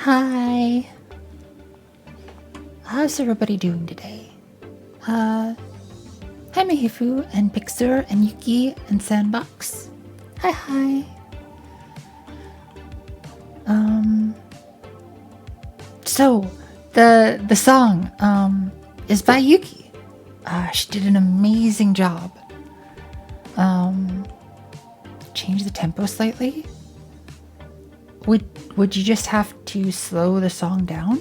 Hi. How's everybody doing today? Hi Mihifu and Pixar and Yuki and Sandbox. Hi. So the song is by Yuki. She did an amazing job. Change the tempo slightly. Would you just have to slow the song down?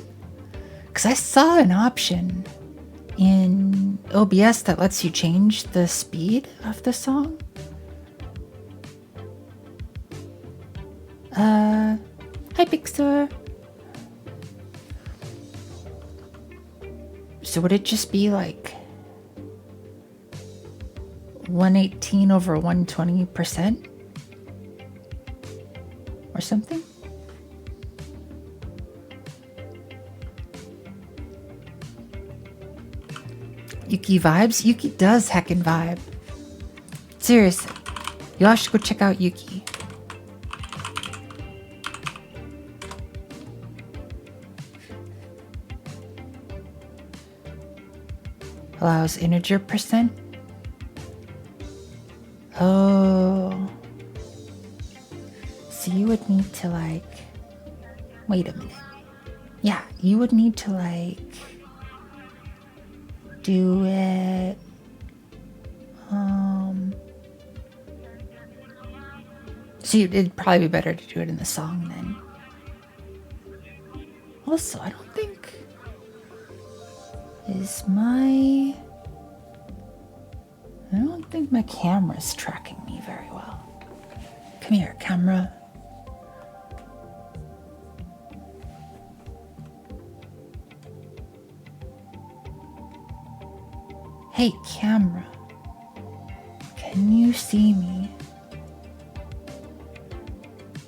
Because I saw an option in OBS that lets you change the speed of the song. Hi Pixar. So would it just be like 118 over 120% or something? Yuki vibes? Yuki does heckin' vibe. Seriously, y'all should go check out Yuki. Allows integer percent. Oh. So you would need to like... Wait a minute. Yeah, you would need to like... do it... So it'd probably be better to do it in the song then. Also, I don't think... I don't think my camera's tracking me very well. Come here, camera. Hey, camera. Can you see me?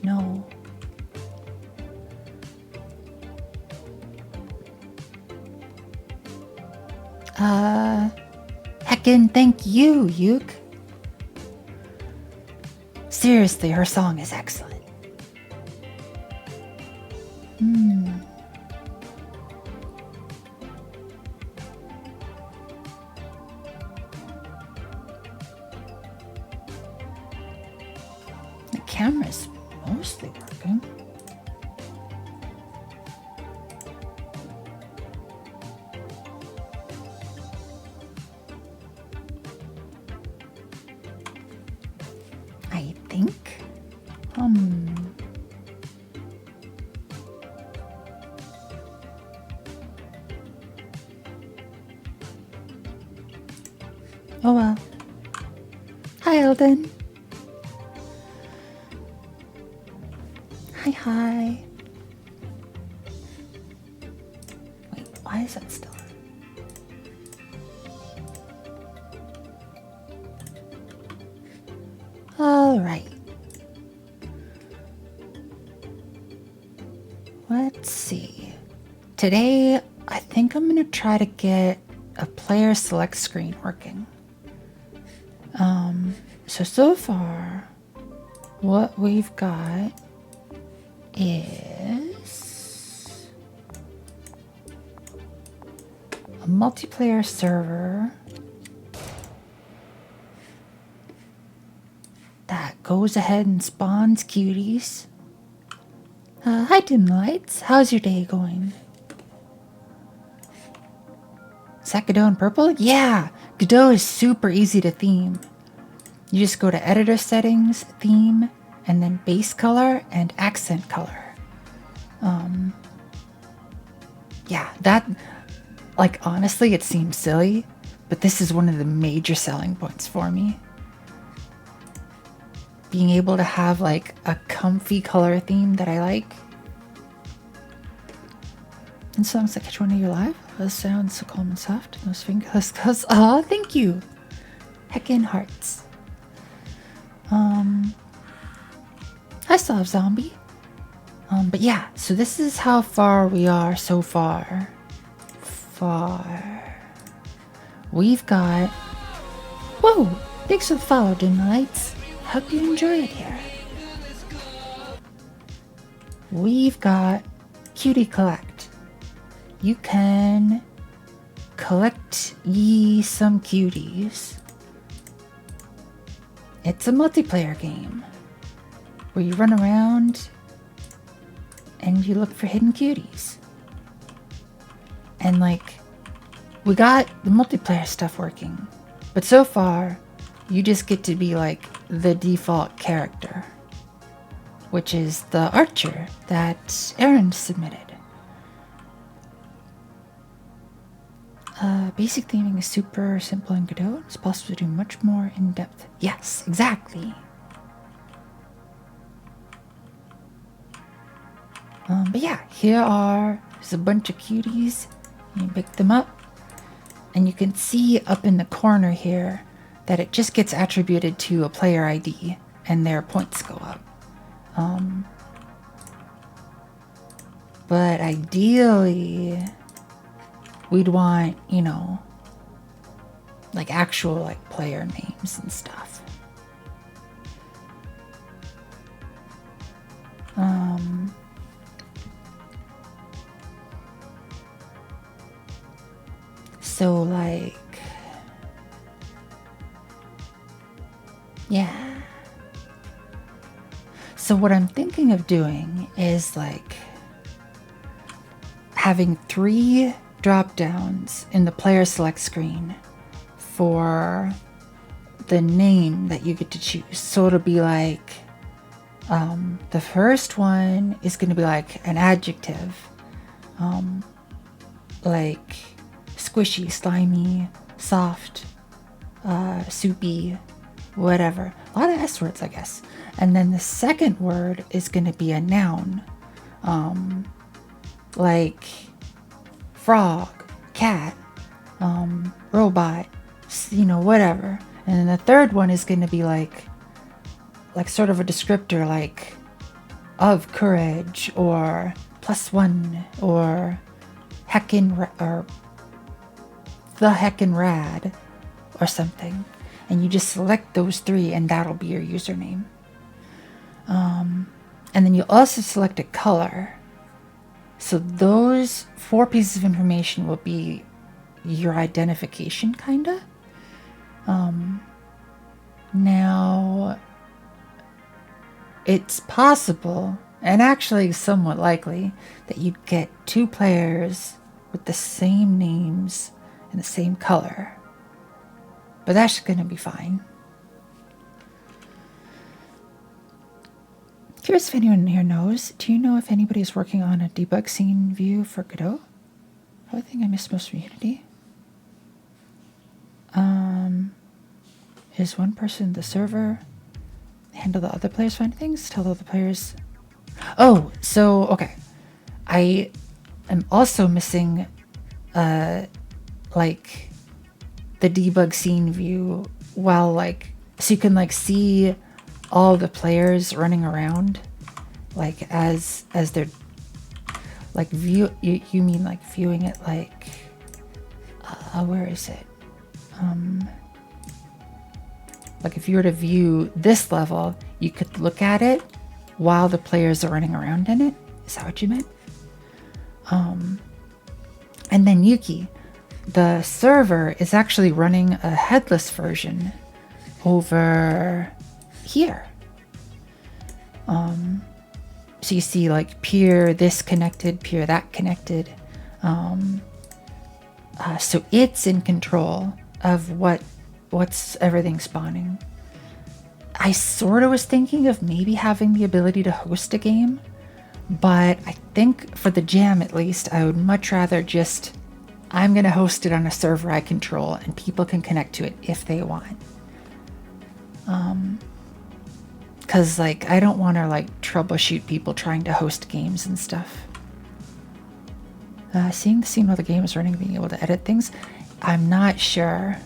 No. Heckin' thank you, Yuk. Seriously, her song is excellent. The camera's mostly working. I think. Oh well. Hi, Eldon. Hi. Wait, why is that still on? All right. Let's see. Today, I think I'm going to try to get a player select screen working. So far, what we've got is a multiplayer server that goes ahead and spawns cuties. Hi Dim Lights, how's your day going? Is that Godot in purple? Yeah, Godot is super easy to theme. You just go to editor settings, theme, and then base color and accent color. Yeah, that, like, honestly, it seems silly, but this is one of the major selling points for me. Being able to have, like, a comfy color theme that I like. And songs that catch one of your live. Those sounds so calm and soft. Those fingers, cause, aw, thank you. Heckin' hearts. I still have zombie. But yeah, so this is how far we are so far. We've got... Whoa! Thanks for the follow, Dim Lights. Hope you enjoy it here. We've got cutie collect. You can collect ye some cuties. It's a multiplayer game where you run around and you look for hidden cuties. And like, we got the multiplayer stuff working, but so far you just get to be like the default character, which is the archer that Aaron submitted. Basic theming is super simple in Godot. It's possible to do much more in depth. Yes, exactly. But yeah, here's a bunch of cuties. You pick them up, and you can see up in the corner here that it just gets attributed to a player ID, and their points go up. But ideally, we'd want, you know, like actual like player names and stuff. So like, yeah. So what I'm thinking of doing is like having 3 drop downs in the player select screen for the name that you get to choose. So it'll be like, the first one is going to be like an adjective, like squishy, slimy, soft, soupy, whatever. A lot of S words, I guess. And then the second word is going to be a noun, like frog, cat, robot, you know, whatever. And then the third one is going to be like sort of a descriptor, like of courage, or +1, or or the heckin' rad, or something. And you just select those 3 and that'll be your username. And then you also select a color. So those 4 pieces of information will be your identification, kinda. Now, it's possible, and actually somewhat likely, that you'd get 2 players with the same names and the same color. But that's gonna be fine. Curious if anyone here knows. Do you know if anybody's working on a debug scene view for Godot? I think I missed most from Unity. Is one person the server? Handle the other players find things? Tell the other players. Oh, so okay. I am also missing like the debug scene view, while like, so you can like see all the players running around, like as they're like view. You mean like viewing it, like where is it? Like if you were to view this level, you could look at it while the players are running around in it. Is that what you meant? And then Yuki, the server is actually running a headless version over here. So you see like peer this connected, peer that connected. So it's in control of what's everything spawning. I sort of was thinking of maybe having the ability to host a game, but I think for the jam at least, I would much rather just, I'm going to host it on a server I control and people can connect to it if they want. Cause like, I don't want to like troubleshoot people trying to host games and stuff. Seeing the scene while the game is running, being able to edit things. I'm not sure.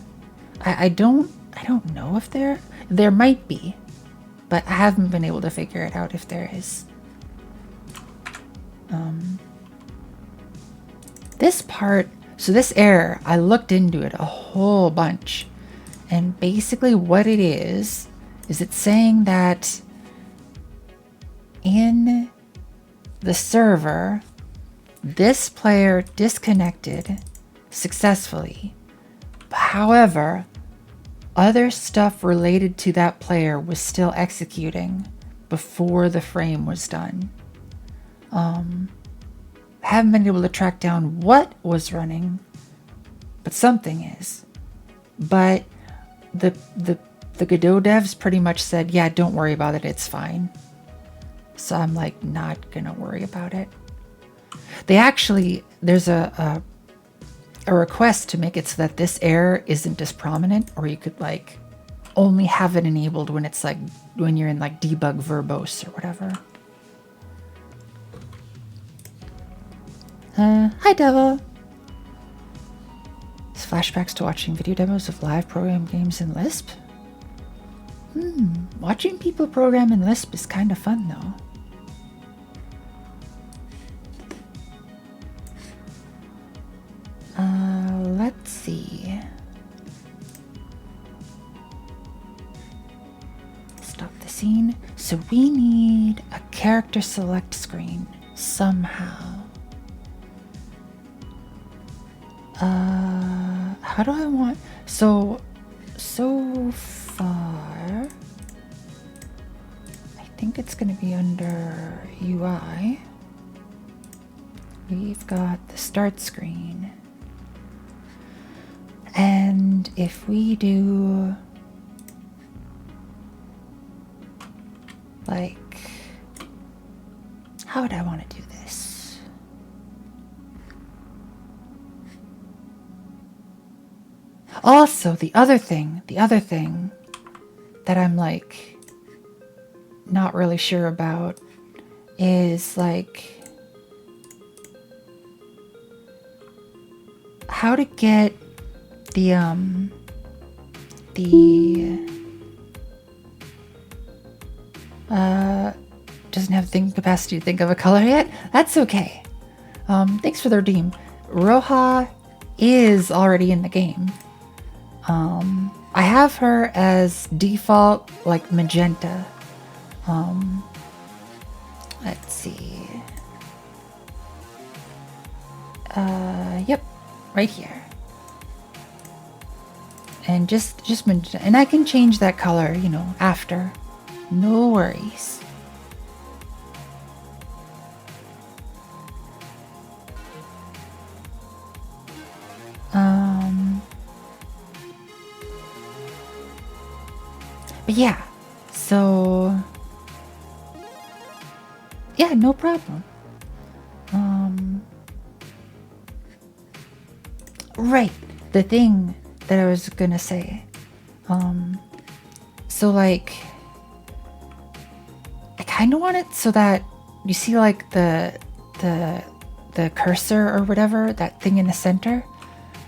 I don't know if there might be, but I haven't been able to figure it out if there is. This part, so this error, I looked into it a whole bunch, and basically what it is it's saying that in the server, this player disconnected successfully. However, other stuff related to that player was still executing before the frame was done. Haven't been able to track down what was running, but something is. But the Godot devs pretty much said, yeah, don't worry about it, it's fine. So I'm like, not gonna worry about it. They actually, there's a request to make it so that this error isn't as prominent, or you could like only have it enabled when it's like, when you're in like debug verbose or whatever. Hi Devil. It's flashbacks to watching video demos of live program games in Lisp. Watching people program in Lisp is kind of fun though. Let's see. Stop the scene. So we need a character select screen somehow. How do I want... So far, I think it's going to be under UI. We've got the start screen. And if we do like, how would I want to do this? Also, the other thing that I'm like not really sure about is like how to get the doesn't have thinking capacity to think of a color yet. That's okay. Thanks for the redeem. Roja is already in the game. I have her as default like magenta. Let's see. Yep, right here. And just magenta. And I can change that color, you know, after. No worries. But yeah, so yeah, no problem. Right, the thing that I was gonna say. So like, I kind of want it so that you see like the cursor or whatever, that thing in the center.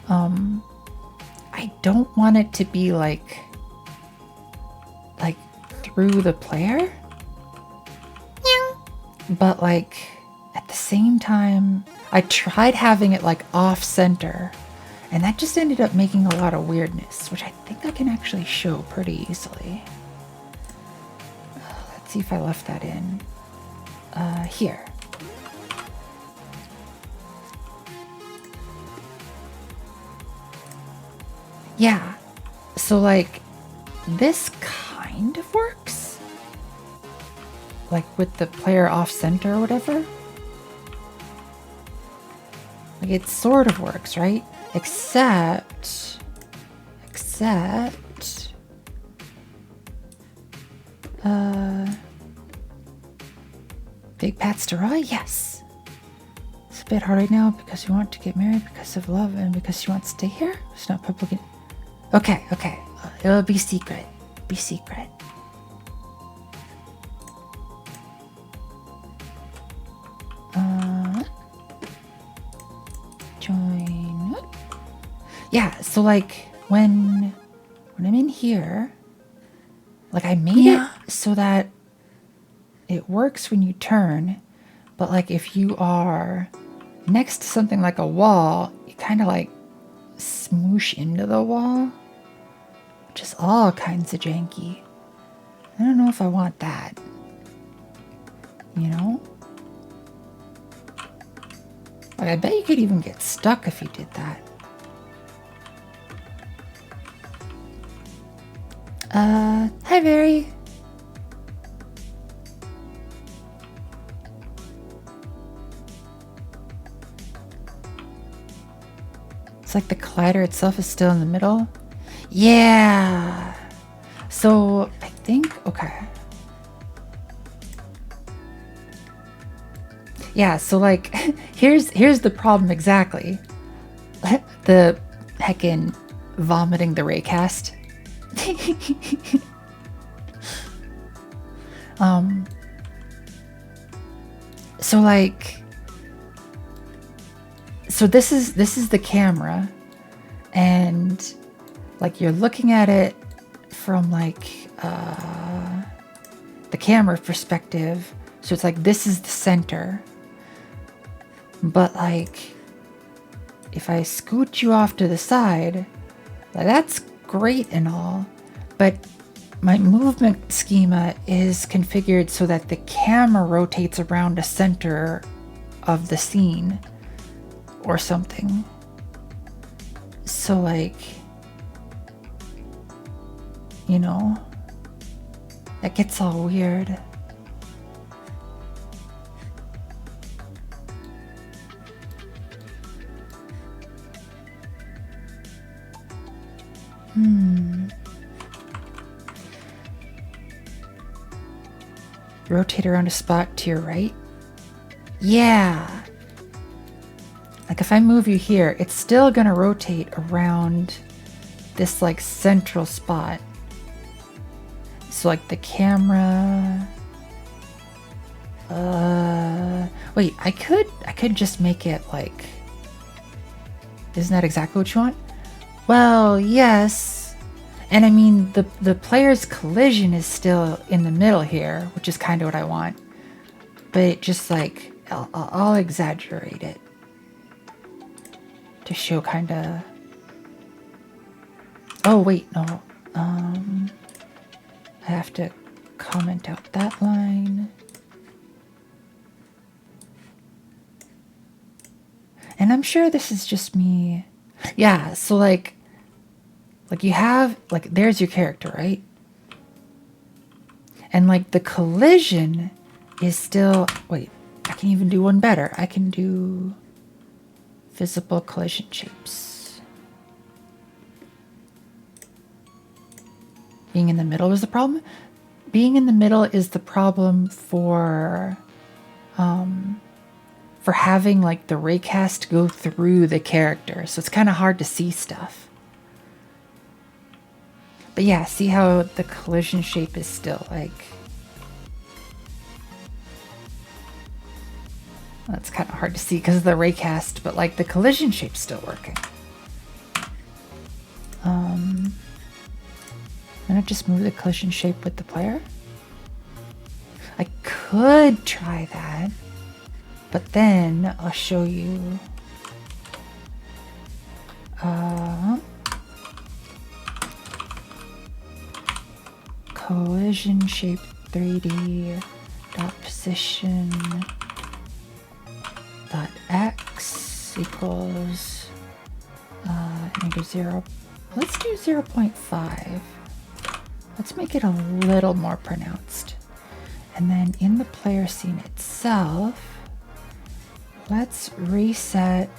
I don't want it to be like through the player, but like at the same time, I tried having it like off center, and that just ended up making a lot of weirdness, which I think I can actually show pretty easily. Let's see if I left that in here. Yeah, so like this kind of works, like with the player off center or whatever. Like it sort of works, right? Except big pats to Roy, yes. It's a bit hard right now because you want to get married because of love and because you want to stay here. It's not public. Okay. It'll be secret. Be secret. Join. Yeah, so like when I'm in here, like I made it so that it works when you turn, but like if you are next to something like a wall, you kind of like smoosh into the wall, which is all kinds of janky. I don't know if I want that, you know? Like, I bet you could even get stuck if you did that. Hi, Very. It's like the collider itself is still in the middle. Yeah. So I think, okay. Yeah, so like, here's the problem exactly. The heckin' vomiting the raycast. So like, so this is the camera, and like you're looking at it from like the camera perspective. So it's like this is the center. But like, if I scoot you off to the side, like that's great and all, but my movement schema is configured so that the camera rotates around the center of the scene or something. So like, you know, that gets all weird. Rotate around a spot to your right? Yeah. Like if I move you here, it's still gonna rotate around this like central spot. So like the camera... wait, I could just make it like... Isn't that exactly what you want? Well, yes. And I mean, the player's collision is still in the middle here, which is kind of what I want. But it just like, I'll exaggerate it to show kind of... Oh, wait, no. I have to comment out that line. And I'm sure this is just me. Yeah, so like you have, like, there's your character, right? And like the collision is still, wait, I can even do one better. I can do visible collision shapes. Being in the middle is the problem? Being in the middle is the problem for having like the raycast go through the character. So it's kind of hard to see stuff. But yeah, see how the collision shape is still like... That's kind of hard to see because of the raycast, but like the collision shape's still working. I'm gonna just move the collision shape with the player. I could try that, but then I'll show you. Collision shape 3D dot position dot x equals maybe 0. Let's do 0.5. Let's make it a little more pronounced. And then in the player scene itself, let's reset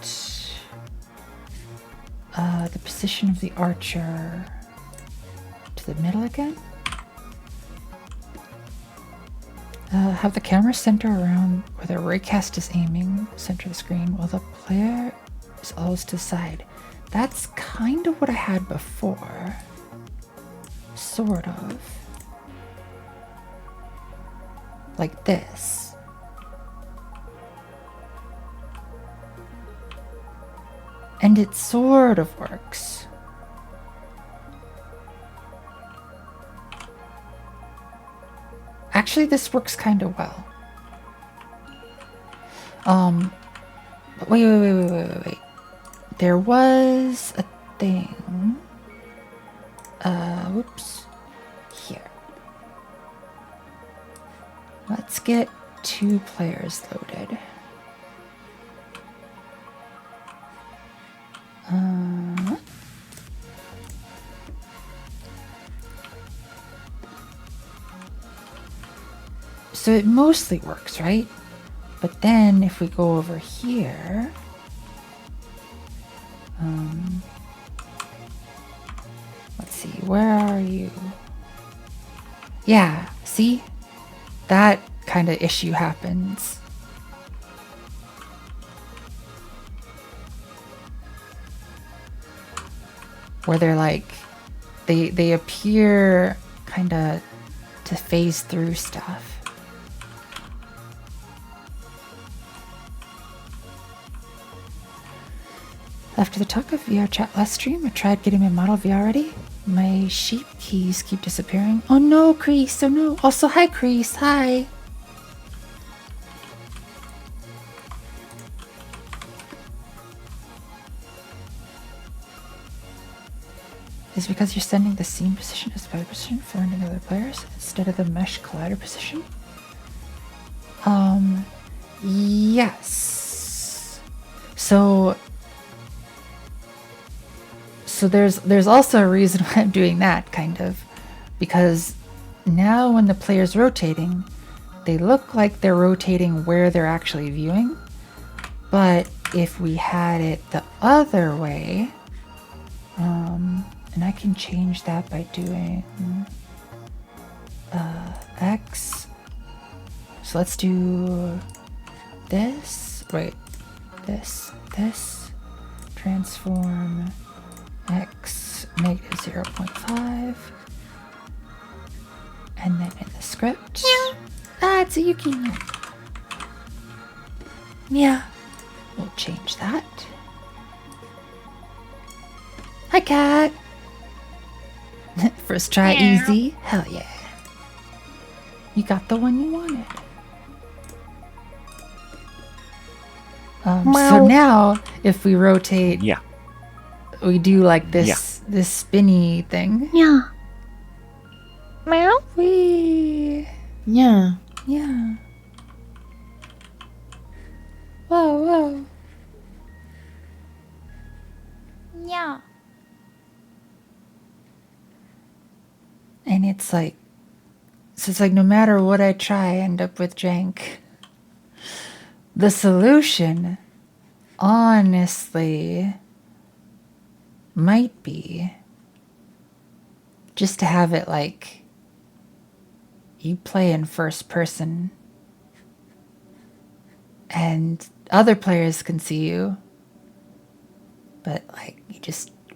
the position of the archer to the middle again. Have the camera center around where the raycast is aiming, center of the screen, while the player is always to the side. That's kind of what I had before. Sort of. Like this. And it sort of works. Actually, this works kind of well. But wait. There was a thing. Whoops. Here. Let's get 2 players loaded. so it mostly works, right? But then if we go over here, let's see, where are you? Yeah, see? That kind of issue happens. Where they're like, they appear kind of to phase through stuff. After the talk of VR chat last stream, I tried getting my model VR ready. My sheep keys keep disappearing. Oh no, Crease, oh no. Also, hi Crease, hi. Is because you're sending the seam position as spider position for other players instead of the mesh collider position? Yes. So there's also a reason why I'm doing that, kind of, because now when the player's rotating, they look like they're rotating where they're actually viewing. But if we had it the other way, and I can change that by doing X. So let's do this. Wait, this. Transform X negative 0.5. And then in the script. Ah, it's a Yuki. Yeah. We'll change that. Hi, cat. First try easy. Hell yeah. You got the one you wanted. So now, if we rotate, we do like this spinny thing. Yeah. Meow. Wee. Yeah. Yeah. Whoa. Yeah. And it's like, so it's like no matter what I try, I end up with jank. The solution, honestly, might be just to have it like you play in first person and other players can see you, but like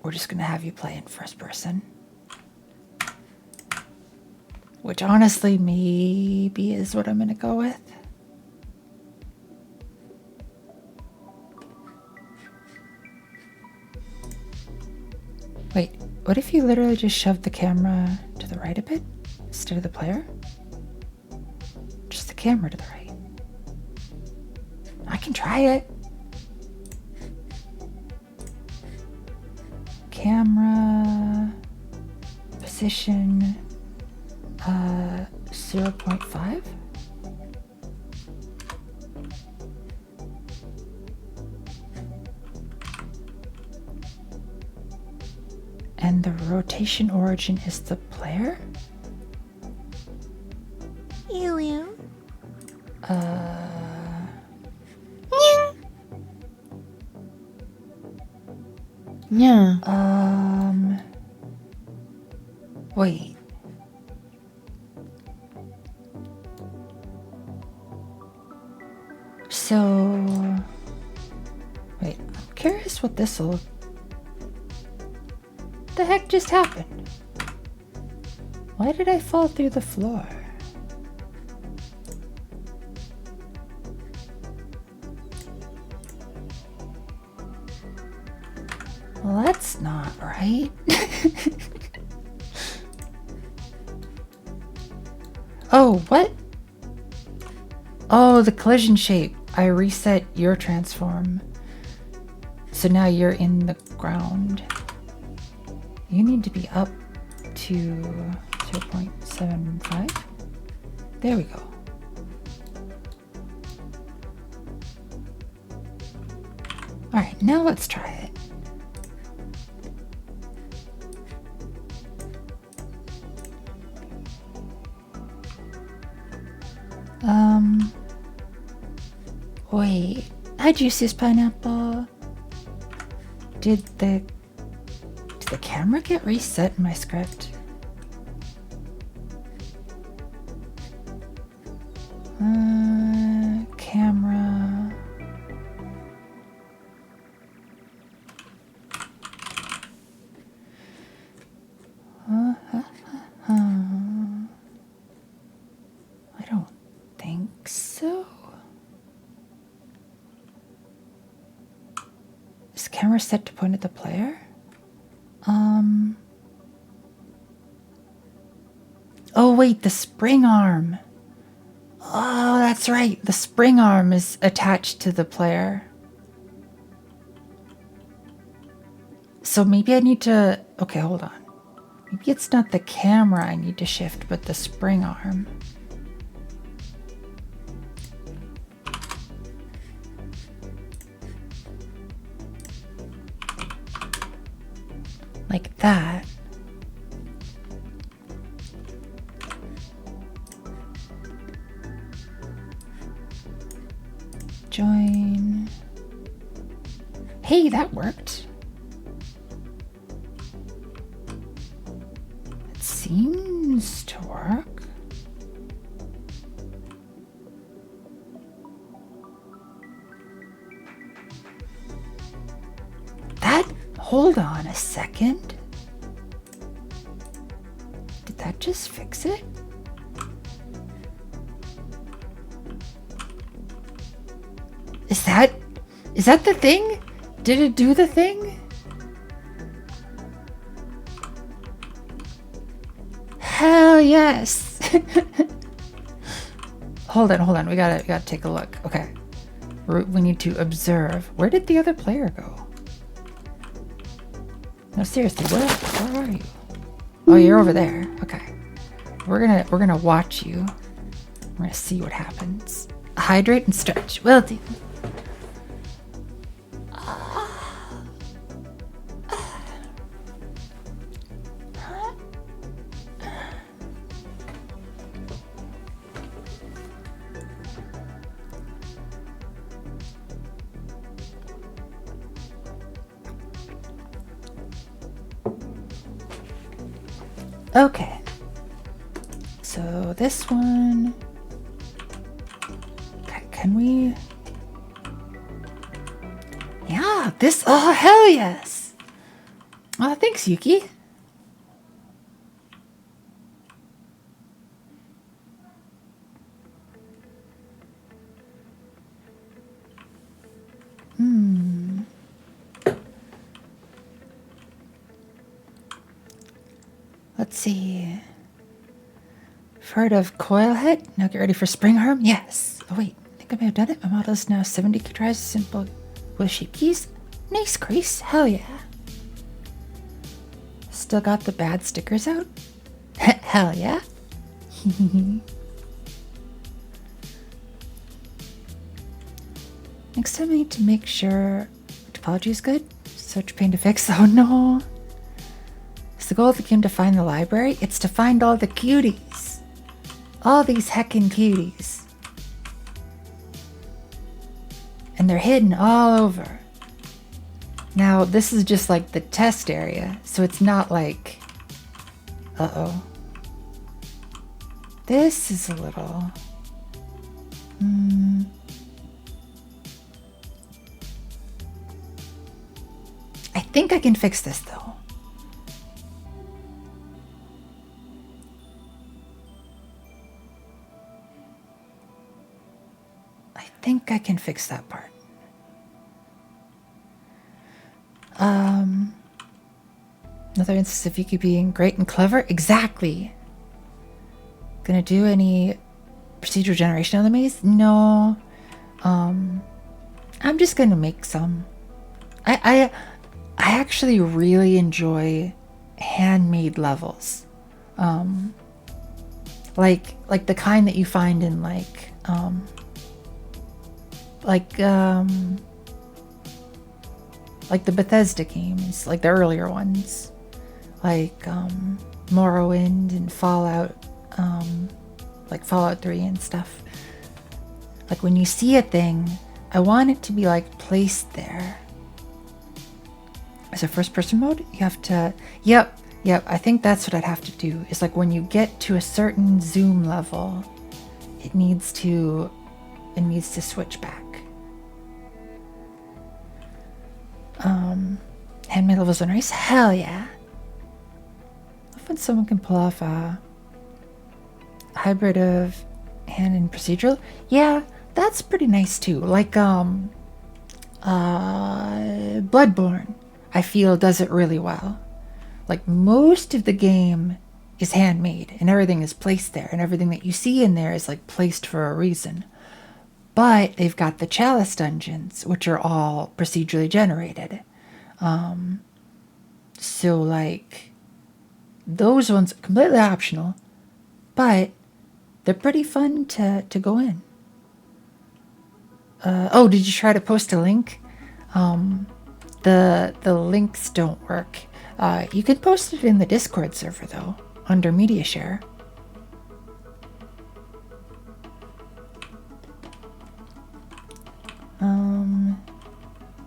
we're just gonna have you play in first person. Which honestly maybe is what I'm gonna go with. Wait, what if you literally just shoved the camera to the right a bit instead of the player? Just the camera to the right. I can try it. Camera position 0.5. And the rotation origin is the player? Ew. Yeah. Wait. So, wait, I'm curious what this'll. The heck just happened? Why did I fall through the floor? Well, that's not right. Oh, what? Oh, the collision shape. I reset your transform. So now you're in the ground. You need to be up to 0.75. There we go. All right, now let's try it. Wait. Hi, Juiciest Pineapple. Did the camera get reset in my script? Camera. I don't think so. Is the camera set to point at the player? Oh wait, the spring arm. Oh, that's right. The spring arm is attached to the player. So maybe I need to... Okay, hold on. Maybe it's not the camera I need to shift, but the spring arm. Like that. Join. Hey, that worked. It seems to work. That, hold on a second. Did that just fix it? Is that the thing? Did it do the thing? Hell yes. Hold on. We gotta take a look. Okay. We need to observe. Where did the other player go? No, seriously, where are you? Oh, you're over there. Okay. We're gonna watch you. We're gonna see what happens. Hydrate and stretch. Will do. Okay. So this one. Okay, can we? Yeah, this. Oh, hell yes. Oh, thanks, Yuki. Let's see. Heard of Coilhead? Now get ready for Spring Arm? Yes. Oh wait, I think I may have done it. My model is now 70 tries simple with shape keys. Nice, Grace. Hell yeah. Still got the bad stickers out? Hell yeah. Next time I need to make sure topology is good. Such pain to fix. Oh no. Is the goal of the game to find the library? It's to find all the cuties. All these heckin' cuties. And they're hidden all over. Now, this is just like the test area, so it's not like... Uh-oh. This is a little... I think I can fix this, though. I think I can fix that part. Another instance of Yuki being great and clever? Exactly. Gonna do any procedural generation of the maze? No. I'm just gonna make some. I actually really enjoy handmade levels. Like the kind that you find in like the Bethesda games, like the earlier ones, like Morrowind and Fallout, like Fallout 3 and stuff. Like when you see a thing, I want it to be like placed there. As a first person mode, you have to, yep, I think that's what I'd have to do. Is like when you get to a certain zoom level, it needs to switch back. Handmade levels are nice. Hell yeah. Love when someone can pull off a hybrid of hand and procedural. Yeah, that's pretty nice too. Like Bloodborne, I feel does it really well. Like most of the game is handmade and everything is placed there, and everything that you see in there is like placed for a reason. But they've got the Chalice dungeons, which are all procedurally generated. So like those ones completely optional, but they're pretty fun to go in. Oh, did you try to post a link? The links don't work. You can post it in the Discord server though, under media share.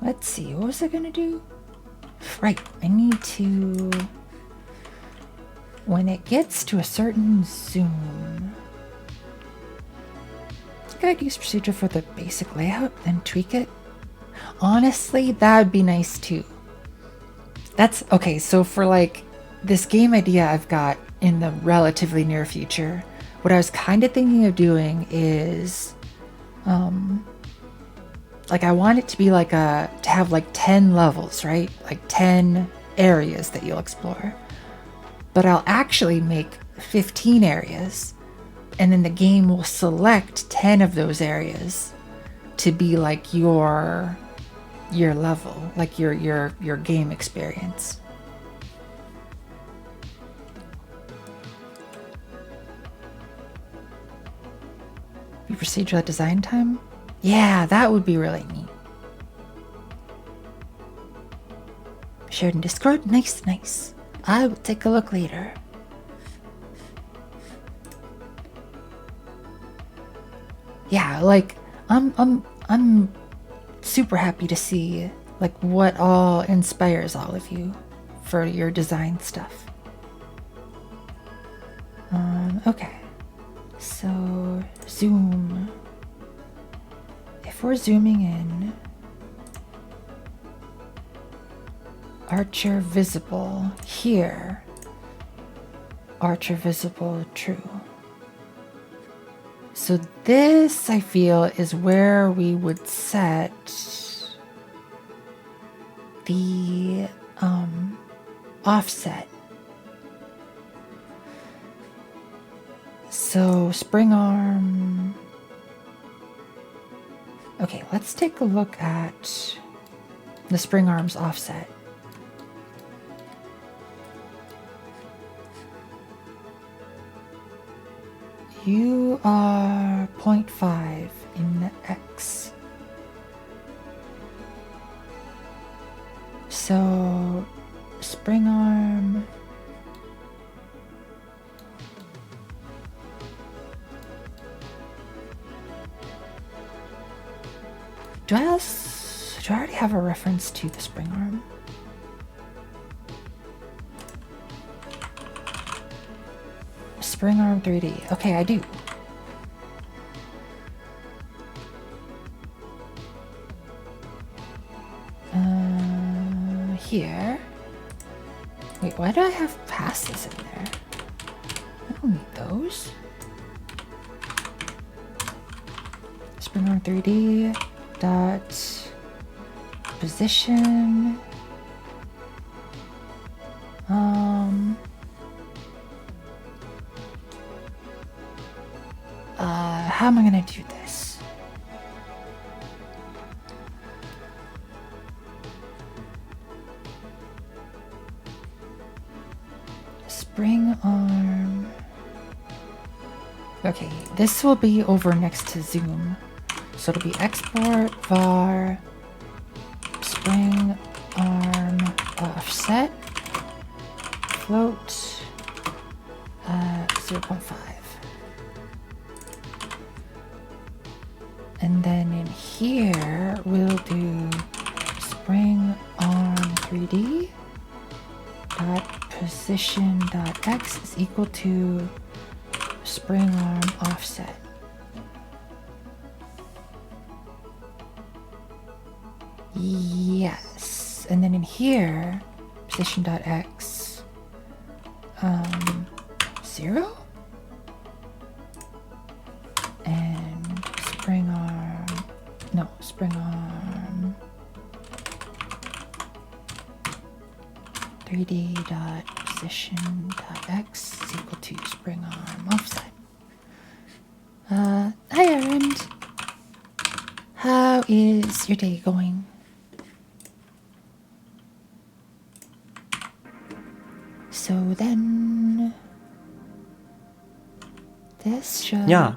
Let's see, what was I gonna do? Right, I need to, when it gets to a certain zoom, I think I'd use procedure for the basic layout, then tweak it. Honestly, that would be nice too. That's okay. So for like this game idea I've got in the relatively near future, what I was kind of thinking of doing is, like I want it to be like to have like 10 levels, right? Like 10 areas that you'll explore. But I'll actually make 15 areas, and then the game will select 10 of those areas to be like your level, like your game experience. Be procedural at design time? Yeah, that would be really neat. Shared in Discord? Nice. I will take a look later. Yeah, like I'm super happy to see like what all inspires all of you for your design stuff. Okay. So zoom. If we're zooming in, archer visible here, archer visible true. So this, I feel, is where we would set the offset. So spring arm. Okay, let's take a look at the spring arm's offset. You are 0.5 in X. So spring arm. Do I already have a reference to the spring arm? Spring arm 3D. Okay, I do. Here. Wait, why do I have passes in there? I don't need those. Spring arm 3D dot position. How am I gonna do this? Spring arm. Okay, this will be over next to zoom. So it'll be export var spring arm offset float 0.5. And then in here, we'll do spring arm 3D dot position dot x is equal to spring arm offset. Yes. And then in here, position dot x 0 and spring arm 3D dot position dot x is equal to spring arm offset. Hi Erend. How is your day going? So then this should Yeah.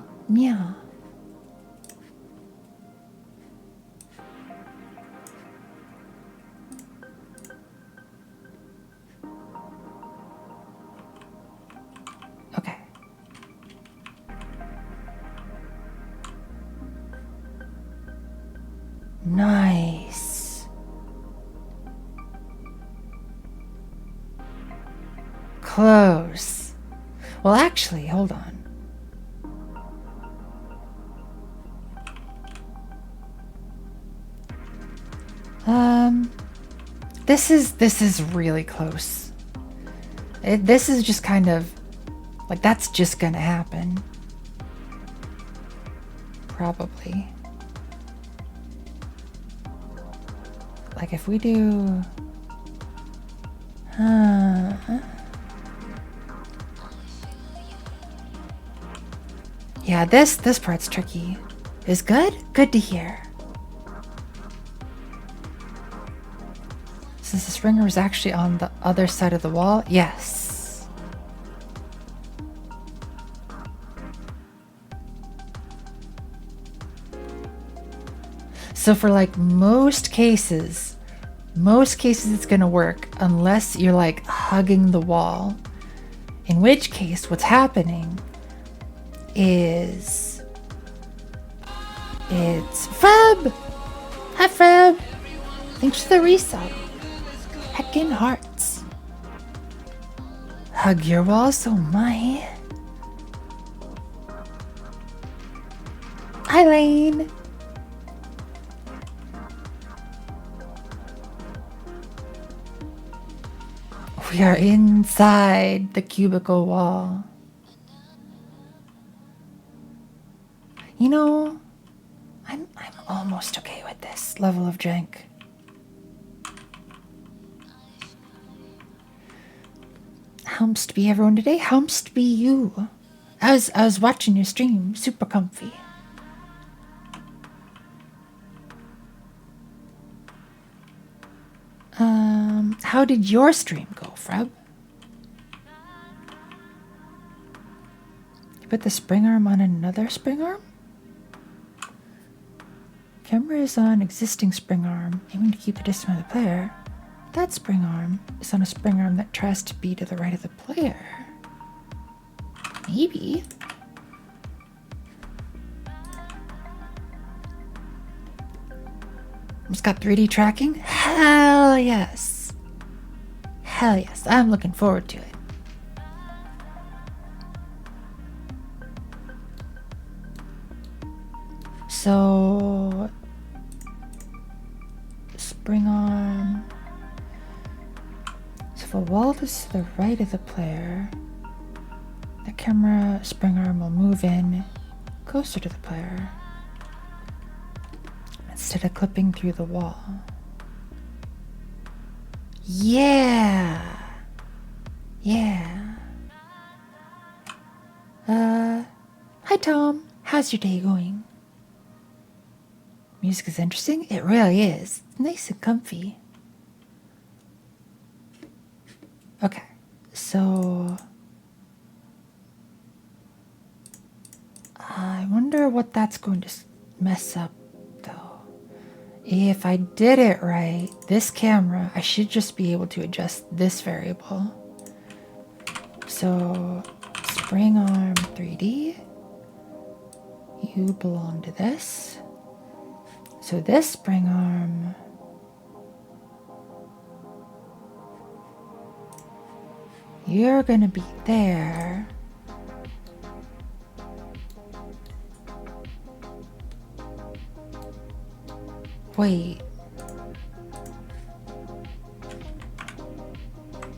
Okay. Nice. Close. Well, actually, hold on. This is really close. This is just kind of like that's just gonna happen. Probably. Like if we do yeah, this part's tricky. Is good? Good to hear. Since the springer was actually on the other side of the wall, yes. So for like most cases it's gonna work unless you're like hugging the wall. In which case, what's happening is it's Freb! Hi Freb! Thanks for the resub. Heckin' hearts. Hug your walls, oh my. Hi Lane! We are inside the cubicle wall. You know, I'm almost okay with this level of jank. How'mst be everyone today? How'mst be you? I was watching your stream, super comfy. How did your stream go, Freb? You put the spring arm on another spring arm? Camera is on existing spring arm, aiming to keep the distance from the player. That spring arm is on a spring arm that tries to be to the right of the player. Maybe. It's got 3D tracking? Hell yes. Hell yes, I'm looking forward to it. So, spring arm. So if a wall is to the right of the player, the camera spring arm will move in closer to the player instead of clipping through the wall. Yeah. Hi Tom, how's your day going? Music is interesting? It really is. It's nice and comfy. Okay, so I wonder what that's going to mess up though. If I did it right, this camera, I should just be able to adjust this variable. So spring arm 3D, you belong to this. So this spring arm, you're gonna be there. Wait.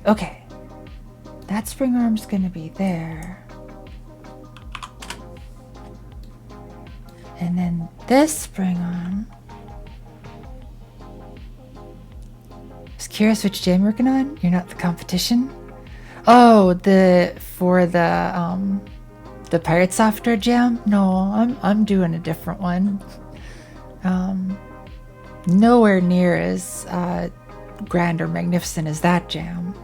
Okay. That spring arm's gonna be there. And then this spring arm. Just curious which jam you're working on? You're not the competition? Oh, for the pirate software jam? No, I'm doing a different one. Nowhere near as grand or magnificent as that jam.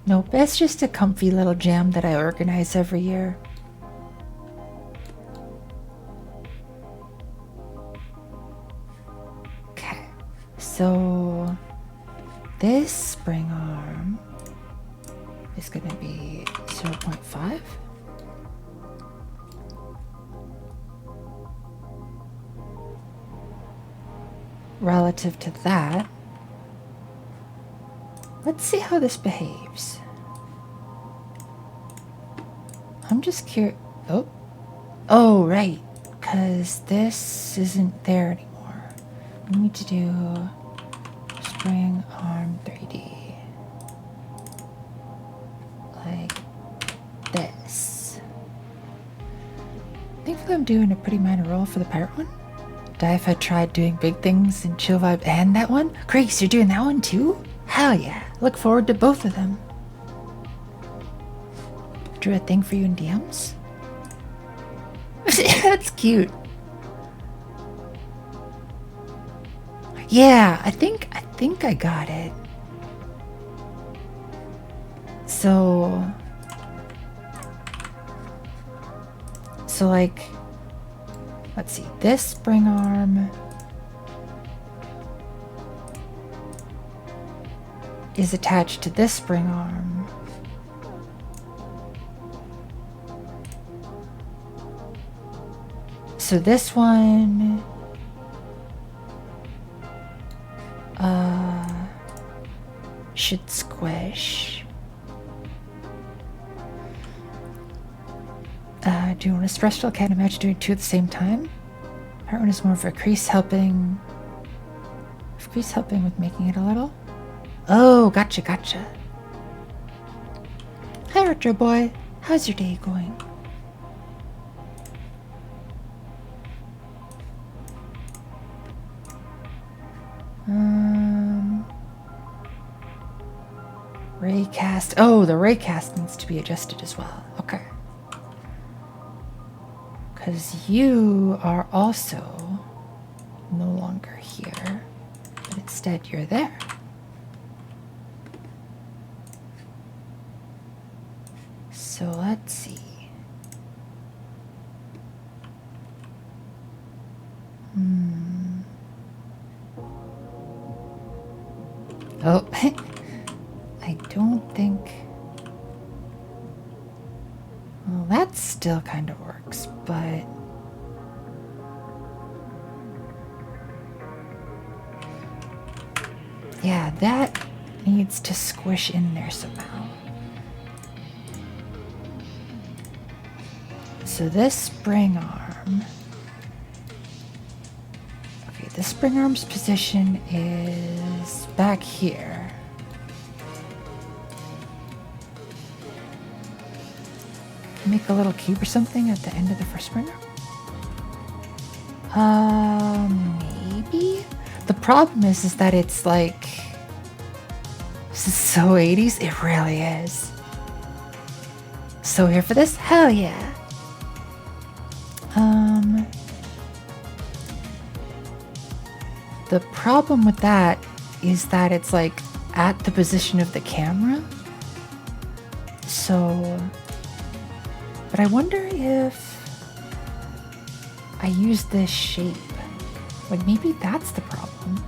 Nope, it's just a comfy little jam that I organize every year. Okay, so this spring arm is going to be 0.5. Relative to that, let's see how this behaves. I'm just curious. Oh, right, because this isn't there anymore. We need to do spring arm 3D. Like this. I think I'm doing a pretty minor role for the pirate one. Dive had tried doing big things in Chill Vibe and that one. Grace, you're doing that one too? Hell yeah. Look forward to both of them. Drew a thing for you in DMs? That's cute. Yeah, I think I got it. So like, let's see, this spring arm is attached to this spring arm. So this one should squish. Do you want a special? Can't imagine doing two at the same time. Part one is more of a crease helping. Crease helping with making it a little. Oh, gotcha. Hi, Retro Boy. How's your day going? Raycast. Oh, the raycast needs to be adjusted as well. Okay. Because you are also no longer here, but instead you're there. So let's see. Oh, I don't think... Well, that still kind of works, but... Yeah, that needs to squish in there somehow. So this spring arm... Okay, the spring arm's position is back here. Make a little cube or something at the end of the first spring arm? Maybe? The problem is that it's like... This is so 80s. It really is. So here for this? Hell yeah. The problem with that is that it's like at the position of the camera. So... But I wonder if I use this shape. Like maybe that's the problem.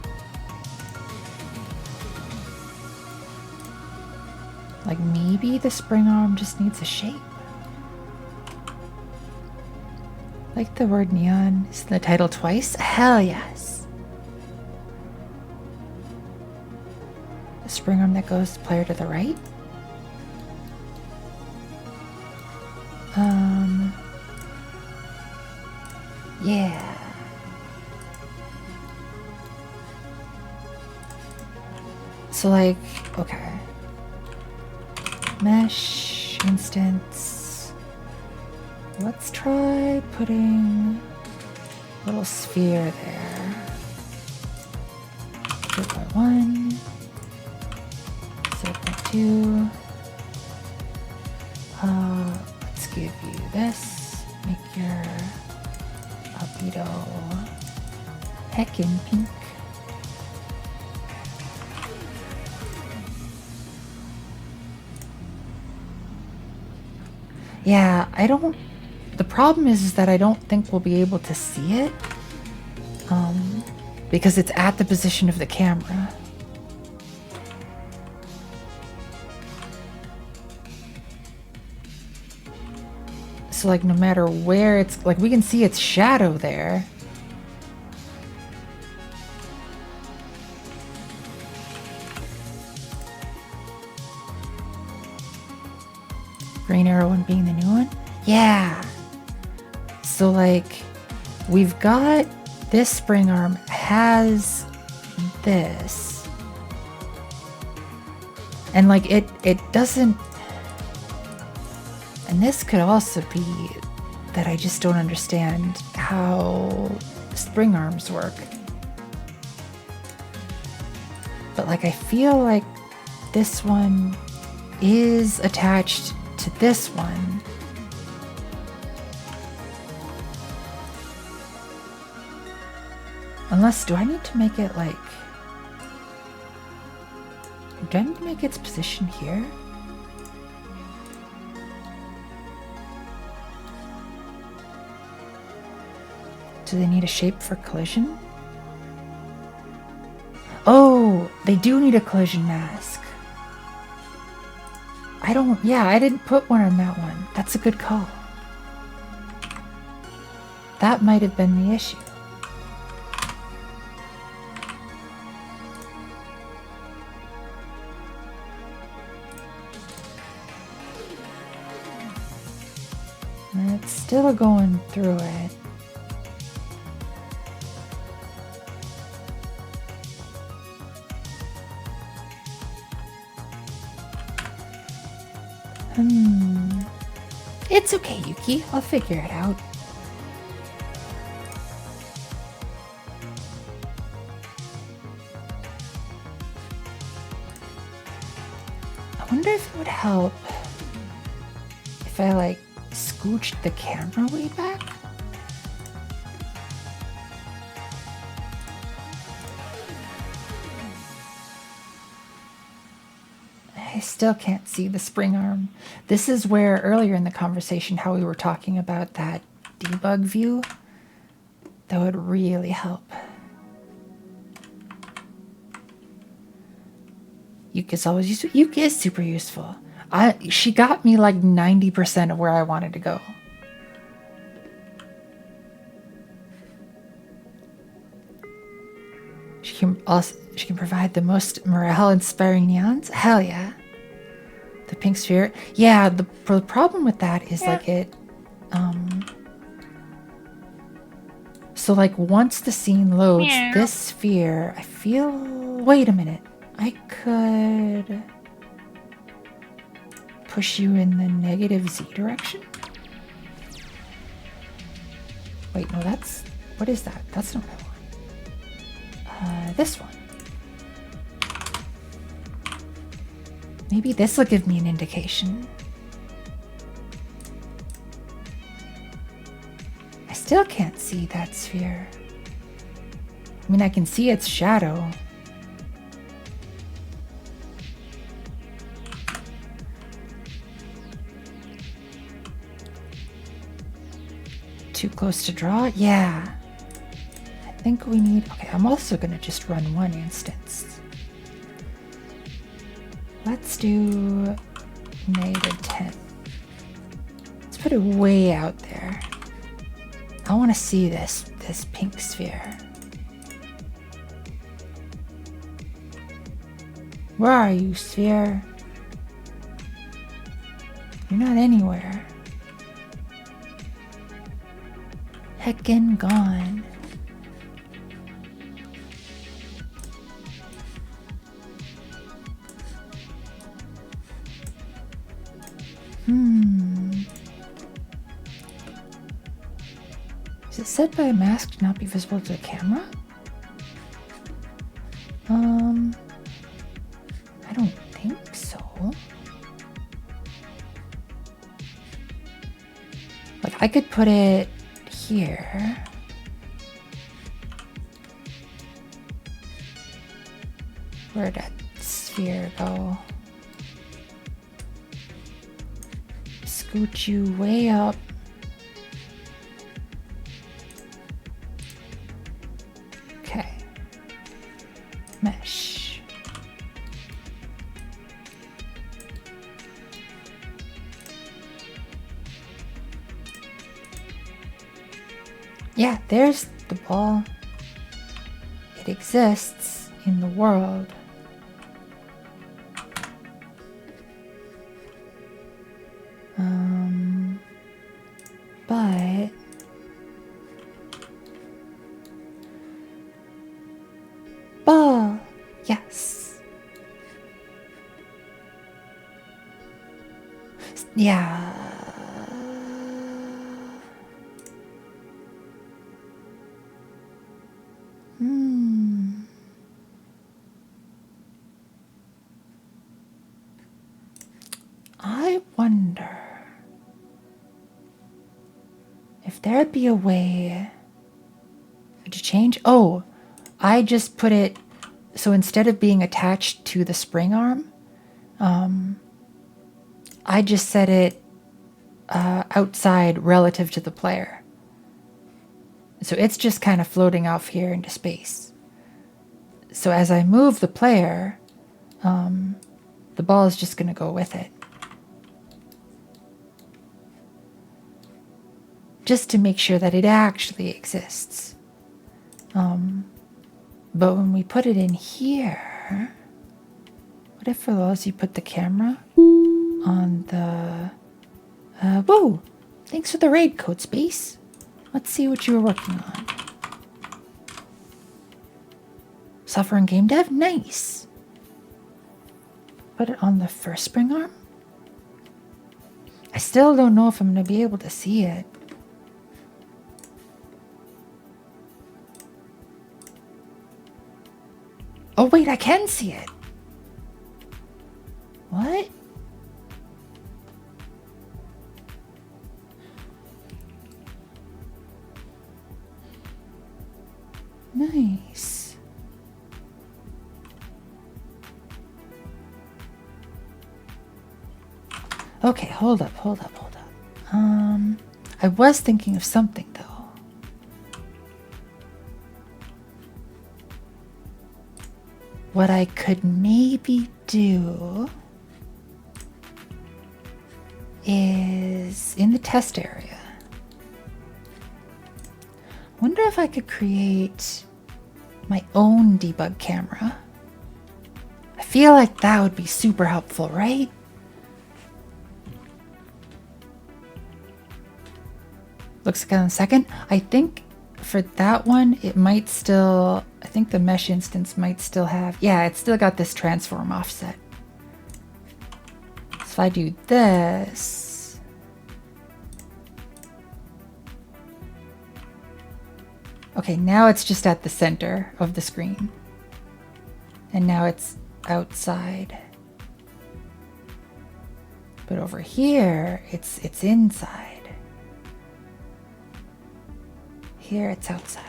Like maybe the spring arm just needs a shape. Like the word neon is in the title twice? Hell yes. The spring arm that goes to player to the right. Yeah. So like, okay. Mesh instance. Let's try putting a little sphere there. 0.1, 0.2. Let's give you this. Make your albedo heckin' pink. Yeah, the problem is that I don't think we'll be able to see it because it's at the position of the camera. So like no matter where it's, like we can see its shadow there. Green arrow one being the new one? Yeah. So like we've got this spring arm has this. And like it doesn't, and this could also be that I just don't understand how spring arms work. But like I feel like this one is attached to this one. Unless, do I need to make it like, do I need to make its position here? Do they need a shape for collision? Oh, they do need a collision mask. I didn't put one on that one. That's a good call. That might have been the issue. It's still going through it. It's okay, Yuki. I'll figure it out. I wonder if it would help if I like scooched the camera way back. I still can't see the spring arm. This is where earlier in the conversation how we were talking about that debug view. That would really help. Yuki's always useful. Yuki is super useful. She got me like 90% of where I wanted to go. She can provide the most morale-inspiring neons. Hell yeah. The pink sphere. Yeah, the problem with that is like it. So like once the scene loads, this sphere, I feel. Wait a minute. I could push you in the negative Z direction. Wait, no, that's, what is that? That's not what I want. This one. Maybe this will give me an indication. I still can't see that sphere. I mean, I can see its shadow. Too close to draw? Yeah. I think we need... Okay, I'm also going to just run one instance. Let's do -10. Let's put it way out there. I want to see this pink sphere. Where are you, sphere? You're not anywhere. Heckin' gone. Is it said by a mask to not be visible to the camera? I don't think so. Like, I could put it here. Where'd that sphere go? Scoot you way up. Okay. Mesh. Yeah, there's the ball. It exists in the world. But ball, yes. Yeah. I wonder if there'd be a way to change. Oh, I just put it so instead of being attached to the spring arm, I just set it outside relative to the player. So it's just kind of floating off here into space. So as I move the player, the ball is just going to go with it. Just to make sure that it actually exists. But when we put it in here, what if for those you put the camera on the... whoa! Thanks for the raid code, Space. Let's see what you were working on. Software and game dev? Nice! Put it on the first spring arm? I still don't know if I'm going to be able to see it. Oh wait, I can see it. What? Nice. Okay, hold up. I was thinking of something though. What I could maybe do is in the test area. Wonder if I could create my own debug camera. I feel like that would be super helpful, right? Looks like on a second. I think for that one, it might still, I think the mesh instance might still have, yeah, it's still got this transform offset. So if I do this, okay, now it's just at the center of the screen. And now it's outside. But over here, it's inside. Here it's outside.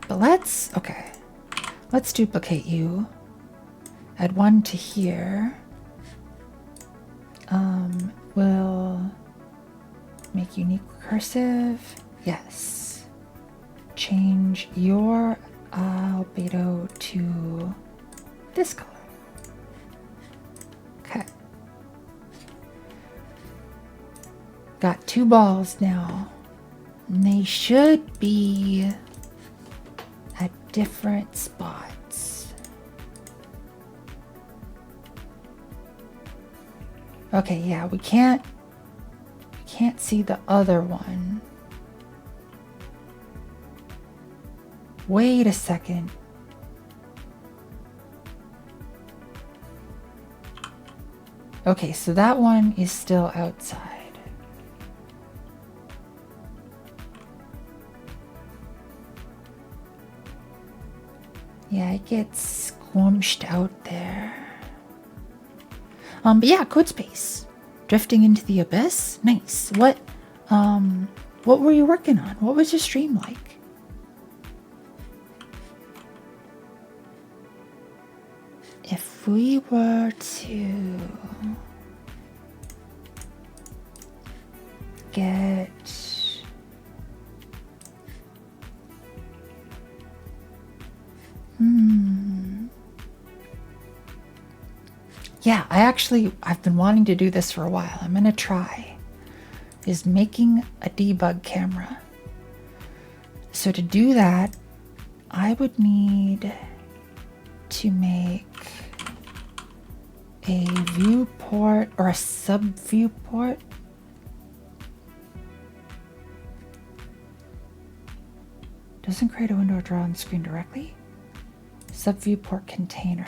But let's duplicate you. Add one to here. We'll make unique recursive. Yes. Change your albedo to this color. Okay. got 2 balls now. And they should be at different spots. Okay, yeah, we can't see the other one. Wait a second. Okay, so that one is still outside. Yeah, it gets squished out there. But yeah, code space. Drifting into the abyss? Nice. What were you working on? What was your stream like? If we were to get yeah, I've been wanting to do this for a while. I'm gonna try is making a debug camera. So to do that, I would need to make a viewport or a sub viewport. Doesn't create a window or draw on the screen directly. Sub viewport container.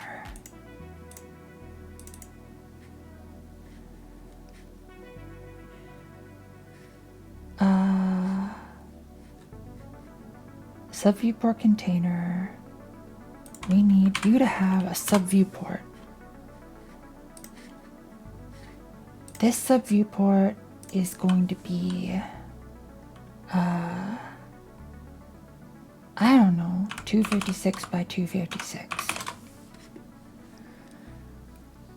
Sub viewport container. We need you to have a sub viewport. This sub viewport is going to be, I don't know, 256 by 256. I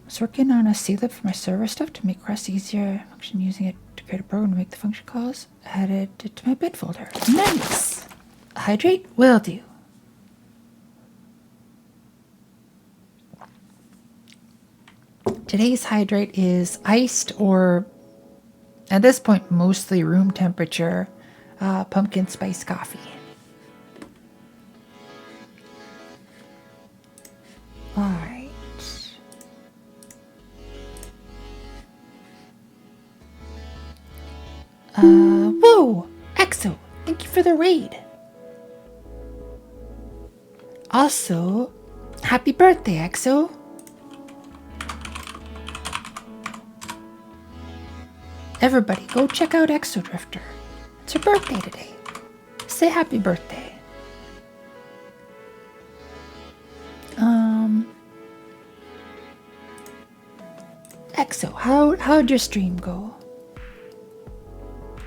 was working on a C-lib for my server stuff to make Rust easier. Function using it to create a program to make the function calls. Added it to my bit folder. Nice! Hydrate will do. Today's hydrate is iced or, at this point, mostly room temperature pumpkin spice coffee. All right. Whoa! Exo, thank you for the raid. Also, happy birthday, Exo. Everybody, go check out Exo Drifter. It's her birthday today. Say happy birthday. Exo, how'd your stream go?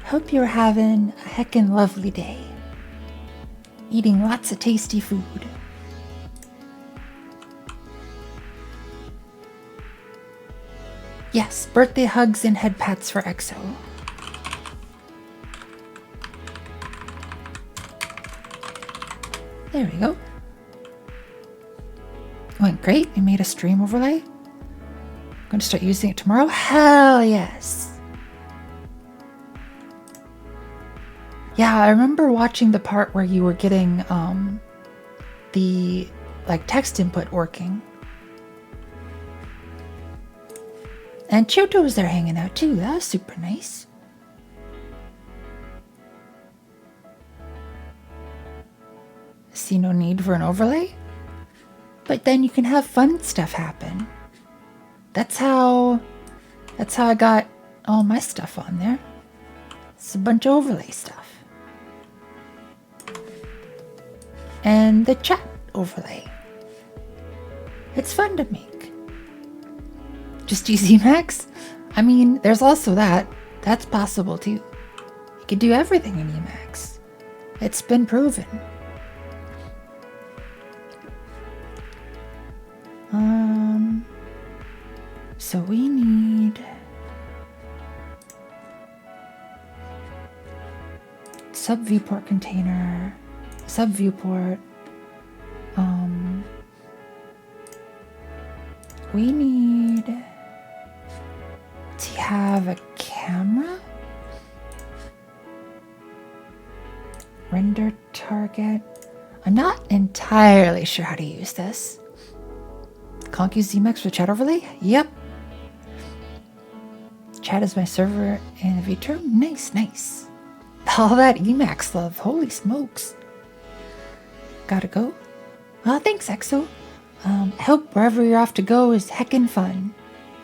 Hope you're having a heckin' lovely day. Eating lots of tasty food. Yes, birthday hugs and head pats for Exo. There we go. Went great. We made a stream overlay. I'm going to start using it tomorrow. Hell yes. Yeah, I remember watching the part where you were getting the text input working. And Choto was there hanging out too. That was super nice. See no need for an overlay? But then you can have fun stuff happen. That's how I got all my stuff on there. It's a bunch of overlay stuff. And the chat overlay. It's fun to make. Just use Emacs? I mean, there's also that. That's possible too. You can do everything in Emacs. It's been proven. So we need sub viewport container, sub viewport. We need to have a camera. Render target. I'm not entirely sure how to use this. Conky ZMax for chat overlay? Yep. Chat is my server and VTerm? Nice, nice. All that Emacs love. Holy smokes. Gotta go? Oh, thanks, Exo. I hope wherever you're off to go is heckin' fun.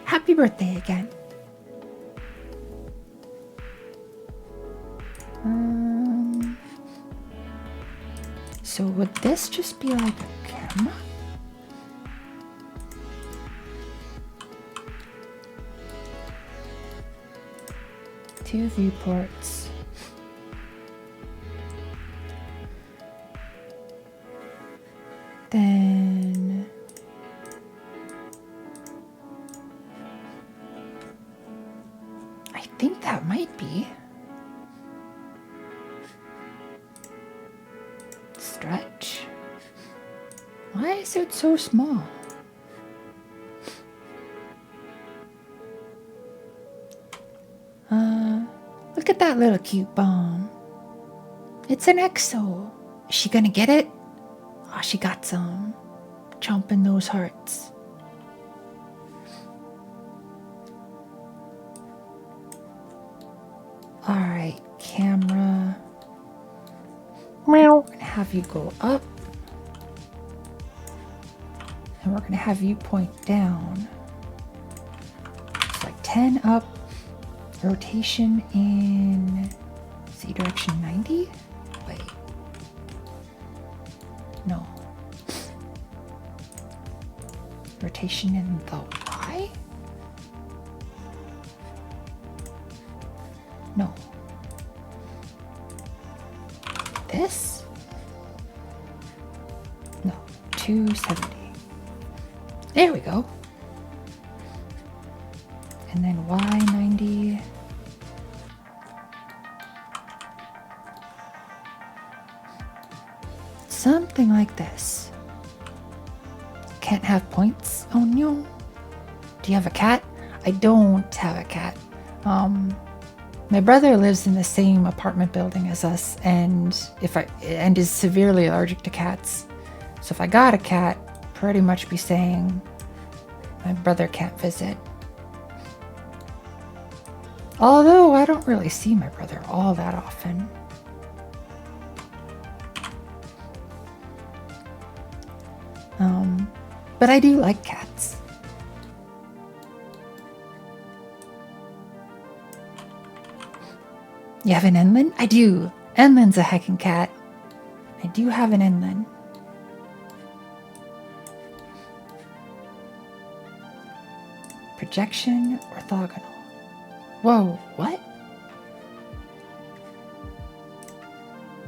Happy birthday again. So would this just be like a camera? Two viewports. Then I think that might be. Stretch. Why is it so small? Look at that little cute bomb. It's an EXO. Is she gonna get it? Oh, she got some. Chomping those hearts. Alright, camera. We're gonna have you go up. And we're gonna have you point down. It's like 10 up. Rotation in Z direction 90? Wait. No. Rotation in the Y? No. This? No. 270. There we go. And then Y90. Something like this. Can't have points. Oh no. Do you have a cat? I don't have a cat. My brother lives in the same apartment building as us, and is severely allergic to cats. So if I got a cat, pretty much be saying my brother can't visit. Although I don't really see my brother all that often. But I do like cats. You have an Enlin? I do. Enlin's a heckin' cat. I do have an Enlin. Projection, orthogonal. Whoa, what?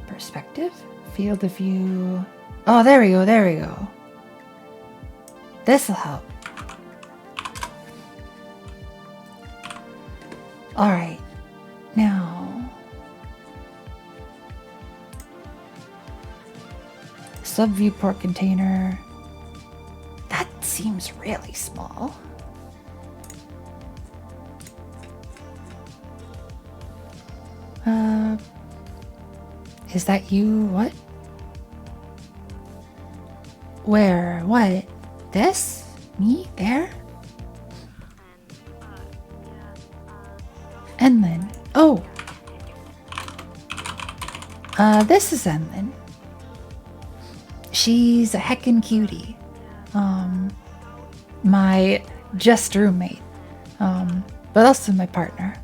Perspective, field of view. Oh, there we go, there we go. This'll help. All right, now. Sub viewport container. That seems really small. Is that you? What? Where? What? This? Me? There? Enlin. Oh! This is Enlin. She's a heckin' cutie. My just roommate. But also my partner.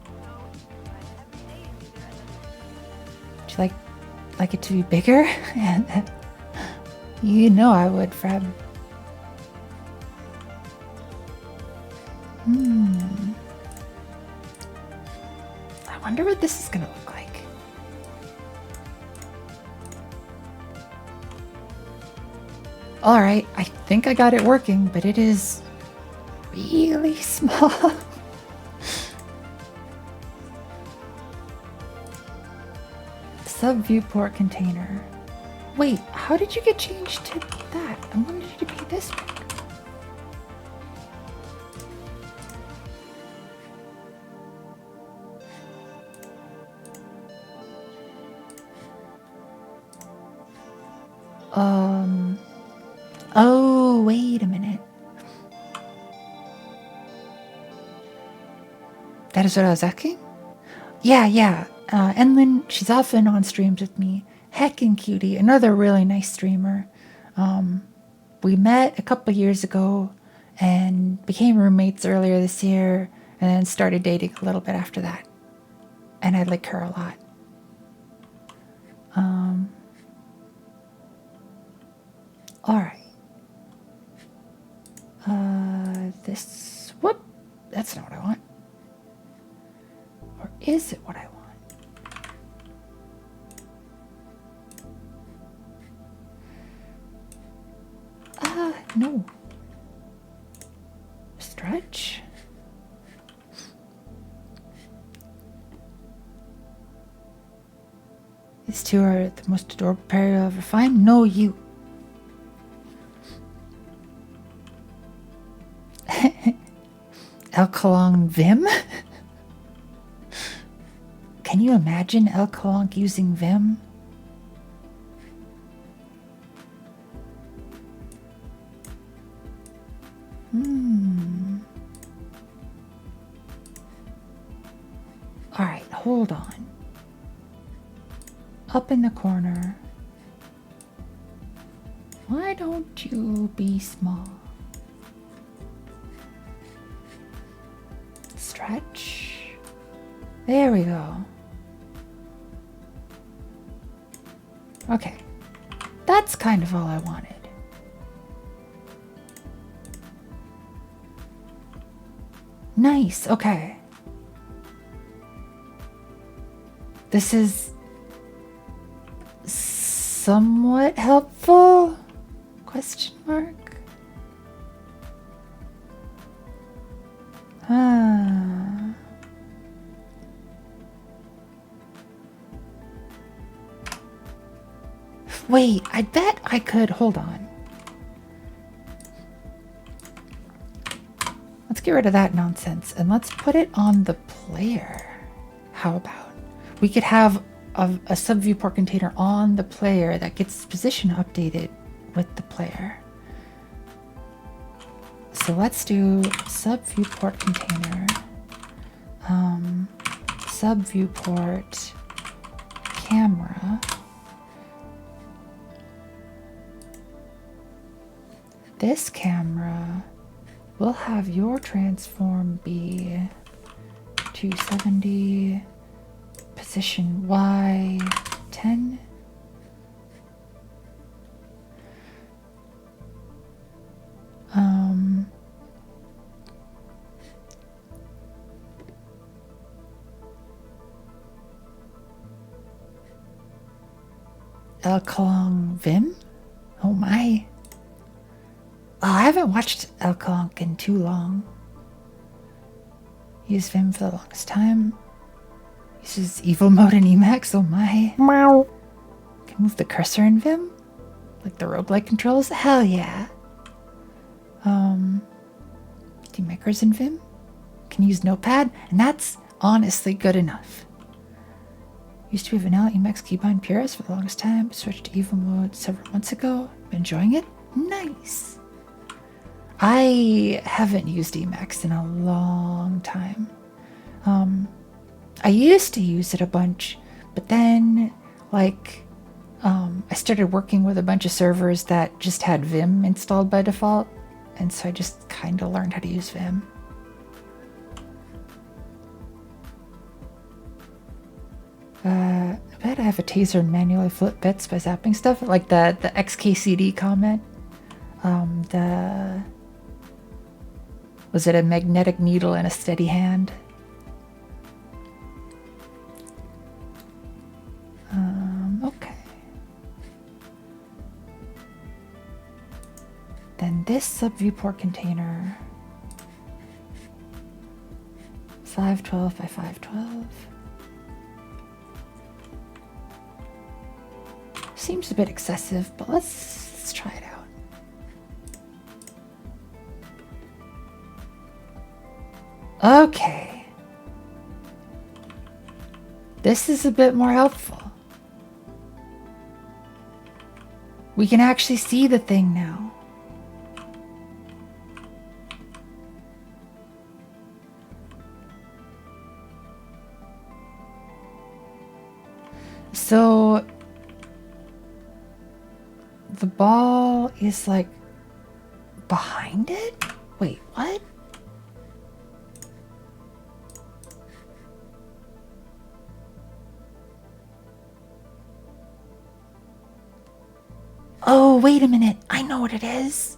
Would you like it to be bigger? You know I would, Fred. I wonder what this is gonna look like. Alright, I think I got it working, but it is really small. Sub viewport container. Wait, how did you get changed to that? I wanted you to be this big. Oh, wait a minute. That is what I was asking? Yeah. Enlin, she's often on streams with me. Heckin' Cutie, another really nice streamer. We met a couple years ago and became roommates earlier this year and then started dating a little bit after that. And I like her a lot. All right. Whoop, that's not what I want. Or is it what I want? No. Stretch. These two are the most adorable pair you'll ever find. No, you. Elkalong Vim? Can you imagine Elkalong using Vim? Alright, hold on. Up in the corner. Why don't you be small? Stretch. There we go. Okay. That's kind of all I wanted. Nice, okay. This is somewhat helpful? Question mark? Wait, I bet I could. Hold on. Let's get rid of that nonsense and let's put it on the player. How about? We could have a sub viewport container on the player that gets position updated with the player. So let's do sub viewport container, sub viewport camera. This camera will have your transform be 270, position Y 10. Elkalong Vim? Oh my. Oh, I haven't watched Elkalong in too long. Used Vim for the longest time. Uses evil mode in Emacs, oh my. Meow. Can move the cursor in Vim? Like the roguelike controls? Hell yeah. Do macros in Vim? Can use Notepad? And that's honestly good enough. Used to be vanilla Emacs keybind purist for the longest time. Switched to evil mode several months ago. Been enjoying it? Nice. I haven't used Emacs in a long time. I used to use it a bunch, but then I started working with a bunch of servers that just had Vim installed by default, and so I just kind of learned how to use Vim. I bet I have a taser and manually flip bits by zapping stuff, like the XKCD comment. Was it a magnetic needle and a steady hand? Okay. Then this sub viewport container, 512 by 512. Seems a bit excessive, but let's try it out. Okay. This is a bit more helpful. We can actually see the thing now. So the ball is like behind it? Wait, what? Oh, wait a minute. I know what it is.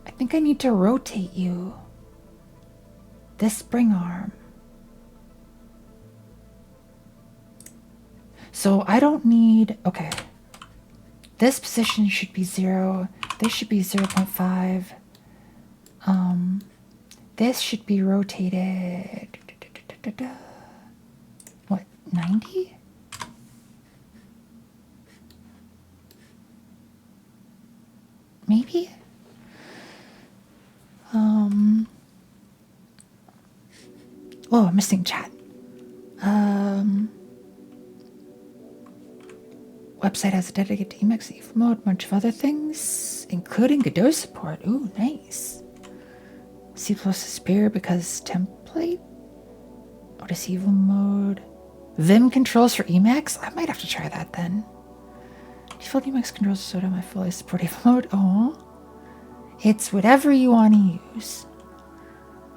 I think I need to rotate you. This spring arm. So I don't need, okay. This position should be 0. This should be 0.5. This should be rotated. What, 90? Maybe? Oh, missing chat. Website has a dedicated to Emacs EVO mode, bunch of other things, including Godot support. Ooh, nice. C++ Superior because template? Otis EVO mode. Vim controls for Emacs? I might have to try that then. Default Emacs controls so do I fully support EVO mode? Oh. It's whatever you want to use.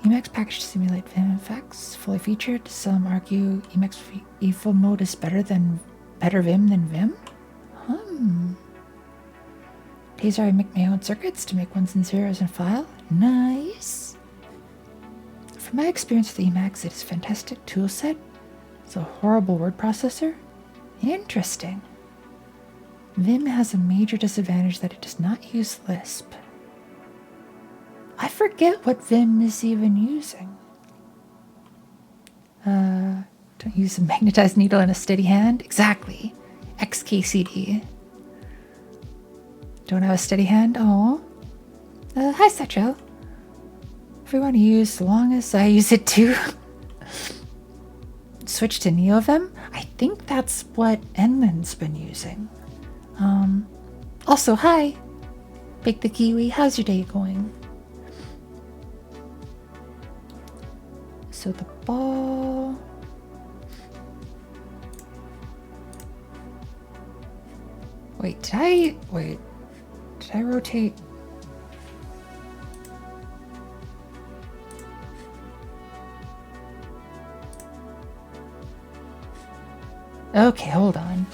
Emacs package to simulate Vim effects, fully featured. Some argue Emacs EVO mode is better Vim than Vim? These are I make my own circuits to make ones and zeros in file. Nice. From my experience with Emacs, it is a fantastic tool set. It's a horrible word processor. Interesting. Vim has a major disadvantage that it does not use Lisp. I forget what Vim is even using. Don't use a magnetized needle in a steady hand. Exactly. XKCD. Don't have a steady hand. Oh. Hi, Satchel. If we want to use, as long as I use it too. Switch to NeoVim. I think that's what Enlin's been using. Also, hi. Bake the Kiwi. How's your day going? So the ball. Did I rotate? Okay, hold on.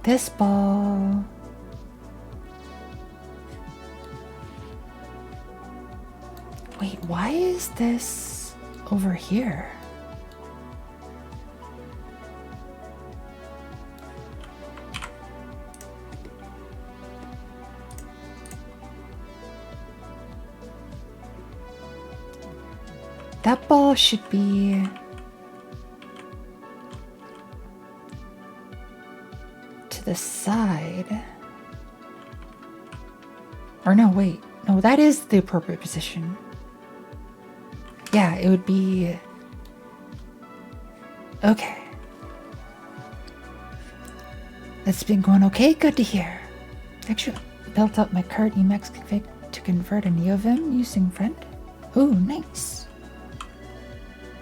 This ball. Wait, why is this over here? That ball should be to the side. Or no, wait. No, that is the appropriate position. Yeah, it would be... Okay. That's been going okay? Good to hear. Actually, built up my current Emacs config to convert a NeoVim using Friend. Ooh, nice.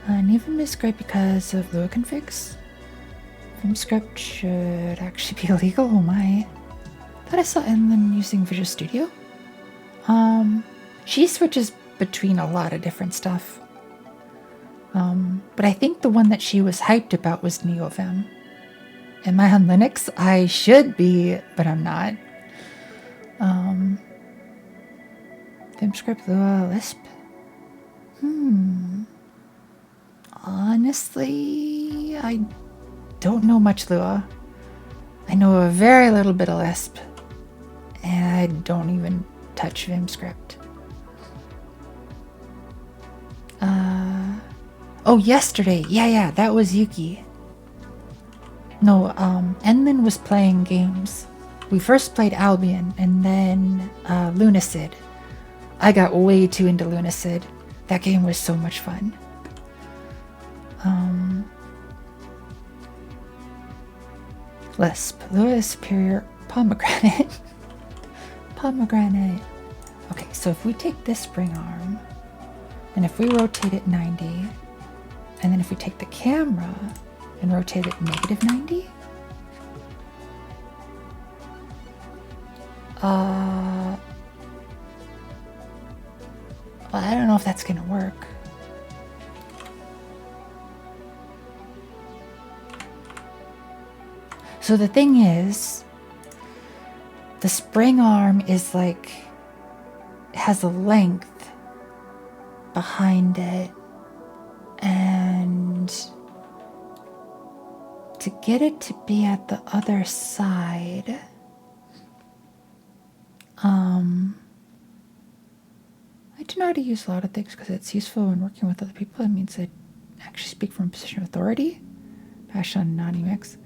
NeoVim is great because of Lua configs. VimScript should actually be illegal. Oh my. Thought I saw Enlin using Visual Studio. She switches between a lot of different stuff. But I think the one that she was hyped about was NeoVim. Am I on Linux? I should be, but I'm not. VimScript, Lua, Lisp. Honestly, I don't know much Lua. I know a very little bit of Lisp. And I don't even touch VimScript. Oh, yesterday. Yeah, that was Yuki. No, Enlin was playing games. We first played Albion and then Lunacid. I got way too into Lunacid. That game was so much fun. Lisp. Lua superior pomegranate. Pomegranate. Okay, so if we take this spring arm, and if we rotate it 90, and then if we take the camera and rotate it negative 90, well, I don't know if that's gonna work. So the thing is, the spring arm is like, has a length behind it, and to get it to be at the other side, I do know how to use a lot of things because it's useful when working with other people. It means I actually speak from a position of authority. Passion non-mix.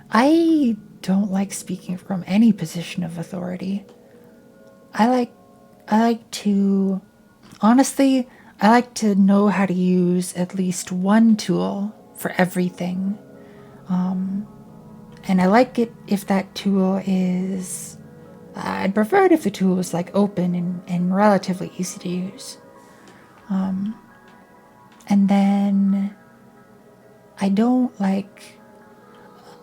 I don't like speaking from any position of authority. I like to, honestly, I like to know how to use at least one tool for everything. And I like it if that tool is, I'd prefer it if the tool was like open and relatively easy to use. And then I don't like,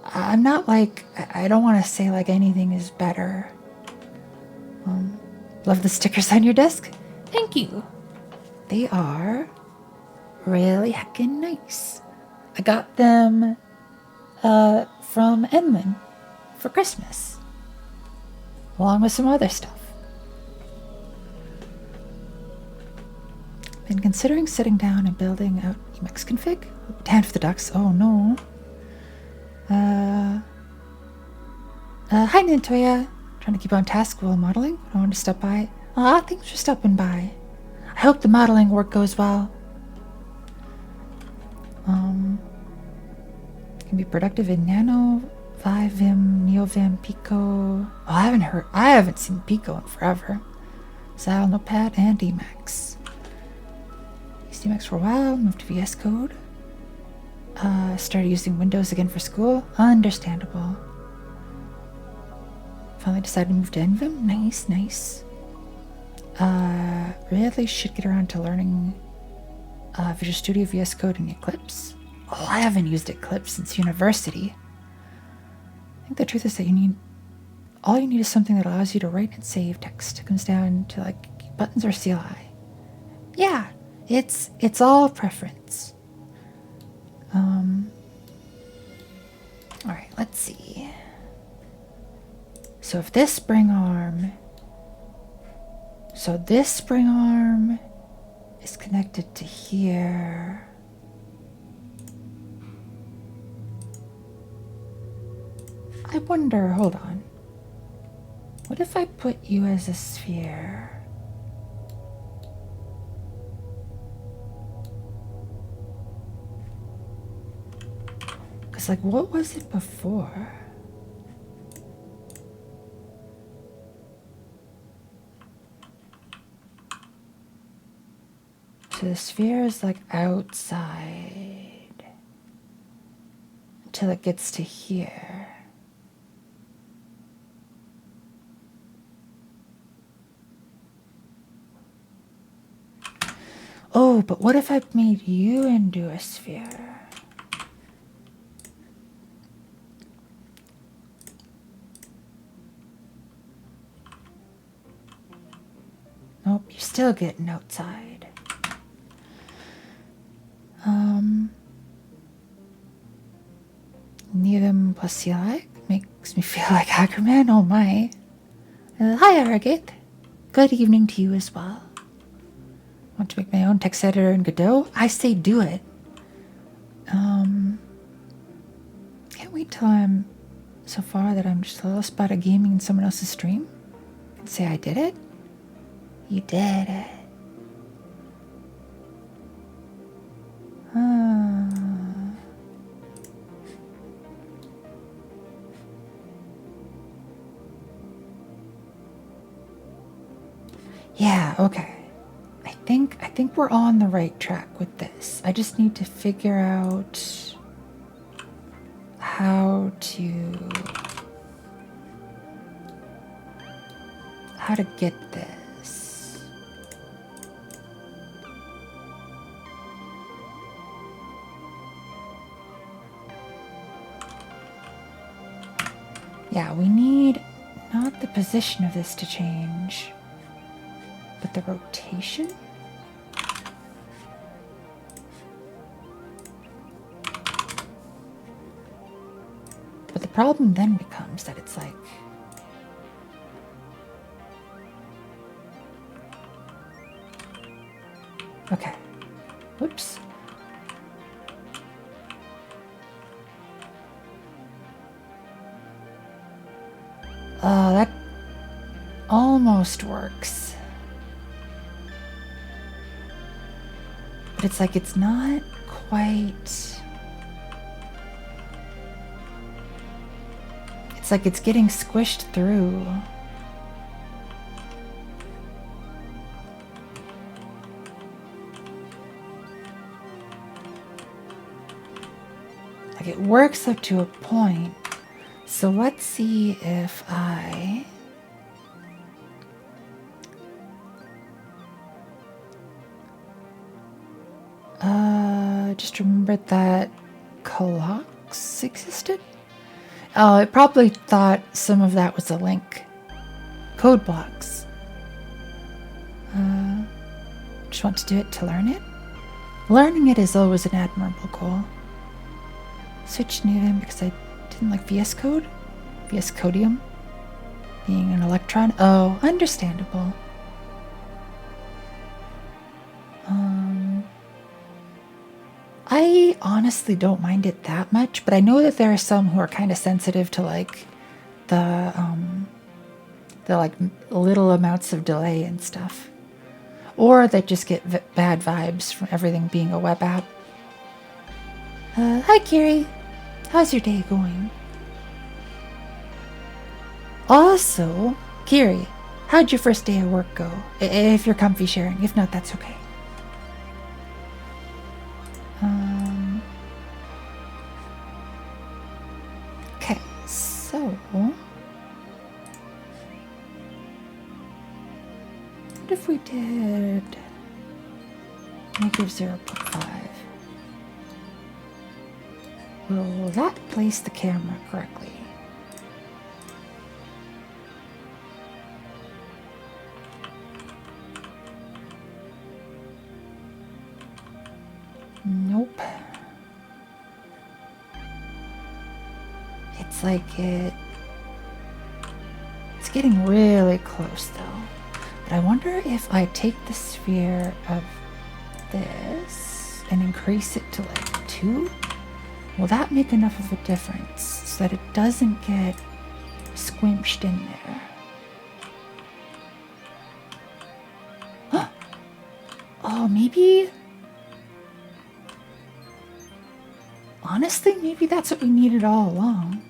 I'm not like, I don't want to say like anything is better. Love the stickers on your desk. Thank you. They are really heckin' nice. I got them from Enlin for Christmas, along with some other stuff. Been considering sitting down and building out Emacs config. Down for the ducks. Oh no. Hi Nintoya. Trying to keep on task while modeling. I wanted to stop by. Thanks for stopping by. I hope the modeling work goes well. Can be productive in Nano, Vim, NeoVim, Pico. Oh, I haven't seen Pico in forever. Zal, Notepad, and Emacs. Used Emacs for a while, moved to VS Code. Started using Windows again for school. Understandable. Finally decided to move to NVim. Nice, nice. Really should get around to learning Visual Studio, VS Code, and Eclipse. Oh, I haven't used Eclipse since university. I think the truth is that all you need is something that allows you to write and save text. It comes down to like buttons or CLI. Yeah, it's all preference. All right, let's see. So if this spring arm is connected to here. I wonder, hold on. What if I put you as a sphere? Because, like, what was it before? So the sphere is like outside until it gets to here. Oh, but what if I made you into a sphere? Nope, you're still getting outside. NeoVim plus CLI makes me feel like Hackerman. Oh my. Hi, Arrogate. Good evening to you as well. Want to make my own text editor in Godot? I say do it. Can't wait till I'm so far that I'm just a little spot of gaming in someone else's stream and say I did it. You did it. Yeah, okay. I think we're on the right track with this. I just need to figure out how to how to get this. Yeah, we need not the position of this to change, but the rotation. But the problem then becomes that it's like, okay, whoops. Oh, that almost works. But it's like, it's not quite... It's like it's getting squished through. Like it works up to a point. So let's see if I... just remembered that clocks existed? Oh, it probably thought some of that was a link. Code blocks. Just want to do it to learn it. Learning it is always an admirable goal. Switch new name because I didn't like VS Code. VS Codium. Being an electron. Oh, understandable. I honestly don't mind it that much, but I know that there are some who are kind of sensitive to like the like little amounts of delay and stuff, or they just get bad vibes from everything being a web app. Hi Kiri, how's your day going? Also, Kiri, how'd your first day of work go? If you're comfy sharing, if not, that's okay. Okay, so what if we did -0.5? Will that place the camera correctly? Nope. It's like it's getting really close though. But I wonder if I take the sphere of this and increase it to like 2, will that make enough of a difference so that it doesn't get squinched in there? Oh, maybe... Honestly, maybe that's what we needed all along.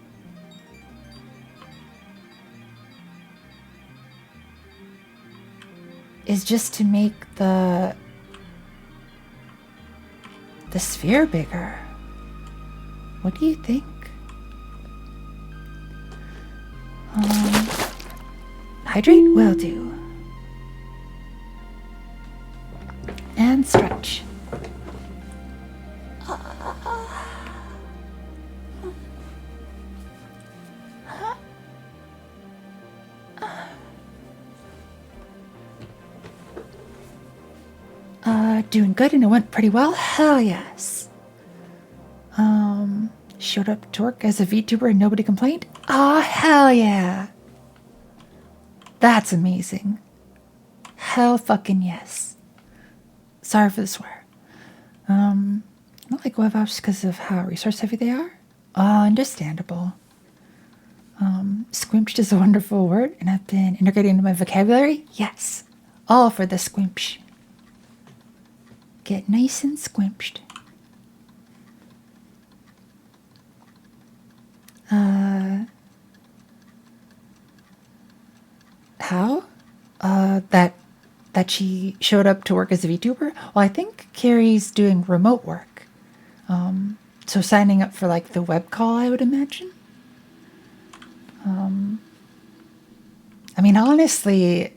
Is just to make the sphere bigger. What do you think? Hydrate will do. And stretch. Doing good and it went pretty well? Hell yes. Showed up to work as a VTuber and nobody complained? Oh, hell yeah. That's amazing. Hell fucking yes. Sorry for the swear. I don't like web apps because of how resource heavy they are. Understandable. Squimped is a wonderful word and I've been integrating into my vocabulary. Yes. All for the squimsh. Get nice and squimped. How? That she showed up to work as a VTuber? Well, I think Carrie's doing remote work. So signing up for like the web call, I would imagine. I mean, honestly,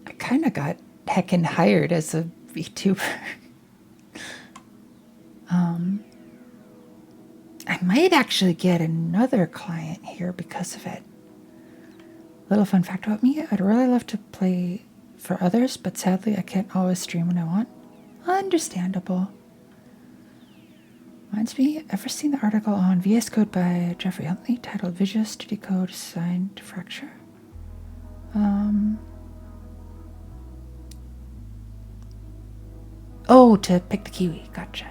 I kind of got heckin' hired as a VTuber. I might actually get another client here because of it. Little fun fact about me, I'd really love to play for others, but sadly I can't always stream when I want. Understandable. Reminds me, ever seen the article on VS Code by Jeffrey Huntley titled Visual Studio Code Assigned to Fracture? Oh, to pick the kiwi. Gotcha.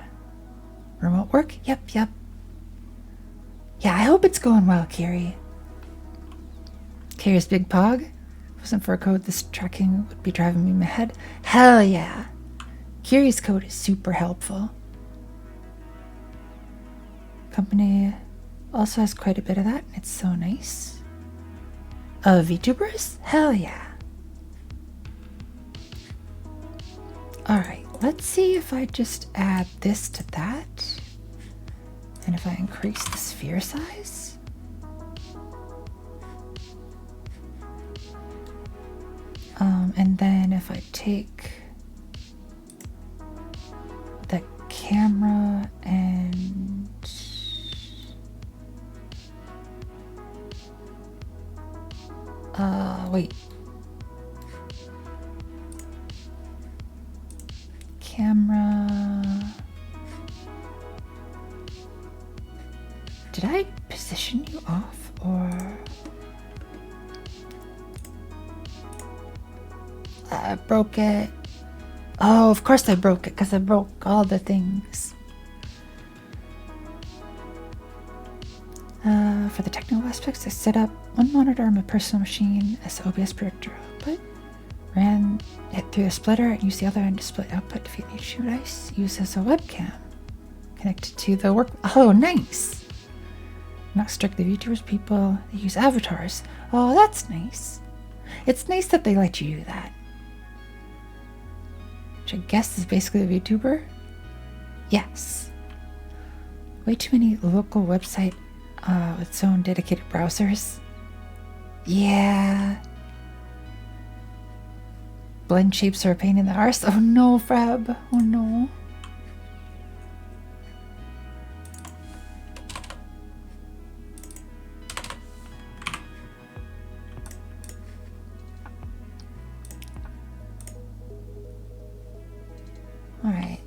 Remote work? Yep. Yeah, I hope it's going well, Kiri. Kiri's big pog? If it wasn't for a code, this tracking would be driving me in my head. Hell yeah. Kiri's code is super helpful. Company also has quite a bit of that. It's so nice. VTubers? Hell yeah. Alright, let's see if I just add this to that. And if I increase the sphere size. And then if I take the camera and wait. Camera. Did I position you off or? I broke it. Oh, of course I broke it because I broke all the things. For the technical aspects, I set up one monitor on my personal machine as OBS projector output. Ran it through a splitter and used the other end to split output to feed an HDMI device. Used as a webcam. Connected to the work. Oh, nice! Not strictly VTubers, people that use avatars. Oh, that's nice. It's nice that they let you do that. Which I guess is basically a VTuber? Yes. Way too many local website with its own dedicated browsers. Yeah. Blend shapes are a pain in the arse. Oh no, Frab. Oh no. Alright.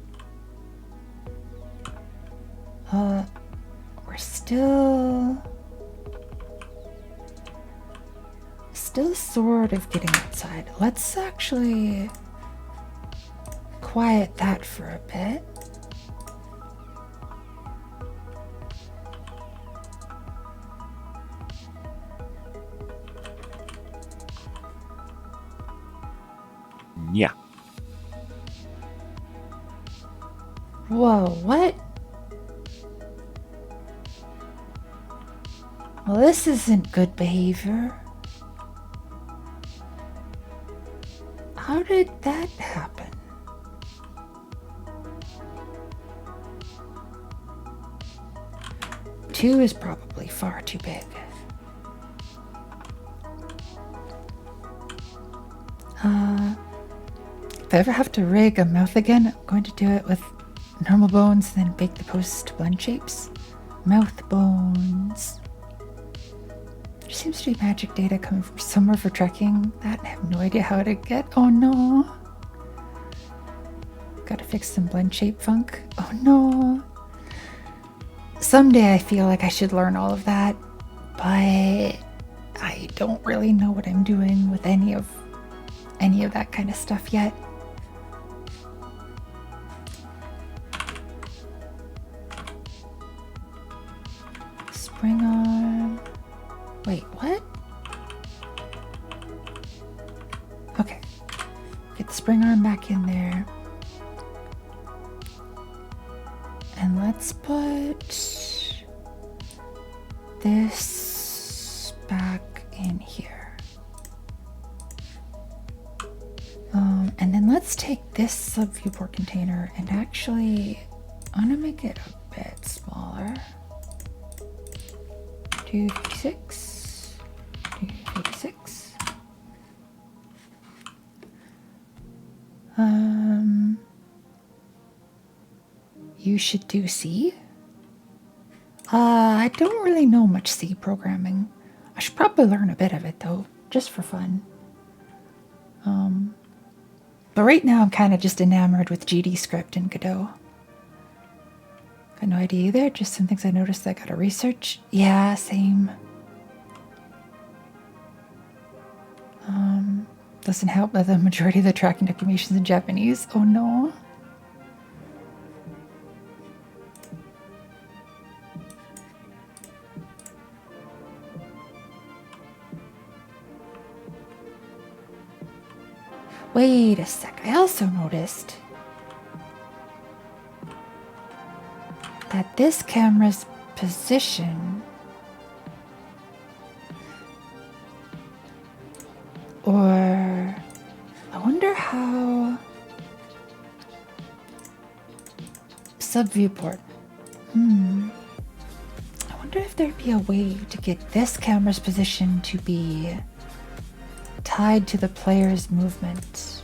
We're still sort of getting outside. Let's actually quiet that for a bit. Yeah. Whoa, what? Well, this isn't good behavior. How did that happen? Two is probably far too big. If I ever have to rig a mouth again, I'm going to do it with normal bones, then bake the posts to blend shapes. Mouth bones. There seems to be magic data coming from somewhere for tracking that. I have no idea how to get. Oh no. Gotta fix some blend shape funk. Oh no. Someday I feel like I should learn all of that, but I don't really know what I'm doing with any of that kind of stuff yet. Spring arm. Wait, what? Okay. Get the spring arm back in there. And let's put this back in here. And then let's take this sub viewport container and actually, I'm gonna make it a bit smaller. 256, 256. you should do C? I don't really know much C programming. I should probably learn a bit of it though, just for fun. But right now I'm kind of just enamored with GD script and Godot. Got no idea either, just some things I noticed that I gotta research. Yeah, same. Doesn't help that the majority of the tracking documentation is in Japanese. Oh no. Wait a sec, I also noticed that this camera's position, or I wonder how sub-viewport. I wonder if there'd be a way to get this camera's position to be tied to the player's movement.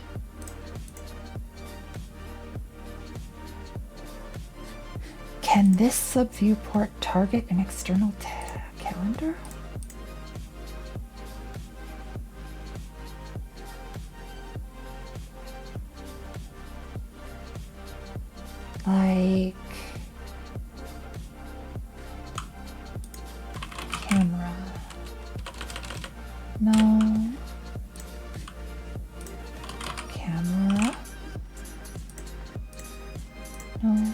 Can this sub-viewport target an external calendar? Like camera. No. Camera. No.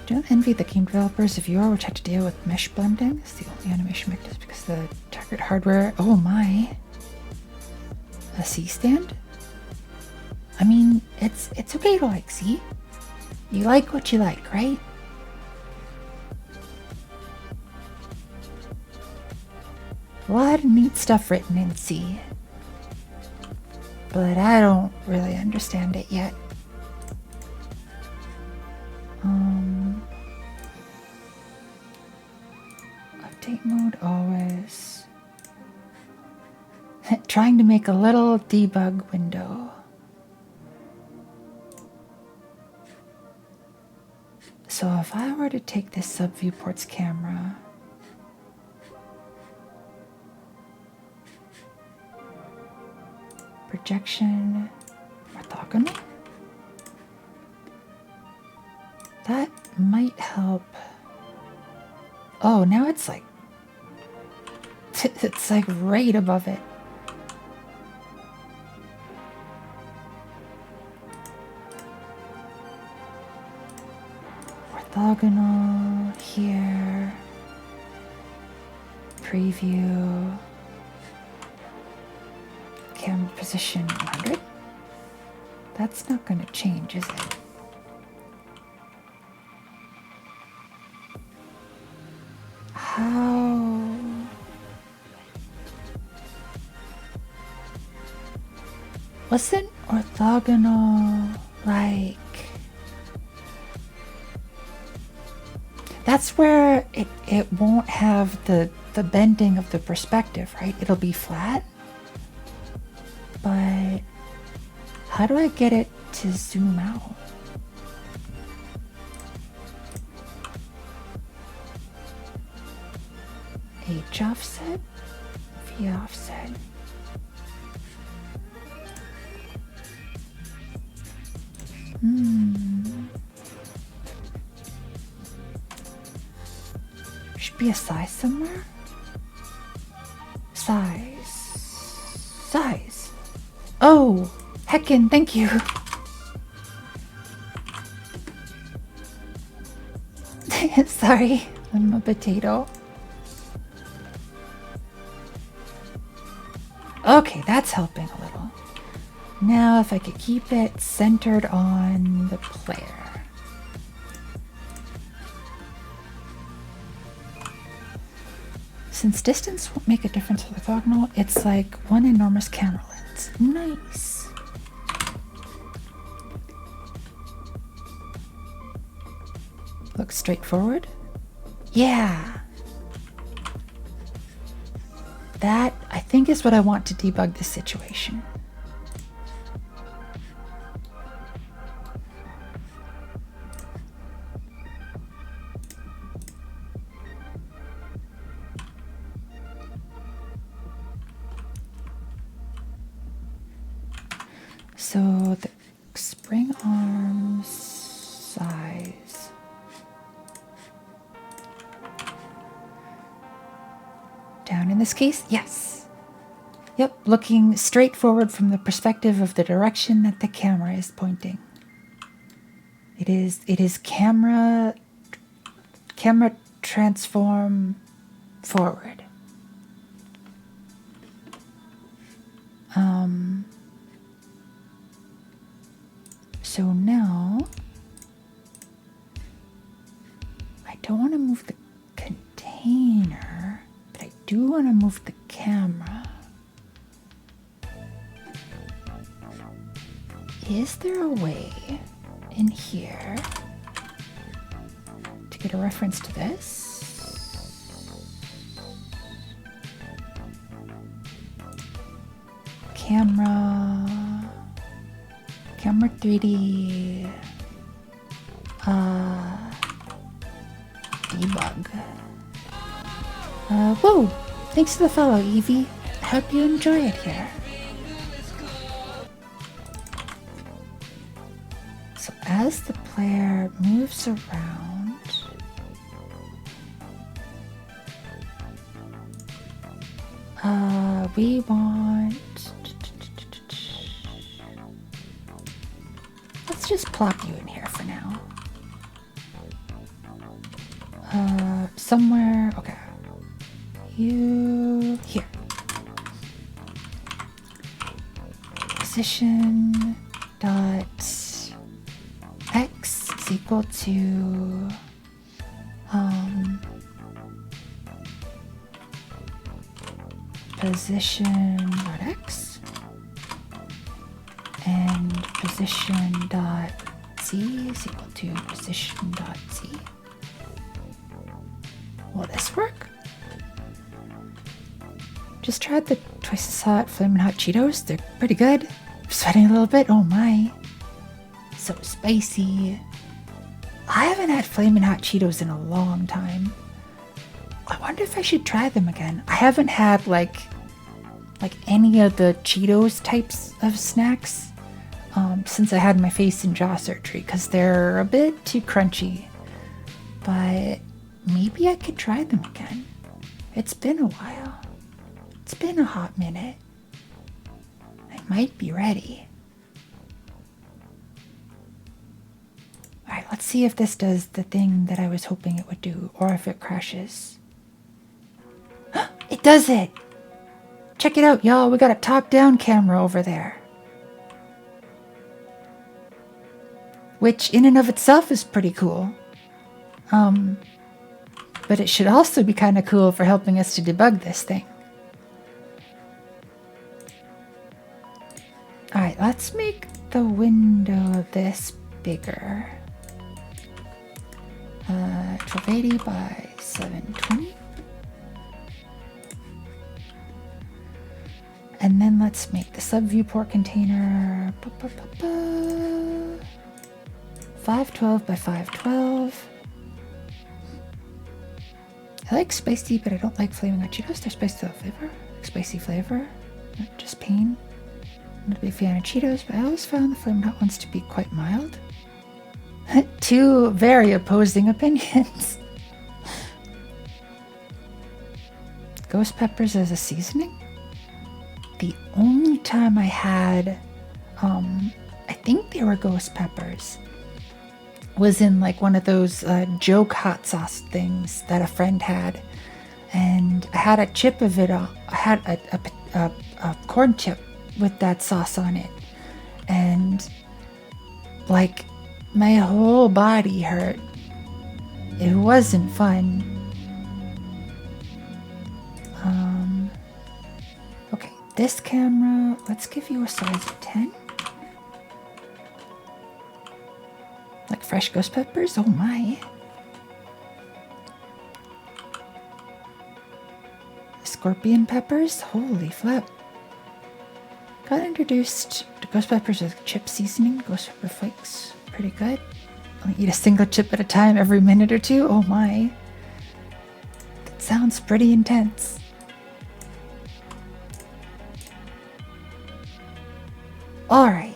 Don't envy the game developers of yore which had to deal with mesh blending. It's the only animation mechanism because the target hardware. Oh my. A C stand? I mean, it's okay to like C. You like what you like, right? A lot of neat stuff written in C. But I don't really understand it yet. Update mode always. Trying to make a little debug window. So if I were to take this sub-viewport's camera, projection, orthogonal, that might help. Oh, now it's like, it's like right above it. Orthogonal here, preview, camera position 100. That's not going to change, is it? How? Wasn't orthogonal like? That's where it won't have the bending of the perspective, right? It'll be flat. But how do I get it to zoom out? H offset, V offset. Should be a size somewhere. Size. Oh, heckin', thank you. Sorry, I'm a potato. Okay, that's helping a little. Now if I could keep it centered on the player. Since distance won't make a difference with orthogonal, it's like one enormous camera lens. Nice. Looks straightforward. Yeah. That, I think, is what I want to debug this situation. So the spring arm size. Down in this case, yes. Yep, looking straight forward from the perspective of the direction that the camera is pointing. It is camera transform forward. So now I don't want to move the container, but I do want to move the camera. Is there a way in here to get a reference to this? Camera 3D debug. Whoa! Thanks for the follow, Evie. I hope you enjoy it here. So as the player moves around, we want... Let's just plop you in here for now. Somewhere, okay. You here. Position dot x is equal to position dot x and position dot z is equal to position dot z. Will this work? Just tried the twice as hot flaming hot Cheetos. They're pretty good. I'm sweating a little bit. Oh my. So spicy. I haven't had flaming hot Cheetos in a long time. I wonder if I should try them again. I haven't had like any of the Cheetos types of snacks since I had my face and jaw surgery because they're a bit too crunchy. But maybe I could try them again. It's been a while. It's been a hot minute. I might be ready. Alright, let's see if this does the thing that I was hoping it would do, or if it crashes. It does it! Check it out, y'all. We got a top-down camera over there. Which, in and of itself, is pretty cool. But it should also be kind of cool for helping us to debug this thing. Alright, let's make the window of this bigger. 1280 by 720. And then let's make the sub viewport container 512 by 512. I like spicy, but I don't like flaming hot Cheetos. They're spicy flavor. Like spicy flavor, not just pain. I'm not a big fan of Cheetos, but I always found the flaming hot ones to be quite mild. Two very opposing opinions. Ghost peppers as a seasoning? The only time I had, I think they were ghost peppers, was in like one of those joke hot sauce things that a friend had. And I had a chip of it, I had a corn chip with that sauce on it. And like my whole body hurt. It wasn't fun. Okay, this camera, let's give you a size of 10. Like fresh ghost peppers? Oh my. Scorpion peppers? Holy flip. Got introduced to ghost peppers with chip seasoning, ghost pepper flakes. Pretty good. Only eat a single chip at a time every minute or two. Oh my. That sounds pretty intense. Alright.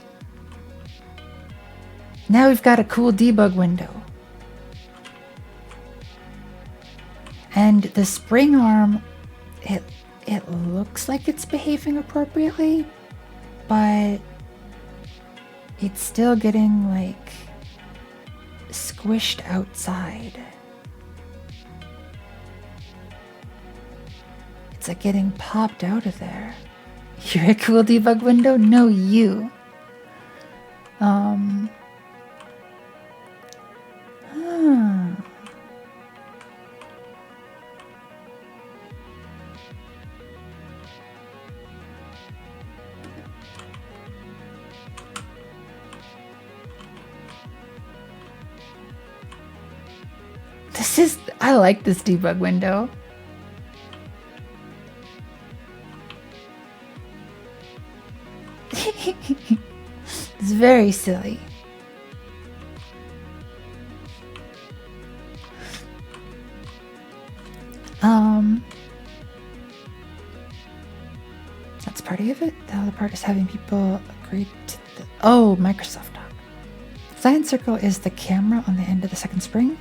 Now we've got a cool debug window. And the spring arm, it looks like it's behaving appropriately, but it's still getting like squished outside. It's like getting popped out of there. You're a cool debug window? No, you. I like this debug window. It's very silly. That's part of it. The other part is having people agree to the... Oh, Microsoft Doc. Science Circle is the camera on the end of the second spring?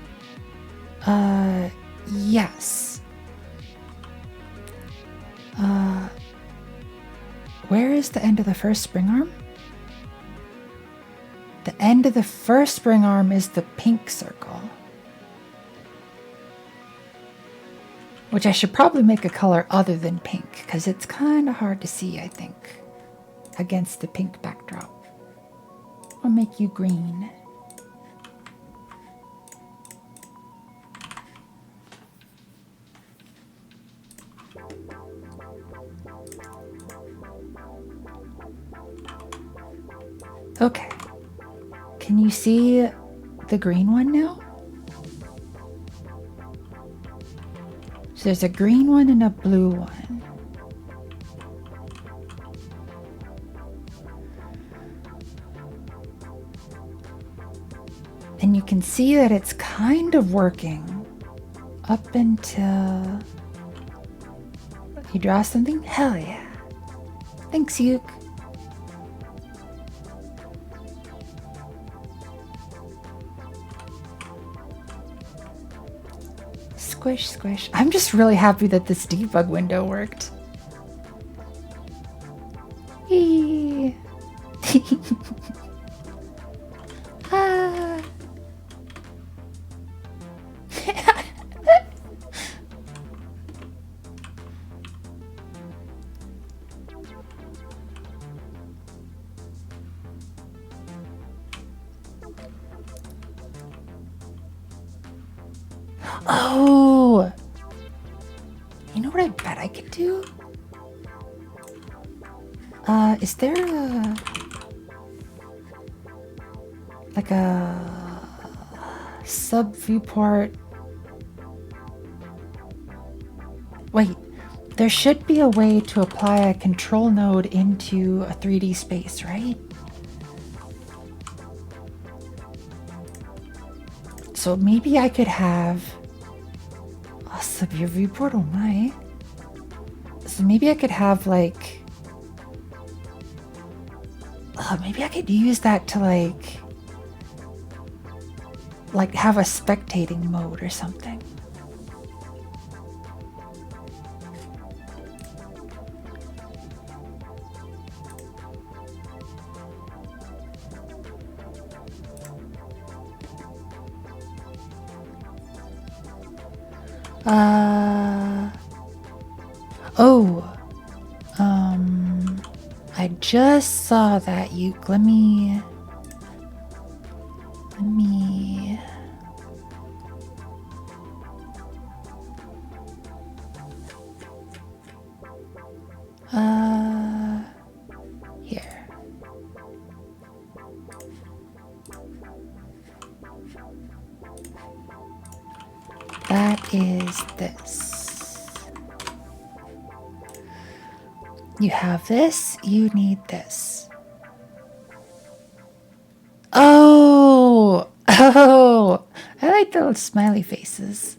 Yes. Where is the end of the first spring arm? The end of the first spring arm is the pink circle. Which I should probably make a color other than pink, because it's kind of hard to see, I think, against the pink backdrop. I'll make you green. Okay. Can you see the green one now? So there's a green one and a blue one. And you can see that it's kind of working up until you draw something. Hell yeah. Thanks, Yuke. Squish, squish. I'm just really happy that this debug window worked. Eee. Ah. Oh, you know what I bet I could do? Is there a sub viewport? Wait, there should be a way to apply a control node into a 3D space, right? So maybe I could have a sub-view viewport. Oh my. So maybe I could have like, maybe I could use that to like have a spectating mode or something. I just saw that, Yuke. Let me here. That is this. You have this, you need this. Oh, I like those smiley faces.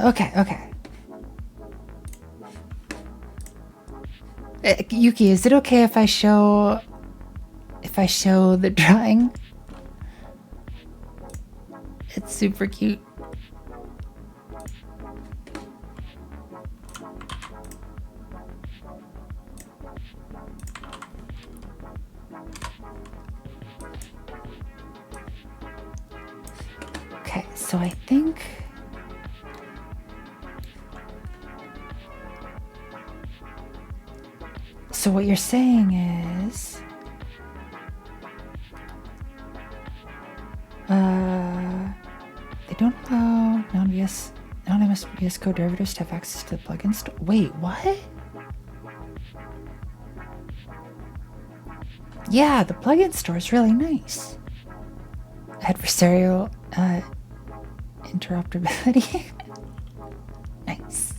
Okay, okay. Yuki, is it okay if I show the drawing? It's super cute. Okay, so I think so what you're saying is they don't allow anonymous VS Code derivatives to have access to the plugin store. Wait, what? Yeah, the plugin store is really nice. Adversarial interoperability. Nice.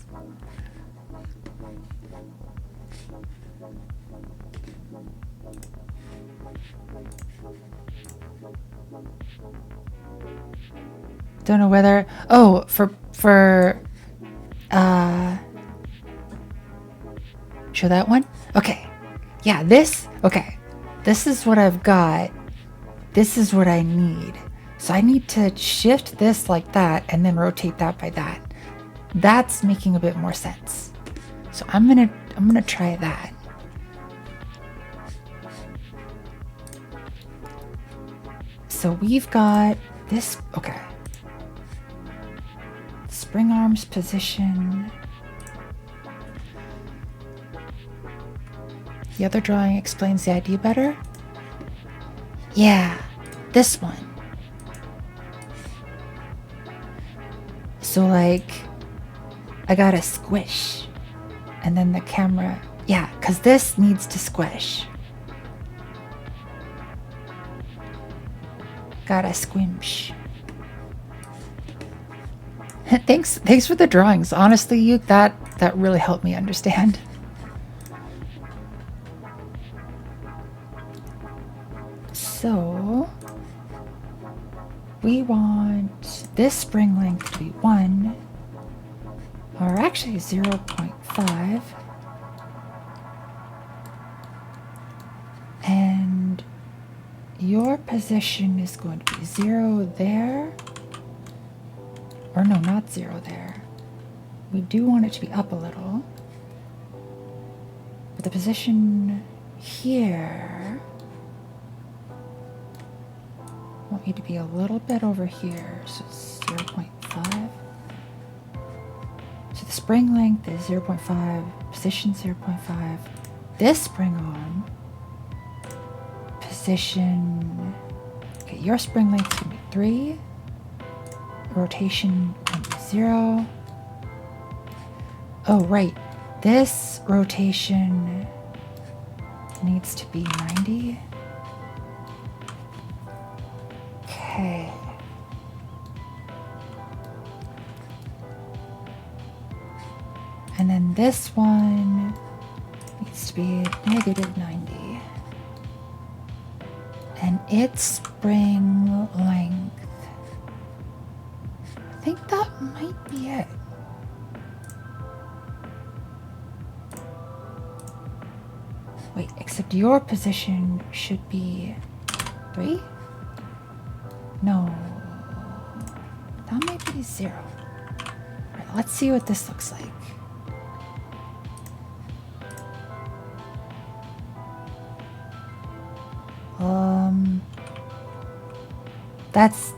Don't know whether show that one? Okay. Yeah, this is what I've got. This is what I need. So I need to shift this like that and then rotate that by that. That's making a bit more sense. So I'm gonna try that. So we've got this, okay. Spring arms position. The other drawing explains the idea better. Yeah, this one. So like, I gotta squish. And then the camera, yeah, because this needs to squish. Gotta squinch. Thanks for the drawings. Honestly, you that really helped me understand. So we want this spring length to be 1, or actually 0.5, and your position is going to be 0 there. Or no, not 0 there. We do want it to be up a little. But the position here, I want you to be a little bit over here. So it's 0.5. So the spring length is 0.5, position 0.5. This spring arm, position, okay, your spring length is going to be 3. Rotation 0. Oh, right. This rotation needs to be 90. Okay. And then this one needs to be negative 90. And its spring length, I think that might be it. Wait, except your position should be 3? No, that might be 0. All right, let's see what this looks like. That's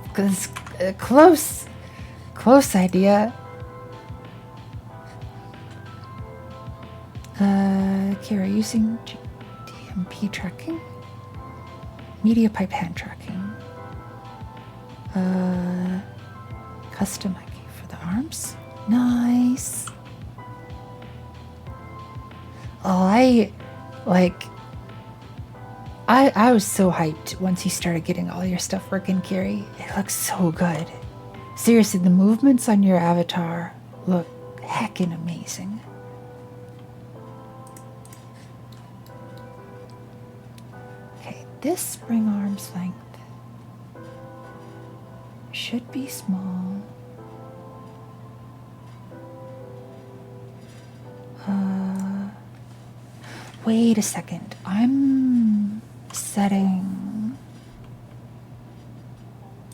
close idea. Kira, using DMP tracking, media pipe hand tracking, custom IK for the arms. Nice. Oh, I was so hyped once you started getting all your stuff working, Kiri. It looks so good. Seriously, the movements on your avatar look heckin' amazing. Okay, this spring arm's length should be small. wait a second. I'm setting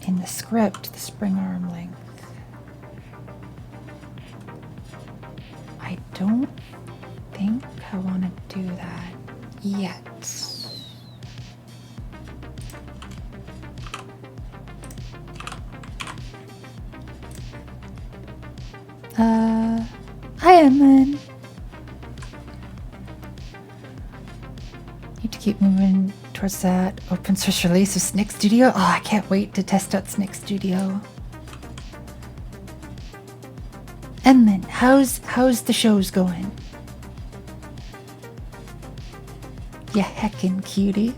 in the script the spring arm length. I don't think I want to do that yet. Hi, Edmund. Need to keep moving towards that open source release of Snick Studio. Oh, I can't wait to test out Snick Studio. Edmund, how's the shows going? You heckin' cutie.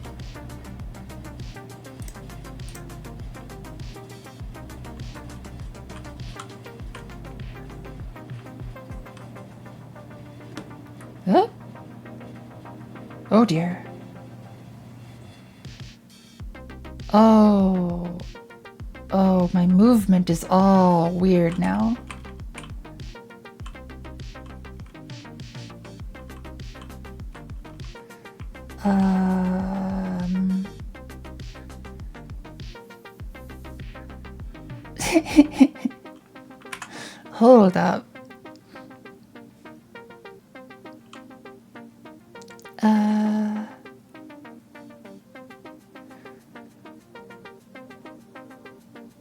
Huh? Oh dear. Oh. Oh, my movement is all weird now. Hold up.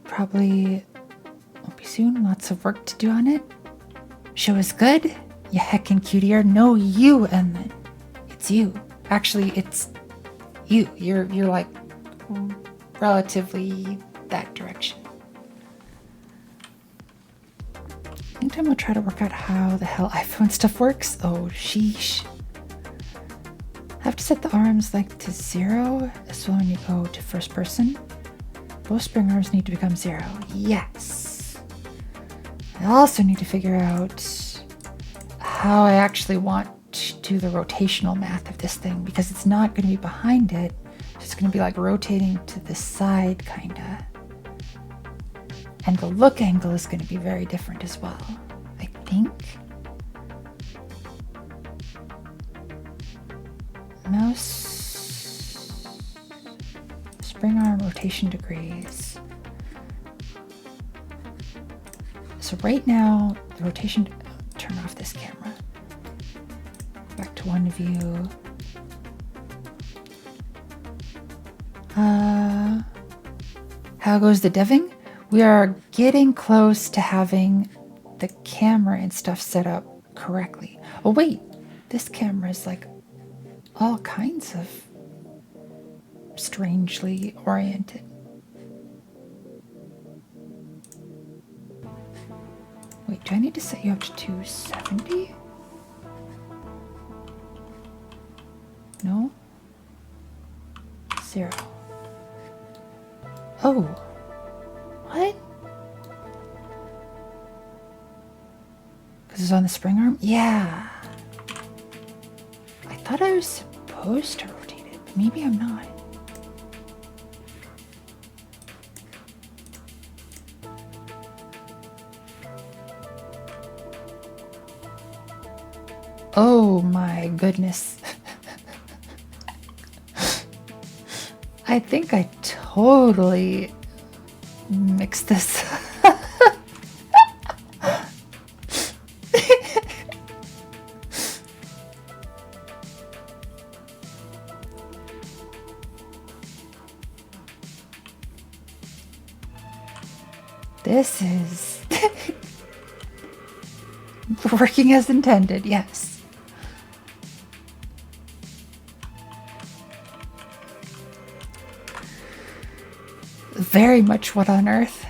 Probably won't be soon. Lots of work to do on it. Show is good. You heckin' cutier. No, you, Emmett. It's you. Actually, it's you. You're like relatively that direction. Anytime I'll try to work out how the hell iPhone stuff works. Oh, sheesh. I have to set the arms like to 0 as well when you go to first person. Both spring arms need to become 0. Yes. I also need to figure out how I actually want to do the rotational math of this thing, because it's not going to be behind it. It's going to be like rotating to the side, kinda. And the look angle is going to be very different as well, I think. Mouse spring arm rotation degrees. So right now, the rotation, turn off this camera. Back to one view. How goes the deving? We are getting close to having the camera and stuff set up correctly. Oh wait, this camera is like all kinds of strangely oriented. Wait, do I need to set you up to 270? No? 0. Oh. What? Because it's on the spring arm? Yeah. I thought I was supposed to rotate it, but maybe I'm not. Oh my goodness. I think I totally mixed this. This is working as intended, yes. Very much what on earth.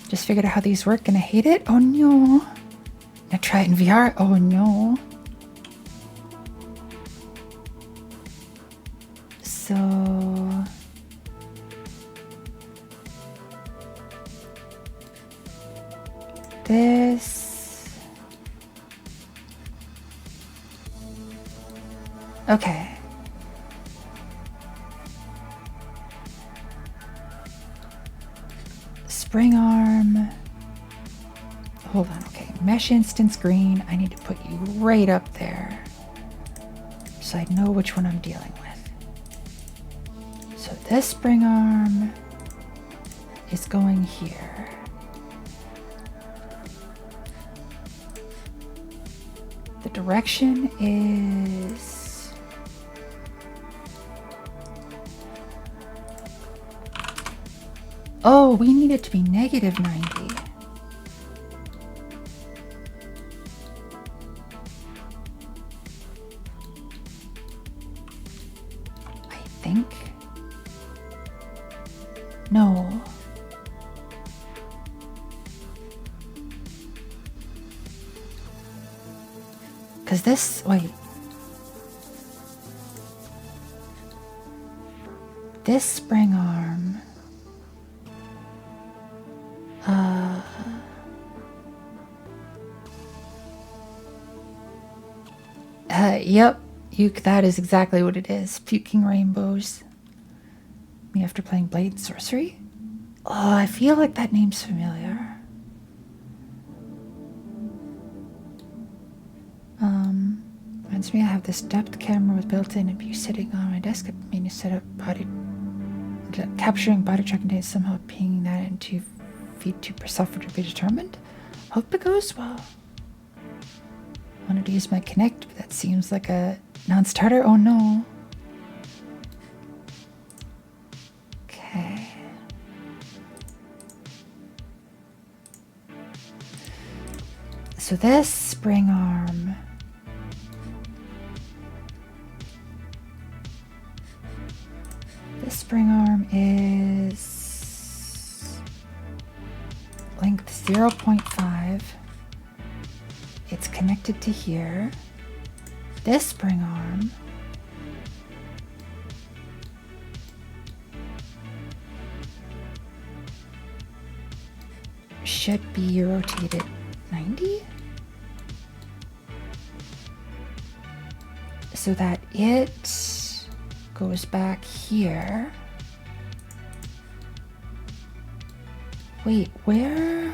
Just figured out how these work and I hate it. Oh no. Now try it in VR. Oh no. So this. Okay. Spring arm. Hold on, okay. Mesh instance green. I need to put you right up there. so I know which one I'm dealing with. So this spring arm is going here. The direction is... Oh, we need it to be negative 90. I think. No. Because this, wait. This spring arm. Yep. That is exactly what it is. Puking rainbows. Me after playing Blade Sorcery? Oh, I feel like that name's familiar. Reminds me I have this depth camera with built-in view sitting on my desk. Menu setup body capturing body tracking data, somehow pinging that into feed to software to be determined. Hope it goes well. Wanted to use my Connect, but that seems like a non-starter. Oh no. Okay. So this spring arm. This spring arm is length 0.5. It's connected to here. This spring arm should be rotated 90 so that it goes back here. Wait, where?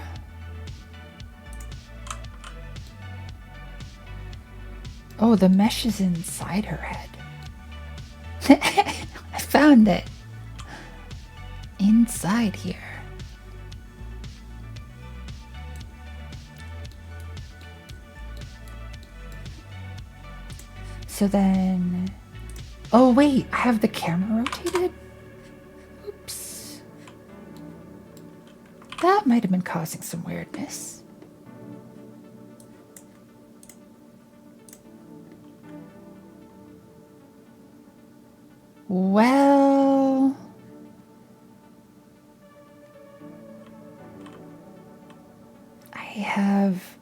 Oh, the mesh is inside her head. I found it. Inside here. So then... Oh wait, I have the camera rotated? Oops. That might have been causing some weirdness. Well... I have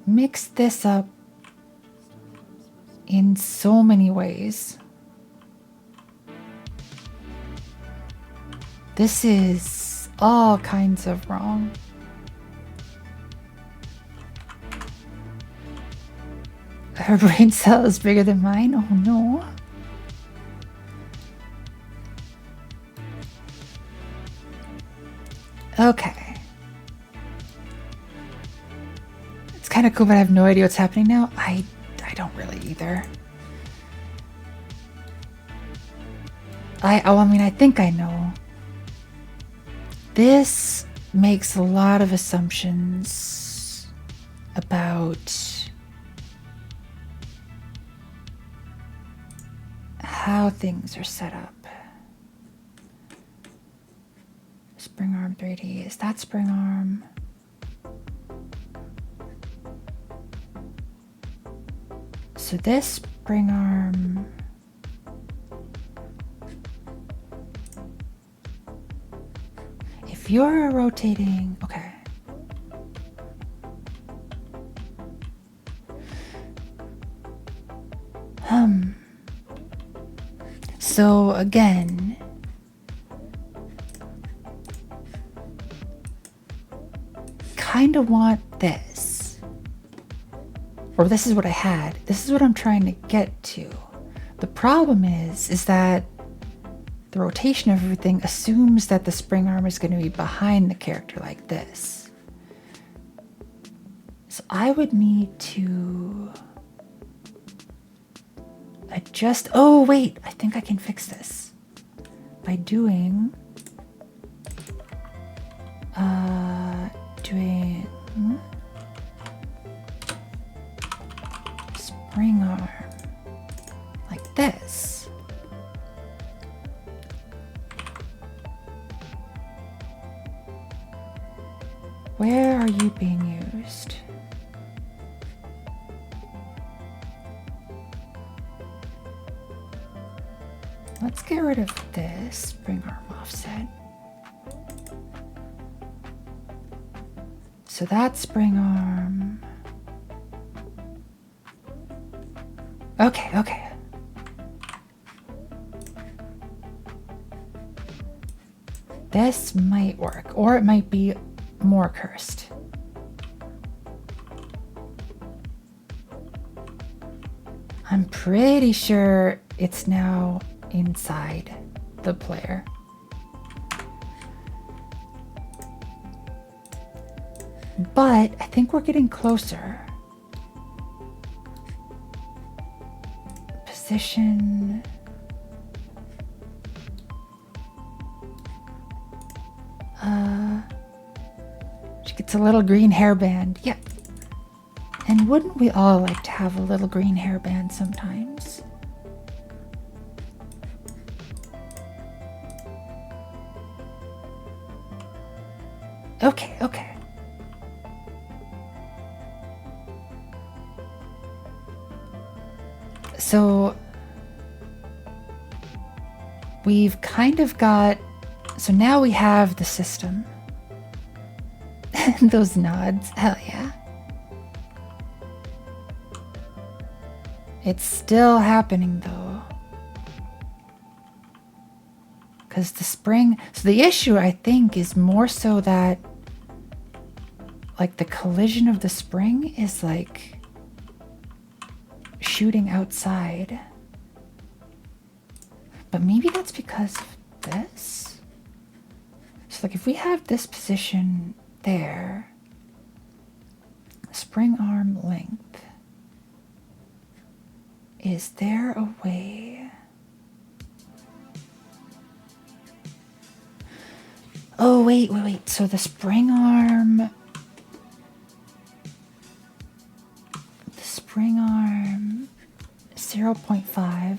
mixed this up in so many ways. This is all kinds of wrong. Her brain cell is bigger than mine? Oh no. Okay. It's kind of cool, but I have no idea what's happening now. I don't really either. I mean, I think I know. This makes a lot of assumptions about how things are set up. Spring arm 3D. Is that spring arm? So this spring arm if you're rotating, okay. So again, kind of want this. Or this is what I had. This is what I'm trying to get to. The problem is that the rotation of everything assumes that the spring arm is going to be behind the character like this. So I would need to adjust. Oh, wait, I think I can fix this by doing spring arm like this. Where are you being used? Let's get rid of this spring arm offset. So that's spring arm. Okay, okay. This might work, or it might be more cursed. I'm pretty sure it's now inside the player. But I think we're getting closer. Position. She gets a little green hairband. Yep. And wouldn't we all like to have a little green hairband sometimes? Okay, okay. So we've kind of got, so now we have the system. Those nods, hell yeah. It's still happening though. Because the spring, so the issue I think is more so that like the collision of the spring is like shooting outside. But maybe that's because of this. So like if we have this position there, spring arm length, is there a way? Oh, wait. So the spring arm, 0.5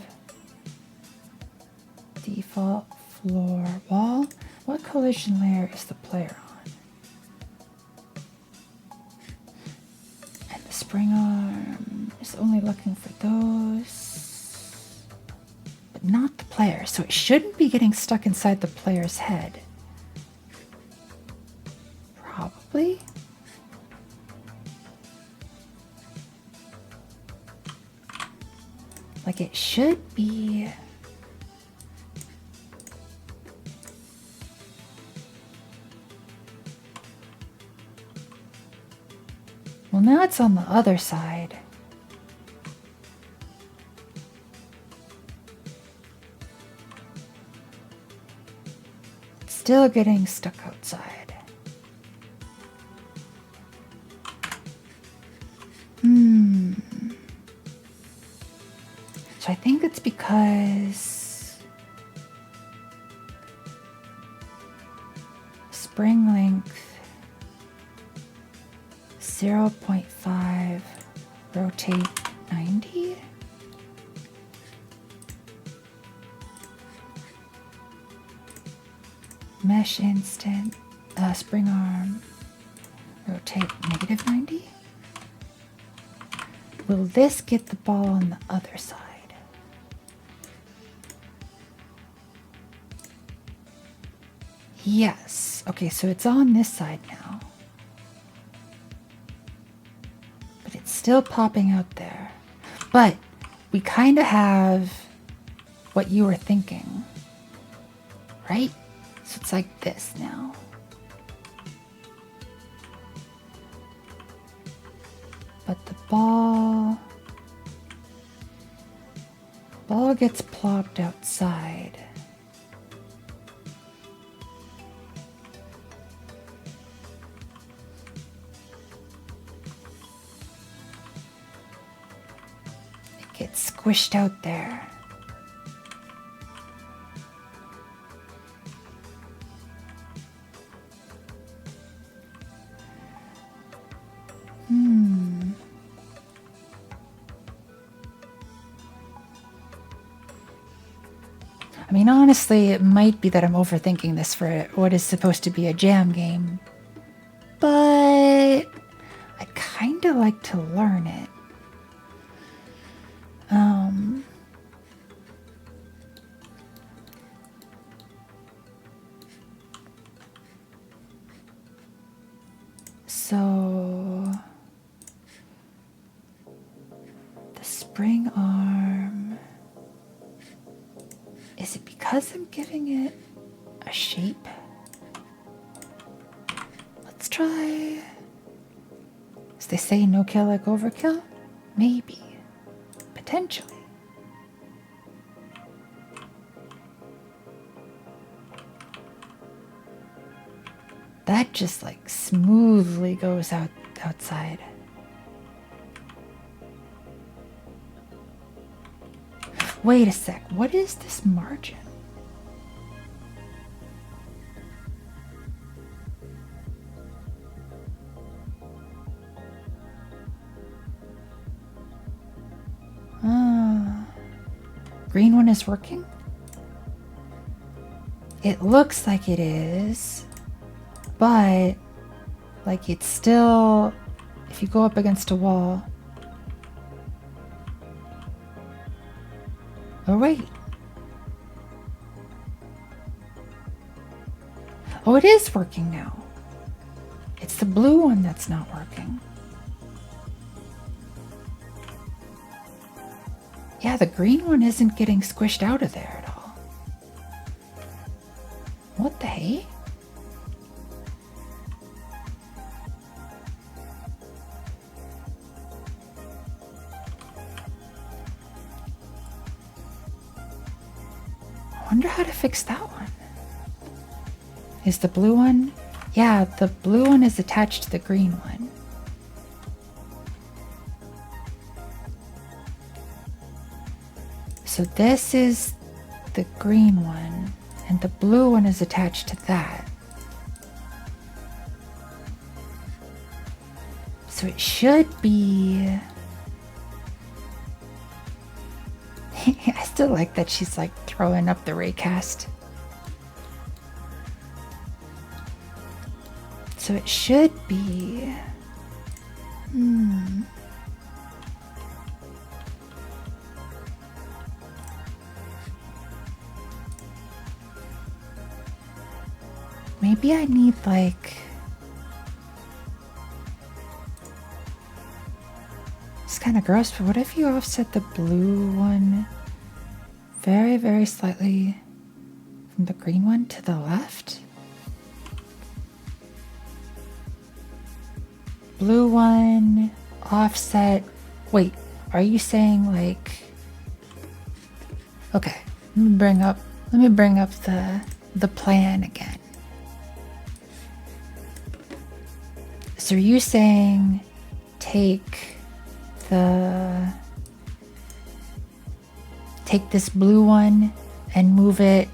default floor wall. What collision layer is the player on? And the spring arm is only looking for those, but not the player. So it shouldn't be getting stuck inside the player's head. Probably. Like it should be. Well, now it's on the other side. It's still getting stuck outside. So I think it's because spring length 0.5 rotate 90. Mesh instant spring arm rotate negative 90. Will this get the ball on the other side? Yes. Okay, so it's on this side now. But it's still popping out there. But we kind of have what you were thinking, right? So it's like this now. But the ball gets plopped outside. get squished out there. I mean, honestly, it might be that I'm overthinking this for what is supposed to be a jam game. But I'd kind of like to learn it. So the spring arm, is it because I'm giving it a shape? Let's try. As they say, no kill like overkill? Maybe. Potentially. That just like smoothly goes outside. Wait a sec, what is this margin? Green one is working? It looks like it is, but like it's still, if you go up against a wall. Oh wait. Oh, it is working now. It's the blue one that's not working. Yeah, the green one isn't getting squished out of there at all. What the hey? I wonder how to fix that one. Is the blue one? Yeah, the blue one is attached to the green one. So this is the green one, and the blue one is attached to that. So it should be... I still like that she's like throwing up the raycast. So it should be... Maybe I need like... It's kind of gross, but what if you offset the blue one very, very slightly from the green one to the left? Blue one, offset. Wait, are you saying like... Okay, let me bring up the plan again. So are you saying take this blue one and move it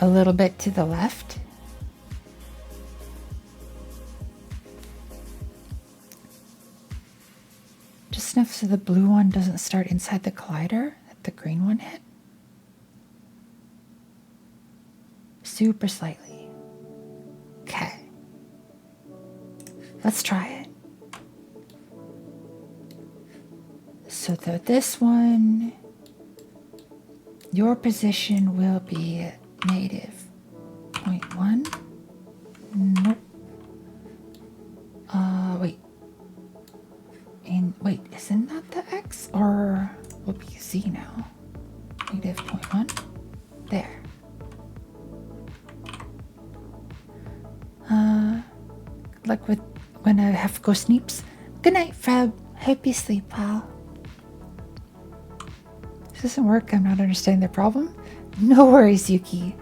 a little bit to the left? Just enough so the blue one doesn't start inside the collider that the green one hit. Super slightly. Okay. Let's try it. So this one, your position will be negative 0.1. Nope. Wait. And wait, isn't that the X? Or will be Z now? Negative 0.1. There. Like with when I have ghost sneeps. Good night, Fred. Hope you sleep well. This doesn't work. I'm not understanding the problem. No worries, Yuki.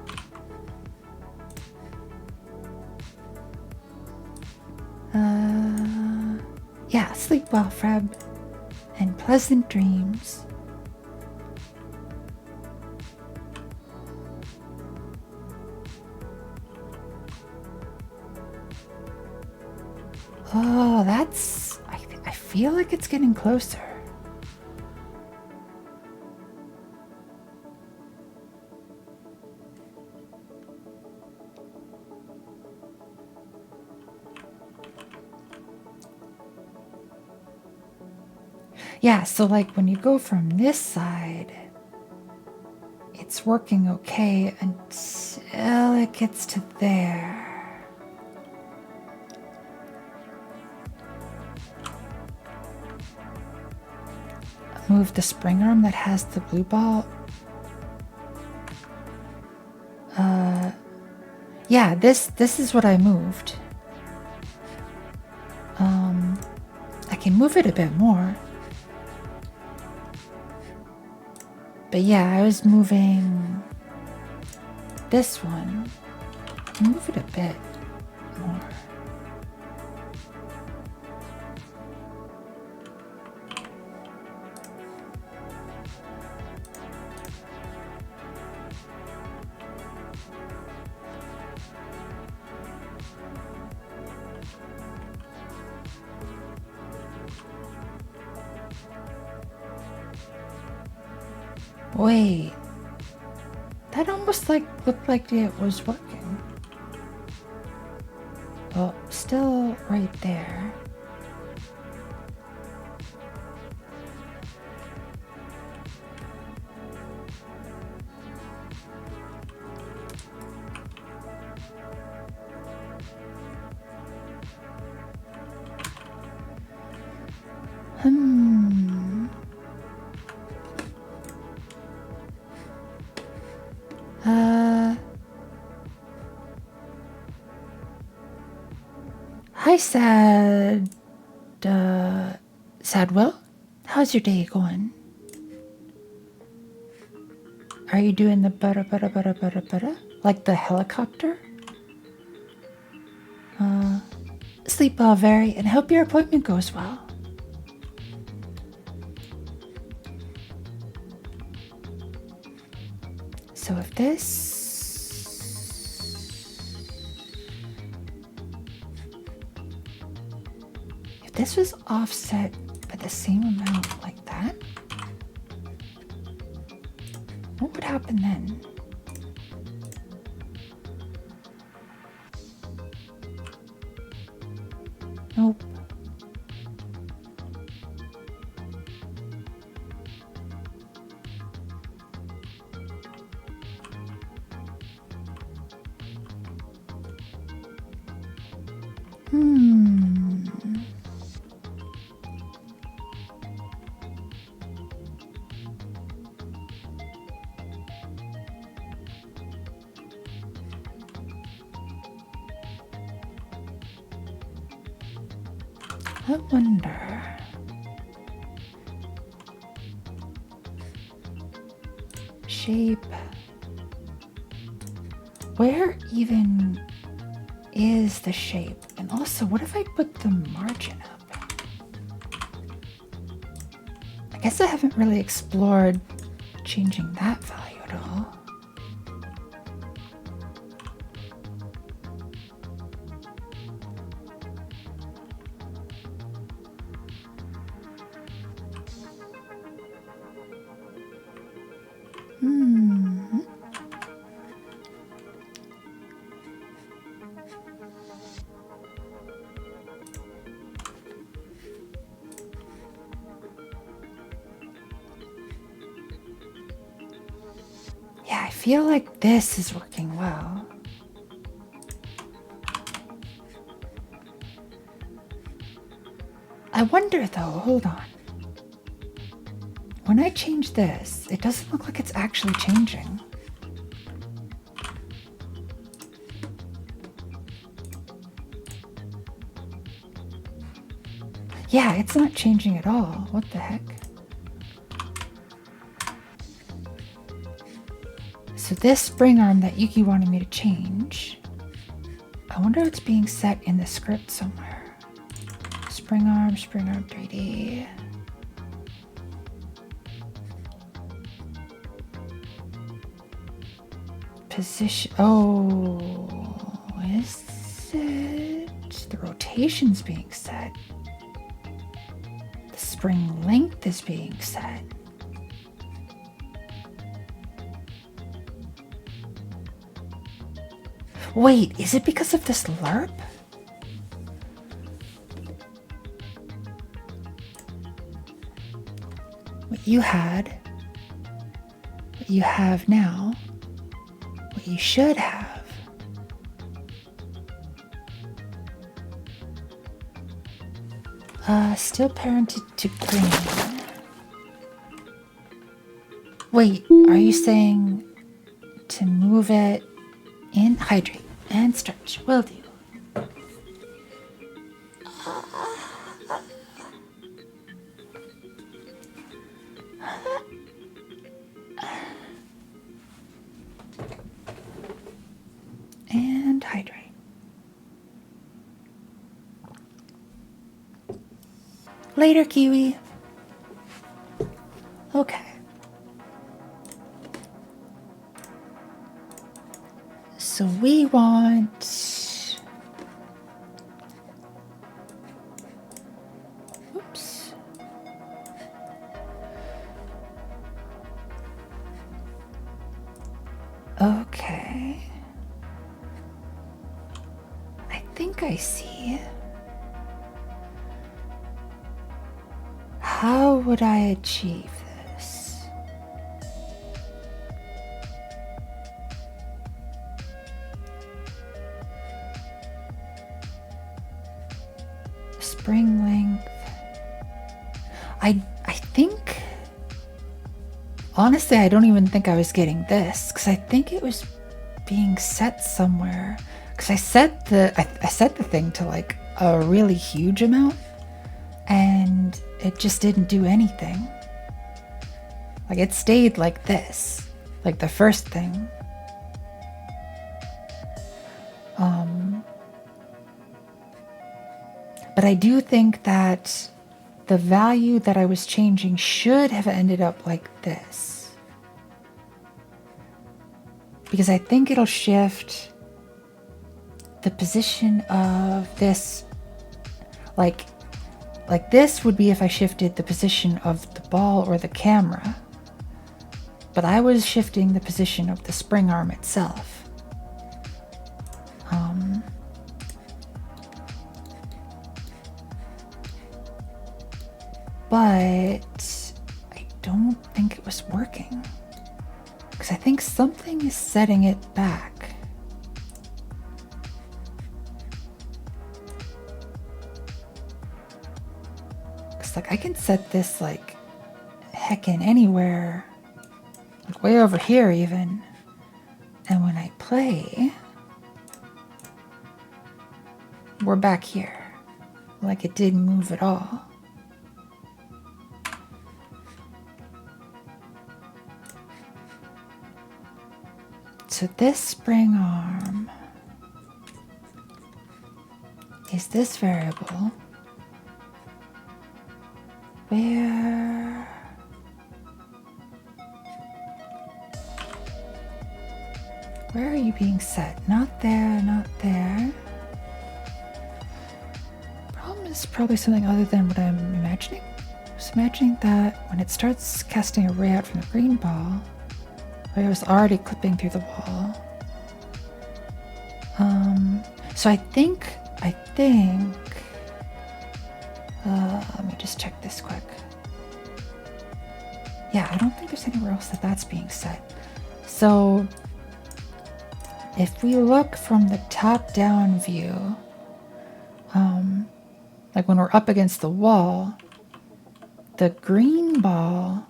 Yeah, sleep well, Fred. And pleasant dreams. Oh, I feel like it's getting closer. Yeah, so like when you go from this side, it's working okay until it gets to there. Move the spring arm that has the blue ball. Yeah, this is what I moved. I can move it a bit more. But yeah, I was moving this one. Move it a bit more. Wait, that almost looked like it was working. Well, still right there. Hi, Sadwell. How's your day going? Are you doing the butter, like the helicopter? Sleep well, very, and hope your appointment goes well. So if this was offset by the same amount like that, what would happen then? Nope. I wonder. Shape. Where even is the shape? And also, what if I put the margin up? I guess I haven't really explored changing that value at all. Yeah, I feel like this is working well. I wonder though, hold on. When I change this, it doesn't look like it's actually changing. Yeah, it's not changing at all. What the heck? So this spring arm that Yuki wanted me to change, I wonder if it's being set in the script somewhere. Spring arm 3D. Position, oh, is it? The rotation's being set. length is being set. Wait, is it because of this lerp? What you had, what you have now, what you should have. Still parented to green. Wait, are you saying to move it in? Hydrate and stretch. Will do. And hydrate. Later, Kiwi. Okay. So we want... Oops. Okay. I think I see. How would I achieve this? Spring length. I think, honestly, I don't even think I was getting this, because I think it was being set somewhere. Because I set the thing to like a really huge amount, and it just didn't do anything. Like it stayed like this, like the first thing. But I do think that the value that I was changing should have ended up like this. Because I think it'll shift the position of this, like this would be if I shifted the position of the ball or the camera. But I was shifting the position of the spring arm itself. But I don't think it was working. Because I think something is setting it back. Because like I can set this like heckin' anywhere. Like way over here even. And when I play, we're back here. Like it didn't move at all. So this spring arm is this variable where are you being set? Not there, not there. Problem is probably something other than what I'm imagining. I was imagining that when it starts casting a ray out from the green ball, I was already clipping through the wall. So I think, let me just check this quick. Yeah, I don't think there's anywhere else that that's being set. So if we look from the top-down view, like when we're up against the wall, the green ball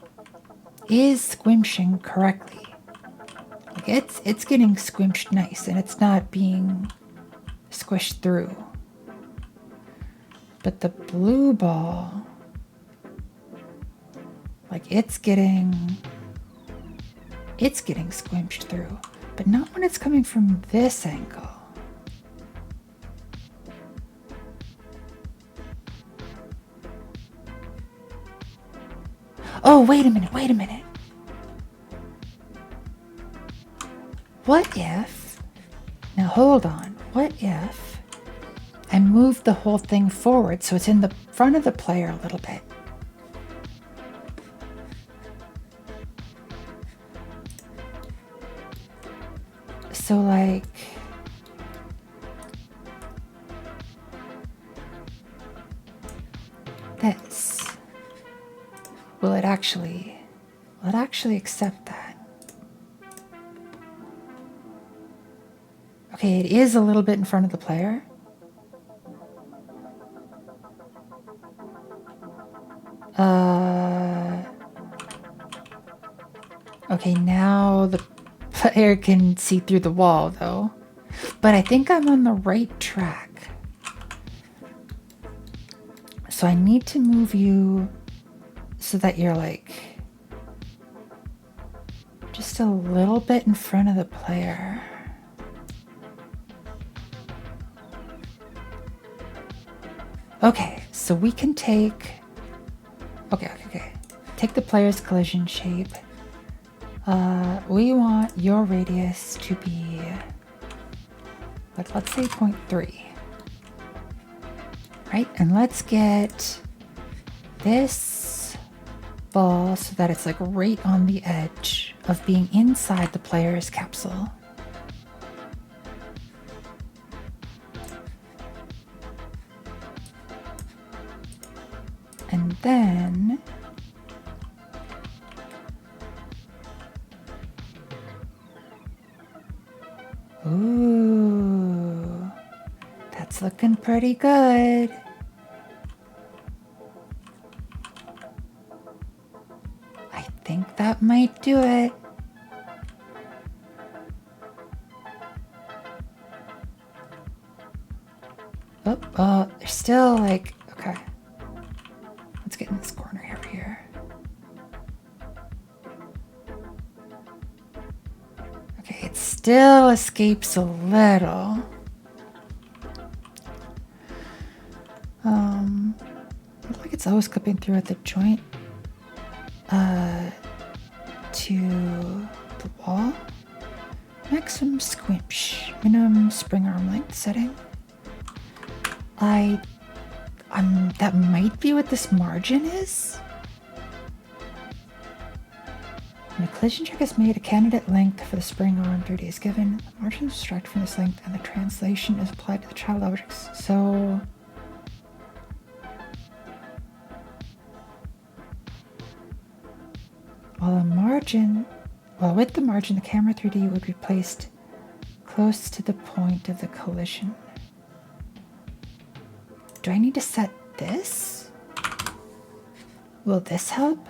is squinching correctly. Like it's getting squinched nice, and it's not being squished through. But the blue ball, like it's getting squinched through, but not when it's coming from this angle. Oh, wait a minute. What if, now hold on, what if I move the whole thing forward so it's in the front of the player a little bit? So like this. Will it actually accept that? Okay, it is a little bit in front of the player. Okay, now the player can see through the wall though. But I think I'm on the right track. So I need to move you so that you're like just a little bit in front of the player. Okay, so we can take... Okay. Take the player's collision shape. We want your radius to be, like, let's say 0.3. Right, and let's get this ball so that it's like right on the edge of being inside the player's capsule. And then ooh, that's looking pretty good. I think that might do it. Oh, there's still like, okay. Let's get in this corner here. Okay, it still escapes a little. Looks like it's always clipping through at the joint to the wall. Maximum squinch, minimum spring arm length setting. That might be what this margin is. When a collision check is made, a candidate length for the spring arm 30 is given. The margin is subtracted from this length and the translation is applied to the child objects. So with the margin, the camera 3D would be placed close to the point of the collision. Do I need to set this? Will this help?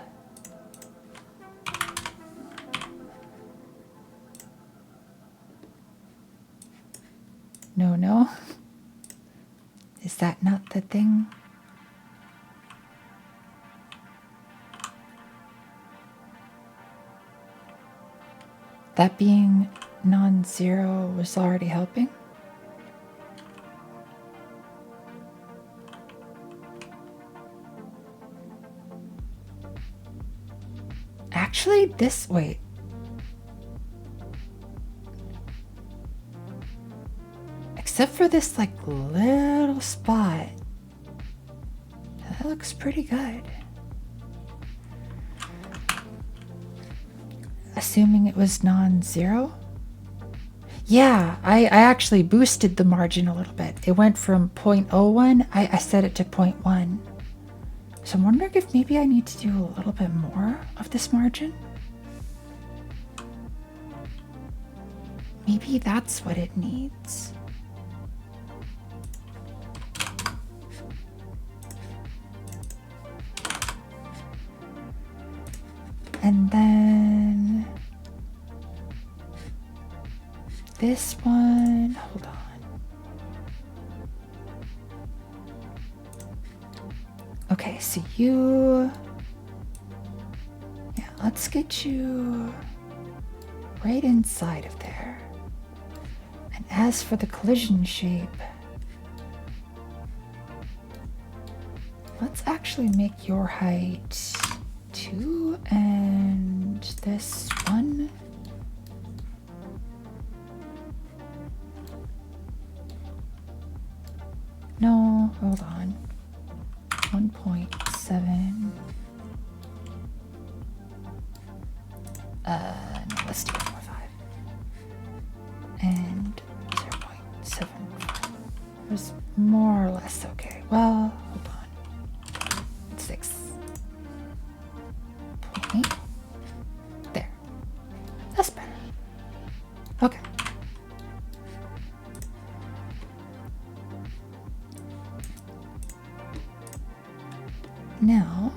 No. Is that not the thing? That being non-zero was already helping? Actually, wait. Except for this like little spot. That looks pretty good. Assuming it was non-zero? Yeah, I actually boosted the margin a little bit. It went from 0.01, I set it to 0.1. So I'm wondering if maybe I need to do a little bit more of this margin. Maybe that's what it needs. And then this one, hold on. Okay, so let's get you right inside of there. And as for the collision shape, let's actually make your height 2 and this 1. No, hold on. 1.7. No, let's do 1.5. and 0.75. It was more or less okay. Well, hold on. 6. Point. There. That's better. Okay. Now,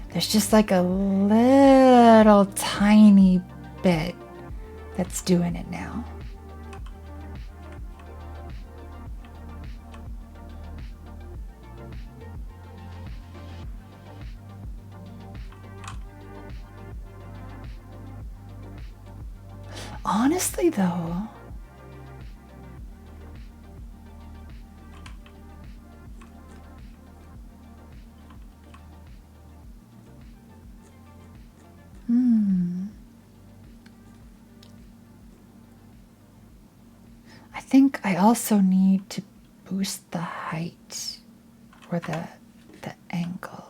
there's just like a little tiny bit that's doing it now. Honestly, though, I think I also need to boost the height or the angle.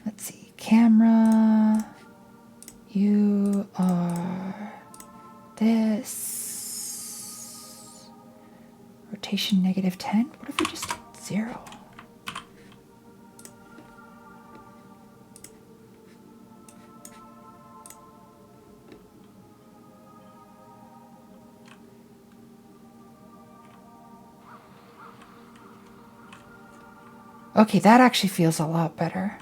Let's see, camera, you are this. Rotation -10. What if we just did 0? Okay, that actually feels a lot better.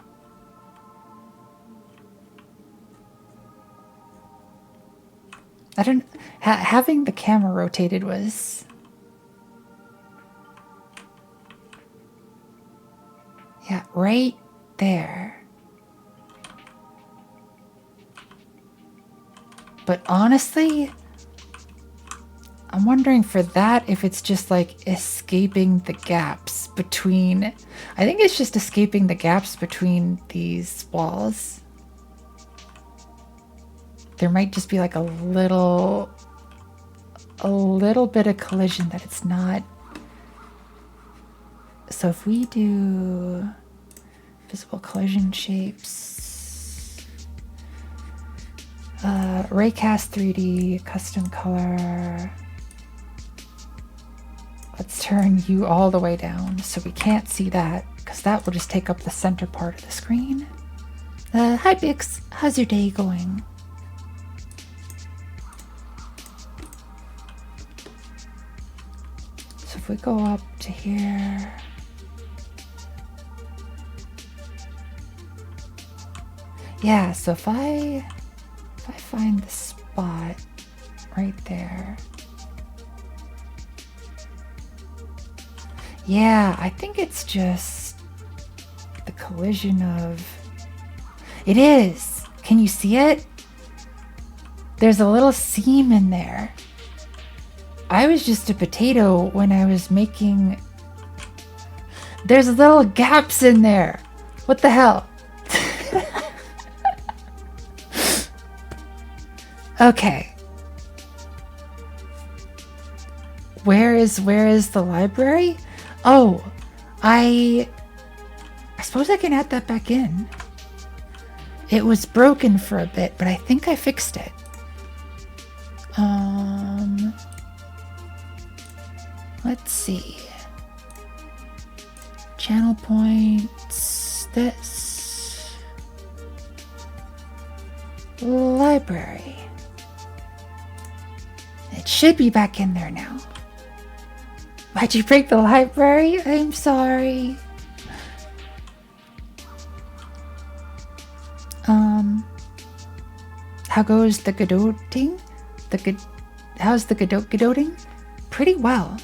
I don't... having the camera rotated was... yeah, right there. But honestly, I'm wondering for that if it's just like escaping the gaps between... I think it's just escaping the gaps between these walls. There might just be like a little bit of collision that it's not. So if we do visible collision shapes, raycast 3D, custom color. Let's turn you all the way down so we can't see that, because that will just take up the center part of the screen. Hi Bix, how's your day going? So if we go up to here, yeah, so if I find the spot right there, yeah, I think it's just the collision of... It is! Can you see it? There's a little seam in there. I was just a potato when I was making... There's little gaps in there. What the hell? Okay. Where is the library? Oh, I suppose I can add that back in. It was broken for a bit, but I think I fixed it. Let's see. Channel points, this. Library. It should be back in there now. Why'd you break the library? I'm sorry. How goes the Godoting? How's the Godoting? Pretty well.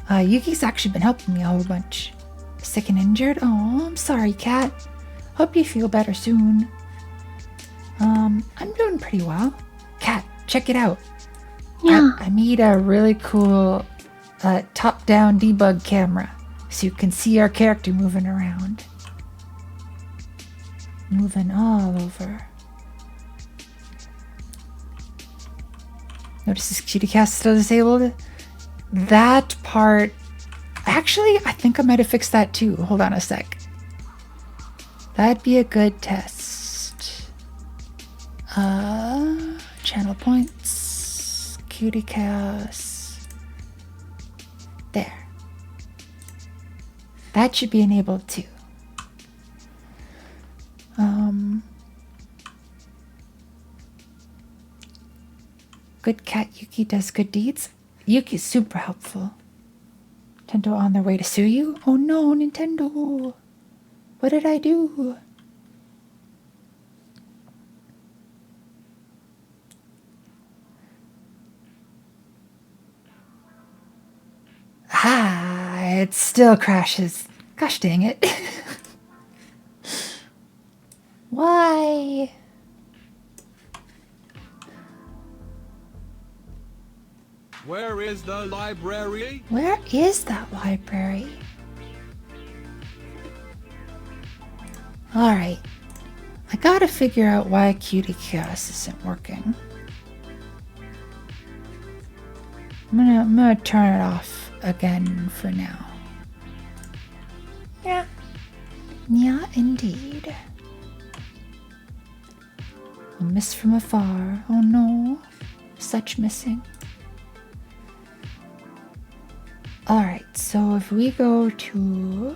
Yuki's actually been helping me a whole bunch. Sick and injured? Oh, I'm sorry, Cat. Hope you feel better soon. I'm doing pretty well. Cat, check it out. Yeah. I made a really cool top-down debug camera so you can see our character moving around. Moving all over. Notice this cutie cast still disabled. That part, actually, I think I might have fixed that too. Hold on a sec. That'd be a good test. Channel points, cutie cast. There. That should be enabled too. Good cat Yuki does good deeds. Yuki's super helpful. Nintendo on their way to sue you? Oh no, Nintendo. What did I do? Ah, it still crashes. Gosh dang it. Why? Where is the library? Where is that library? Alright. I gotta figure out why Cutie Chaos isn't working. I'm gonna turn it off again for now. Yeah. Yeah, indeed. A miss from afar. Oh no. Such missing. Alright, so if we go to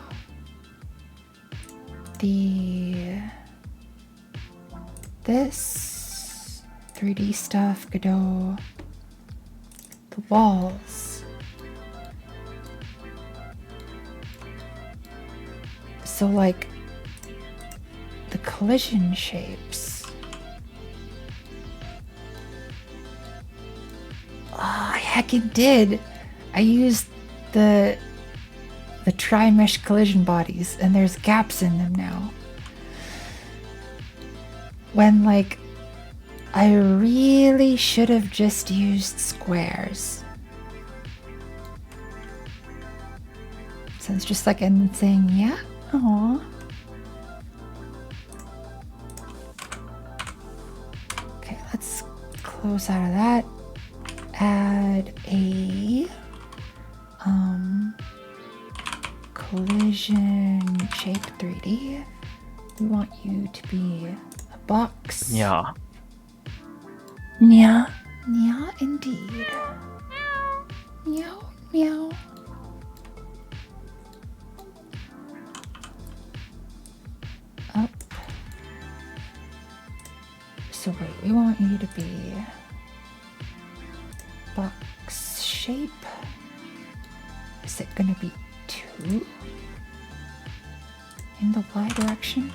this 3D stuff, Godot, the walls. So like the collision shapes. Oh, I heckin' did. I used the tri-mesh collision bodies, and there's gaps in them now. When like I really should have just used squares. Sounds just like I'm saying, yeah. Aww. Okay, let's close out of that. Add a collision shape 3D. We want you to be a box. Yeah. Yeah. Yeah, indeed. Meow, meow. Up. So wait, we want you to be box shape. Is it gonna be 2 in the Y direction?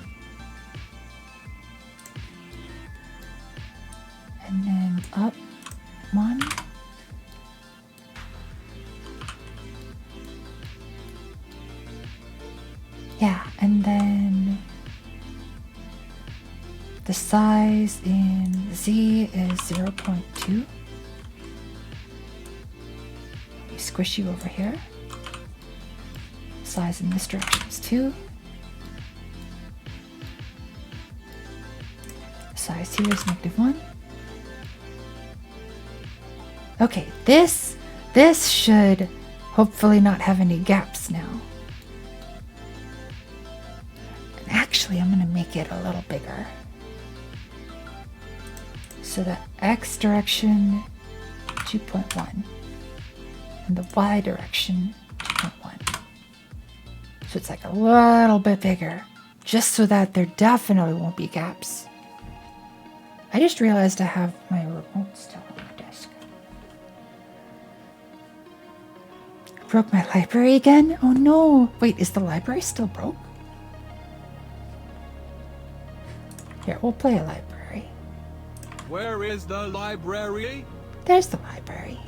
And then up 1. Yeah, and then the size in Z is 0.2. We squish you over here. Size in this direction is 2. Size here is -1. Okay, this should hopefully not have any gaps now. And actually, I'm gonna make it a little bigger. So the X direction, 2.1. And the Y direction, 2.1. So it's like a little bit bigger, just so that there definitely won't be gaps. I just realized I have my remote still on my desk. Broke my library again? Oh no! Wait, is the library still broke? Here, we'll play a library. Where is the library? There's the library.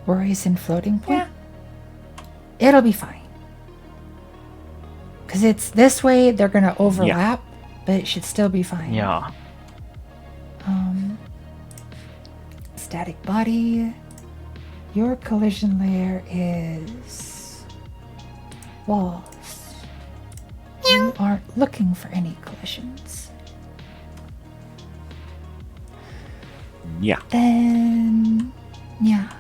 Worries and floating point? Yeah. It'll be fine. Because it's this way, they're going to overlap, but it should still be fine. Yeah. Static body. Your collision layer is walls. You aren't looking for any collisions. Nya. Then, yeah.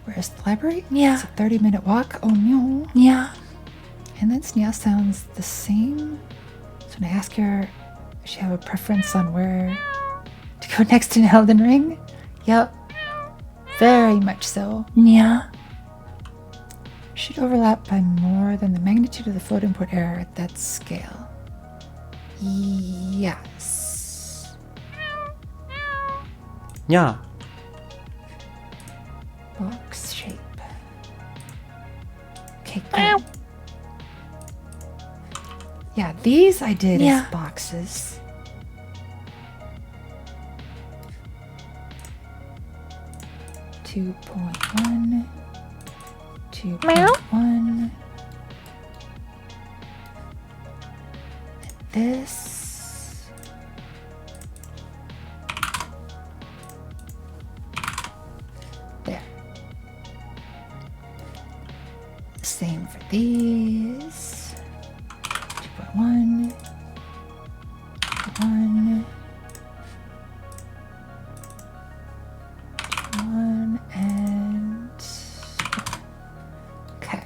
Where's the library? Yeah. It's a 30-minute walk. Oh no. Yeah. And then Nya sounds the same. So when I ask her, does she have a preference on where to go next in Elden Ring? Yep. Very much so. Yeah. Should overlap by more than the magnitude of the floating point error at that scale. Yes. Nya. Box shape. Okay, good. Yeah, these I did Yeah. as boxes. Two point one. 2.1. This. There. Same for these. 2.1. 1. 1 and okay.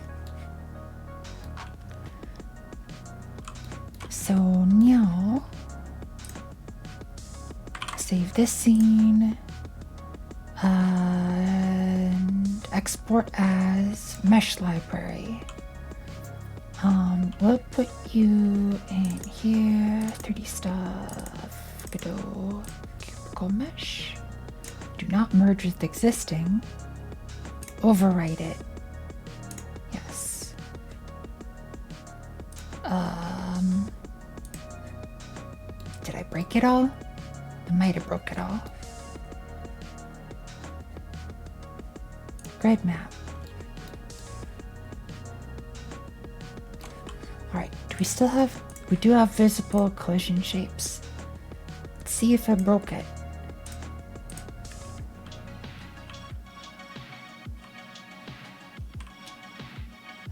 So now save this scene and export as mesh library. We'll put you in here. 3D stuff. Godot cubicle mesh. Do not merge with existing. Overwrite it. Yes. Did I break it all? I might have broke it all. Grid map. Alright, do we still have... We do have visible collision shapes. Let's see if I broke it.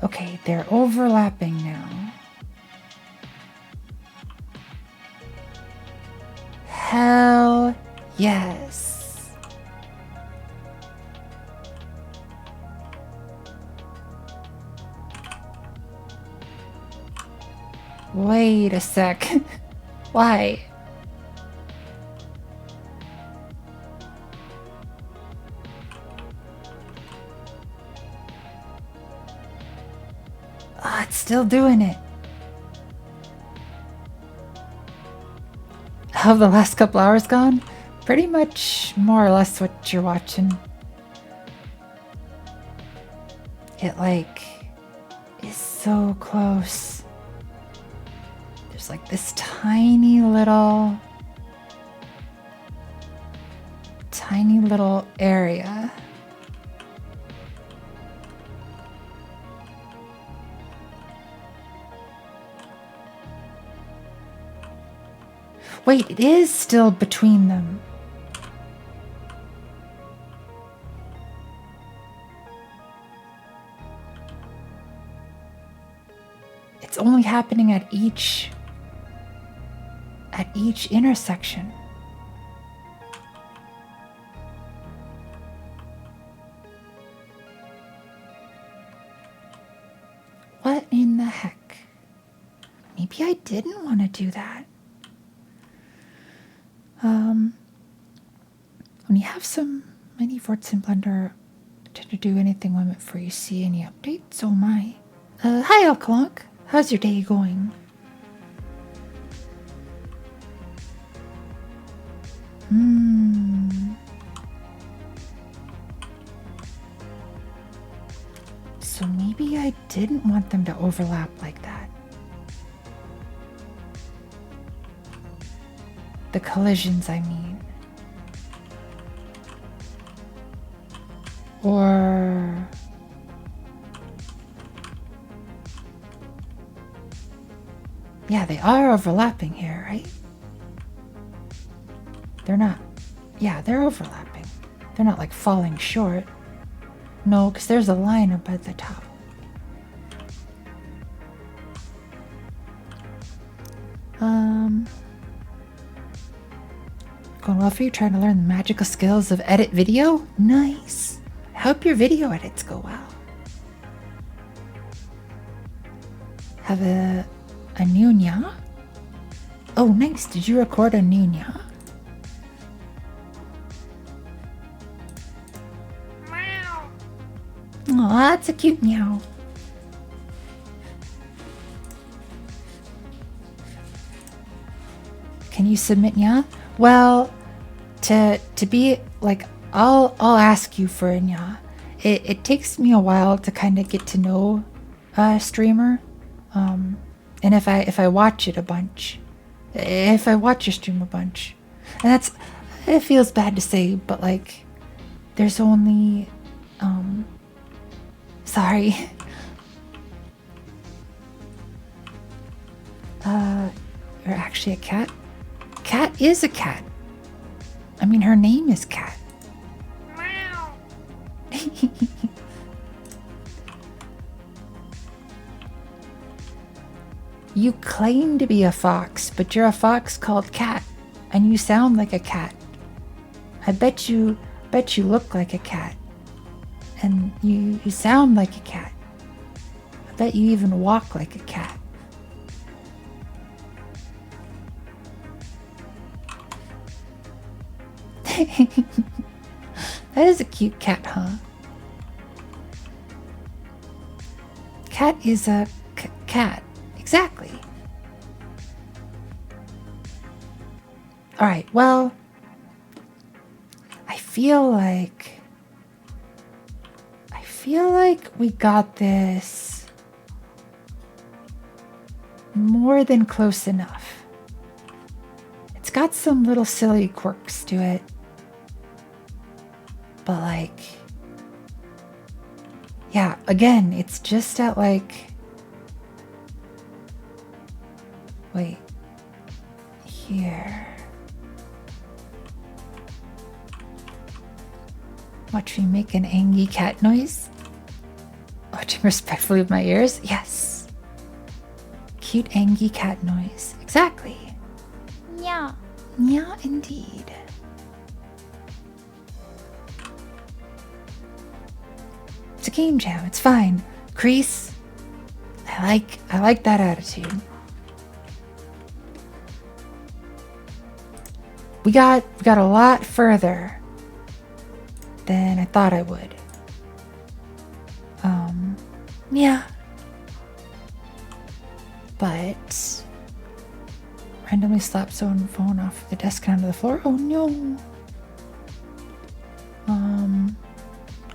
Okay, they're overlapping now. Hell yes. Wait a sec. Why? Ah, it's still doing it. How have the last couple hours gone? Pretty much more or less what you're watching. It like is so close. There's like this tiny little area. Wait, it is still between them. It's only happening at each intersection. What in the heck? Maybe I didn't want to do that. When you have so many forts in Blender to do anything when before you see any updates, oh my. Hi Alkalonk, how's your day going? So maybe I didn't want them to overlap like that. The collisions, I mean. Or... yeah, they are overlapping here, right? They're not... yeah, they're overlapping. They're not like falling short. No, because there's a line up at the top. going well for you? Trying to learn the magical skills of edit video? Nice. I hope your video edits go well. Have a new nya? Oh, nice. Did you record a new nya? Oh, that's a cute meow. Can you submit nya? Well, to be like, I'll ask you for a nya. It takes me a while to kind of get to know a streamer, and if I watch it a bunch, if I watch your stream a bunch, and it feels bad to say, but like, there's only sorry. You're actually a cat? Cat is a cat. I mean, her name is Cat. Meow. You claim to be a fox, but you're a fox called Cat, and you sound like a cat. I bet you look like a cat. And you sound like a cat. I bet you even walk like a cat. That is a cute cat, huh? Cat is a cat. Exactly. Alright, well, I feel like we got this more than close enough. It's got some little silly quirks to it. But like, yeah, again, it's just at like, wait, here. Watch me make an angry cat noise. Watching respectfully with my ears. Yes. Cute angry cat noise. Exactly. Yeah. Yeah, indeed. It's a game jam. It's fine. Crease. I like that attitude. We got a lot further than I thought I would. Yeah. But randomly slap someone's phone off the desk and onto the floor. Oh no.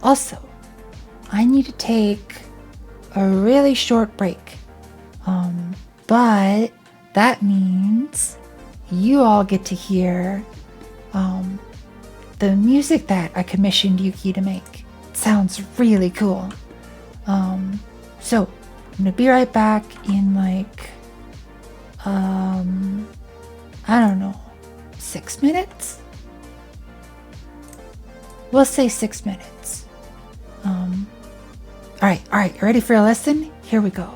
Also, I need to take a really short break. But that means you all get to hear the music that I commissioned Yuki to make. It sounds really cool. So I'm gonna be right back in like I don't know, 6 minutes? We'll say 6 minutes. Alright, you ready for a lesson? Here we go.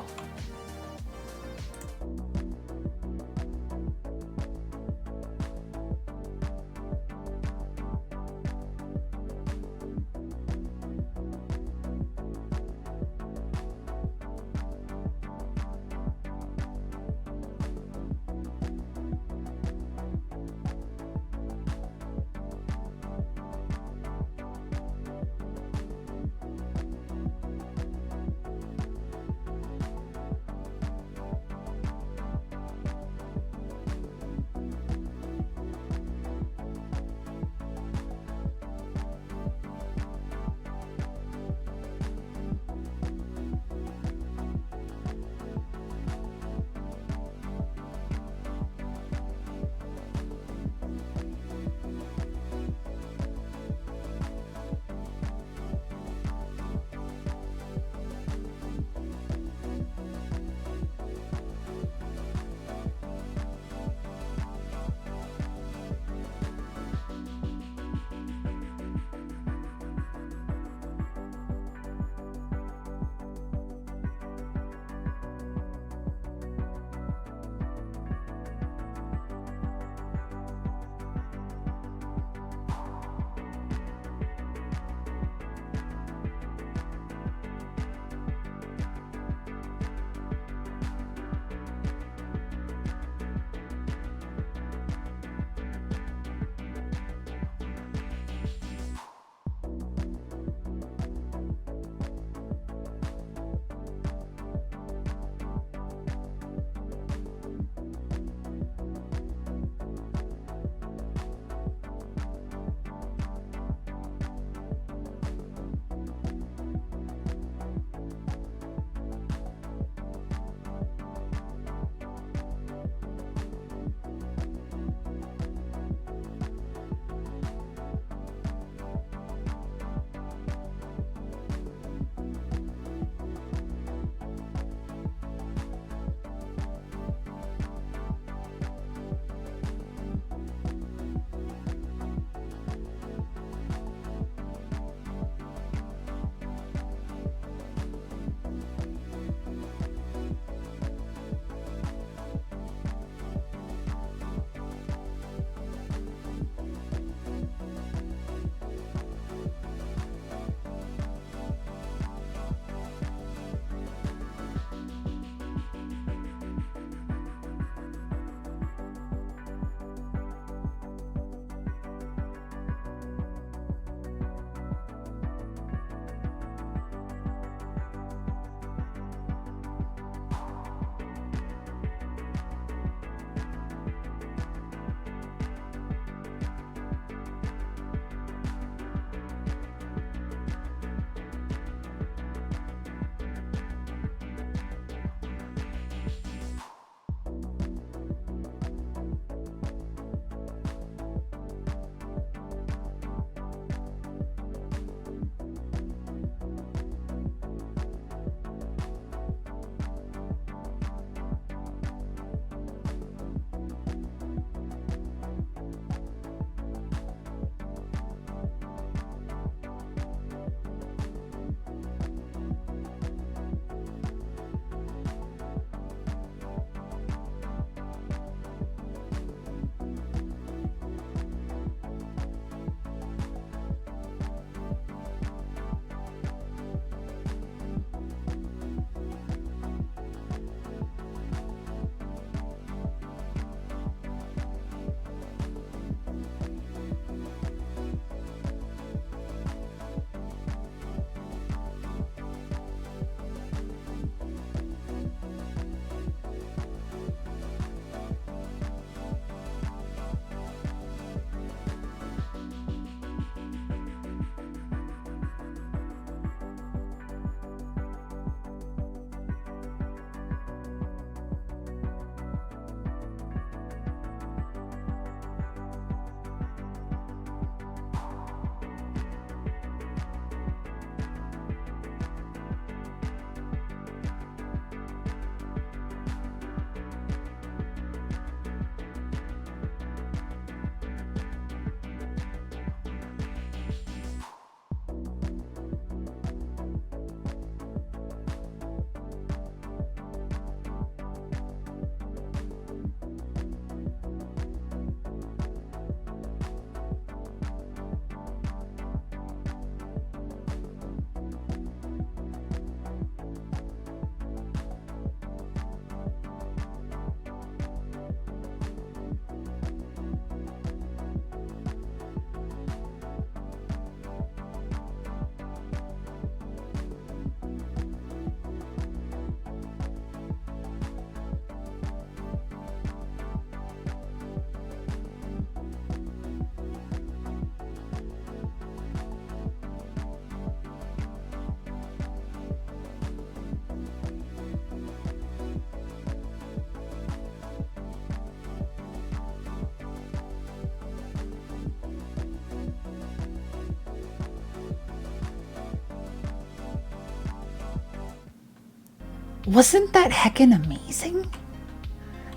Wasn't that heckin' amazing?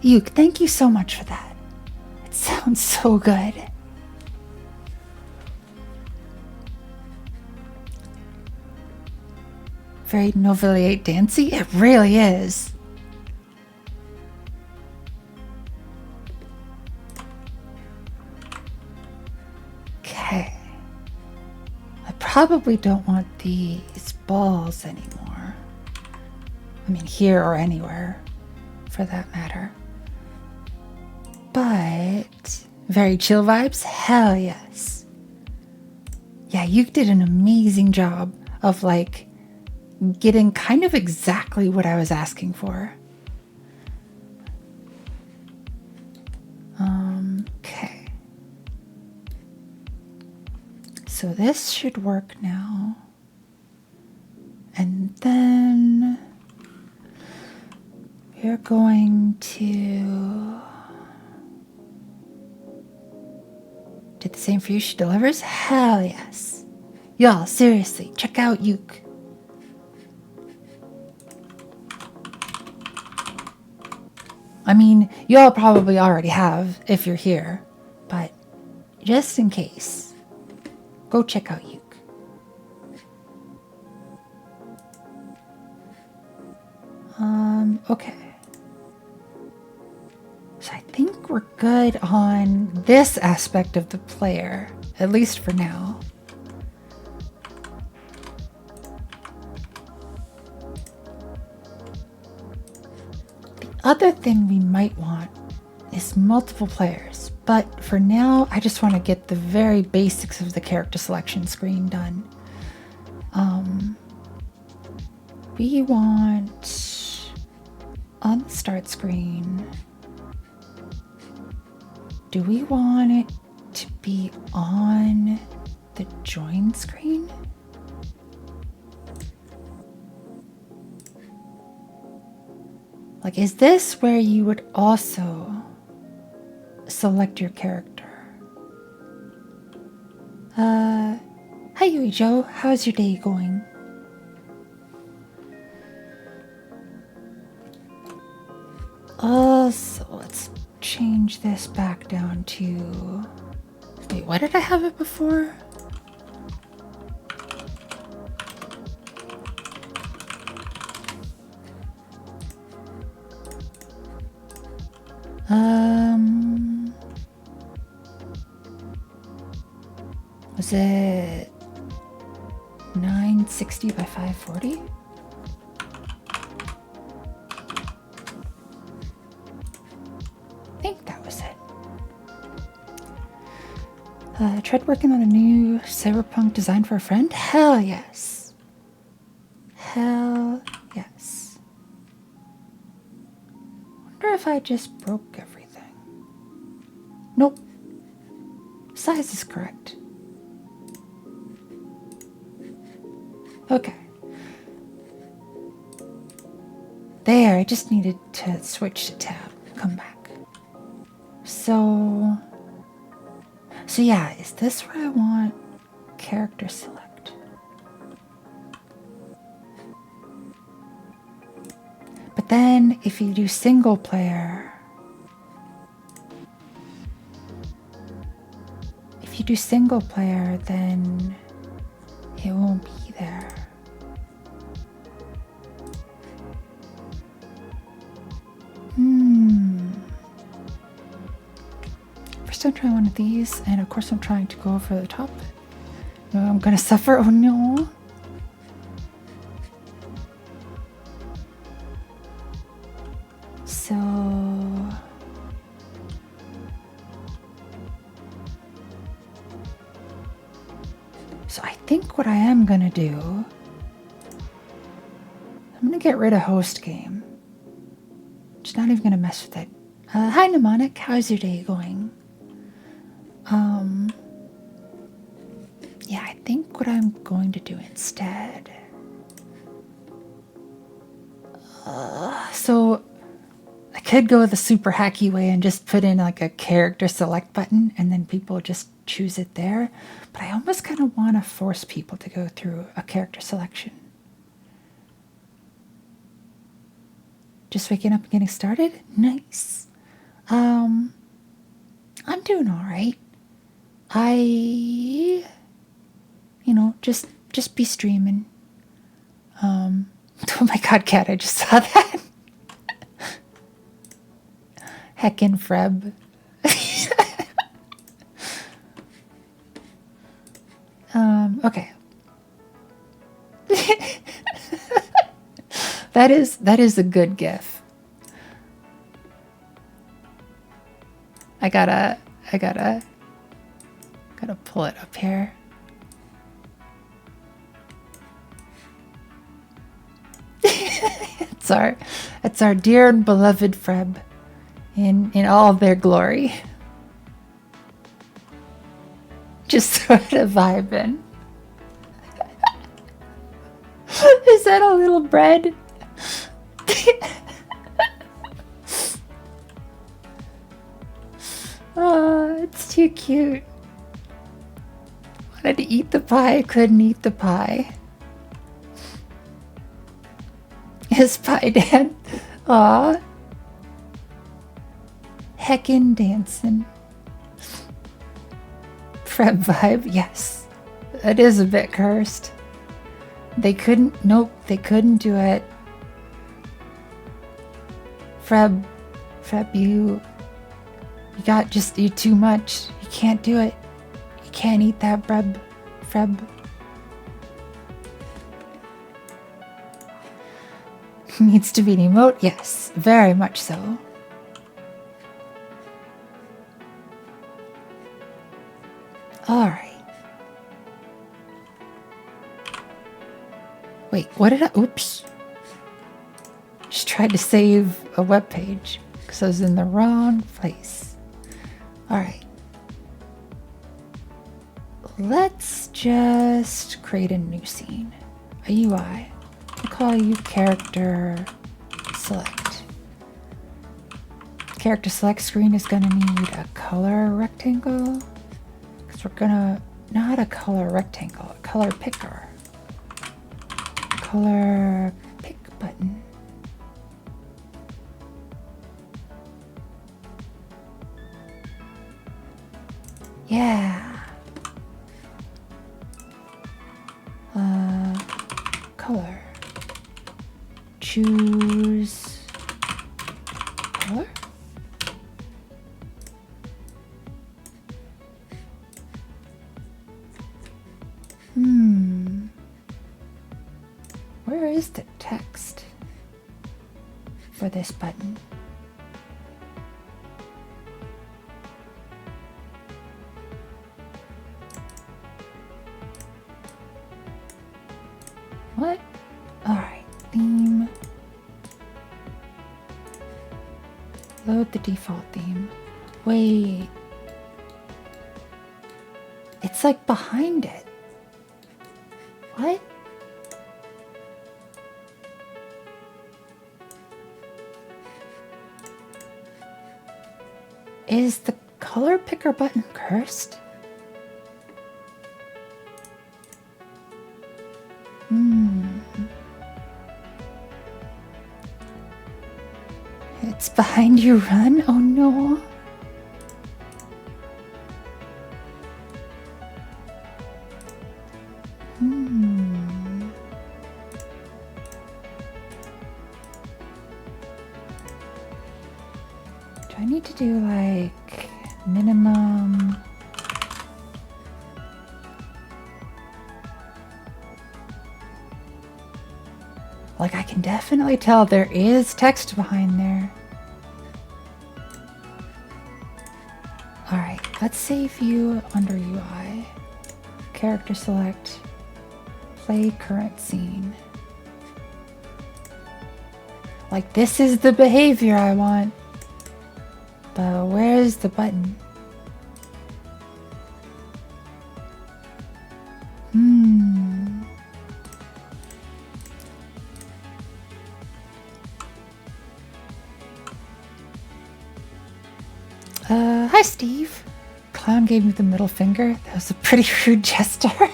Yuke, thank you so much for that. It sounds so good. Very Novelier dancey? It really is. Okay. I probably don't want these balls anymore. I mean, here or anywhere, for that matter. But very chill vibes? Hell yes. Yeah, you did an amazing job of like getting kind of exactly what I was asking for. Okay. So this should work now. And then we're going to do the same for you. She delivers? Hell yes. Y'all, seriously, check out Yuke. I mean, y'all probably already have if you're here, but just in case, go check out Yuke. Okay. So I think we're good on this aspect of the player, at least for now. The other thing we might want is multiple players, but for now, I just want to get the very basics of the character selection screen done. We want on the start screen, do we want it to be on the join screen? Like, is this where you would also select your character? Hi Yui Joe, how's your day going? So let's change this back down to... Wait, what did I have it before? Was it 960 by 540? I think that was it. Tried working on a new cyberpunk design for a friend? Hell yes. Hell yes. Wonder if I just broke everything. Nope. Size is correct. Okay. There, I just needed to switch to tab. Come back. So yeah, is this where I want character select? But then if you do single player, then it won't be there. First I'm trying one of these, and of course I'm trying to go for the top. No, I'm gonna suffer, oh no. So I think what I am gonna do, I'm gonna get rid of host game. Just not even gonna mess with it. Hi Mnemonic, how's your day going? Yeah, I think what I'm going to do instead. So I could go the super hacky way and just put in like a character select button and then people just choose it there. But I almost kind of want to force people to go through a character selection. Just waking up and getting started? Nice. I'm doing all right. Just be streaming. Oh my god, Cat, I just saw that. Heckin' Freb. Okay. That is a good gif. I gotta pull it up here. It's our dear and beloved Freb in all of their glory. Just sort of vibing. Is that a little bread? Oh, it's too cute. Wanted to eat the pie, couldn't eat the pie. His pie dad. Aw. Heckin' dancing. Freb vibe, yes. It is a bit cursed. They couldn't do it. Freb, you too much. You can't do it. You can't eat that Freb. Needs to be an emote? Yes, very much so. Alright. Wait, what did I... Oops. Just tried to save a web page because I was in the wrong place. Alright. Let's just create a new scene. A UI. I'll call you character select. Character select screen is gonna need a color rectangle. Because we're gonna, not a color rectangle, a color picker. Color pick button. Yeah. Color. Choose color. Where is the text for this button? What? Alright, theme. Load the default theme. Wait. It's like behind it. What? Is the color picker button cursed? It's behind you, run? Oh no. Do I need to do like minimum? Like I can definitely tell there is text behind there. Alright, let's save you under UI. Character select. Play current scene. Like this is the behavior I want. But where's the button? Hi Steve. Clown gave me the middle finger. That was a pretty rude gesture.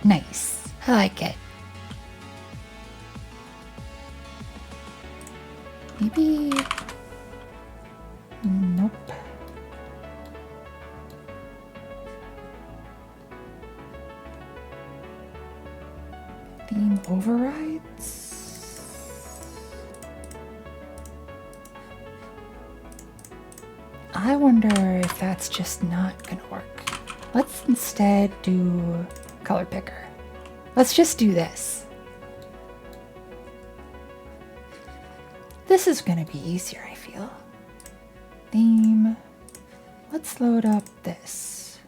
Nice. I like it. Maybe... Nope. Theme overrides? I wonder if that's just not gonna work. Let's instead do color picker. Let's just do this. This is gonna be easier, I feel. Theme. Let's load up this.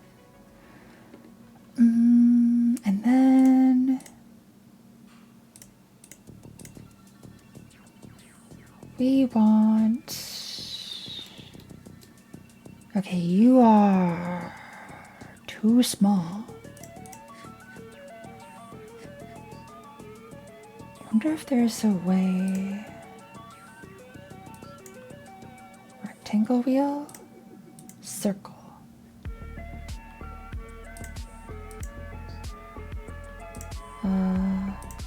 And then we want... Okay, you are too small. I wonder if there's a way... Rectangle wheel? Circle.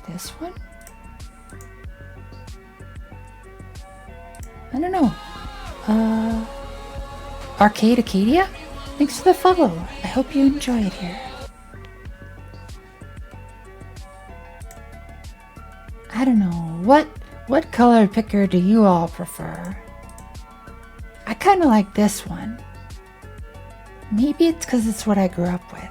This one? I don't know. Arcade Acadia? Thanks for the follow. I hope you enjoy it here. I don't know. What color picker do you all prefer? I kind of like this one. Maybe it's because it's what I grew up with.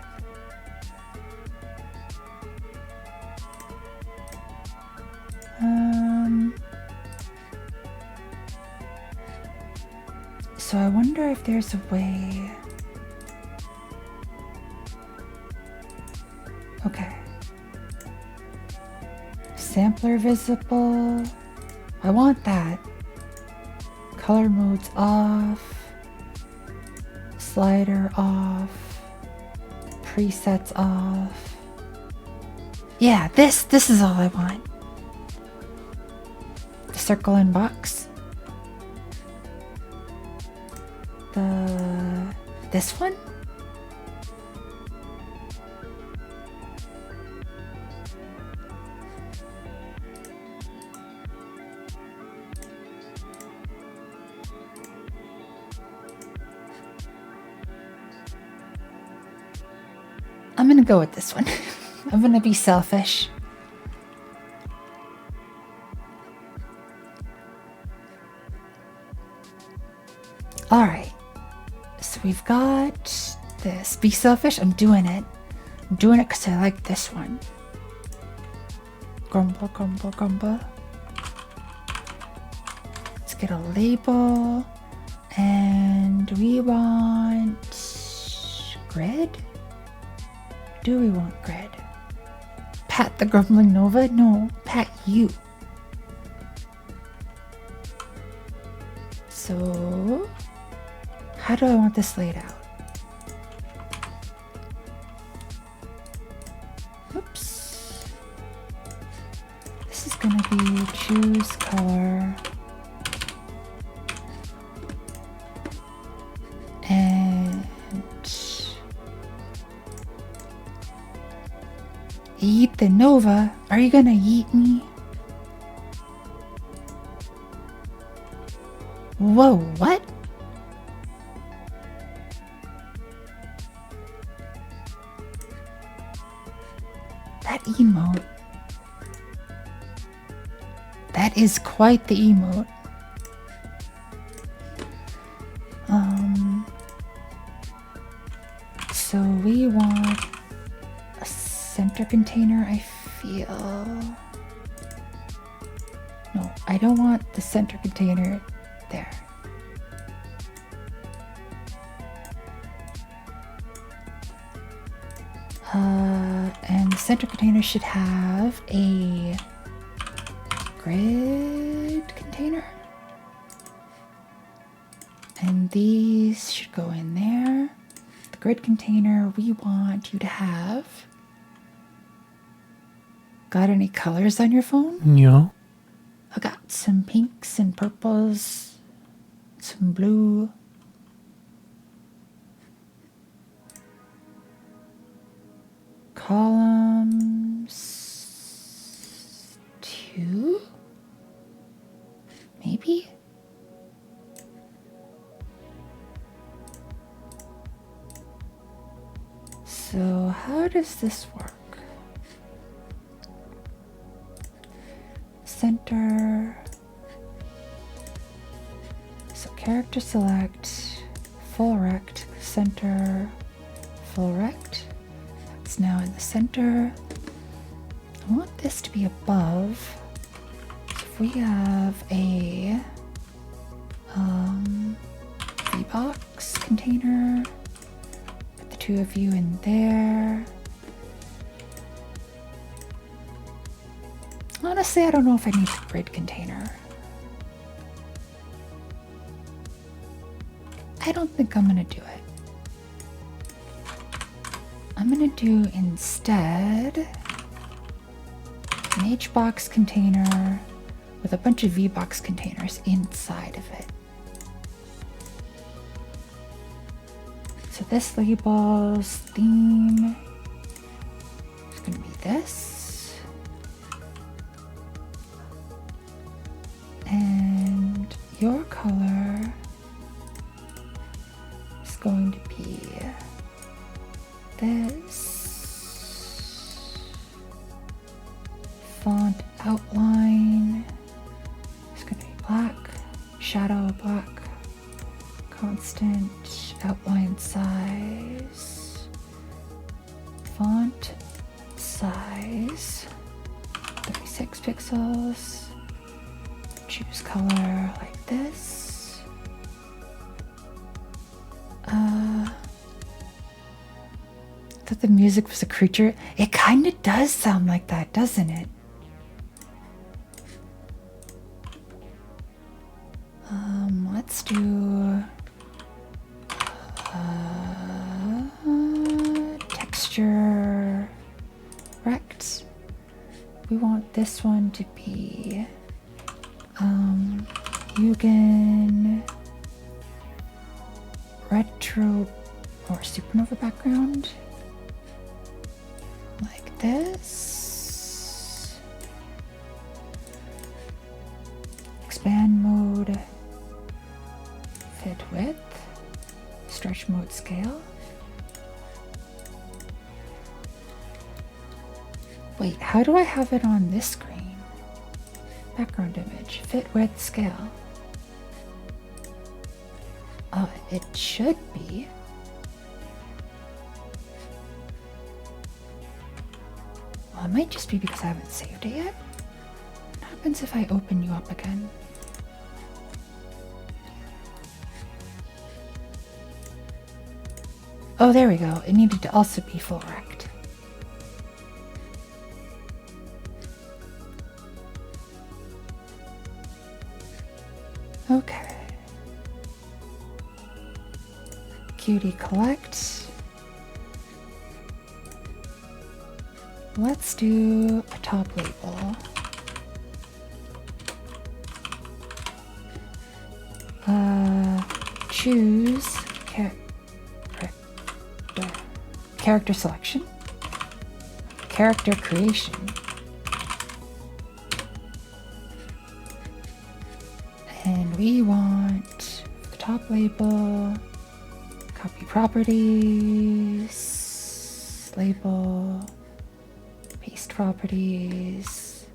So I wonder if there's a way... Okay. Sampler visible. I want that. Color modes off. Slider off. Presets off. Yeah, this is all I want. The circle and box. This one? I'm gonna go with this one. I'm gonna be selfish. All right. So we've got this. Be selfish. I'm doing it. I'm doing it because I like this one. Grumble, grumble, grumble. Let's get a label. And we want grid? Do we want grid? Pat the grumbling Nova? No, pat you. So, how do I want this laid out? Oops. This is gonna be choose color. And yeet the Nova. Are you gonna yeet me? Whoa, what? That emote. That is quite the emote. So we want a center container, I feel. No, I don't want the center container there. And the center container should have a grid container. And these should go in there. The grid container, we want you to have... Got any colors on your phone? No. I got some pinks and purples, some blue. Columns 2? Maybe? how does this work? Center. So character select, full rect, center, full rect. That's now in the center. I want this to be above. So if we have a V-box container, put the two of you in there. Honestly, I don't know if I need a grid container. I don't think I'm gonna do it. I'm gonna do instead an H-box container with a bunch of V-box containers inside of it. So this label's theme is gonna be this. And your color is going to be this. Font outline is going to be black, shadow black, constant outline size, font size 36 pixels. Choose color like this. I thought the music was a creature. It kind of does sound like that, doesn't it? Let's do texture rect. We want this one to be Yugen retro or supernova background like this. Expand mode, fit width, stretch mode scale. Wait, how do I have it on this screen? Background image, fit width scale. It should be. Well, it might just be because I haven't saved it yet. What happens if I open you up again? Oh, there we go. It needed to also be full rect. Okay. Cutie collect. Let's do a top label. Choose character selection, character creation, and we want the top label, copy properties, label, paste properties,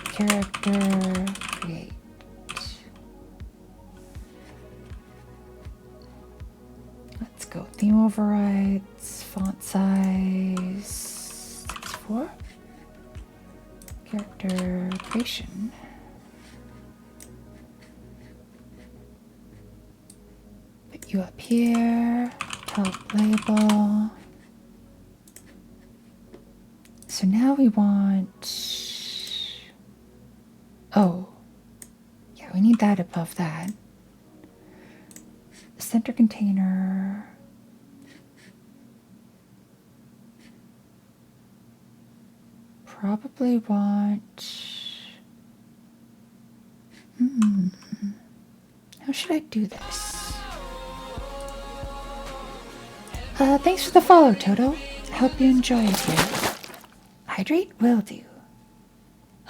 character create. Let's go theme overrides, font size 64, character creation. Put you up here, top label. So now we want, oh, yeah, we need that above that. Center container. Probably want, how should I do this? Thanks for the follow, Toto. I hope you enjoy it here. Hydrate? Will do.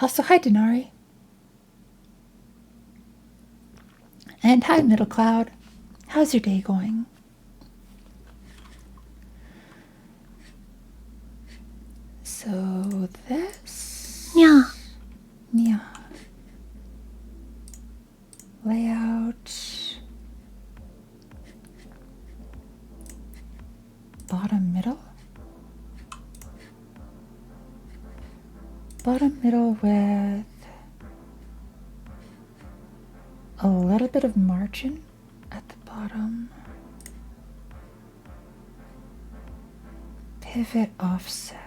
Also, hi, Denari. And hi, Middle Cloud. How's your day going? So this. Yeah. Yeah. Layout. Bottom middle. Bottom middle with a little bit of margin at the bottom. Pivot offset.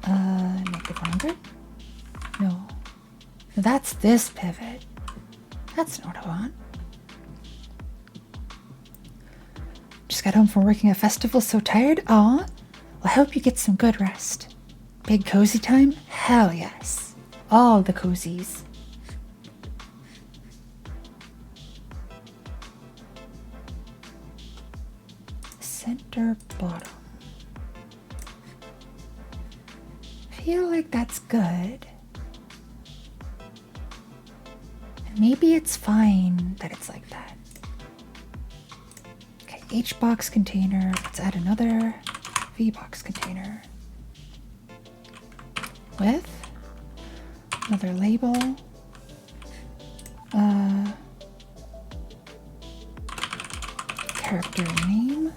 -100? No. That's this pivot. That's not what I want. Just got home from working a festival, so tired. Aw. Well, I hope you get some good rest. Big cozy time? Hell yes. All the cozies. Center bottom. Feel like that's good. And maybe it's fine that it's like that. Okay, H box container. Let's add another V box container with another label. Character name.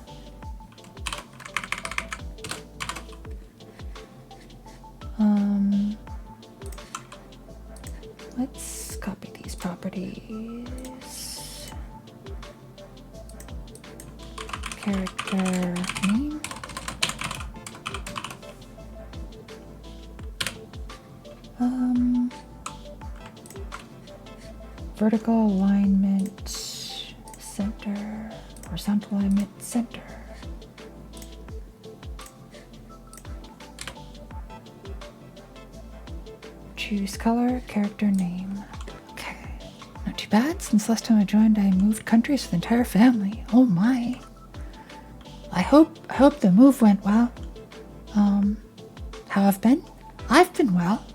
Let's copy these properties. Character name. Vertical alignment center, horizontal alignment center. Choose color, character name. Okay, not too bad. Since last time I joined, I moved countries with the entire family. Oh my. I hope the move went well. How I've been? I've been well.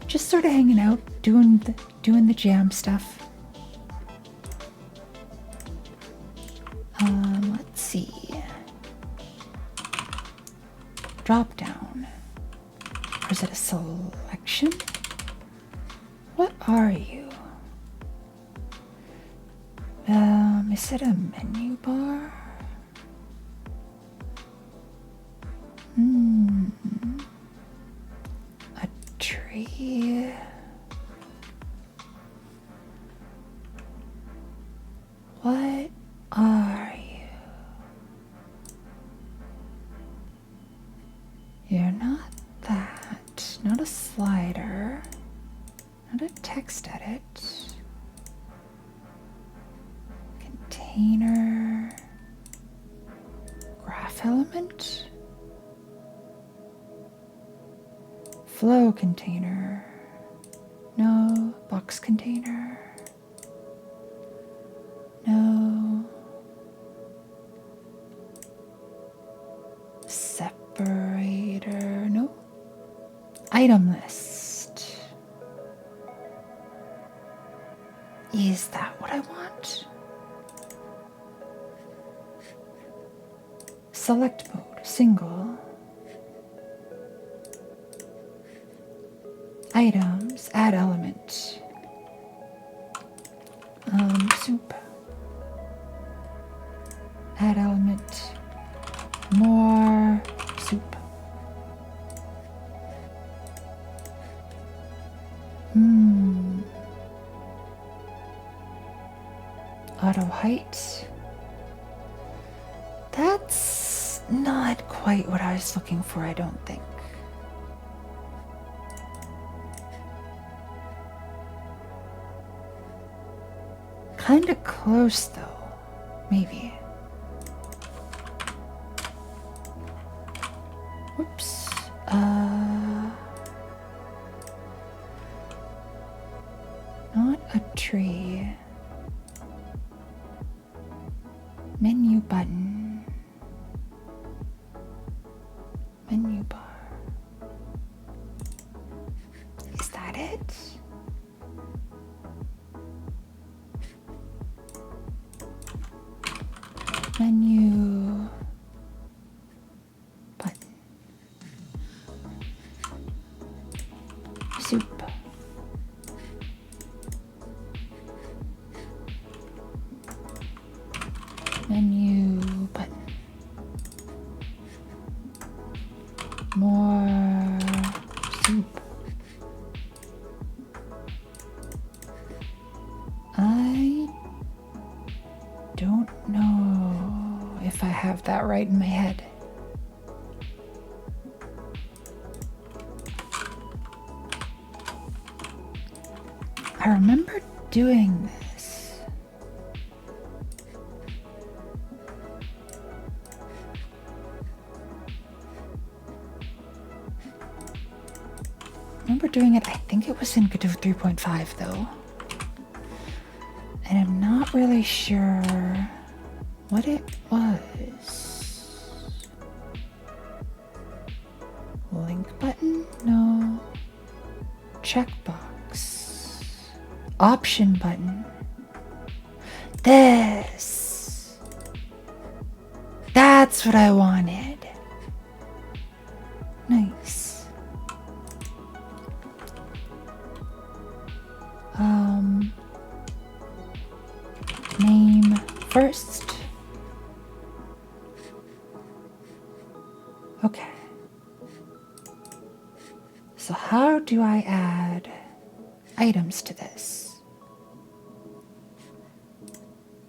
Just sort of hanging out, doing the jam stuff. Let's see. Drop down. Or is it a selection? What are you? Is it a menu bar? A tree. What are you? You're not that. Not a slider. Not a text edit. Container. Graph element. Flow container. No. Box container. No. Separator. No. Item list. Is that what I want? Select mode. Single. Items. Add element. Soup. Add element. More soup. Auto height. That's not quite what I was looking for, I don't think. Kinda close though, maybe. Whoops. Not a tree. Menu button. Menu bar. Is that it? More soup. I don't know if I have that right in my head. I remember doing this. I remember doing it, I think it was in Godot 3.5 though. And I'm not really sure what it was. Link button? No. Checkbox. Option button. This. That's what I wanted. Nice. Name first. Okay. So how do I add items to this?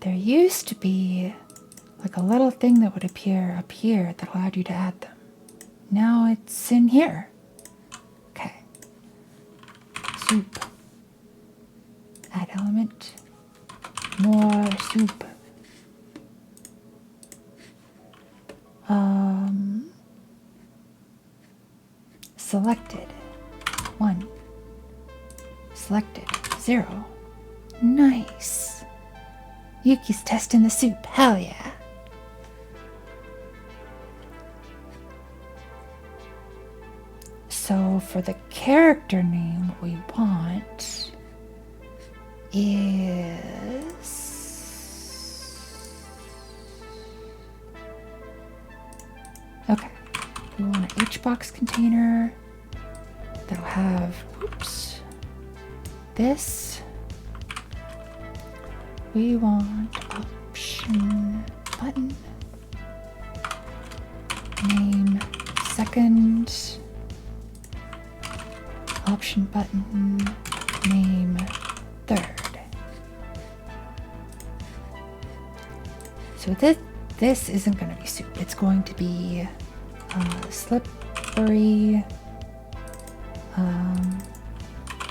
There used to be like a little thing that would appear up here that allowed you to add them. Now it's in here. Okay. Soup. Add element. More soup. Selected. 1. Selected. 0. Nice. Yuki's testing the soup. Hell yeah. So for the character name, what we want is okay. We want an HBox container that'll have this. We want option button. Name second. Option button. Name third. So this isn't going to be soup. It's going to be slippery,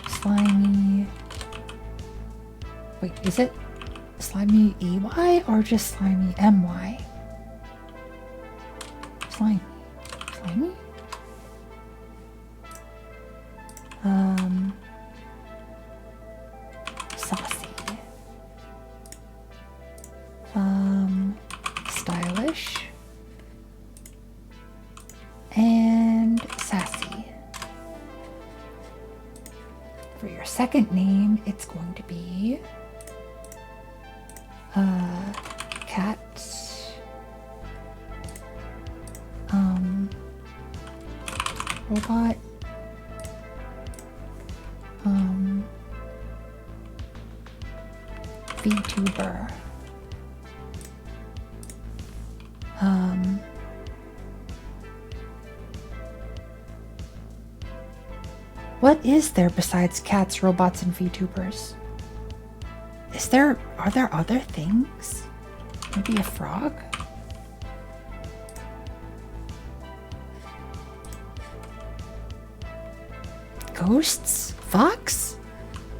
slimy. Wait, is it slimy EY or just slimy MY? Slimy. Saucy. Stylish. And sassy. For your second name, it's going to be cat. Robot. VTuber. What is there besides cats, robots, and VTubers? Are there other things? Maybe a frog? Ghosts? Fox?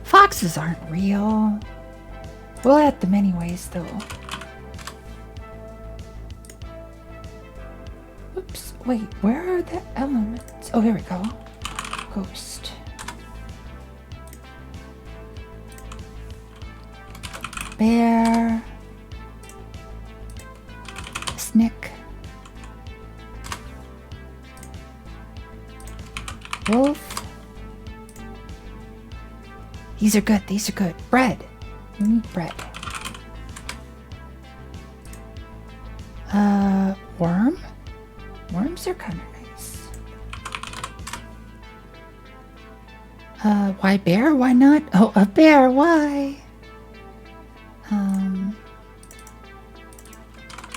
Foxes aren't real. We'll add them anyways, though. Oops, wait, where are the elements? Oh, here we go. Ghost. Bear. Snick. Wolf. These are good, these are good. Bread. We need bread. Worm? Worms are kind of nice. Why bear? Why not? Oh, a bear, why?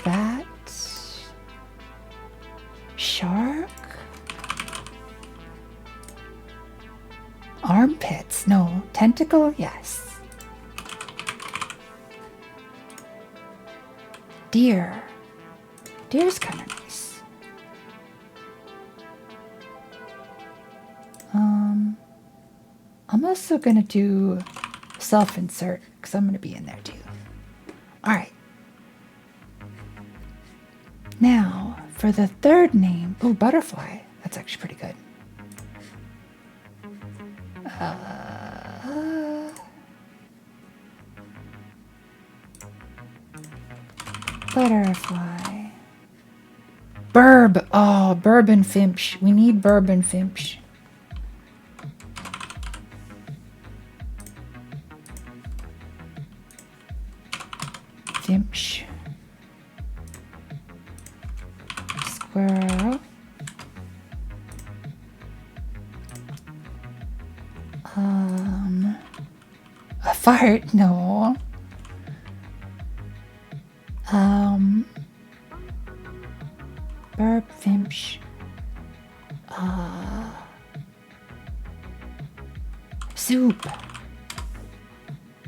Bat. Shark. Armpits. No. Tentacle? Yes. Deer. Deer's kind of nice. I'm also going to do self-insert because I'm going to be in there too. All right. Now, for the third name, oh, butterfly. That's actually pretty good. Butterfly. Burb. Oh, Bourbon Finch. We need Bourbon Finch. Finch. Squirrel. A fart? No. Burp, Finch. Soup.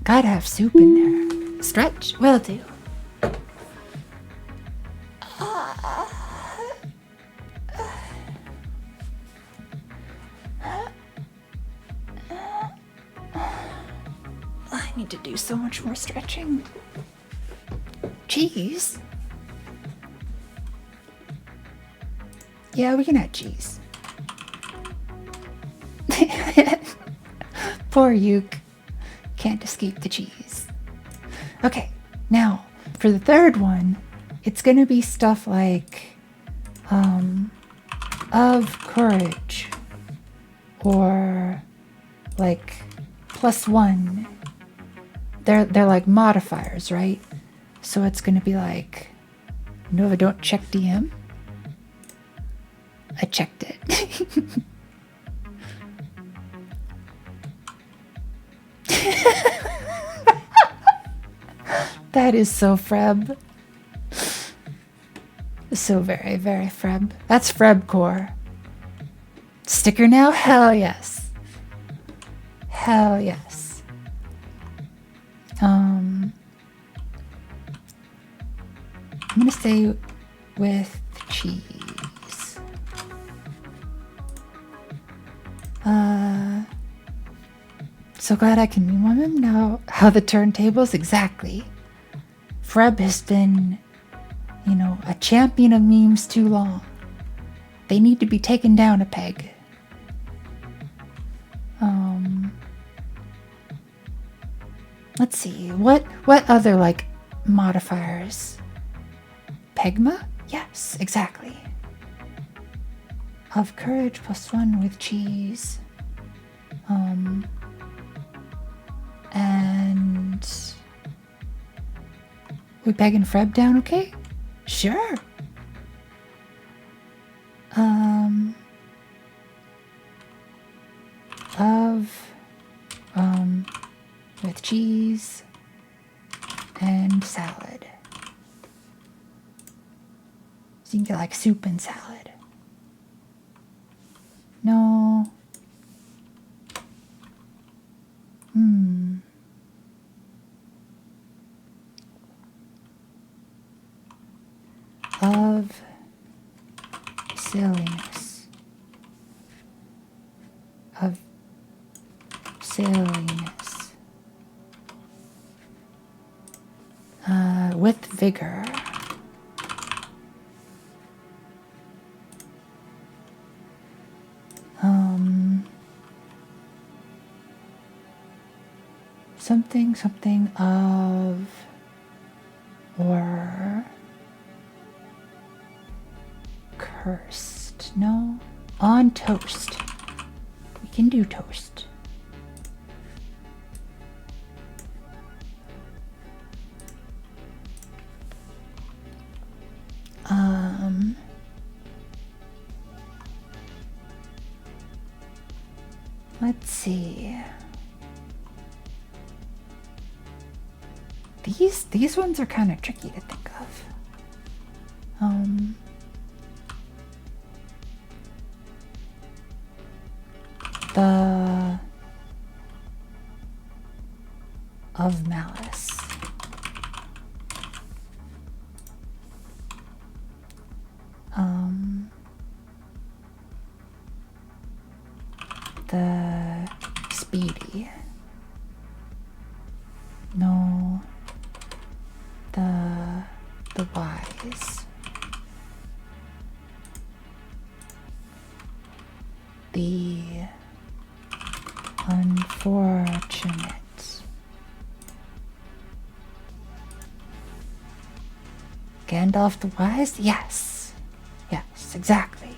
Gotta have soup in there. Stretch? Will do. I need to do so much more stretching. Cheese? Yeah, we can add cheese. Poor Yuke. Can't escape the cheese. Okay, now for the third one, it's gonna be stuff like of courage or like +1. They're like modifiers, right? So it's gonna be like Nova, don't check DM. I checked it. That is so Freb. So very, very Freb. That's Frebcore. Sticker now? Hell yes. Hell yes. I'm gonna say with cheese. So glad I can meme him now. How the turntables? Exactly. Freb has been, a champion of memes too long. They need to be taken down a peg. Let's see. What other modifiers? Pegma? Yes, exactly. Of courage +1 with cheese. And we pegging Freb down, okay? Sure. With cheese and salad. So you can get soup and salad. No. Of silliness. Of silliness. With vigor. Something of or cursed. No? On toast. We can do toast. Let's see. These ones are kind of tricky to think of. of malice. The speedy. No. The wise. The unfortunate. Gandalf the Wise? Yes. Yes, exactly.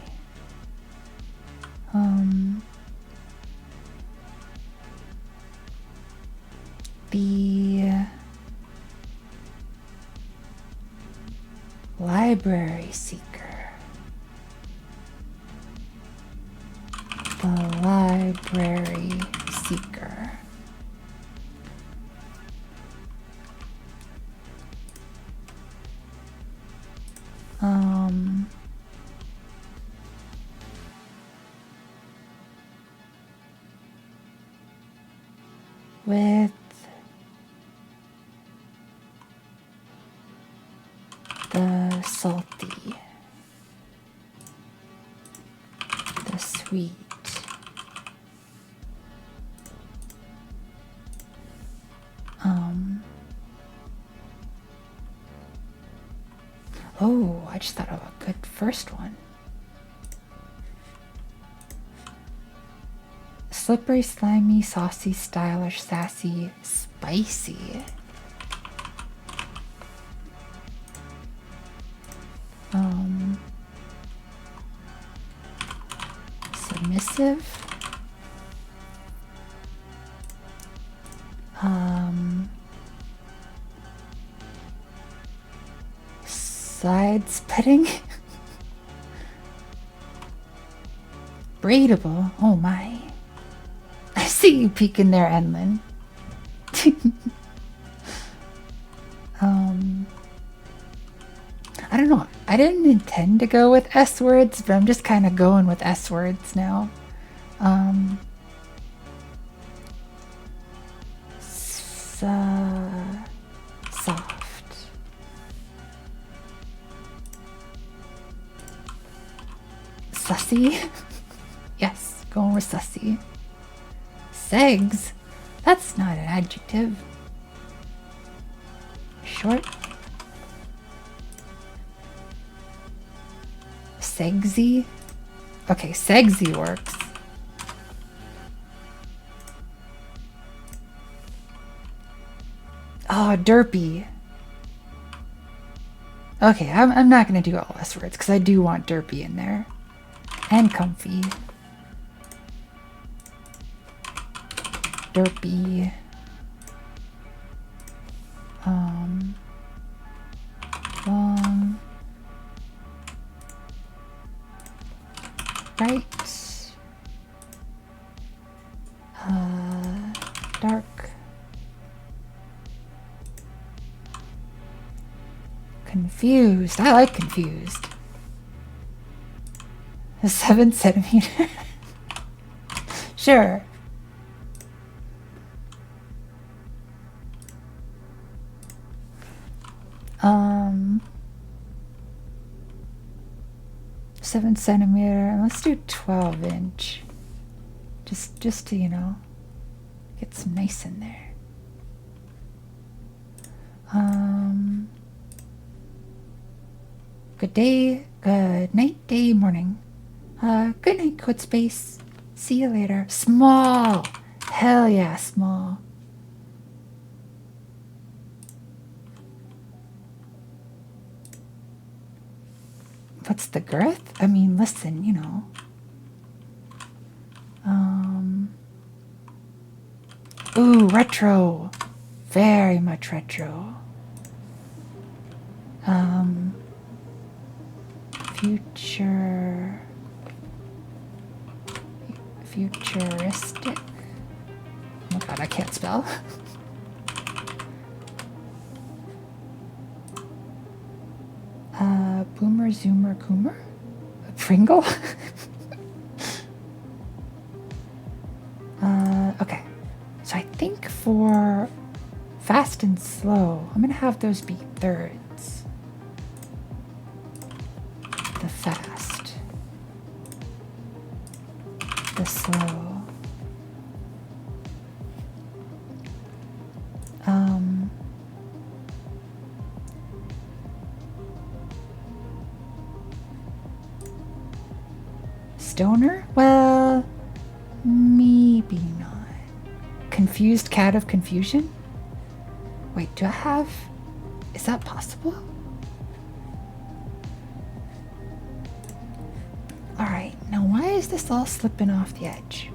The library seeker. The library seeker. With the salty, the sweet, oh, I just thought of a good first one. Slippery, slimy, saucy, stylish, sassy, spicy. Submissive. Side spitting. Braidable. Oh my. I see you peeking there, Enlin. I don't know. I didn't intend to go with S words, but I'm just kind of going with S words now. Soft. Sussy. Yes, going with sussy. Segs? That's not an adjective. Short. Segsy? Okay, segsy works. Oh, derpy. Okay, I'm not gonna do all S words because I do want derpy in there. And comfy. Derpy. Long. Bright. Dark. Confused. I like confused. A 7 centimeter. Sure. Um, 7 centimeter. Let's do 12 inch. Just to, you know, get some nice in there. Good day, good night, day, morning. Good night, code space. See you later. Small. Hell yeah, small. What's the girth? I mean, listen, you know. Ooh, retro. Very much retro. Futuristic. Oh my god, I can't spell. Boomer, zoomer, coomer? A Pringle? Okay. So I think for and slow. I'm gonna have those be thirds. The fast. The slow. Stoner? Well, maybe not. Confused cat of confusion? Wait, do I have... Is that possible? Alright, now why is this all slipping off the edge?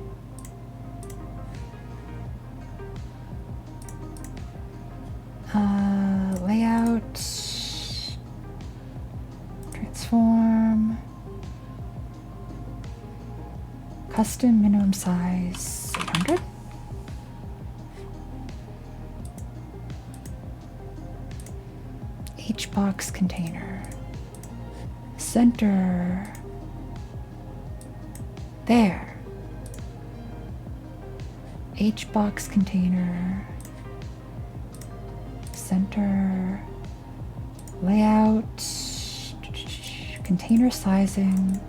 Layout... Transform... Custom minimum size 800? H-box container. Center. There. H-box container. Center. Layout. Container sizing.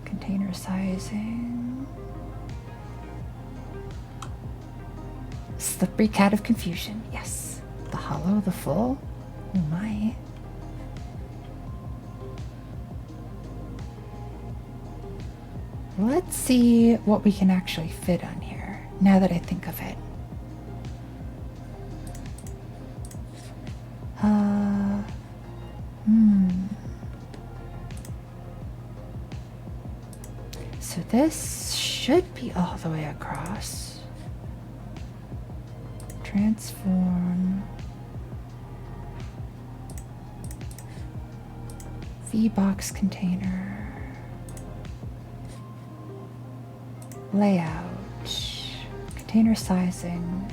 Container sizing. Slippery cat of confusion. Yes. The hollow, the full. Oh my. Let's see what we can actually fit on here, now that I think of it. So this should be all the way across. Transform. V-box container. Layout. Container sizing.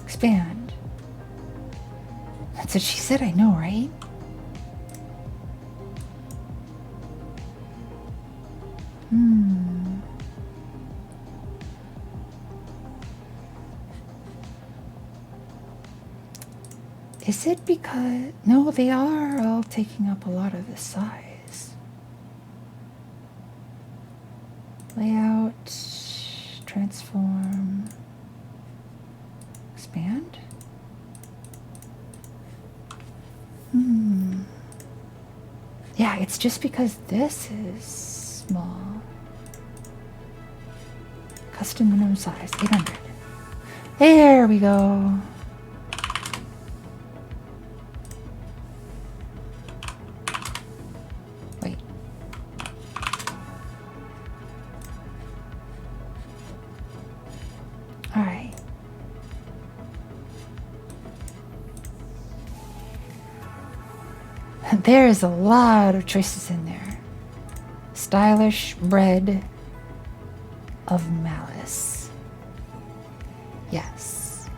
Expand. That's what she said, I know, right? Is it because... No, they are all taking up a lot of the size. Layout. Transform. Expand. Yeah, it's just because this is small. Custom minimum size, 800. There we go. Wait. All right. There is a lot of choices in there. Stylish bread of malice. Yes.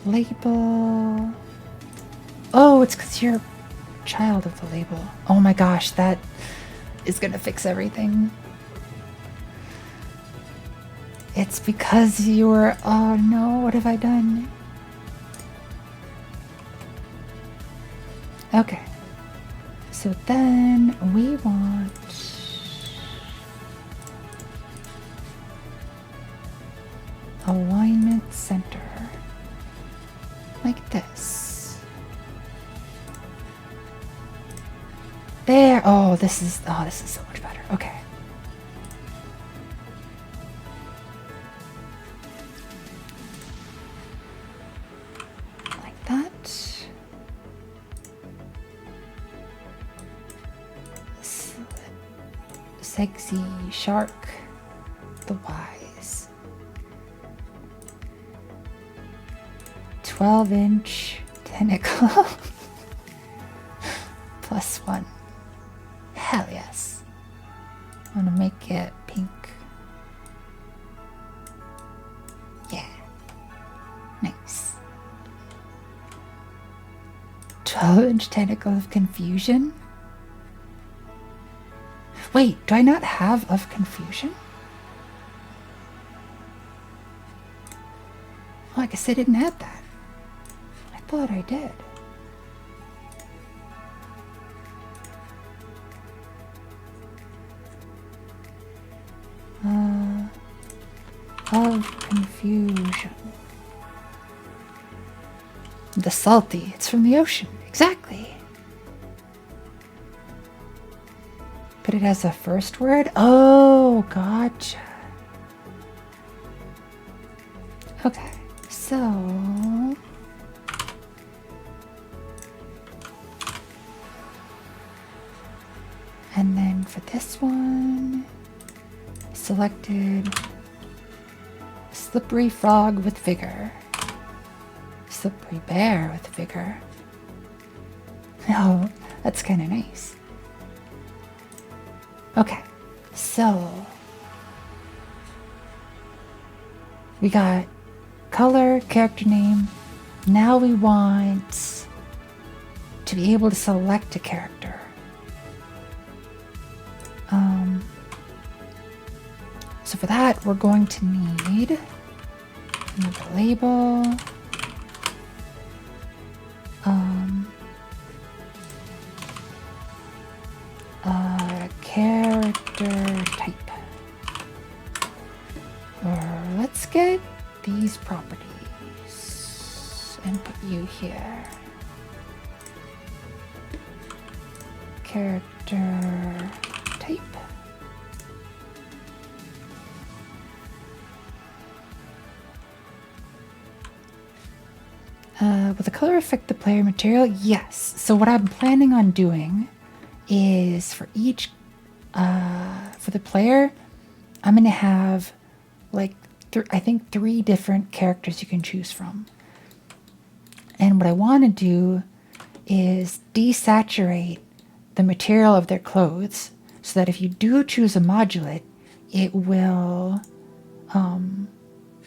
Label. Oh, it's because you're a child of the label. Oh my gosh, that is gonna fix everything. It's because you were... Oh no, what have I done? Okay. So then we want... alignment center. Like this. There. Oh, this is so much better. Okay. Like that. Sexy shark. The wise. 12-inch tentacle. +1. Hell yes. I'm gonna make it pink. Yeah. Nice. 12-inch tentacle of confusion? Wait, do I not have of confusion? Oh, I guess I didn't add that. I thought I did. Of confusion. The salty, it's from the ocean. Exactly. But it has a first word? Oh, gotcha. Okay, so... And then for this one, selected slippery frog with vigor. Slippery bear with vigor. Oh, that's kind of nice. Okay, so we got color, character name. Now we want to be able to select a character. So for that, we're going to need another label. Character type. Or let's get these properties and put you here. Character type. Will the color affect the player material? Yes. So what I'm planning on doing is for each, for the player, I'm going to have like, I think 3 different characters you can choose from. And what I want to do is desaturate the material of their clothes so that if you do choose a modulate, it will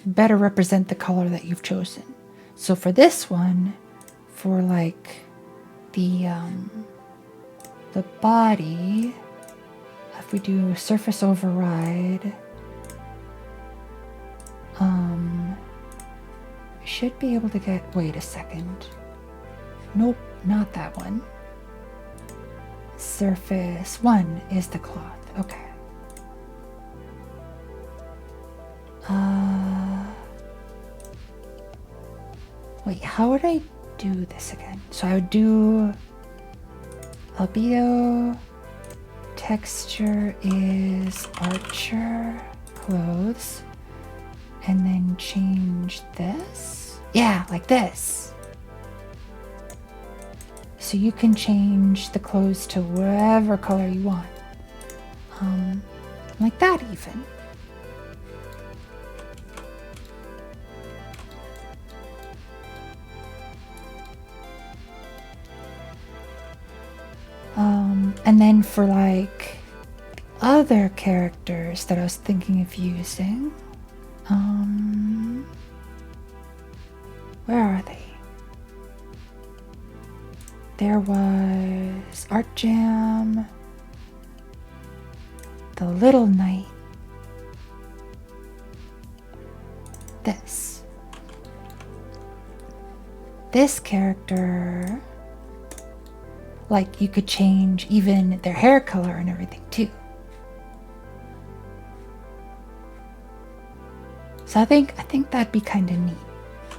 better represent the color that you've chosen. So for this one, for like the body, if we do surface override, should be able to get, wait a second. Nope, not that one. Surface 1 is the cloth. Okay. Wait, how would I do this again? So I would do albedo, texture is archer clothes, and then change this. Yeah, like this. So you can change the clothes to whatever color you want. Like that even. And then for like other characters that I was thinking of using, where are they? There was Art Jam, the Little Knight, this character, like you could change even their hair color and everything too. So I think that'd be kind of neat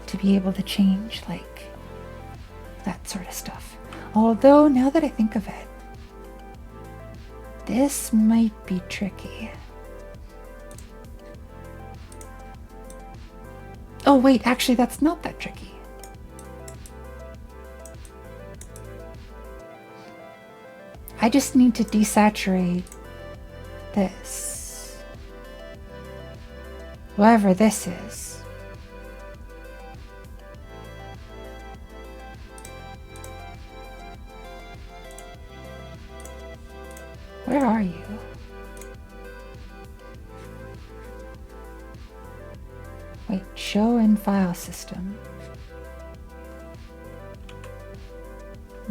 to be able to change like that sort of stuff. Although now that I think of it, this might be tricky. Oh wait, actually that's not that tricky. I just need to desaturate this. Whatever this is. Where are you? Wait, show in file system.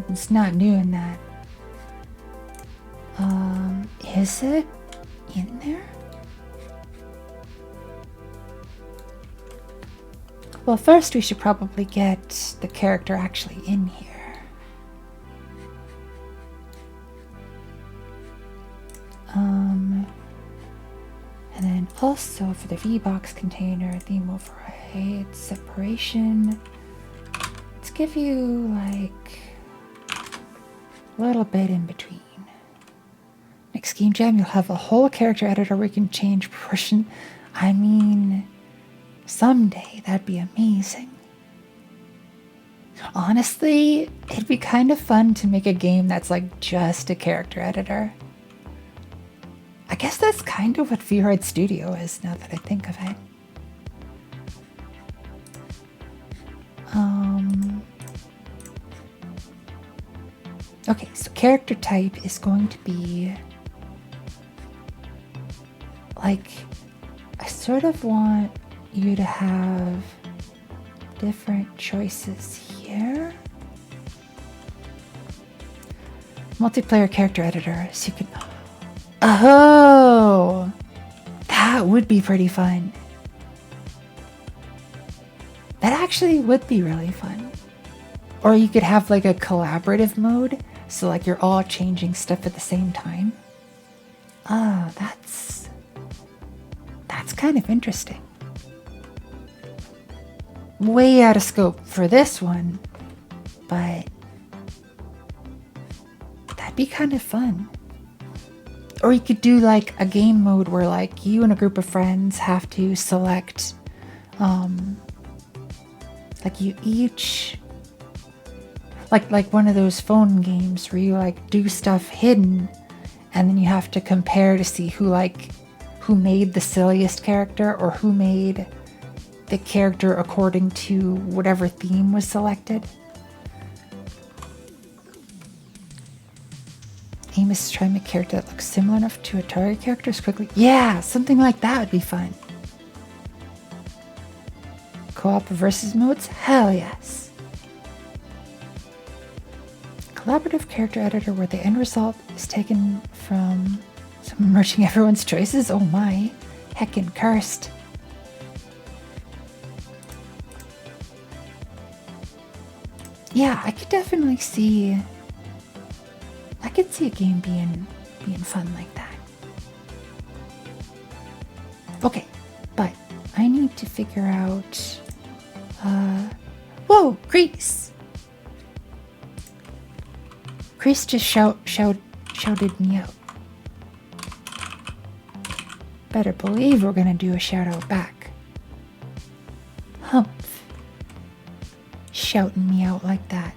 It's not doing that. Is it in there? Well, first we should probably get the character actually in here. And then also for the VBox container, theme override, separation. Let's give you like a little bit in between. Next Game Jam, you'll have a whole character editor where you can change proportion. I mean, someday that'd be amazing. Honestly, it'd be kind of fun to make a game that's like just a character editor. I guess that's kind of what VRide Studio is now that I think of it. Okay, so character type is going to be like, I sort of want you to have different choices here. Multiplayer character editor, so you can, oh, that would be pretty fun. That actually would be really fun. Or you could have like a collaborative mode, so like you're all changing stuff at the same time. Oh, that's kind of interesting. Way out of scope for this one, but that'd be kind of fun. Or you could do like a game mode where like you and a group of friends have to select, like you each, like one of those phone games where you like do stuff hidden and then you have to compare to see who made the silliest character or who made the character according to whatever theme was selected. Aim is to try and make a character that looks similar enough to a target characters quickly. Yeah, something like that would be fun. Co-op versus modes? Hell yes. Collaborative character editor where the end result is taken from some merging everyone's choices? Oh my, heckin' cursed. Yeah, I could definitely see, I could see a game being fun like that. Okay, but I need to figure out, whoa, Crease! Crease just shouted me out. Better believe we're gonna do a shout out back. Humph. Shouting me out like that.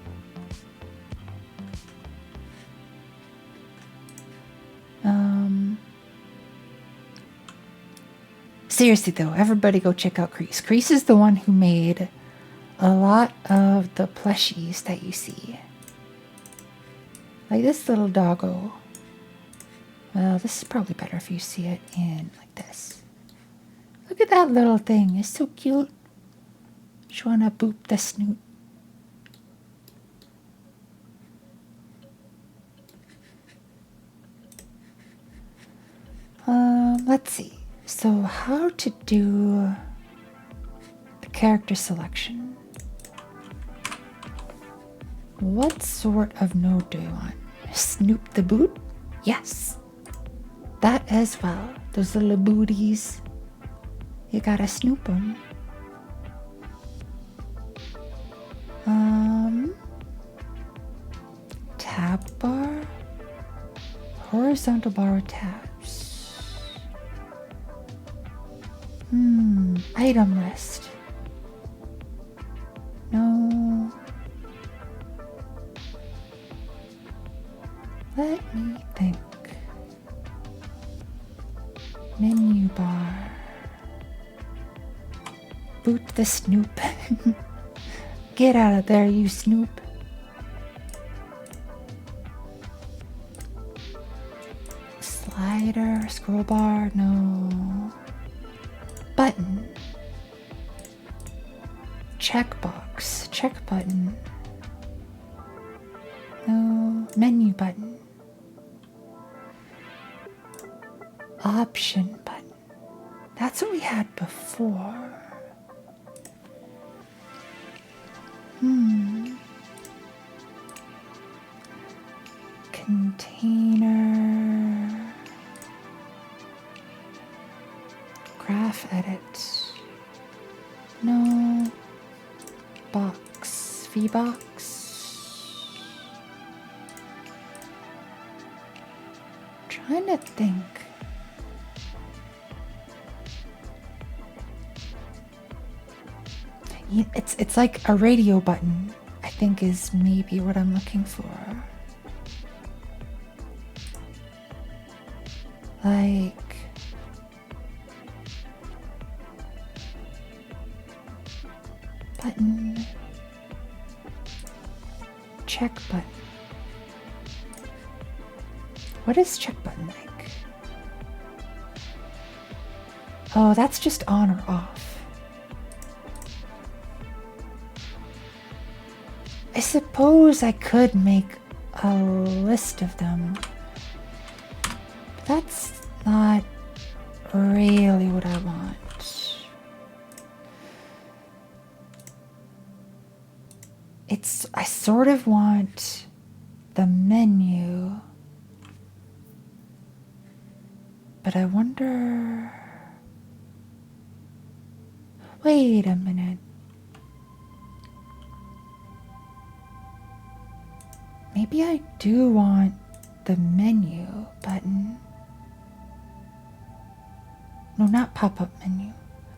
Seriously though, everybody go check out Crease. Crease is the one who made a lot of the plushies that you see. Like this little doggo. Well, this is probably better if you see it in like this. Look at that little thing. It's so cute. Just wanna boop the snoot. Let's see. So how to do the character selection? What sort of node do you want? Snoop the boot? Yes. That as well. Those little booties. You gotta snoop them. Tab bar? Horizontal bar with tabs. Item list. No. Let me think. Menu bar. Boot the Snoop. Get out of there, you Snoop. Slider, scroll bar, no. Button. Checkbox, check button. No. Menu button. Option button. That's what we had before. Container. Graph edit. No. Box. VBox. Trying to think. It's like a radio button, I think is maybe what I'm looking for. Like button, check button. What is check button like? Oh, that's just on or off. I suppose I could make a list of them. But that's not really what I want. I sort of want the menu. But I wonder... Wait a minute. Maybe I do want the menu button. No, not pop-up menu.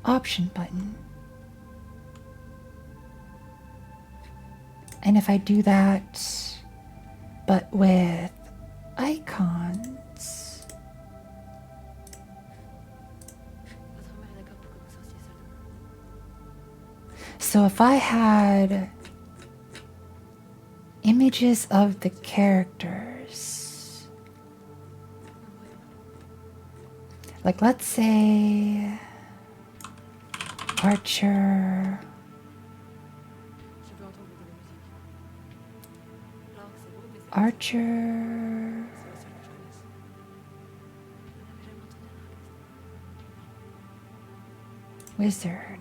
Option button. And if I do that, but with icons. So if I had images of the characters, like let's say Archer, Wizard.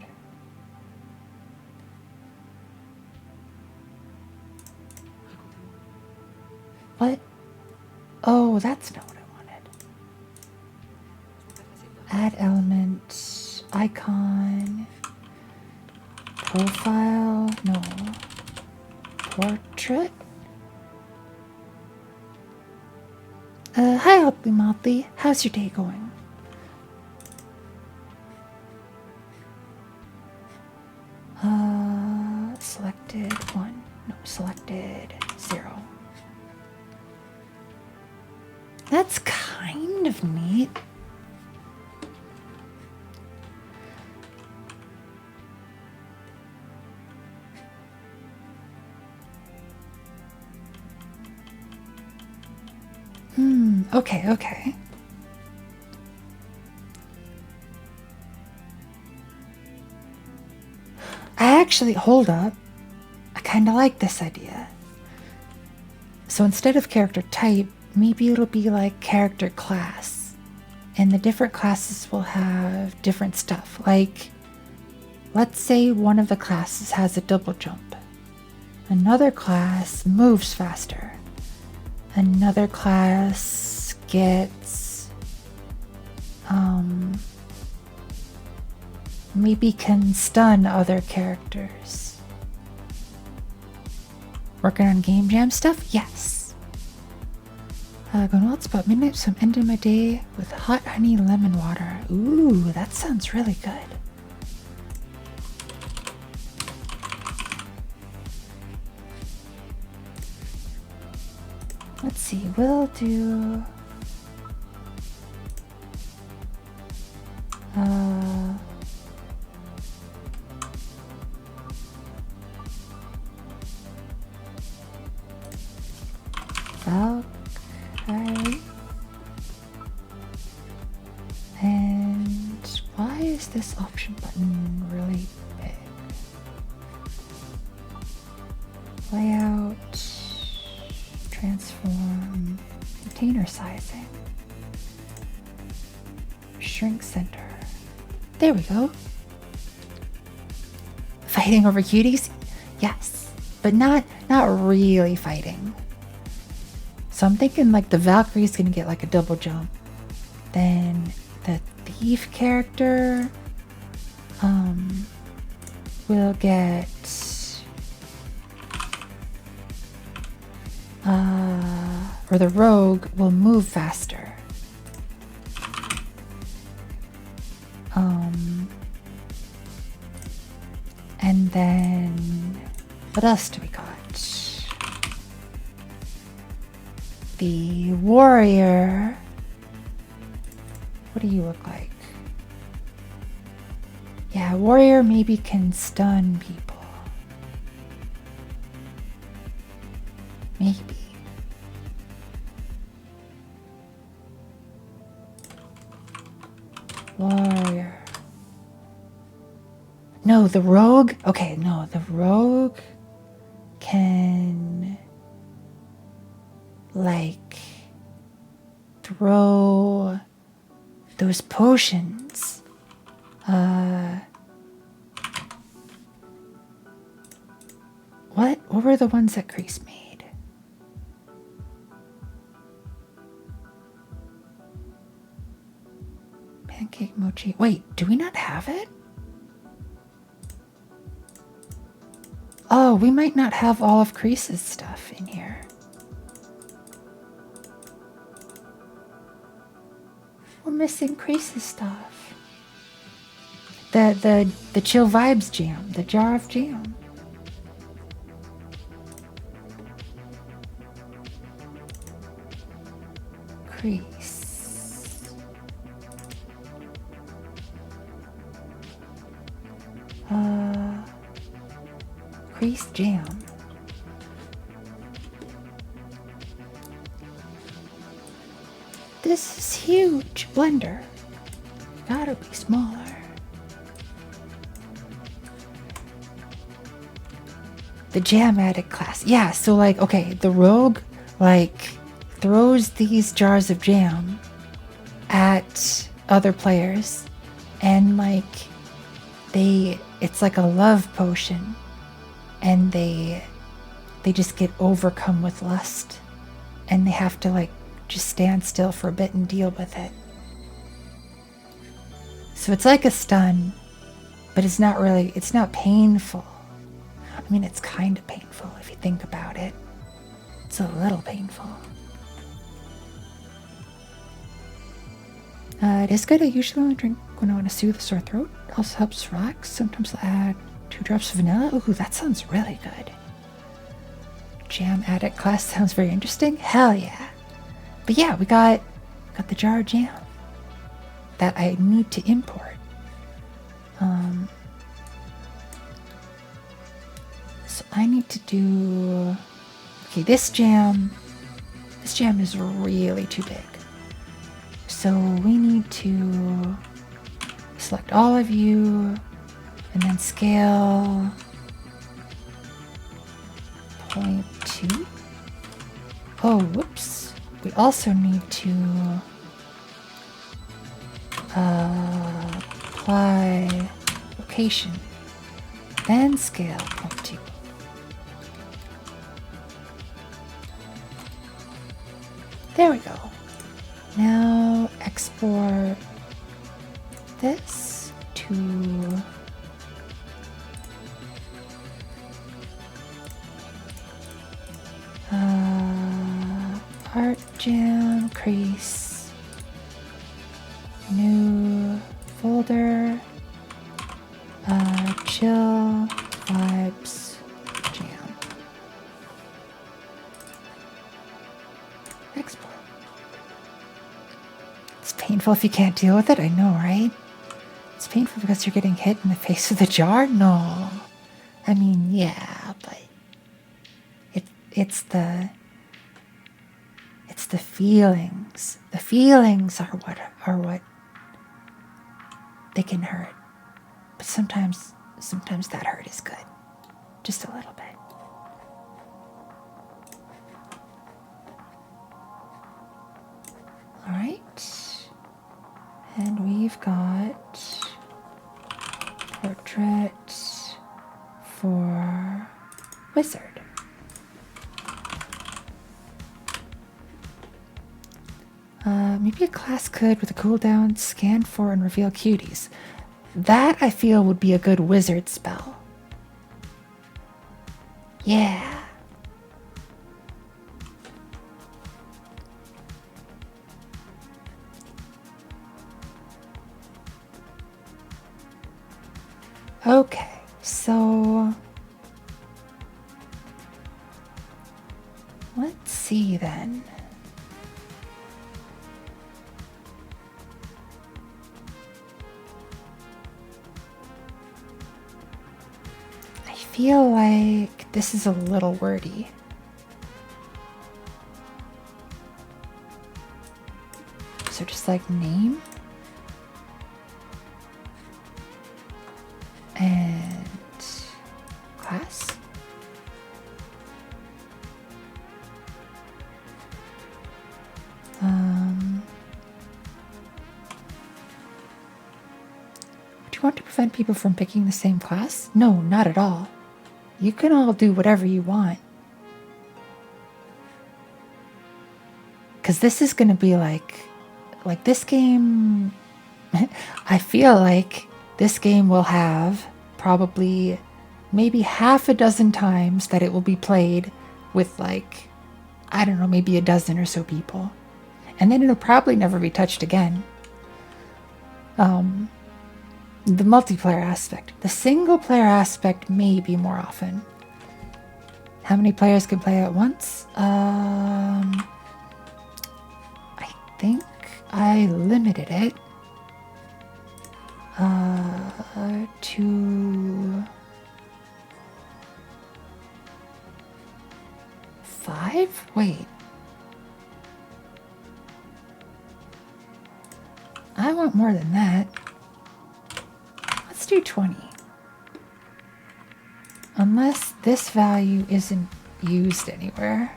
What? Oh, that's not what I wanted. Add element, icon, profile, no. Portrait? Hi, Otley Motley. How's your day going? Selected 1. No, selected 0. That's kind of neat. Okay. Hold up. I kind of like this idea. So instead of character type, maybe it'll be like character class. And the different classes will have different stuff. Like, let's say one of the classes has a double jump. Another class moves faster. Another class gets, maybe can stun other characters. Working on game jam stuff? Yes. Going well, it's about midnight, so I'm ending my day with hot honey lemon water. Ooh, that sounds really good. Let's see, we'll do... Valkyrie. And why is this option button really big? Layout, transform, container sizing. Shrink center. There we go. Fighting over cuties? Yes, but not really fighting. So I'm thinking like the Valkyrie's gonna get like a double jump. Then the thief character will get or the rogue will move faster. And then what else do we got? The warrior. What do you look like? Yeah, warrior maybe can stun people. Maybe. Warrior. No, the rogue. Okay, no, the rogue can like throw those potions. What were the ones that Kreese made? Pancake mochi. Wait, do we not have it? Oh, we might not have all of Kreese's stuff in here. We're missing Kreese's stuff. The Chill Vibes jam, the jar of jam. Kreese. Kreese jam. This is huge. Blender. Gotta be smaller. The jam addict class. Yeah, so like, okay, the rogue like throws these jars of jam at other players and like it's like a love potion and they just get overcome with lust and they have to like just stand still for a bit and deal with it. So it's like a stun, but it's not painful. I mean, it's kind of painful if you think about it. It's a little painful. It is good. I usually only drink when I want to soothe a sore throat. It also helps relax. Sometimes I'll add 2 drops of vanilla. Ooh, that sounds really good. Jam addict class sounds very interesting. Hell yeah. But yeah, we got the jar of jam that I need to import. So I need to do... Okay, this jam is really too big. So we need to select all of you and then scale 0.2. Oh, whoops. We also need to apply location, then scale 0.2. There we go. Now export this to Art Jam, Kreese, new folder, Chill Vibes Jam. Export. It's painful if you can't deal with it, I know, right? It's painful because you're getting hit in the face with a jar? No. I mean, yeah, but it's the feelings. The feelings are what they can hurt. But sometimes that hurt is good. Just a little bit. All right. And we've we've got portrait for wizard. Maybe a class could with a cooldown scan for and reveal cuties. That I feel would be a good wizard spell. Yeah. Okay, so let's see then. I feel like this is a little wordy. So just like name and class. Do you want to prevent people from picking the same class? No, not at all. You can all do whatever you want. Because this is going to be like this game, I feel like this game will have probably maybe half a dozen times that it will be played with like, I don't know, maybe a dozen or so people. And then it'll probably never be touched again. The multiplayer aspect. The single player aspect maybe more often. How many players can play at once? I think I limited it to 5? Wait. I want more than that. Let's do 20. Unless this value isn't used anywhere.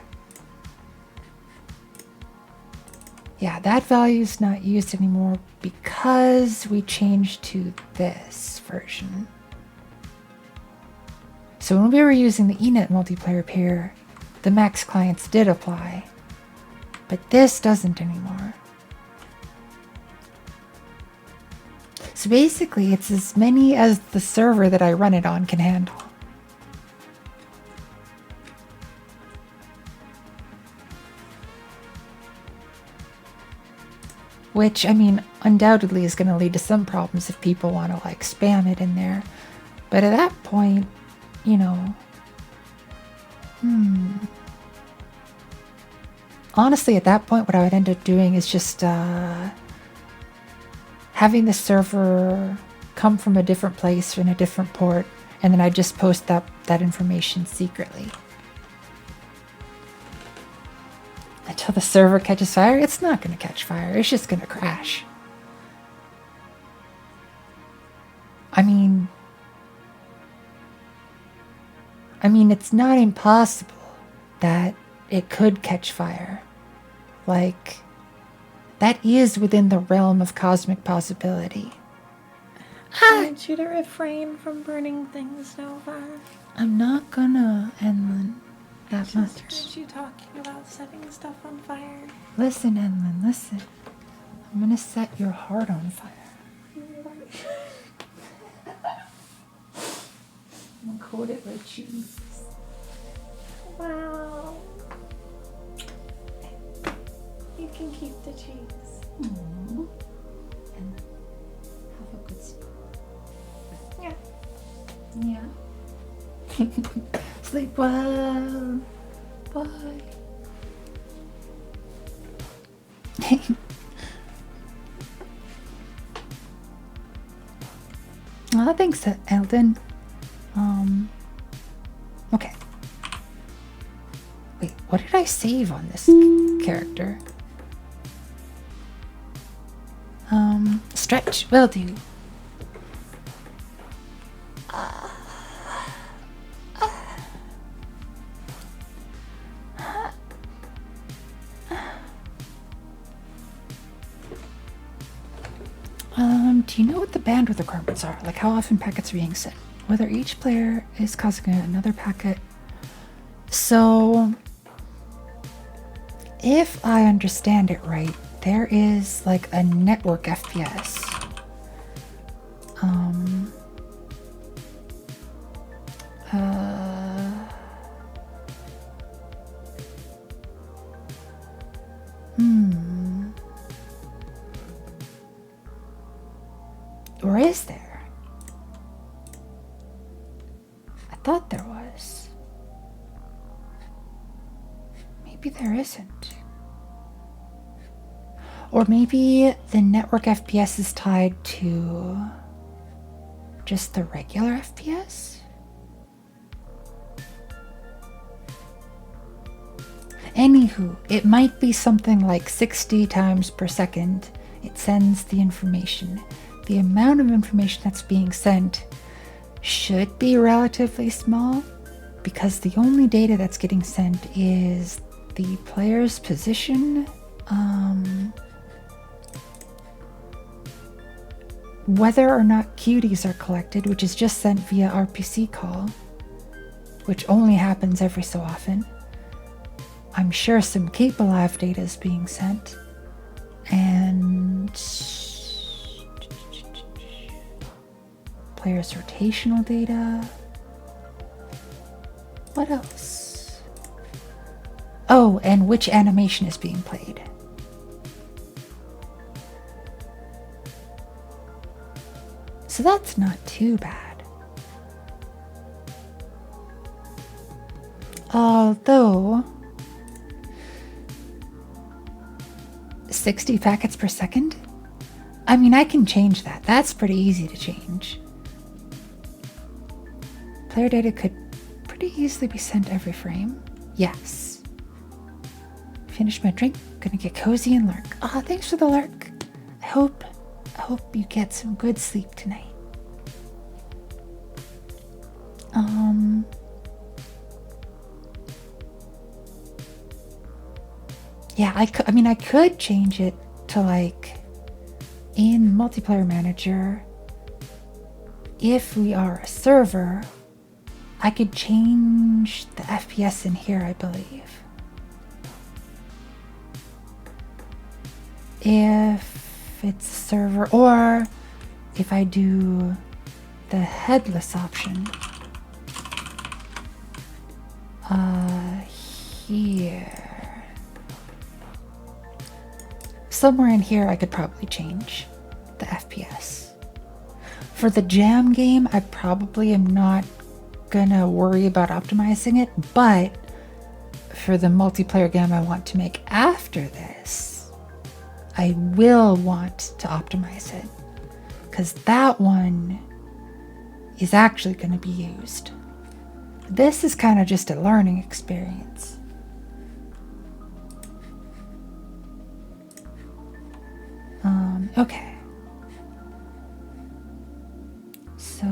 Yeah, that value is not used anymore because we changed to this version. So when we were using the eNet multiplayer pair, the max clients did apply, but this doesn't anymore. So basically, it's as many as the server that I run it on can handle. Which, I mean, undoubtedly is going to lead to some problems if people want to, like, spam it in there. But at that point, you know... Honestly, at that point, what I would end up doing is just having the server come from a different place in a different port, and then I just post that information secretly. Until the server catches fire, it's not going to catch fire. It's just going to crash. I mean, it's not impossible that it could catch fire. Like, that is within the realm of cosmic possibility. I want you to refrain from burning things, Nova. I'm not gonna, Enlin, that much. Just heard you talking about setting stuff on fire. Listen, Enlin, listen. I'm gonna set your heart on fire. I'm gonna coat it with cheese. Wow. You can keep the cheese. Aww. And have a good sleep. Yeah. Yeah. Sleep well. Bye. Oh, thanks, Eldon. Okay. Wait, what did I save on this character? Stretch will do. Do you know what the bandwidth requirements are? Like how often packets are being sent? Whether each player is causing another packet. So, if I understand it right, there is like a network FPS. Or is there? I thought there was. Maybe there isn't. Or maybe the network FPS is tied to just the regular FPS? Anywho, it might be something like 60 times per second it sends the information. The amount of information that's being sent should be relatively small because the only data that's getting sent is the player's position, whether or not cuties are collected, which is just sent via RPC call, which only happens every so often. I'm sure some Keep Alive data is being sent, and player's rotational data. What else? Oh, and which animation is being played. So that's not too bad. Although 60 packets per second? I mean, I can change that. That's pretty easy to change. Player data could pretty easily be sent every frame. Yes. Finish my drink. Gonna get cozy and lurk. Ah, thanks for the lurk. I hope you get some good sleep tonight. Yeah, I could change it to like in multiplayer manager. If we are a server, I could change the FPS in here, I believe. If it's a server, or if I do the headless option, here. Somewhere in here I could probably change the FPS. For the jam game, I probably am not gonna worry about optimizing it, but for the multiplayer game I want to make after this, I will want to optimize it, because that one is actually going to be used. This is kind of just a learning experience. Okay. So,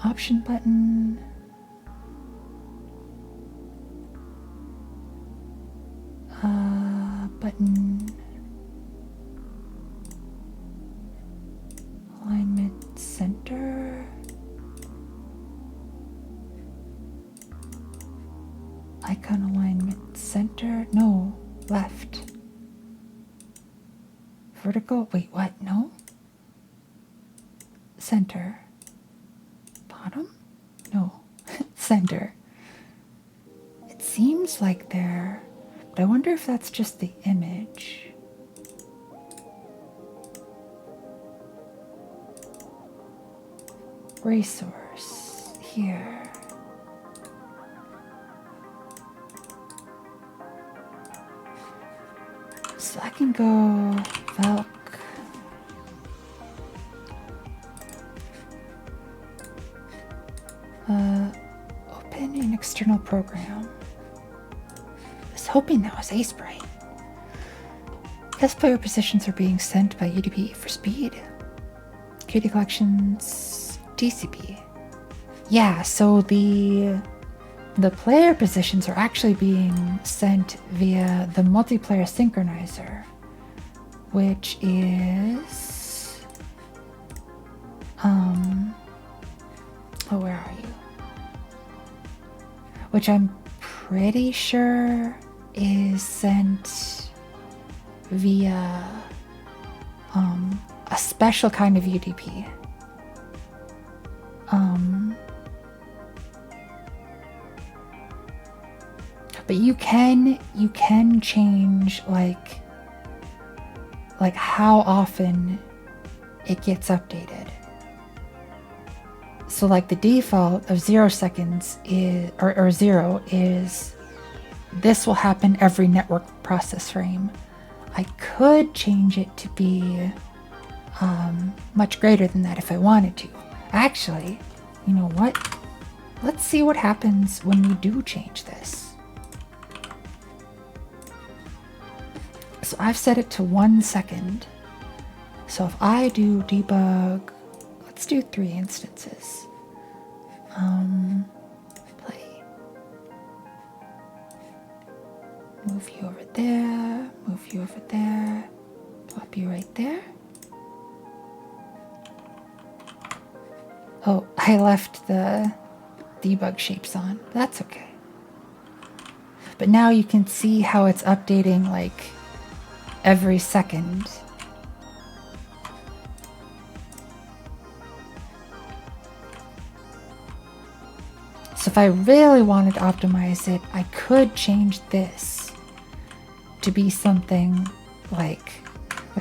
option button. Button. Alignment center. Icon alignment center. No, left. Vertical. Wait, what? No. Center. Bottom? No. Center. It seems like they're... But I wonder if that's just the image. Resource. Here. So I can go Velc. Open an external program. I was hoping that was Acebright. Test player positions are being sent by UDP for speed. Cutie collections, TCP. Yeah, so the player positions are actually being sent via the multiplayer synchronizer, which is oh, where are you? Which I'm pretty sure is sent via a special kind of UDP. But you can change like how often it gets updated. So like the default of 0 seconds is or 0 is this will happen every network process frame. I could change it to be much greater than that if I wanted to. Actually, you know what? Let's see what happens when we do change this. So I've set it to 1 second. So if I do debug, let's do 3 instances. Play. Move you over there, move you over there, plop you right there. Oh, I left the debug shapes on. That's okay. But now you can see how it's updating like every second. So if I really wanted to optimize it, I could change this to be something like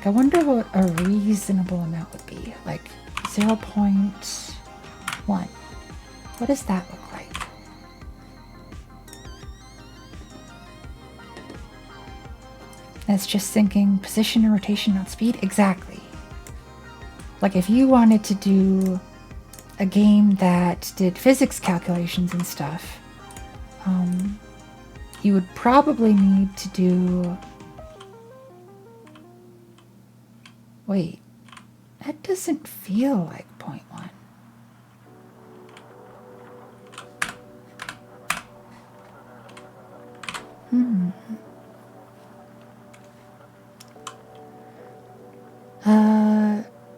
I wonder what a reasonable amount would be. Like 0.1. What does that look like? It's just syncing position and rotation, not speed. Exactly. Like if you wanted to do a game that did physics calculations and stuff, you would probably need to do... Wait, that doesn't feel like 0.1.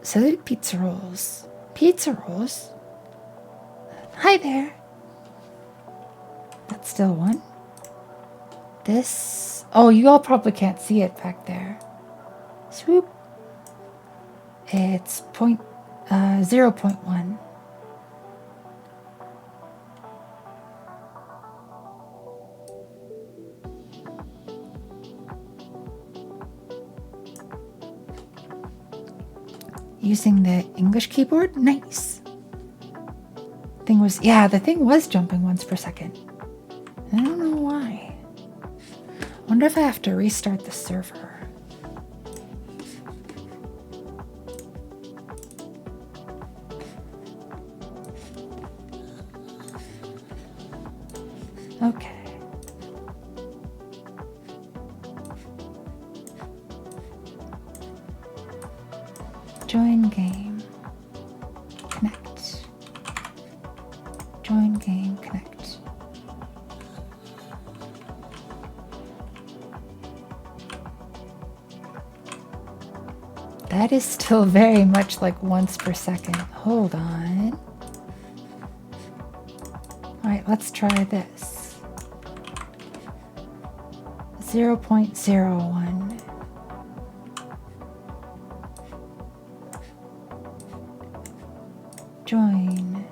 So they did pizza rolls. Pizza rolls? Hi there. That's still one. This... Oh, you all probably can't see it back there. Swoop. It's 0.1. Using the English keyboard? Nice. The thing was jumping once per second. I don't know why. Wonder if I have to restart the server. Okay. Join game. Connect. Join game. Connect. That is still very much like once per second. Hold on. Alright, let's try this. 0.01. Join.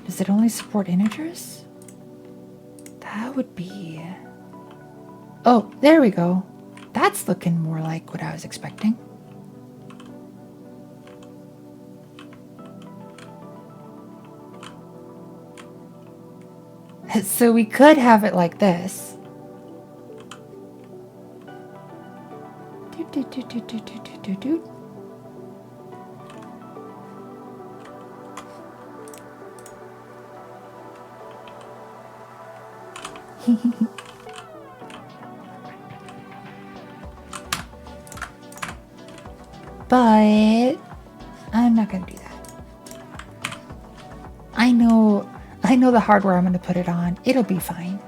Does it only support integers? That would be... Oh, there we go. That's looking more like what I was expecting. So we could have it like this. But I'm not gonna do that. I know the hardware I'm gonna put it on. It'll be fine.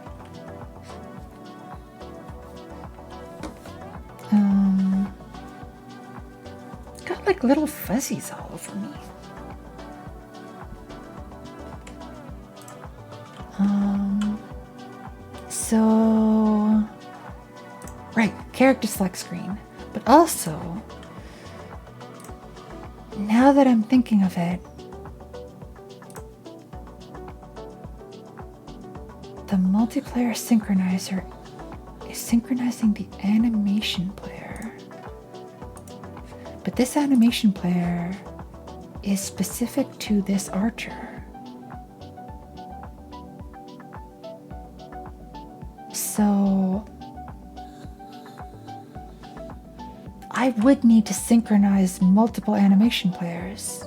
like little fuzzies all over me. So, right, character select screen. But also, now that I'm thinking of it, the multiplayer synchronizer is synchronizing the animation player. But this animation player is specific to this archer. So I would need to synchronize multiple animation players.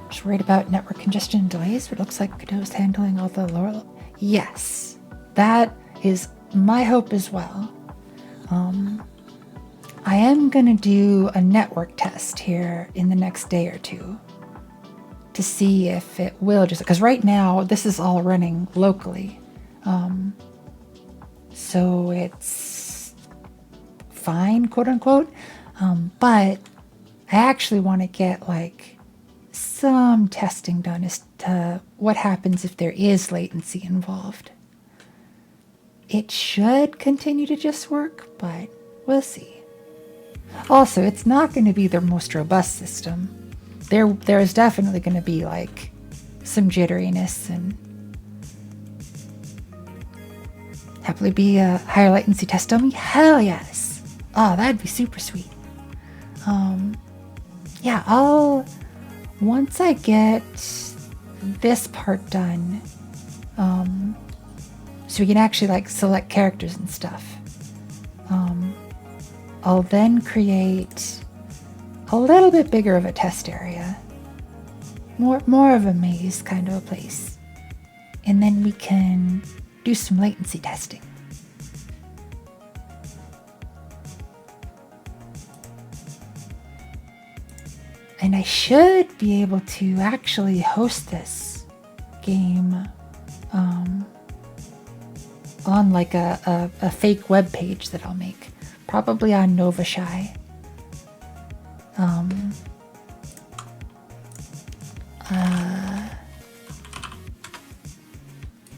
Just worried about network congestion and delays, but it looks like Godot is handling all the lower. Yes, that is my hope as well. I am going to do a network test here in the next day or two to see if it will just, because right now this is all running locally. So it's fine, quote unquote. But I actually want to get like some testing done as to what happens if there is latency involved. It should continue to just work, but we'll see. Also, it's not going to be the most robust system. There is definitely going to be like some jitteriness and happily be a higher latency test dummy. Hell yes! Oh, that'd be super sweet. Yeah, once I get this part done, so we can actually like select characters and stuff. I'll then create a little bit bigger of a test area, more of a maze kind of a place, and then we can do some latency testing. And I should be able to actually host this game on like a fake web page that I'll make, probably on Novashy.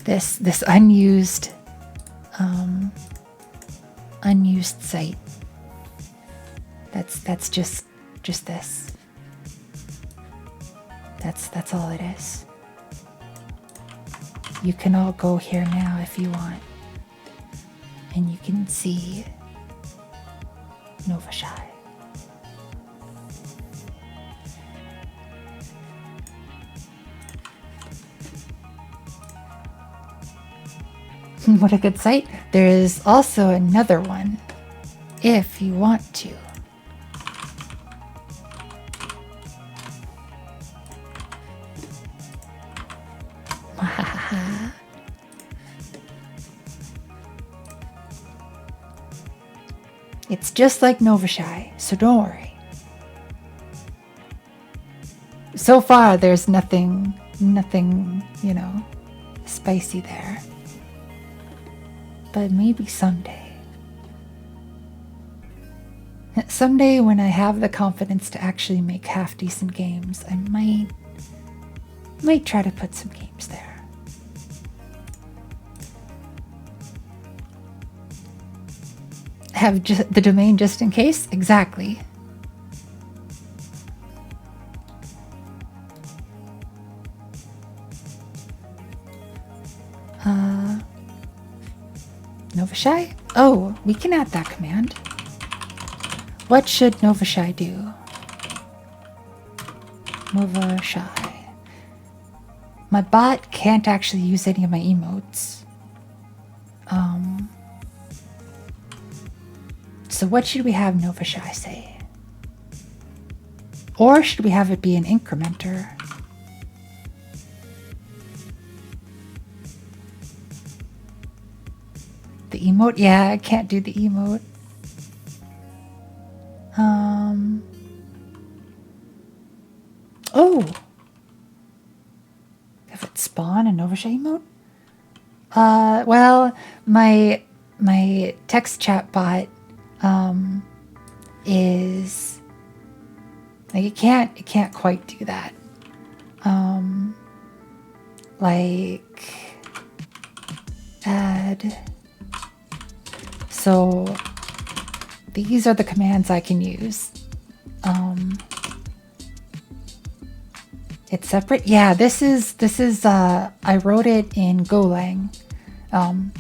This unused site. That's just this. That's all it is. You can all go here now if you want, and you can see Novashy. What a good site. There is also another one if you want to. It's just like Novashy, so don't worry. So far, there's nothing, spicy there. But maybe someday. Someday when I have the confidence to actually make half-decent games, I might try to put some games there. Have the domain just in case? Exactly. Novashy? Oh, we can add that command. What should Novashy do? Novashy. My bot can't actually use any of my emotes. So what should we have Novashy say? Or should we have it be an incrementer? The emote? Yeah, I can't do the emote. Oh! If it spawn a Novashy emote? Well, my text chat bot is like it can't quite do that. Like add. So these are the commands I can use. It's separate. Yeah, this is I wrote it in Golang,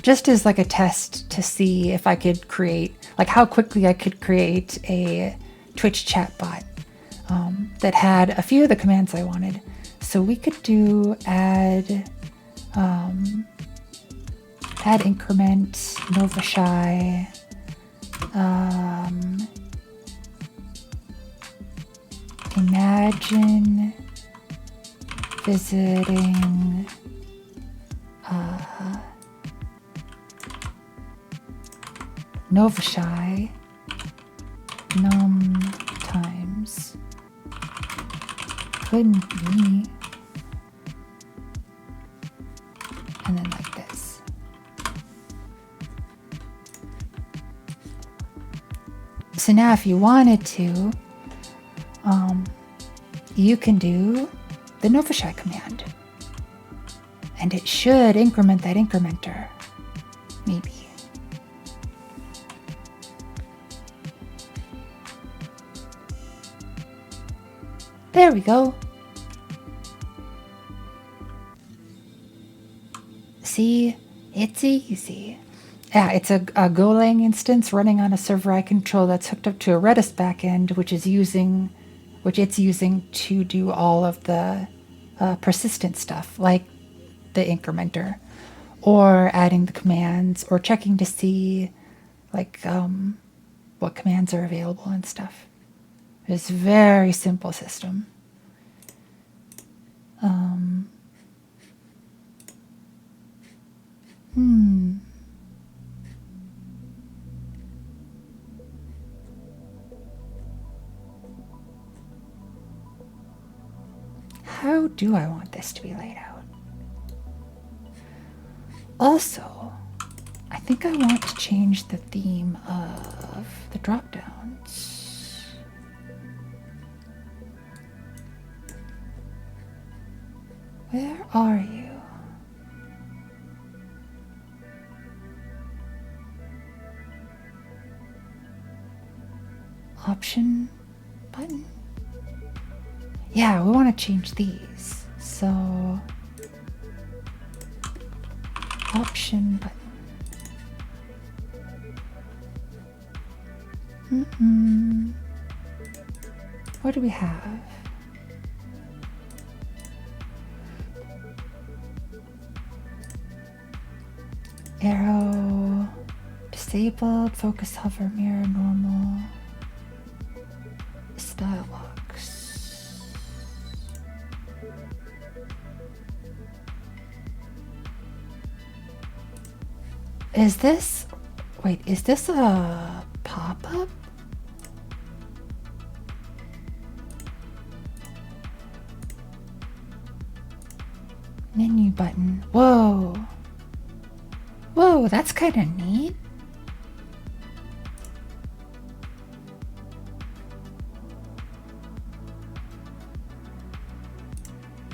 just as like a test to see if I could create, like how quickly I could create a Twitch chat bot that had a few of the commands I wanted. So we could do add increment, Novashy, imagine visiting Novashy num times couldn't be, and then like this. So now if you wanted to, you can do the Novashy command, and it should increment that incrementer, maybe. There we go. See, it's easy. Yeah, it's a Golang instance running on a server I control that's hooked up to a Redis backend, which it's using to do all of the persistent stuff, like the incrementer, or adding the commands, or checking to see like what commands are available and stuff. It's a very simple system. How do I want this to be laid out? Also, I think I want to change the theme of the drop-downs. Where are you? Option button? Yeah, we want to change these. So, option button. What do we have? Arrow, disabled, focus, hover, mirror, normal, style locks. Is this a pop-up? Menu button. Whoa. Whoa, that's kind of neat.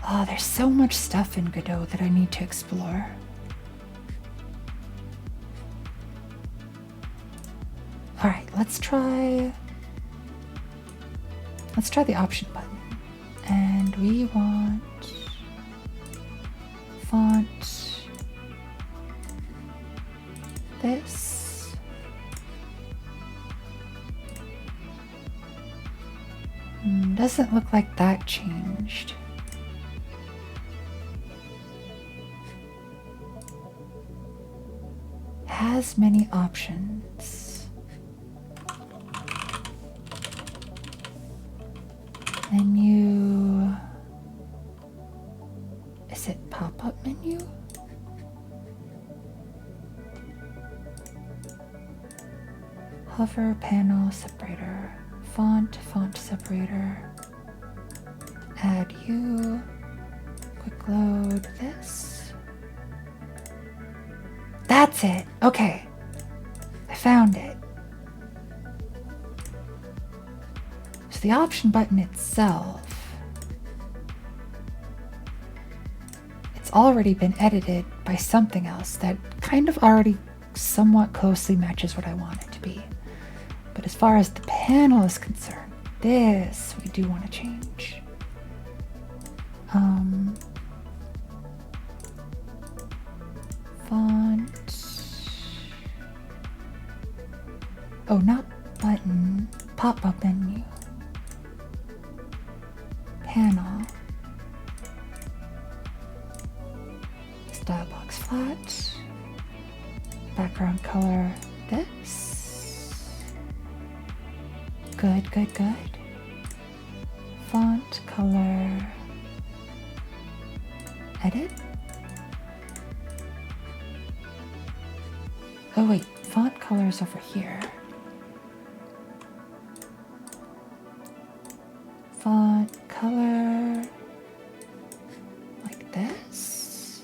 Oh, there's so much stuff in Godot that I need to explore. All right, let's try the option button. And we want font this. Doesn't look like that changed. Has many options. Menu. Is it pop-up menu? Hover, panel, separator, font separator, add you, quick load this. That's it. Okay. I found it. So the option button itself, it's already been edited by something else that kind of already somewhat closely matches what I want it to be. But as far as the panel is concerned, this we do want to change. Font. Oh, not button. Pop-up menu. Panel. Style box flat. Background color this. Good, good, good. Font color. Edit. Oh wait, font color is over here. Font color like this.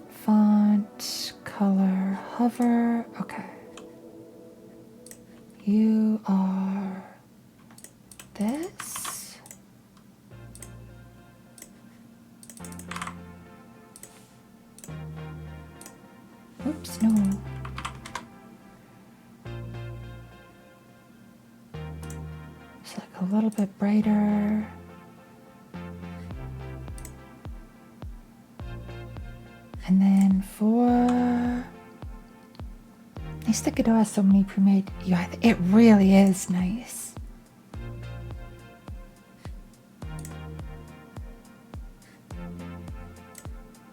Font color hover. Okay. You are this. Oops, no. It's like a little bit brighter. And then for nice that Godot has so many pre-made UI. It really is nice.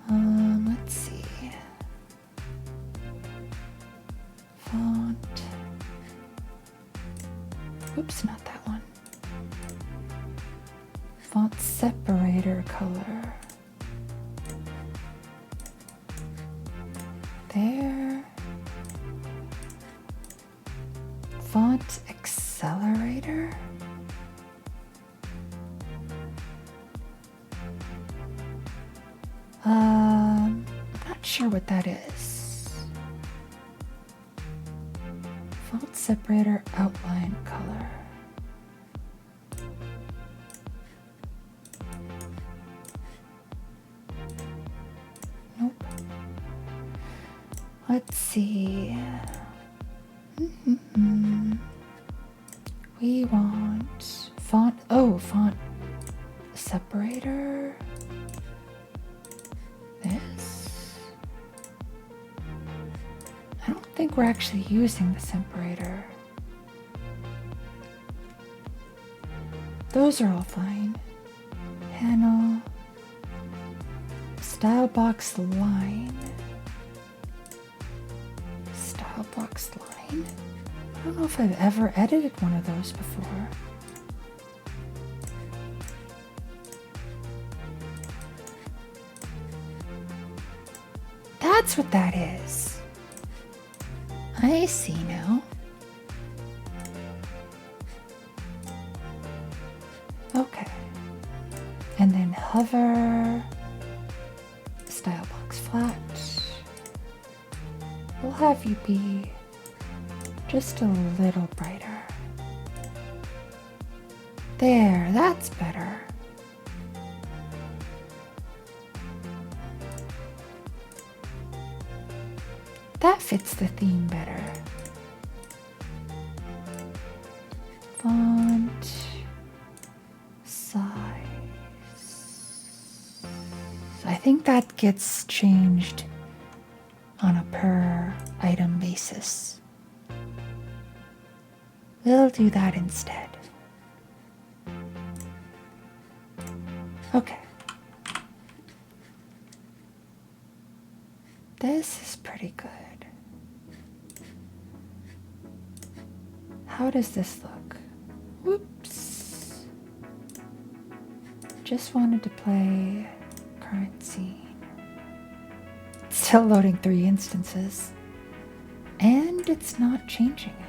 Let's see. Font. Oops, not that one. Font separator color. There. Font accelerator. I'm not sure what that is. Font separator outline color. Nope. Let's see. We want font. Oh, font separator. This. I don't think we're actually using the separator. Those are all fine. Panel. Style box line. Style box line. I don't know if I've ever edited one of those before. That's what that is. I see now. Okay. And then hover. Style box flat. We'll have you be just a little brighter. There, that's better. That fits the theme better. Font size. I think that gets changed on a per item basis. We'll do that instead. Okay. This is pretty good. How does this look? Whoops. Just wanted to play current scene. It's still loading 3 instances. And it's not changing it.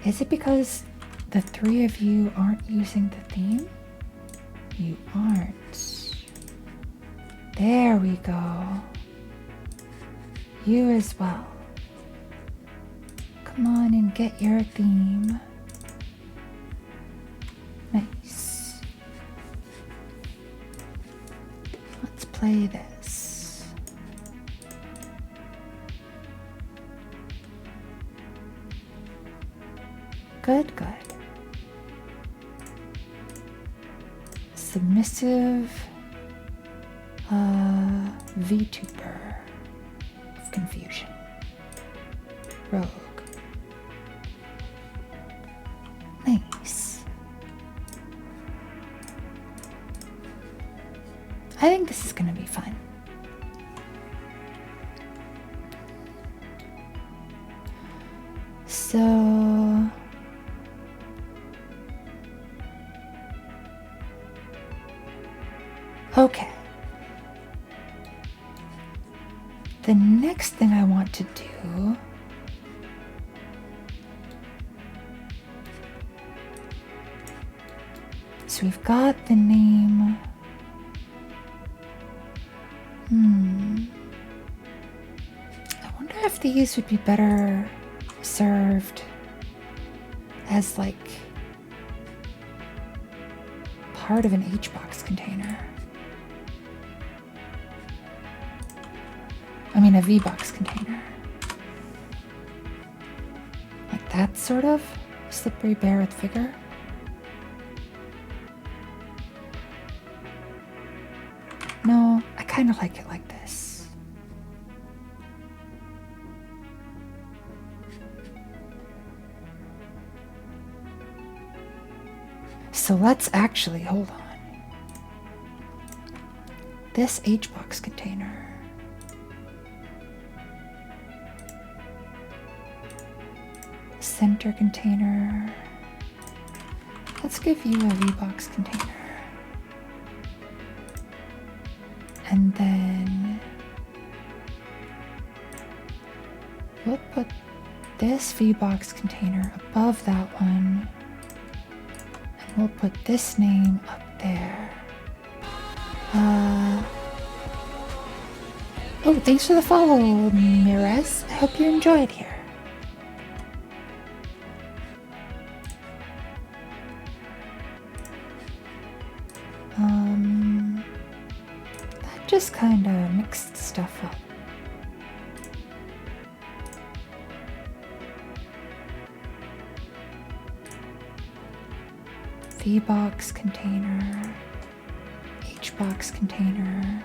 Is it because the 3 of you aren't using the theme? You aren't. There we go. You as well. Come on and get your theme. Nice. Let's play this. Good, good. Submissive VTuber of confusion. Rogue. Nice. I think this is gonna be fun. So okay. The next thing I want to do so we've got the name. I wonder if these would be better served as like part of an HBox container. I mean a VBox container. Like that sort of slippery bear with vigor. No, I kind of like it like this. So let's actually, hold on. This HBox container. Center container. Let's give you a VBox container. And then we'll put this VBox container above that one. And we'll put this name up there. Oh, thanks for the follow, Mirez. I hope you enjoyed here. That just kind of mixed stuff up. VBox container, HBox container.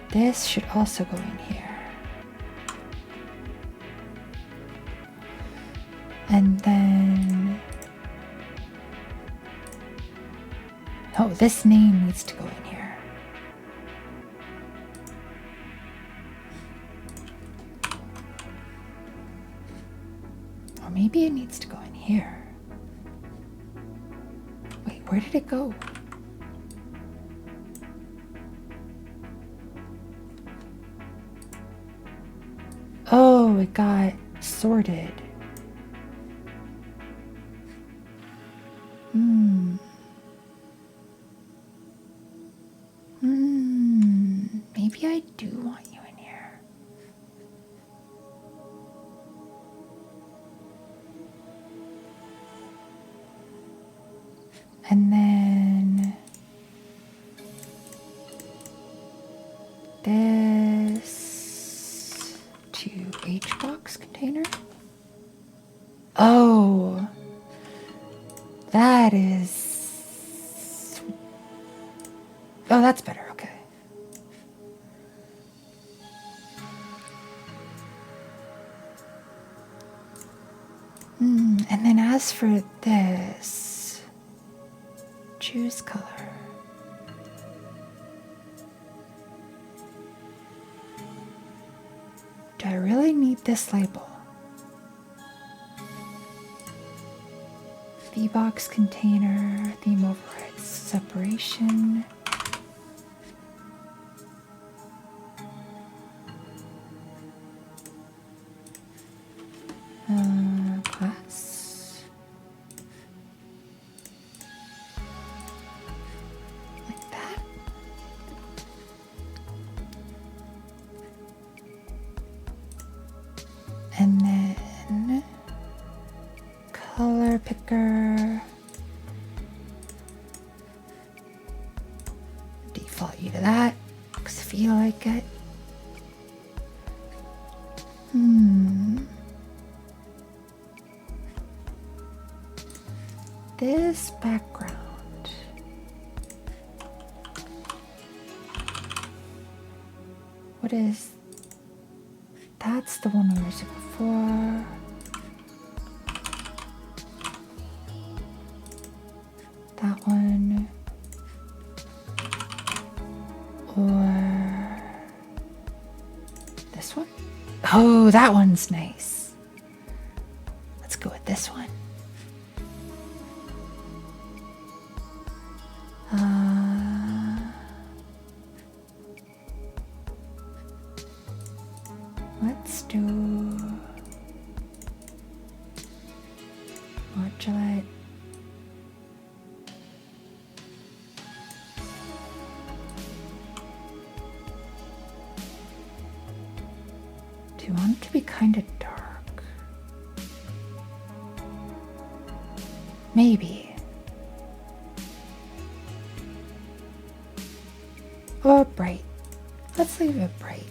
This should also go in here. And then, oh, this name needs to go in here. Or maybe it needs to go in here. Wait, where did it go? Oh, it got sorted. Maybe I do want you in here. And then this to HBox container. Oh, that is. Oh, that's better. Okay. And then as for this, choose color. Do I really need this label? VBox container, theme overrides, separation. Class. Like that. And then maker. Default you to that because I feel like it. This background. What is... That's the one we were using before. That one. Or this one? Oh, that one's nice. Let's go with this one. Let's do modulate. Do you want it to be kind of dark? Maybe. Or bright. Let's leave it bright.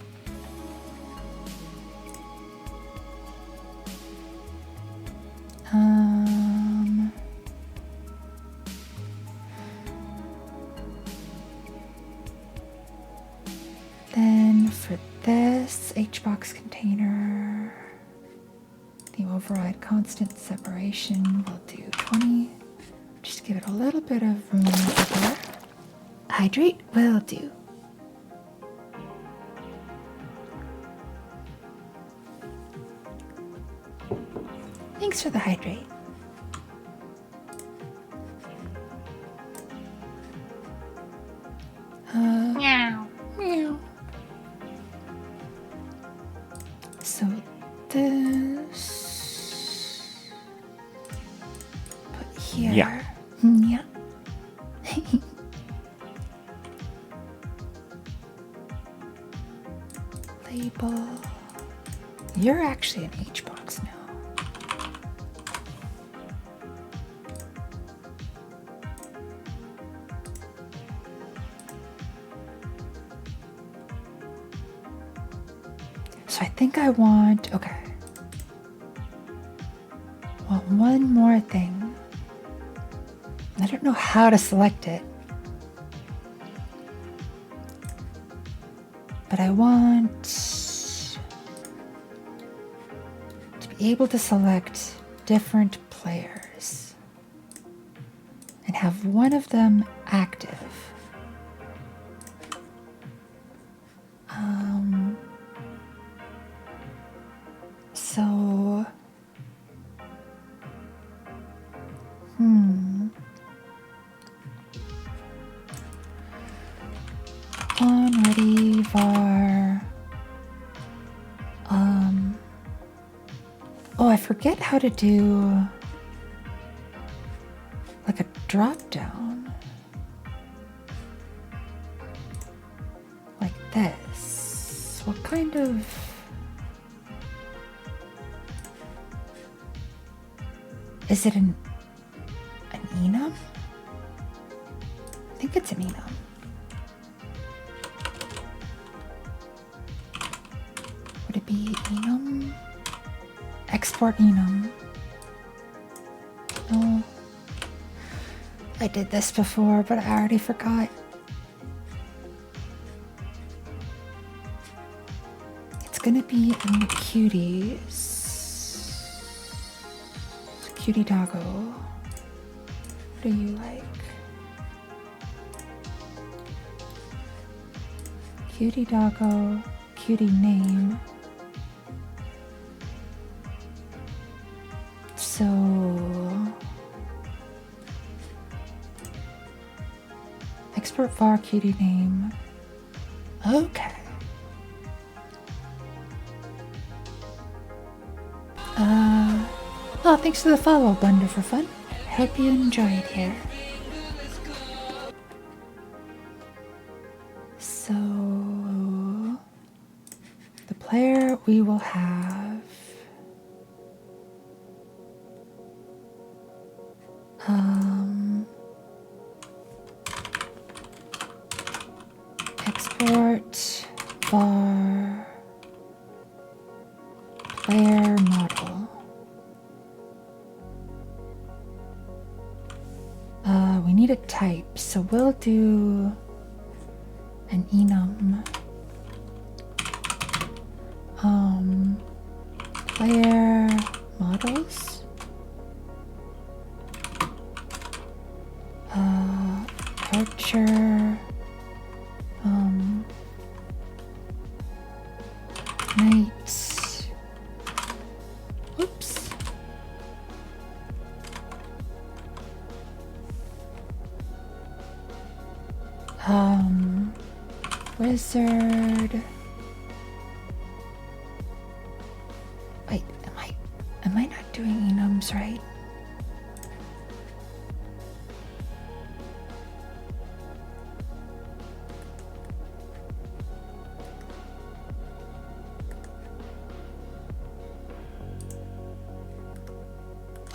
Then for this HBox container, the override constant separation, we'll do 20. Just give it a little bit of room over there. Hydrate will do. Thanks for the hydrate. Meow. Meow. So this put here. Yeah. Yeah. Label. You're actually an HBox now. So I think I want, okay. Well, one more thing. I don't know how to select it. But I want to be able to select different players and have one of them active. So, on ready var. Oh, I forget how to do like a drop down. Like this. What kind of... Is it an enum? I think it's an enum. Would it be enum? Export enum. No. I did this before, but I already forgot. It's gonna be in the cuties. Cutie doggo. What do you like? Cutie doggo, cutie name. So export var cutie name. Okay. Oh, thanks for the follow, Blunder for Fun. Hope you enjoyed here. So, the player we will have Import var player model. We need a type, so we'll do an enum. Player models. Archer. Knight. Whoops. Wizard. Wait, am I not doing enums right?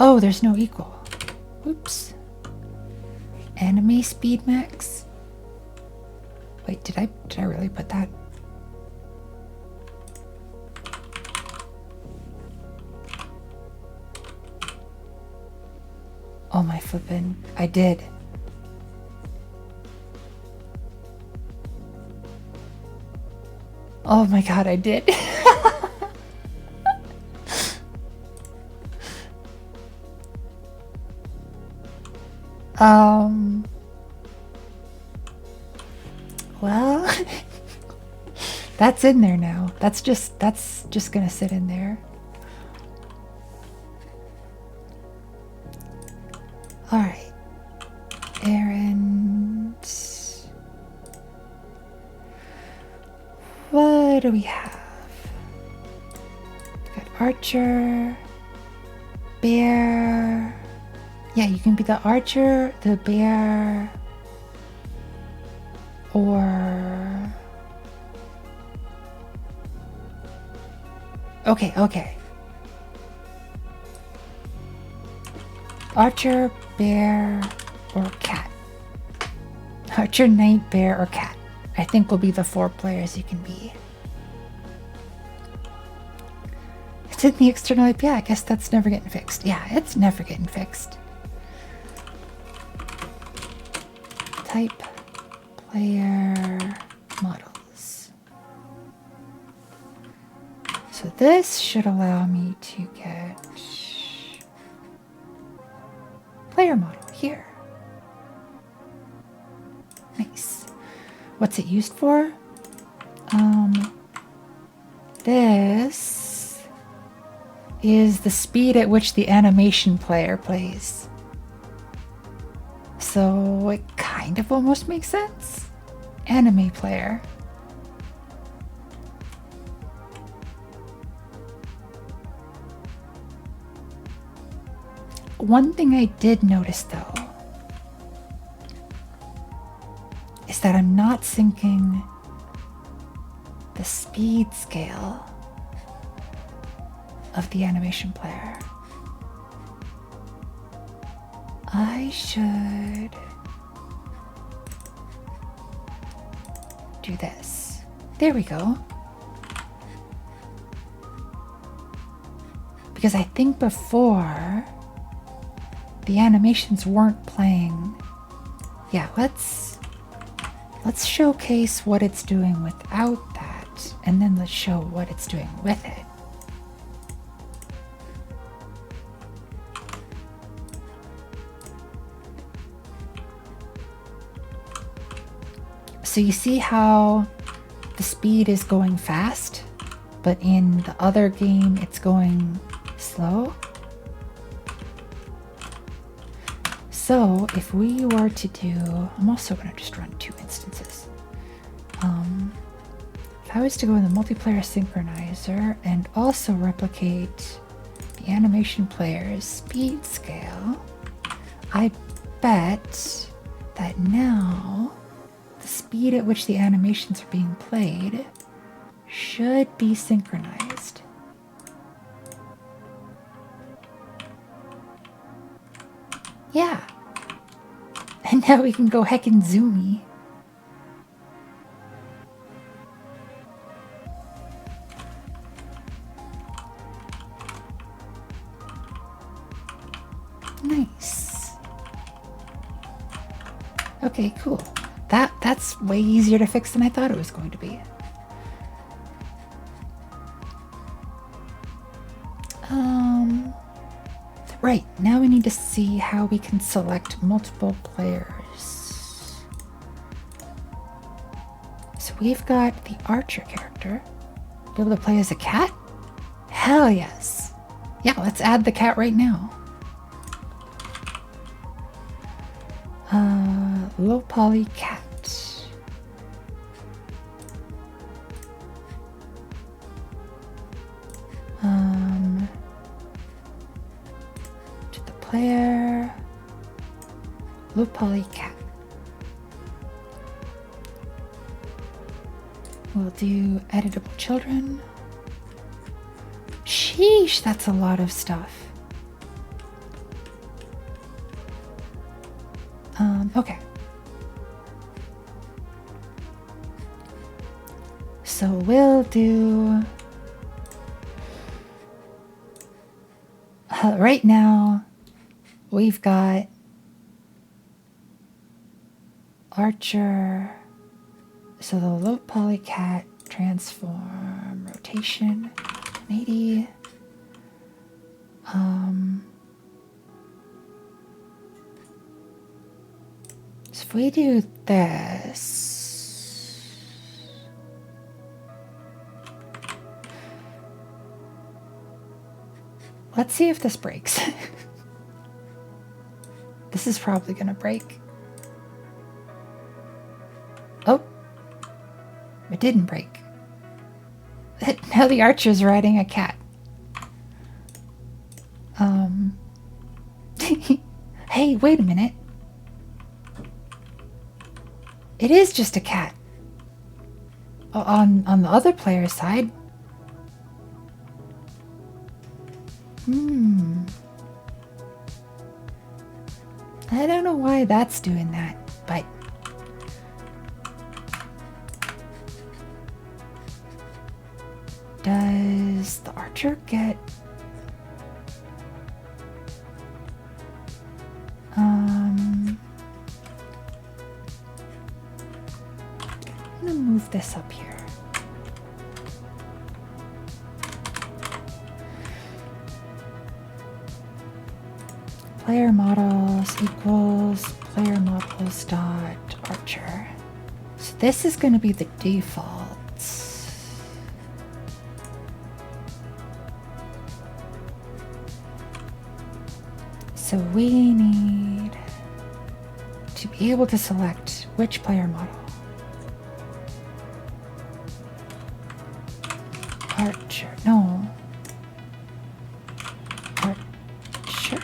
Oh, there's no equal. Oops. Anime speed max? Wait, did I really put that? Oh my flippin', I did. Oh my god, I did. Well, that's in there now. That's just gonna sit in there. All right, Aaron. What do we have? Got Archer, Bear. Yeah, you can be the Archer, the Bear, or... Okay. Archer, Bear, or Cat. Archer, Knight, Bear, or Cat. I think will be the 4 players you can be. It's in the external API. I guess that's never getting fixed. Yeah, it's never getting fixed. Type player models. So this should allow me to get player model here. Nice. What's it used for? This is the speed at which the animation player plays. So it kind of almost makes sense. Anime player. One thing I did notice though is that I'm not syncing the speed scale of the animation player. I should do this. There we go. Because I think before the animations weren't playing. Yeah, let's showcase what it's doing without that, and then let's show what it's doing with it. So you see how the speed is going fast, but in the other game it's going slow? So if we were to do, I'm also going to just run 2 instances. If I was to go in the multiplayer synchronizer and also replicate the animation player's speed scale, I bet that now the speed at which the animations are being played should be synchronized. Yeah. And now we can go heckin' zoomy. Okay, cool. That's way easier to fix than I thought it was going to be. Right, now we need to see how we can select multiple players. So we've got the archer character. Be able to play as a cat? Hell yes. Yeah, let's add the cat right now. Low poly cat. To the player. Low poly cat. We'll do editable children. Sheesh, that's a lot of stuff. Okay. So we'll do... right now, we've got Archer, so the low poly cat, transform, rotation, 180. So if we do this, let's see if this breaks. This is probably gonna break. Oh, it didn't break. Now the archer's riding a cat. Hey, wait a minute. It is just a cat. On the other player's side. I don't know why that's doing that, but... Does the archer get... I'm gonna move this up here. Player models equals player models dot archer. So this is going to be the default. So we need to be able to select which player model. Archer, no. Archer.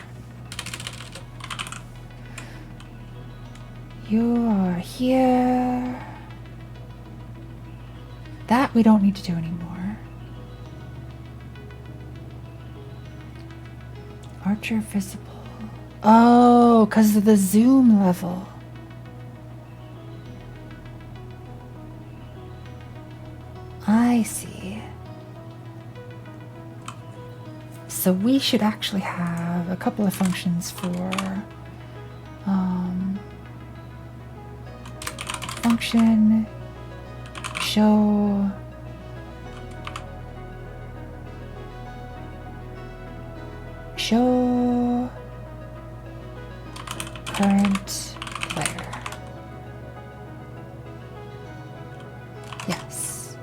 You are here. That we don't need to do anymore. Archer visible. Oh, because of the zoom level. I see. So we should actually have a couple of functions for function show current player. Yes.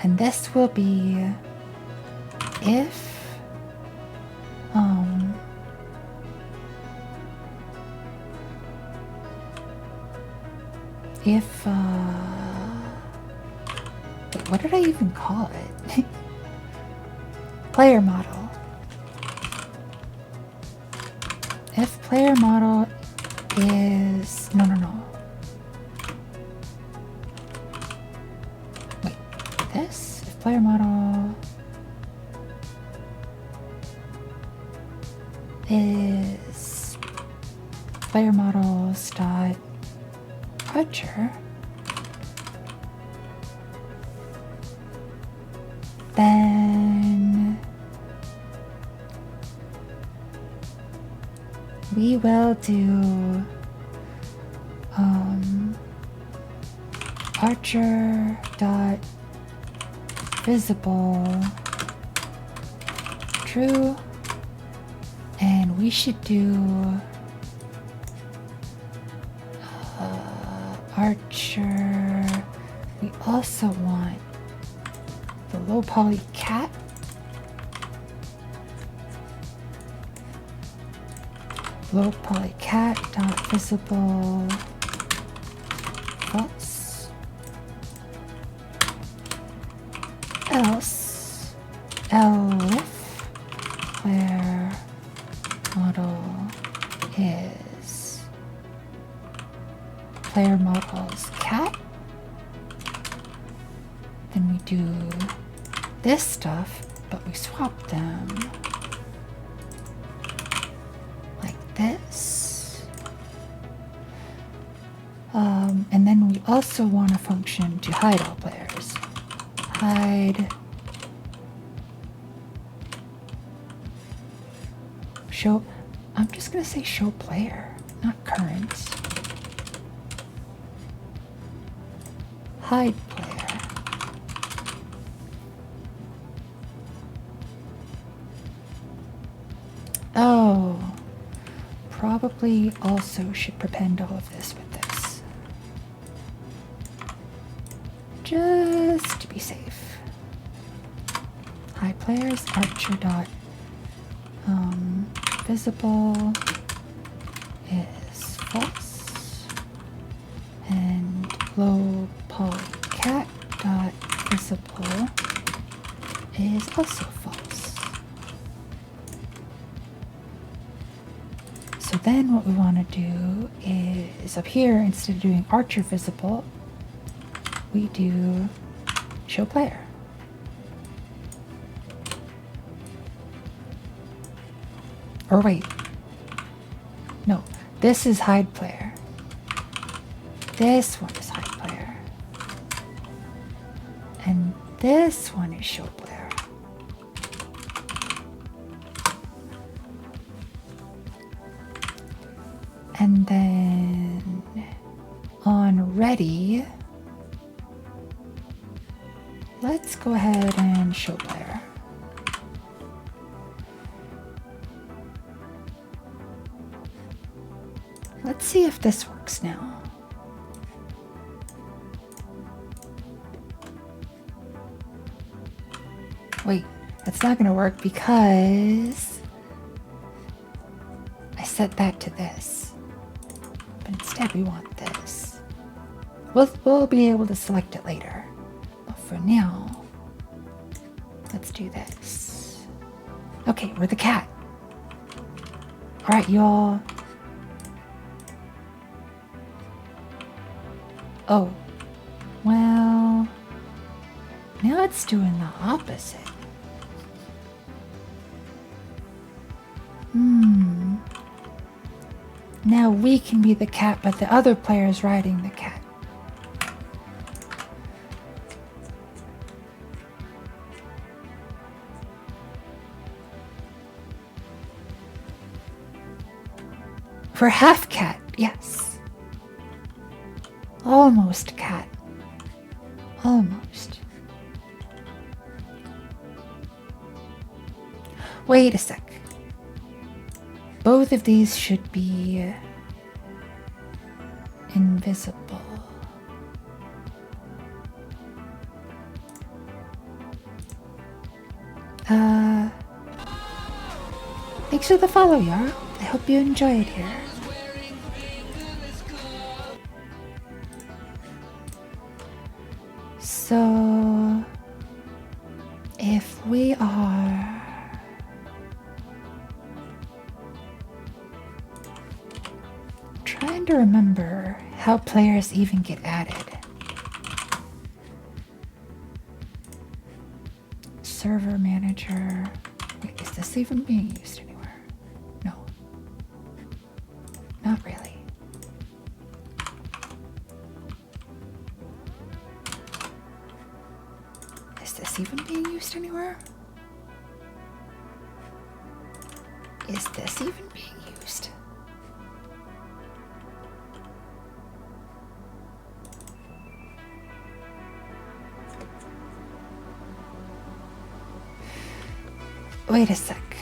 And this will be if wait, what did I even call it? Player model. If player model is no. Wait, this? If player model is player models dot archer, then we will do archer dot visible true, and we should do archer. We also want the low poly cat. Low poly cat dot visible false. Else if player model is player model's cat, then we do this stuff, but we swap them like this. And then we also want a function to hide all players. Hide show. I'm just gonna say show player, not current. Hide player. Oh, probably also should prepend all of this with this, just to be safe. Hide players archer dot visible is false, and low poly cat dot visible is also false. So then what we want to do is up here, instead of doing archer visible, we do show player. Or wait, no, this is hide player. This one is hide player. And this one is show player. And then on ready, let's go ahead and show player. Let's see if this works now. Wait, that's not going to work because I set that to this. But instead we want this. We'll be able to select it later. But for now, let's do this. Okay, we're the cat. All right, y'all. Oh, well, now it's doing the opposite. Now we can be the cat, but the other player is riding the cat. For half cat, yes. Almost cat. Almost. Wait a sec. Both of these should be invisible. Thanks for the follow, Yara. I hope you enjoy it here. So, if we are trying to remember how players even get added. Server manager. Wait, is this even being used anywhere? No. Not really. Is this even being used anywhere? Is this even being used? Wait a sec.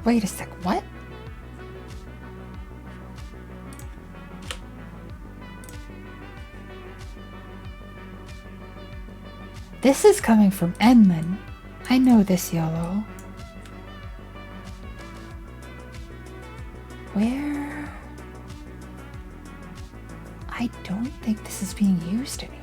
Wait a sec, what? This is coming from Enlin. I know this YOLO. Where? I don't think this is being used anywhere.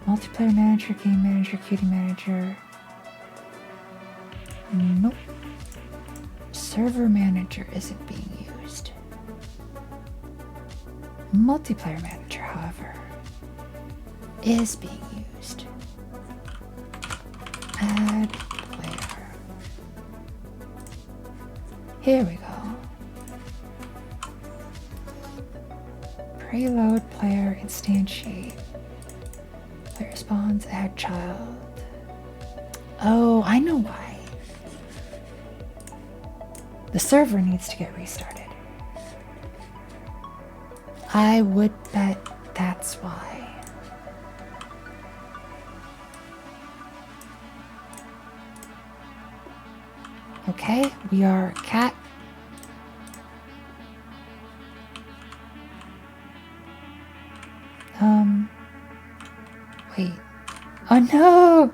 Multiplayer manager, game manager, cutie manager. Nope. Server manager isn't being used. Multiplayer manager, however, is being used. Add player. Here we go. Preload player instantiate. Player spawns, add child. Oh, I know why. The server needs to get restarted. I would bet that's why. Okay, we are cat. Wait. Oh no!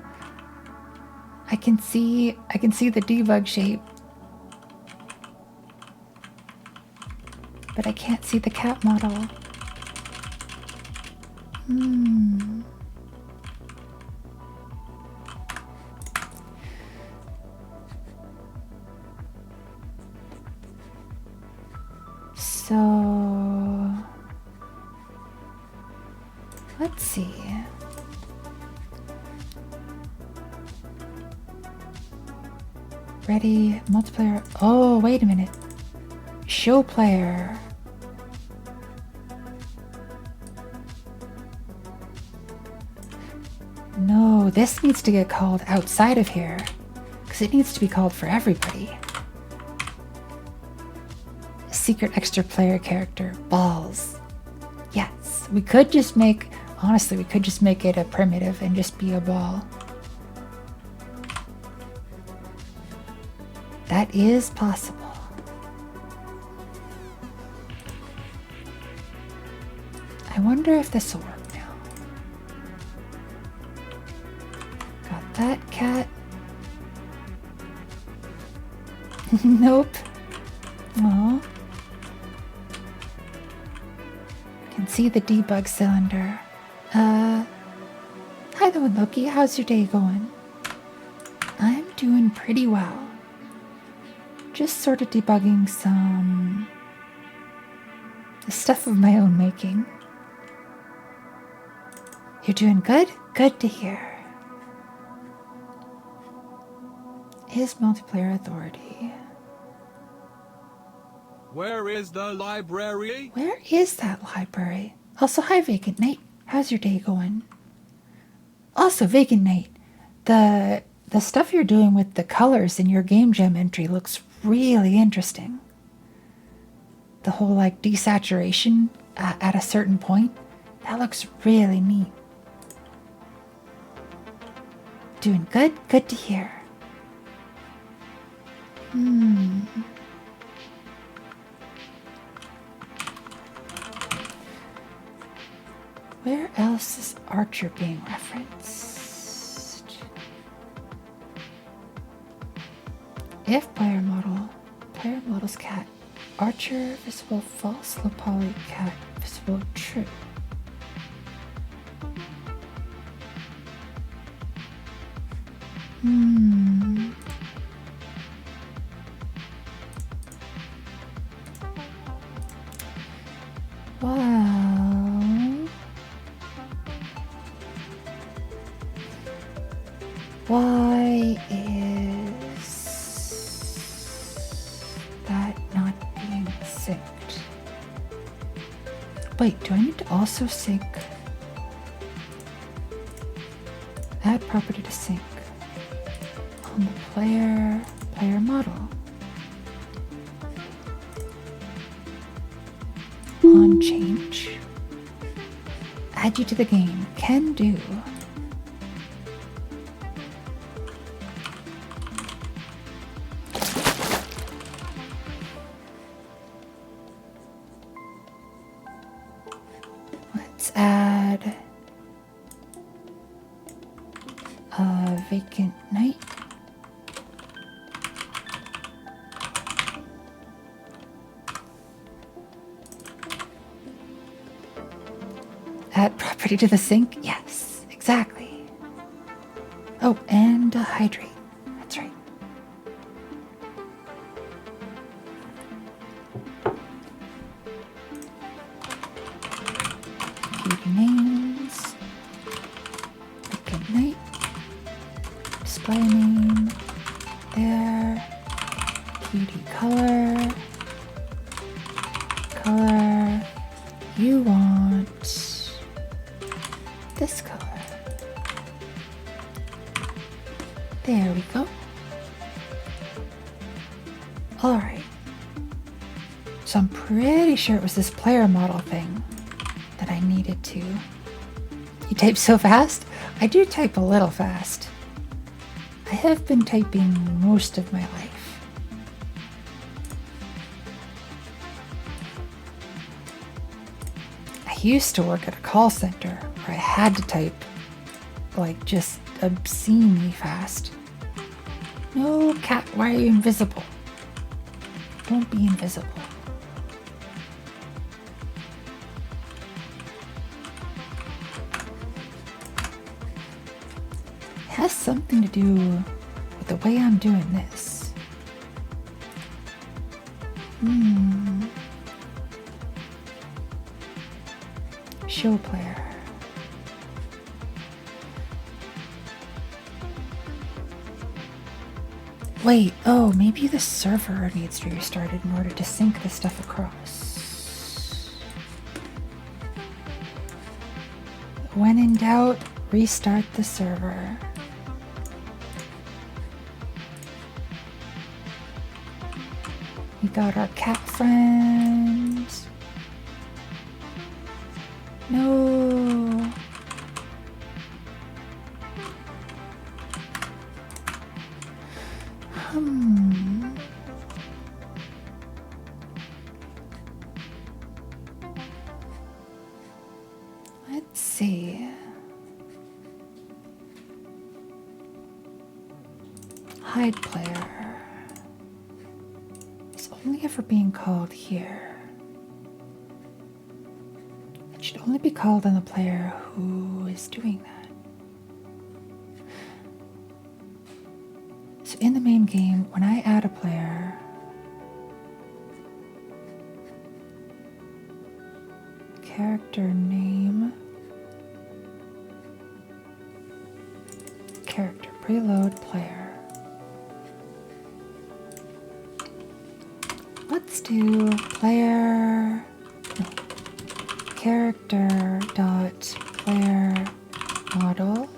I can see the debug shape. But I can't see the cat model. So let's see. Ready, multiplayer. Oh, wait a minute. Show player. No, this needs to get called outside of here, because it needs to be called for everybody. Secret extra player character, balls. Yes, we could just make, honestly, we could just make it a primitive and just be a ball. That is possible. I wonder if this will work now. Got that cat. Nope. Oh. Can see the debug cylinder. Hi there, Loki. How's your day going? I'm doing pretty well. Just sort of debugging some stuff of my own making. You're doing good? Good to hear. Is multiplayer authority. Where is the library? Where is that library? Also, hi, Vacant Knight. How's your day going? Also, Vacant Knight, the stuff you're doing with the colors in your game jam entry looks really interesting. The whole like desaturation at a certain point, that looks really neat. Doing good? Good to hear. Where else is Archer being referenced? If player model's cat, Archer visible false, low poly cat visible true. Well, why is that not being synced? Wait, do I need to also sync? Add property to sync on the player model. on change. Add you to the game. Can do. Let's add a vacant night. Add property to the sink? Yes, exactly. Oh, and hydrate. That's right. Cutie names. Good night. Display name. There. Cutie color. Color. You want this color. There we go. Alright. So I'm pretty sure it was this player model thing that I needed to. You type so fast? I do type a little fast. I have been typing most of my life. I used to work at a call center where I had to type like just obscenely fast. No, cat, why are you invisible? Don't be invisible. It has something to do with the way I'm doing this. Show player. Wait, oh, maybe the server needs to be restarted in order to sync the stuff across. When in doubt, restart the server. We got our cat friends. No. Let's see. Hide player is only ever being called here. It should only be called on the player who is doing that. So in the main game, when I add a player, character name, character preload player. Let's do player, no, character dot player model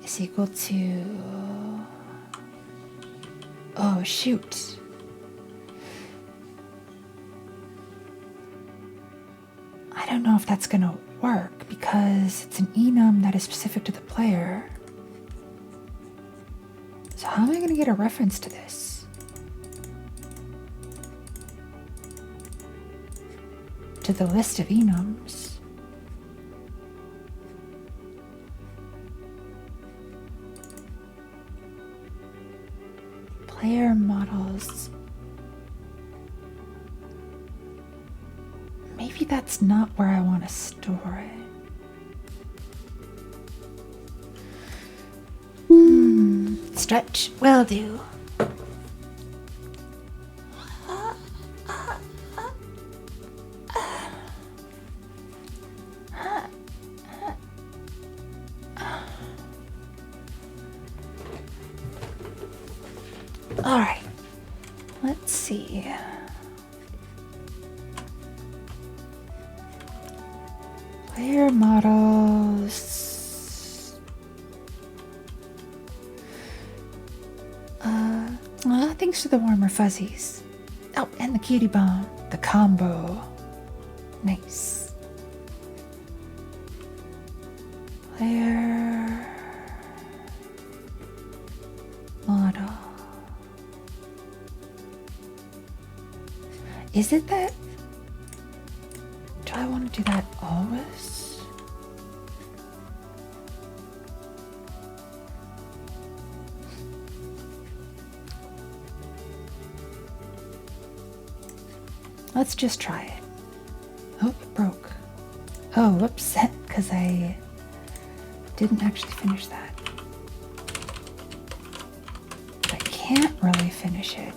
is equal to, oh shoot. I don't know if that's gonna work because it's an enum that is specific to the player. So how am I gonna get a reference to this? To the list of enums. Player models. Maybe that's not where I want to store it. Stretch will do. All right, let's see. Player models. Thanks to the warmer fuzzies. Oh, and the cutie bomb. The combo. Nice. Player model. Is it that? Do I want to do that always? Let's just try it. Oh, it broke. Oh, whoops, because I didn't actually finish that. I can't really finish it.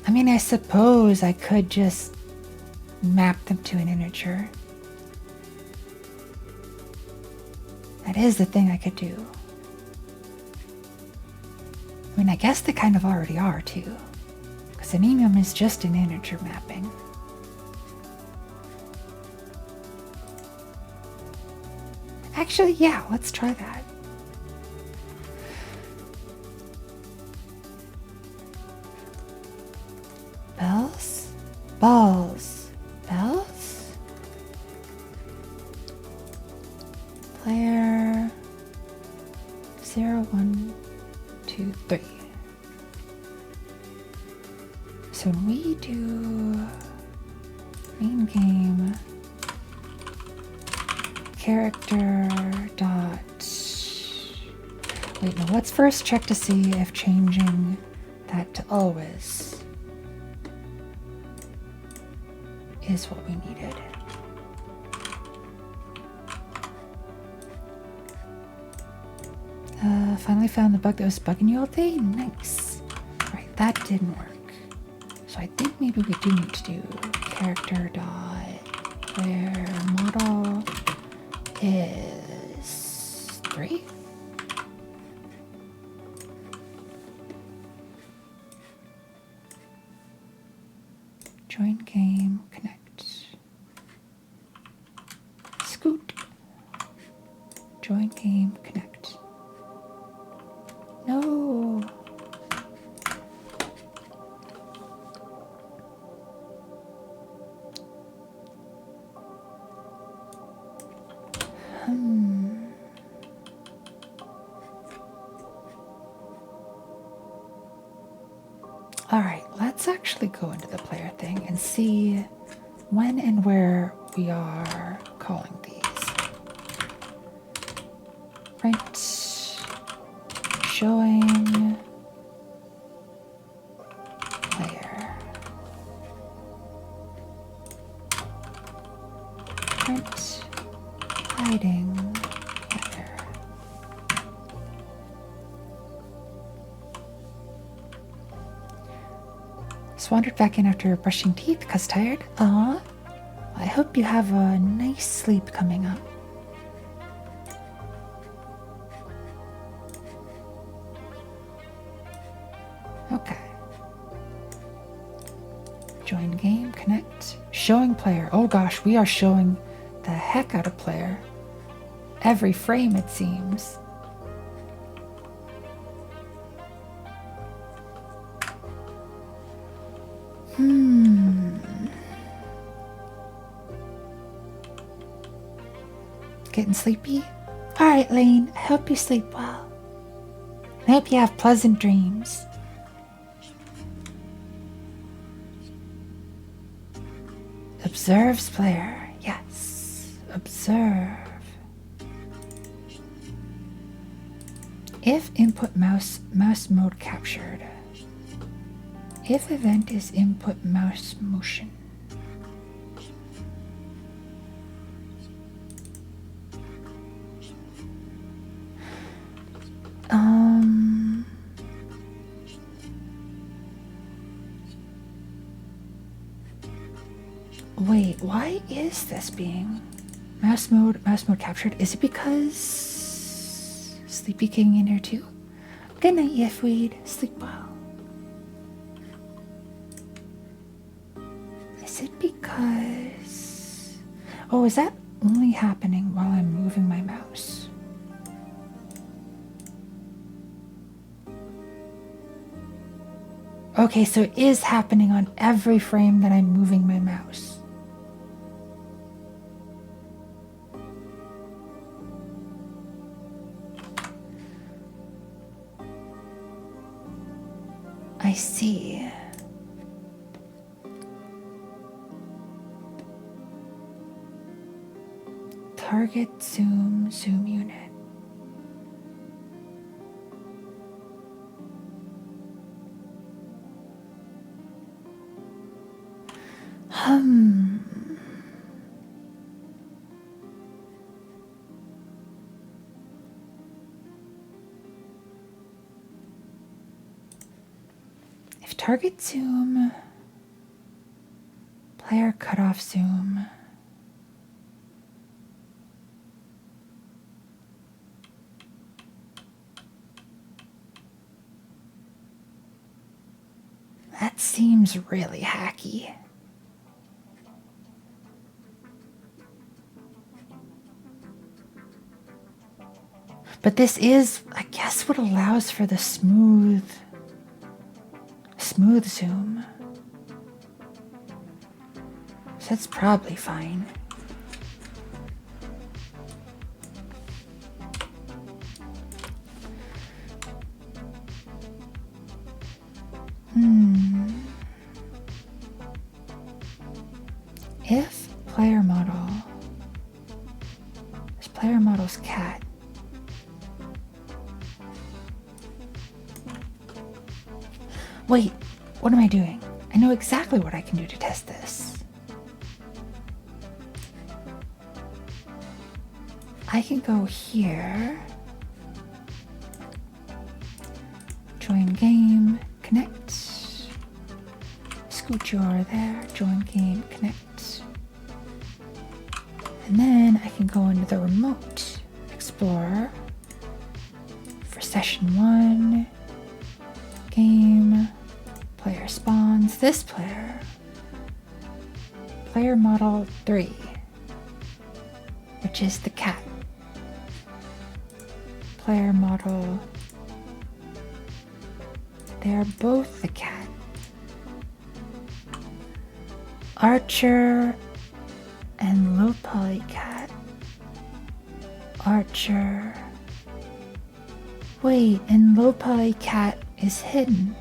I mean, I suppose I could just map them to an integer. That is the thing I could do. I mean, I guess they kind of already are too, because an enum is just an integer mapping. Actually, yeah, let's try that. Bells? Balls. Bells? Player 0, 1, 2, 3. So when we do main game character dot, wait, no, let's first check to see if changing that to always is what we needed. Finally found the bug that was bugging you all day. Nice. Right, that didn't work. So I think maybe we do need to do character dot player model is 3. Join game, connect. Scoot. Join game, connect. No. All right, let's actually go into the player thing and see when and where we are calling these. Right. Showing player. Print hiding player. Just wandered back in after brushing teeth because tired. Aw. I hope you have a nice sleep coming up. Okay. Join game, connect. Showing player. Oh gosh, we are showing the heck out of player. Every frame, it seems. Getting sleepy? Alright, Lane. I hope you sleep well. I hope you have pleasant dreams. Observes player. Yes. Observe. If input mouse mode captured. If event is input mouse motion. Wait, why is this being mouse mode captured? Is it because Sleepy King in here too? Good night, Yefweed. Sleep well. Is it because... Oh, is that only happening while I'm moving my mouse? Okay, so it is happening on every frame that I'm moving my mouse. I see. Target zoom unit. If target zoom, player cutoff zoom. That seems really hacky. But this is, I guess, what allows for the smooth zoom. So that's probably fine. If player model is player model's cat, wait, what am I doing? I know exactly what I can do to test this. I can go here, join game, connect, scoot your there, join game, connect. And then I can go into the remote explorer for session 1, game, player spawns, this player, player model 3, which is the cat. Player model, they are both the cat. Archer and low poly cat. Archer. Wait, and low poly cat is hidden.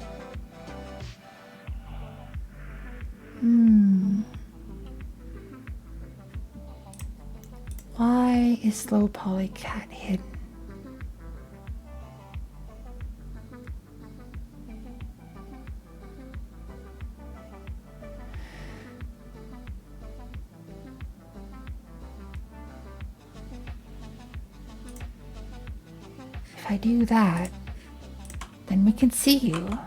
Why is low poly cat hidden? If I do that, then we can see you.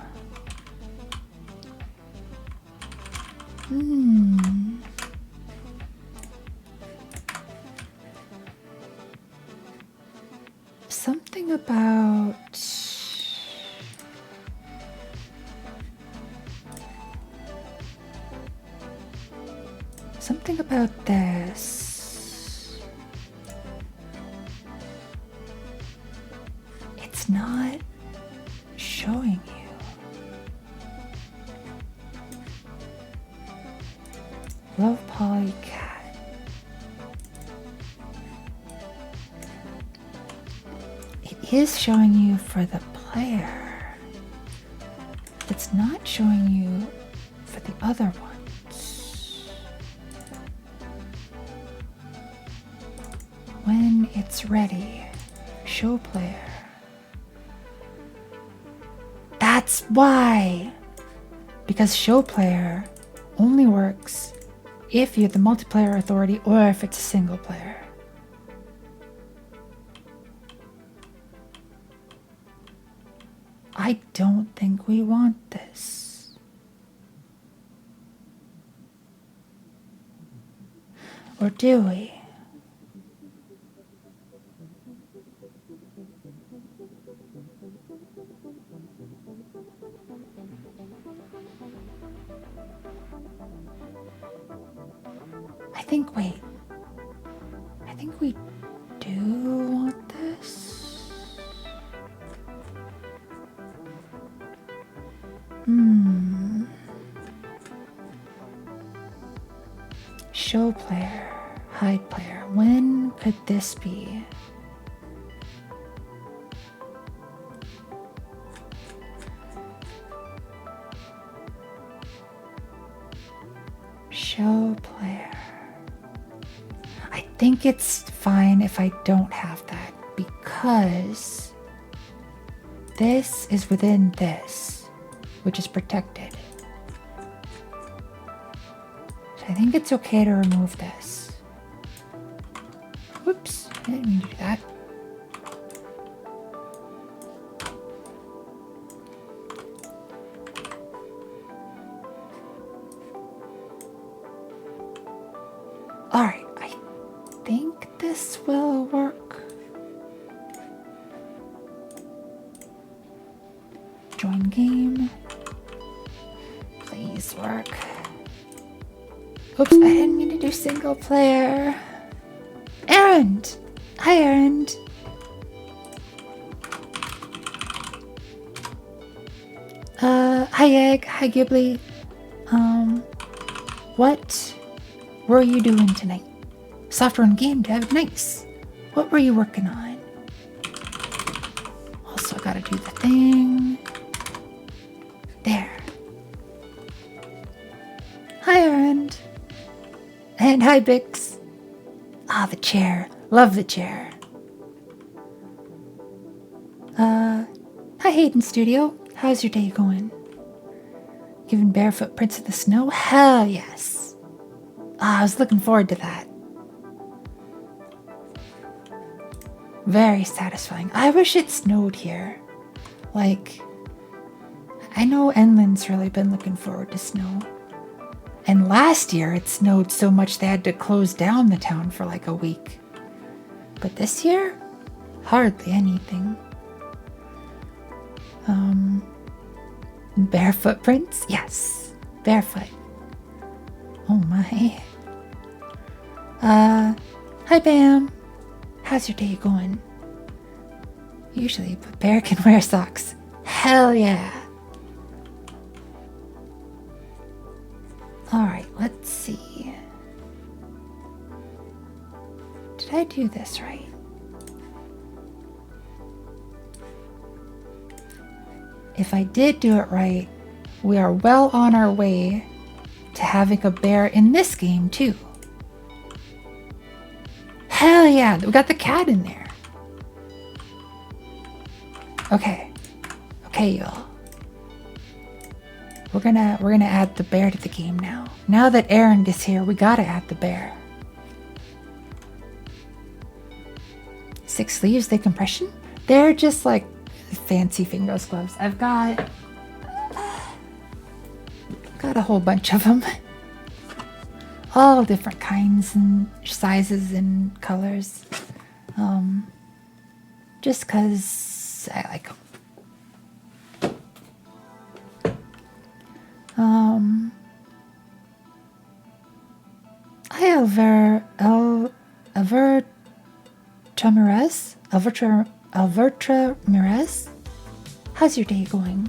Something about this. It's not showing you. Low poly cat. It is showing you for the player. It's not showing you for the other ones. When it's ready, show player. That's why! Because show player only works if you have the multiplayer authority or if it's a single player. I don't think we want this. Or do we? I think we do want this. Show player, hide player. When could this be? Show player. I think it's fine if I don't have that because this is within this, which is protected. So I think it's okay to remove this. Whoops, I didn't mean to do that. Alright, I think this will work. Join game. Please work. Oops, I didn't mean to do single player. Errand! Hi, Errand. Hi, Egg. Hi, Ghibli. What were you doing tonight? Software and game dev, nice. What were you working on? Also, gotta do the thing. There. Hi, Errand. And hi, Bix. Ah, the chair. Love the chair. Hi, Hayden Studio. How's your day going? Giving bear footprints in the snow? Hell yes. I was looking forward to that. Very satisfying. I wish it snowed here. Like, I know Enlin's really been looking forward to snow. And last year it snowed so much they had to close down the town for like a week. But this year, hardly anything. Bear footprints? Yes, barefoot. Oh my. Hi Bam. How's your day going? Usually, but Bear can wear socks. Hell yeah. Alright, let's see. Did I do this right? If I did do it right, we are well on our way to having a bear in this game too. Hell yeah, we got the cat in there. Okay, y'all. We're gonna add the bear to the game now. Now that Aaron is here, we gotta add the bear. 6 sleeves decompression? They're just like fancy fingers gloves. I've got a whole bunch of them. All different kinds and sizes and colors. Just cause I like them. Hi, Alvertra Mirez. How's your day going?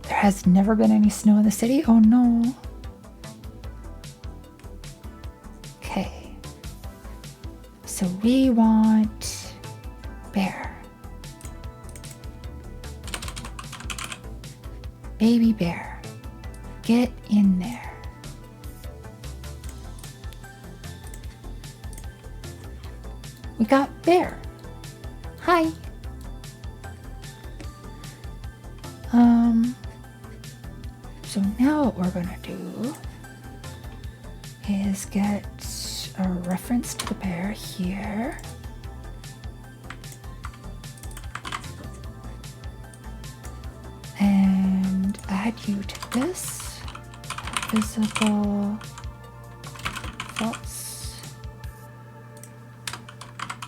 There has never been any snow in the city? Oh no. Okay. So we want bear. Baby bear. Get in there. We got bear. Hi. So now what we're gonna do is get a reference to the bear here. And add you to this. Visible false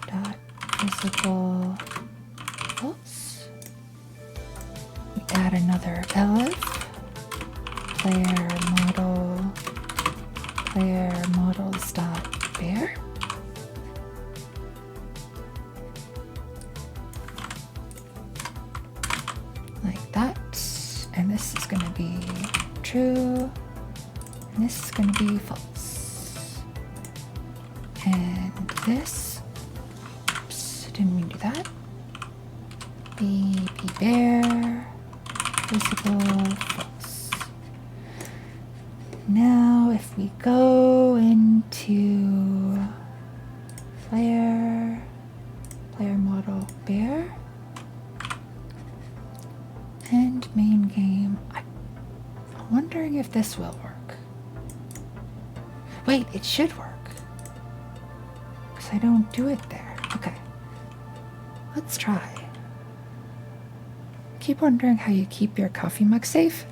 dot visible false. We add another elif. Player models dot bear. Like that. And this is going to be true. And this is going to be false. And this, oops, didn't mean to do that. Baby bear, visible, false. Now if we go into player model bear, and main game, I'm wondering if this will work. Wait, it should work. Because I don't do it there. Okay. Let's try. Keep wondering how you keep your coffee mug safe.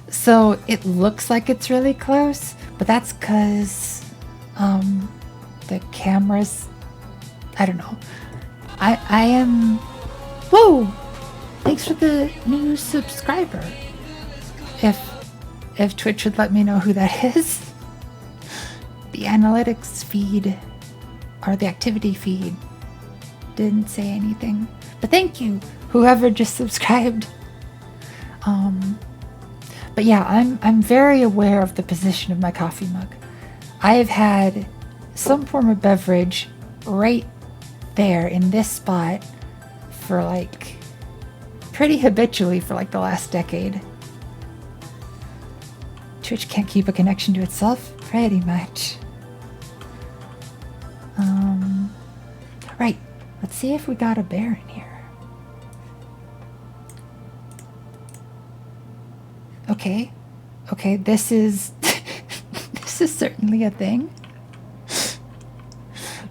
So it looks like it's really close, but that's because the cameras, I don't know. I am, whoa! Thanks for the new subscriber. If Twitch would let me know who that is. The analytics feed, or the activity feed, didn't say anything. But thank you, whoever just subscribed. But yeah, I'm very aware of the position of my coffee mug. I have had some form of beverage right there in this spot for like pretty habitually for like the last decade. Twitch can't keep a connection to itself pretty much. Right, let's see if we got a bear in here. Okay, this is this is certainly a thing.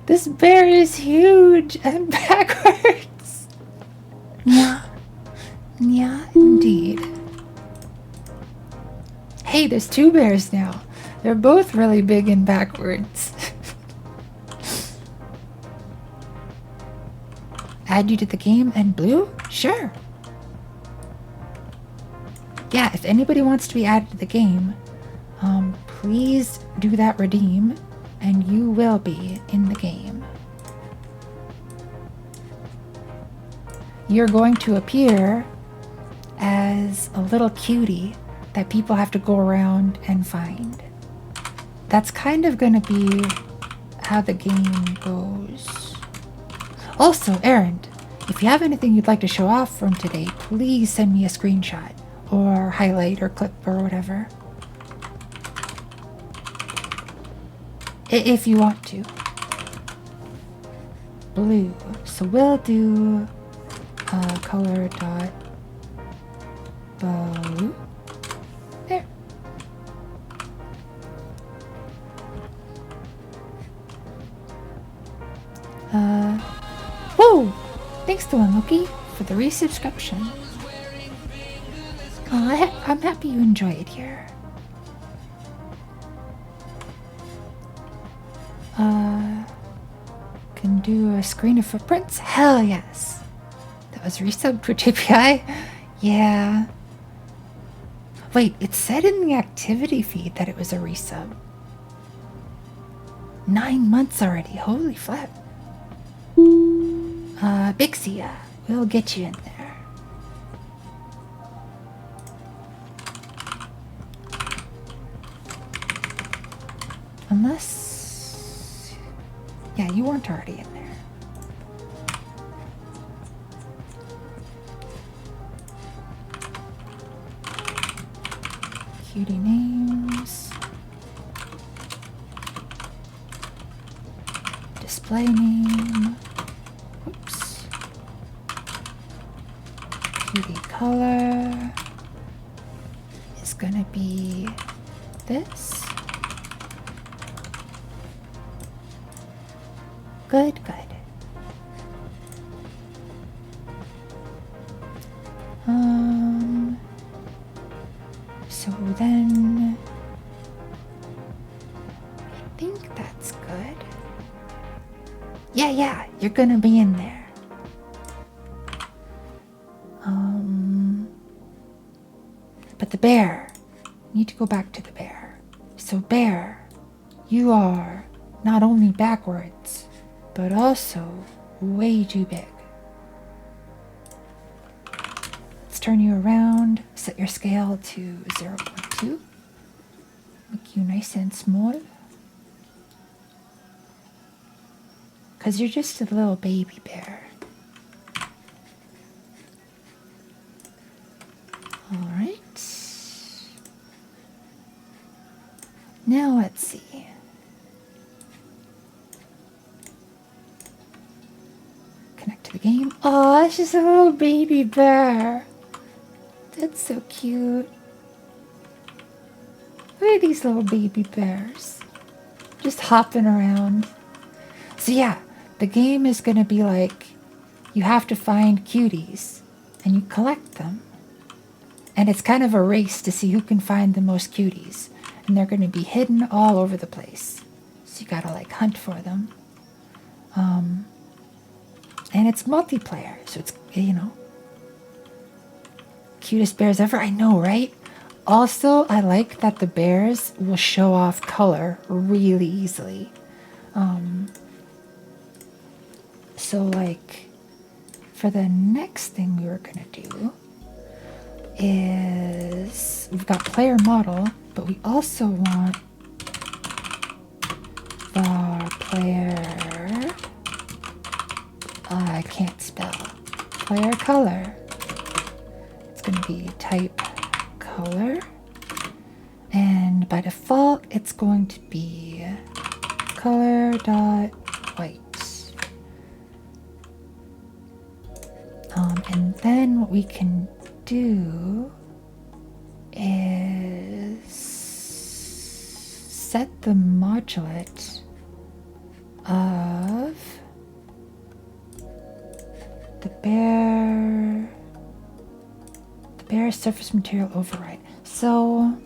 This bear is huge and backwards. Yeah, indeed. Hey, there's two bears now. They're both really big and backwards. Add you to the game and blue? Sure. Yeah, if anybody wants to be added to the game, please do that redeem, and you will be in the game. You're going to appear as a little cutie that people have to go around and find. That's kind of going to be how the game goes. Also, Aaron, if you have anything you'd like to show off from today, please send me a screenshot or highlight or clip or whatever. If you want to. Blue. So we'll do color dot blue. There. Whoa! Thanks to Unlucky for the resubscription. I'm happy you enjoy it here. Can do a screen of footprints? Hell yes. That was resubbed Twitch API? Yeah. Wait, it said in the activity feed that it was a resub. 9 months already, holy flip. Bixia, we'll get you in there. Unless... yeah, you weren't already in there. Cutie names. Display name. Oops. Cutie color is gonna be this. Good. So then I think that's good. Yeah, you're gonna be in there. But the bear, need to go back to the bear. So bear, you are not only backwards, but also way too big. Let's turn you around, set your scale to 0.2. Make you nice and small. Because you're just a little baby bear. Alright. Now let's see. Connect to the game. Oh, it's just a little baby bear. That's so cute. Look at these little baby bears. Just hopping around. So yeah, the game is going to be like, you have to find cuties and you collect them. And it's kind of a race to see who can find the most cuties. And they're going to be hidden all over the place. So you got to like hunt for them. And it's multiplayer. So it's, you know, cutest bears ever. I know, right? Also, I like that the bears will show off color really easily. So like for the next thing we were going to do is we've got player model, but we also want the player, I can't spell, player color. It's going to be type color, and by default it's going to be color dot white. And then what we can do is set the modulate of the bear surface material override. So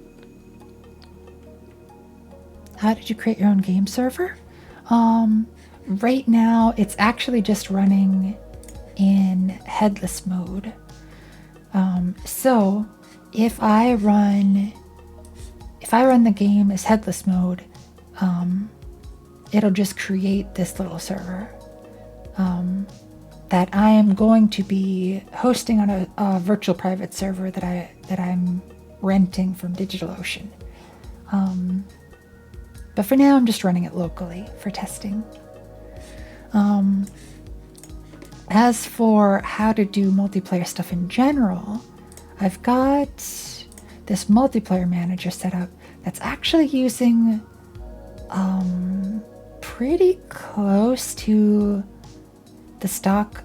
how did you create your own game server? Right now it's actually just running in headless mode. So if I run the game as headless mode, it'll just create this little server that I am going to be hosting on a virtual private server that I'm renting from DigitalOcean. But for now, I'm just running it locally for testing. As for how to do multiplayer stuff in general, I've got this multiplayer manager set up that's actually using pretty close to the stock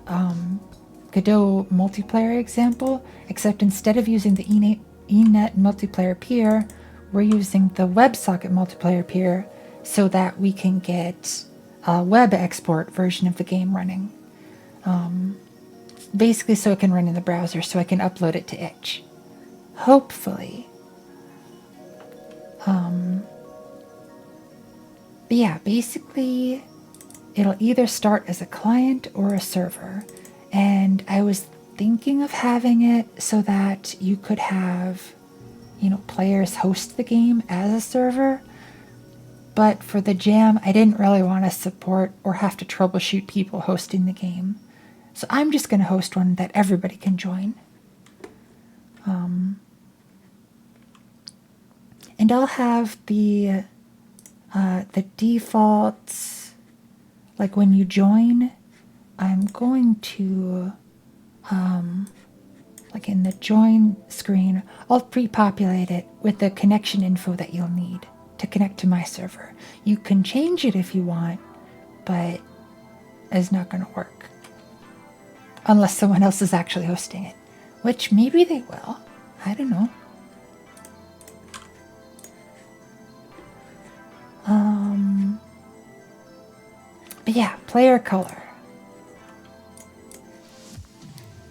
Godot multiplayer example, except instead of using the eNet multiplayer peer, we're using the WebSocket multiplayer peer so that we can get a web export version of the game running. Basically so it can run in the browser, so I can upload it to itch. Hopefully. But yeah, basically it'll either start as a client or a server. And I was thinking of having it so that you could have, you know, players host the game as a server. But for the jam, I didn't really want to support or have to troubleshoot people hosting the game. So I'm just going to host one that everybody can join. And I'll have the default, like when you join, I'm going to, like in the join screen, I'll pre-populate it with the connection info that you'll need to connect to my server. You can change it if you want, but it's not going to work. Unless someone else is actually hosting it, which maybe they will. I don't know. But yeah, player color.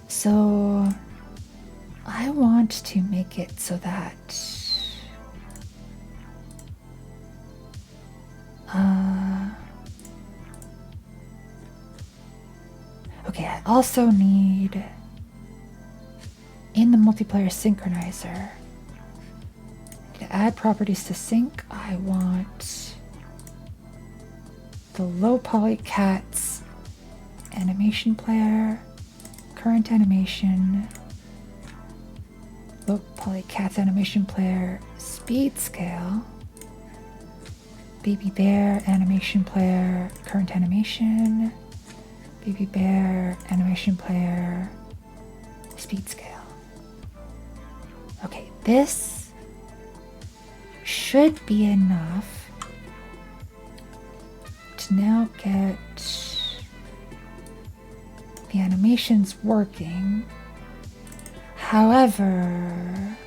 So I want to make it so that okay, I also need in the multiplayer synchronizer to add properties to sync. I want the low poly cats animation player, current animation, Polycats animation player speed scale. Baby bear animation player current animation. Baby bear animation player speed scale. Okay, this should be enough to now get the animations working. However,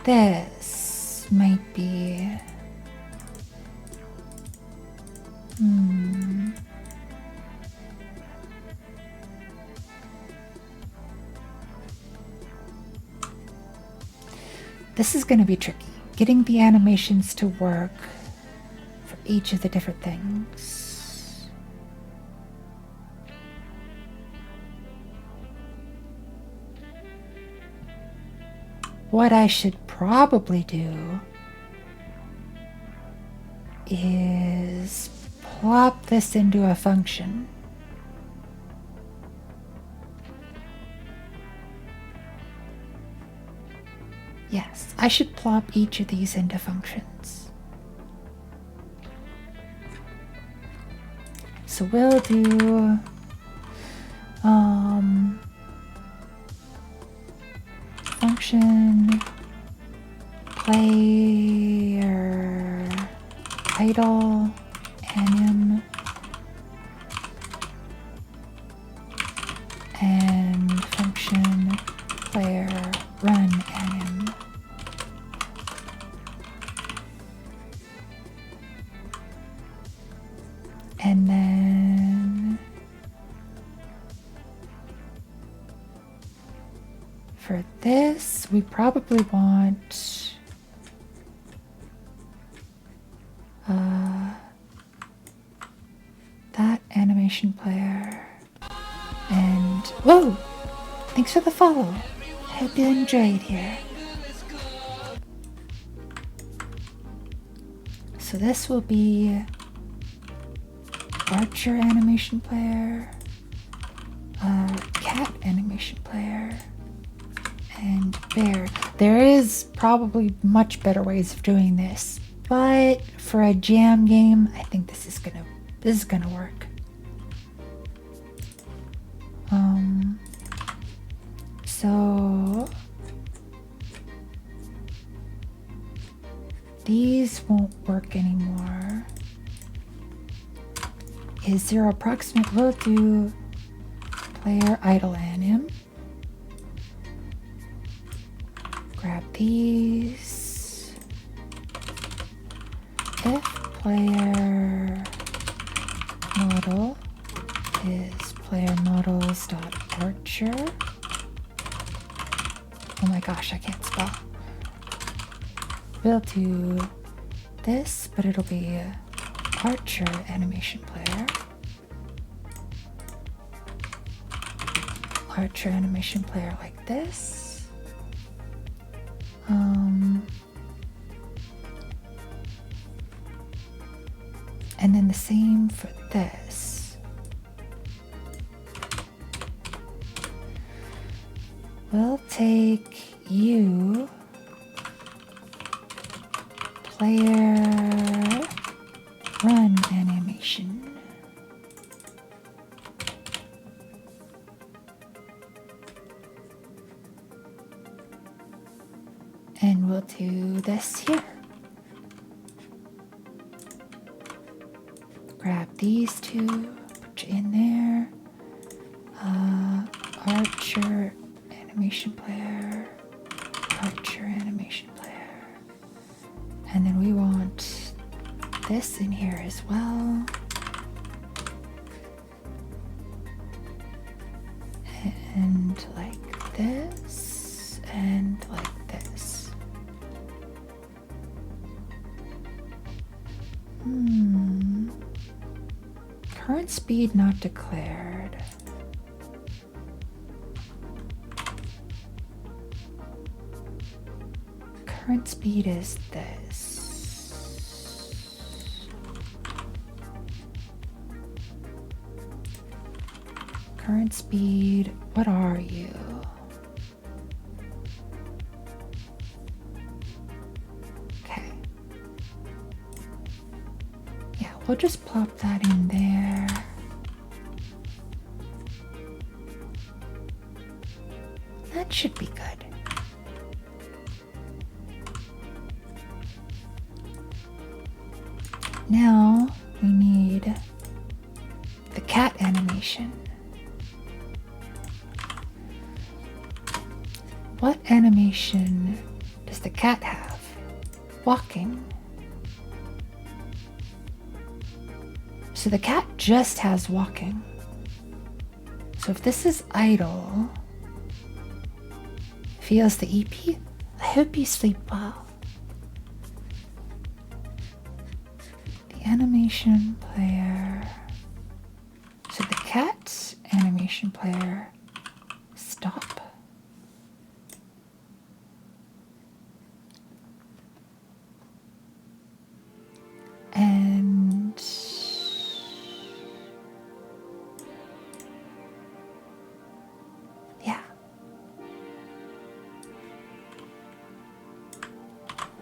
this might be... This is going to be tricky. Getting the animations to work for each of the different things. What I should probably do is plop this into a function. Yes, I should plop each of these into functions. So we'll do function player idle anim and function player run anim. And then for this, we probably want that animation player. And whoa! Thanks for the follow. Hope you enjoyed here. So this will be Archer animation player, cat animation player, and bear. There is probably much better ways of doing this, but for a jam game, I think this is gonna work. So these won't work anymore. Is there approximate? We'll do player idle anim. Grab these. If player model is player models.archer. Oh my gosh, I can't spell. We'll do this, but it'll be Archer animation player. Archer animation player like this. And then the same for this. We'll take you, player run animation. And we'll do this here. Grab these two, put you in there. Archer animation player, Archer animation player. And then we want this in here as well. And like this, and like this. Current speed not declared. Current speed is this. Current speed, what are you? we'll just plop that in there. That should be good. Now we need the cat animation. What animation does the cat have? Walking. So the cat just has walking. So if this is idle, if he has the EP, I hope you sleep well. The animation player. So the cat animation player, stop. And yeah.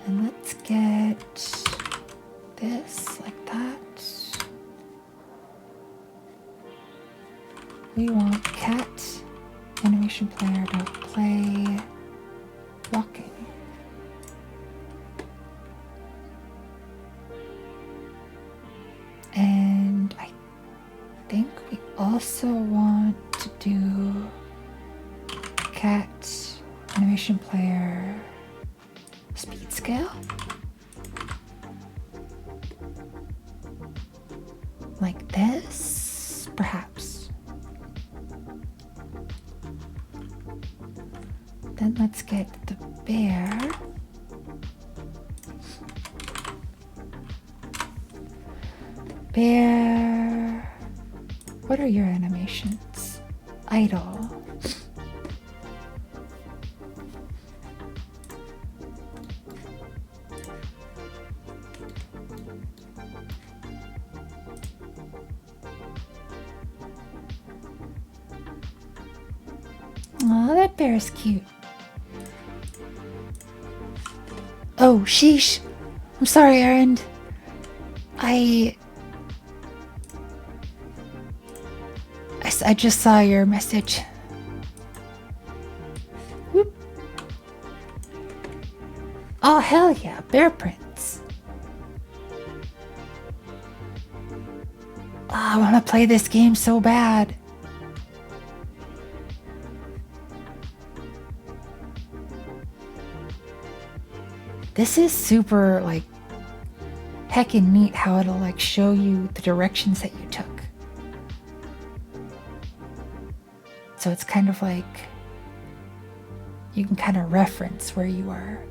And let's get this like that. We want cat animation player to play walking. And I think we also want to do cat animation player speed scale. Like this, perhaps. Then let's get the bear. Bear. What are your animations? Idle. Aw, that bear is cute. Oh, sheesh. I'm sorry, Aaron. I just saw your message. Whoop. Oh, hell yeah, bear prints. Oh, I want to play this game so bad. This is super, like, heckin' neat how it'll, like, show you the directions that you took. So it's kind of like you can kind of reference where you are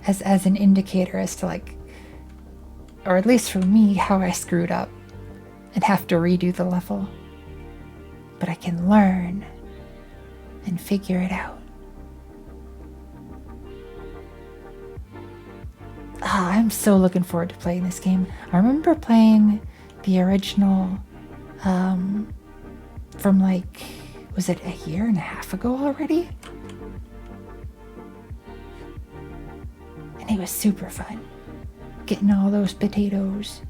as an indicator as to, like, or at least for me, how I screwed up and have to redo the level. But I can learn and figure it out. I'm so looking forward to playing this game. I remember playing the original from, like, was it a year and a half ago already? And it was super fun. Getting all those potatoes.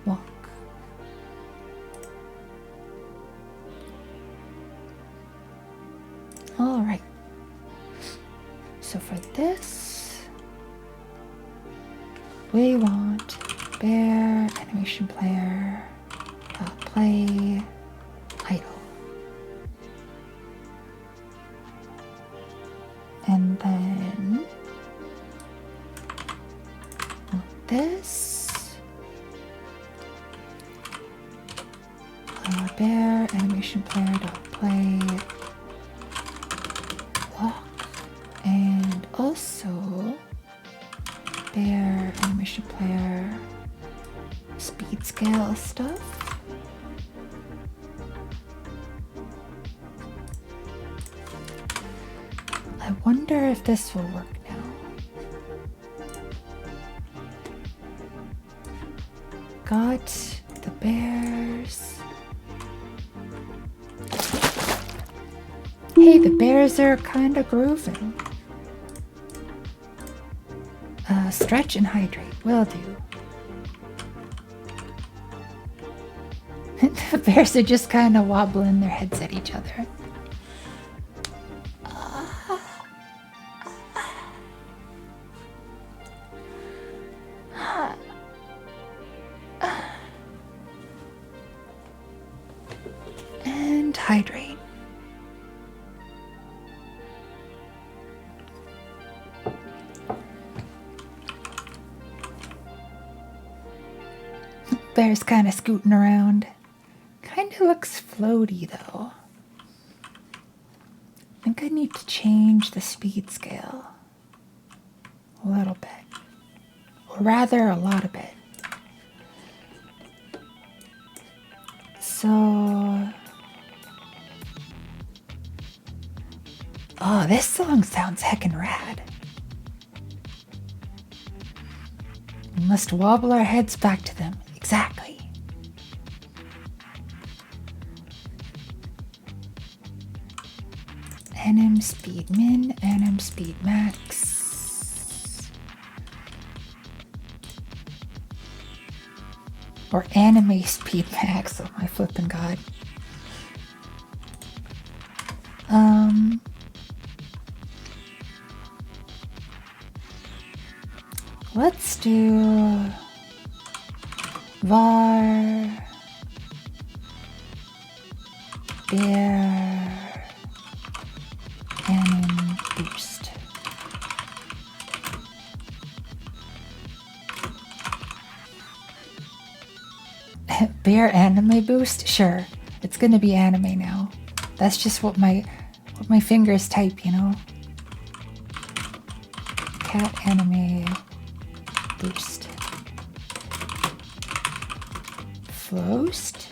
Walk. All right. So for this, we want bear animation player play idle. And then this bear animation player play walk. And also bear animation player speed scale stuff. I wonder if this will work now. Got the bears. Hey, the bears are kind of grooving. Stretch and hydrate. Will do. The bears are just kind of wobbling their heads at each other. And hydrate. Bear's kind of scooting around. Kind of looks floaty though. I think I need to change the speed scale a little bit. Or rather, a lot of it. So... Oh, this song sounds heckin' rad. We must wobble our heads back to them. Exactly. Anim speed min, anim speed max. Or anime speed max, oh my flippin' god. Let's do var bear anim boost. Bear anime boost? Sure. It's gonna be anime now. That's just what my fingers type, you know? Cat anime boost. Float.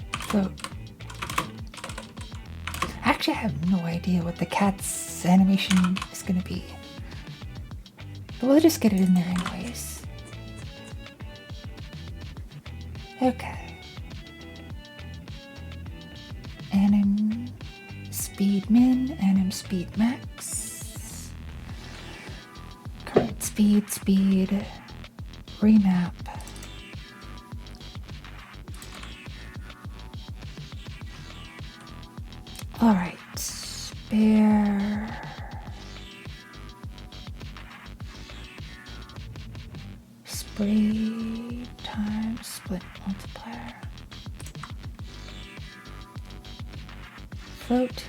Actually, I have no idea what the cat's animation is gonna be. But we'll just get it in there anyways. Okay. Anim speed min, anim speed max. Current speed, remap. All right, bear. Spray times split multiplier. Float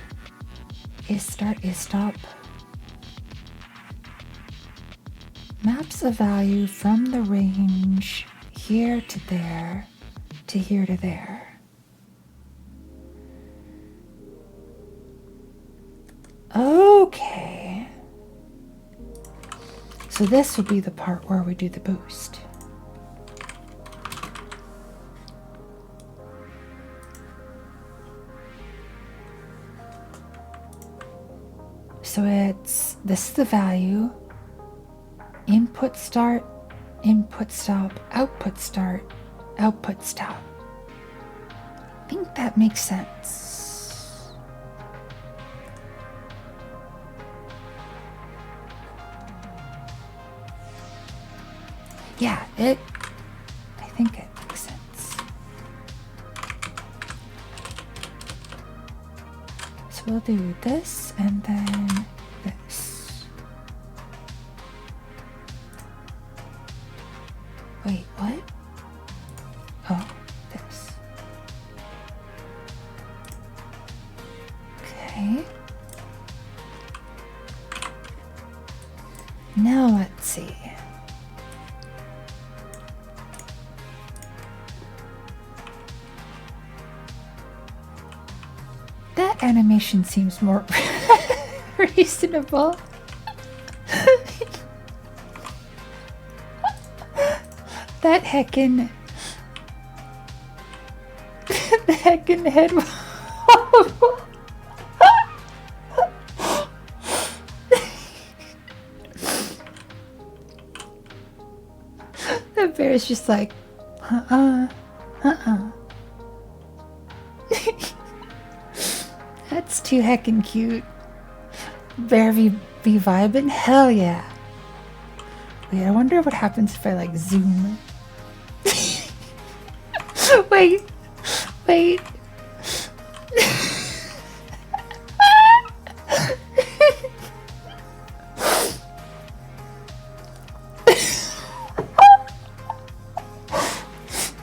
is start is stop. Maps a value from the range here to there to here to there. Okay. So this will be the part where we do the boost. So this is the value, input start, input stop, output start, output stop. I think that makes sense. Yeah, I think it makes sense. So we'll do this and then this. Wait, what? Oh, this. Okay. Now let's see. That animation seems more reasonable. That heckin' head wobble. The bear's just like, That's too heckin' cute. Bear be vibing? Hell yeah. Wait, I wonder what happens if I like zoom. Wait. Wait.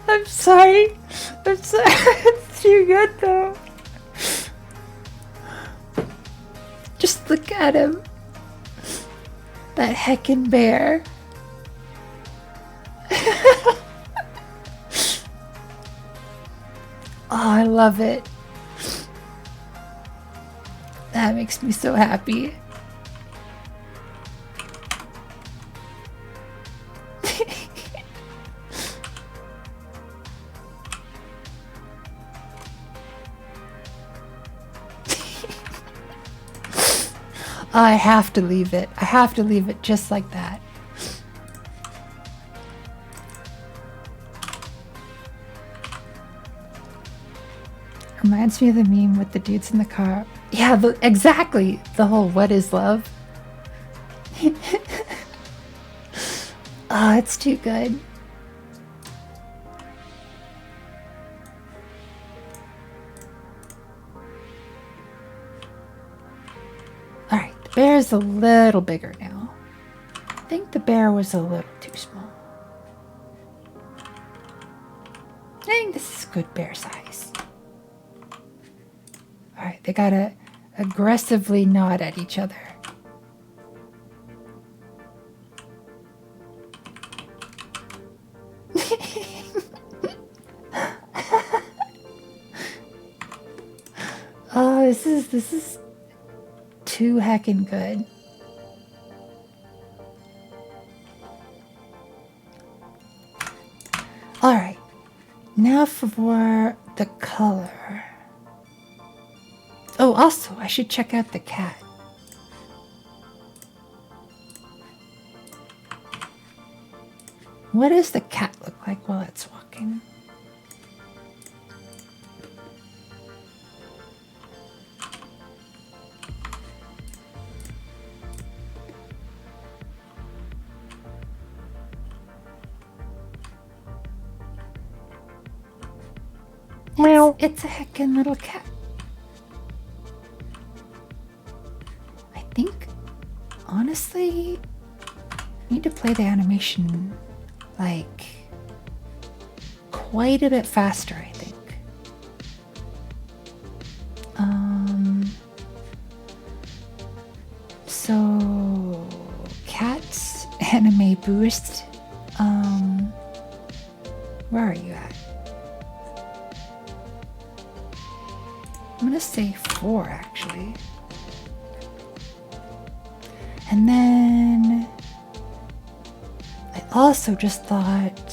I'm sorry. I'm sorry. It's too good though. Just look at him. That heckin' bear. Oh, I love it. That makes me so happy. I have to leave it. I have to leave it just like that. Reminds me of the meme with the dudes in the car. Yeah, exactly. The whole what is love? Oh, it's too good. Alright, the bear is a little bigger now. I think the bear was a little too small. I think this is good bear size. Alright, they gotta aggressively nod at each other. Oh, this is too heckin' good. Alright, now for the color. Oh, also, I should check out the cat. What does the cat look like while it's walking? Meow. It's a heckin' little cat. I think, honestly, I need to play the animation like quite a bit faster, I think. So cats anime boost. Where are you at? I'm gonna say 4 actually. And then I also just thought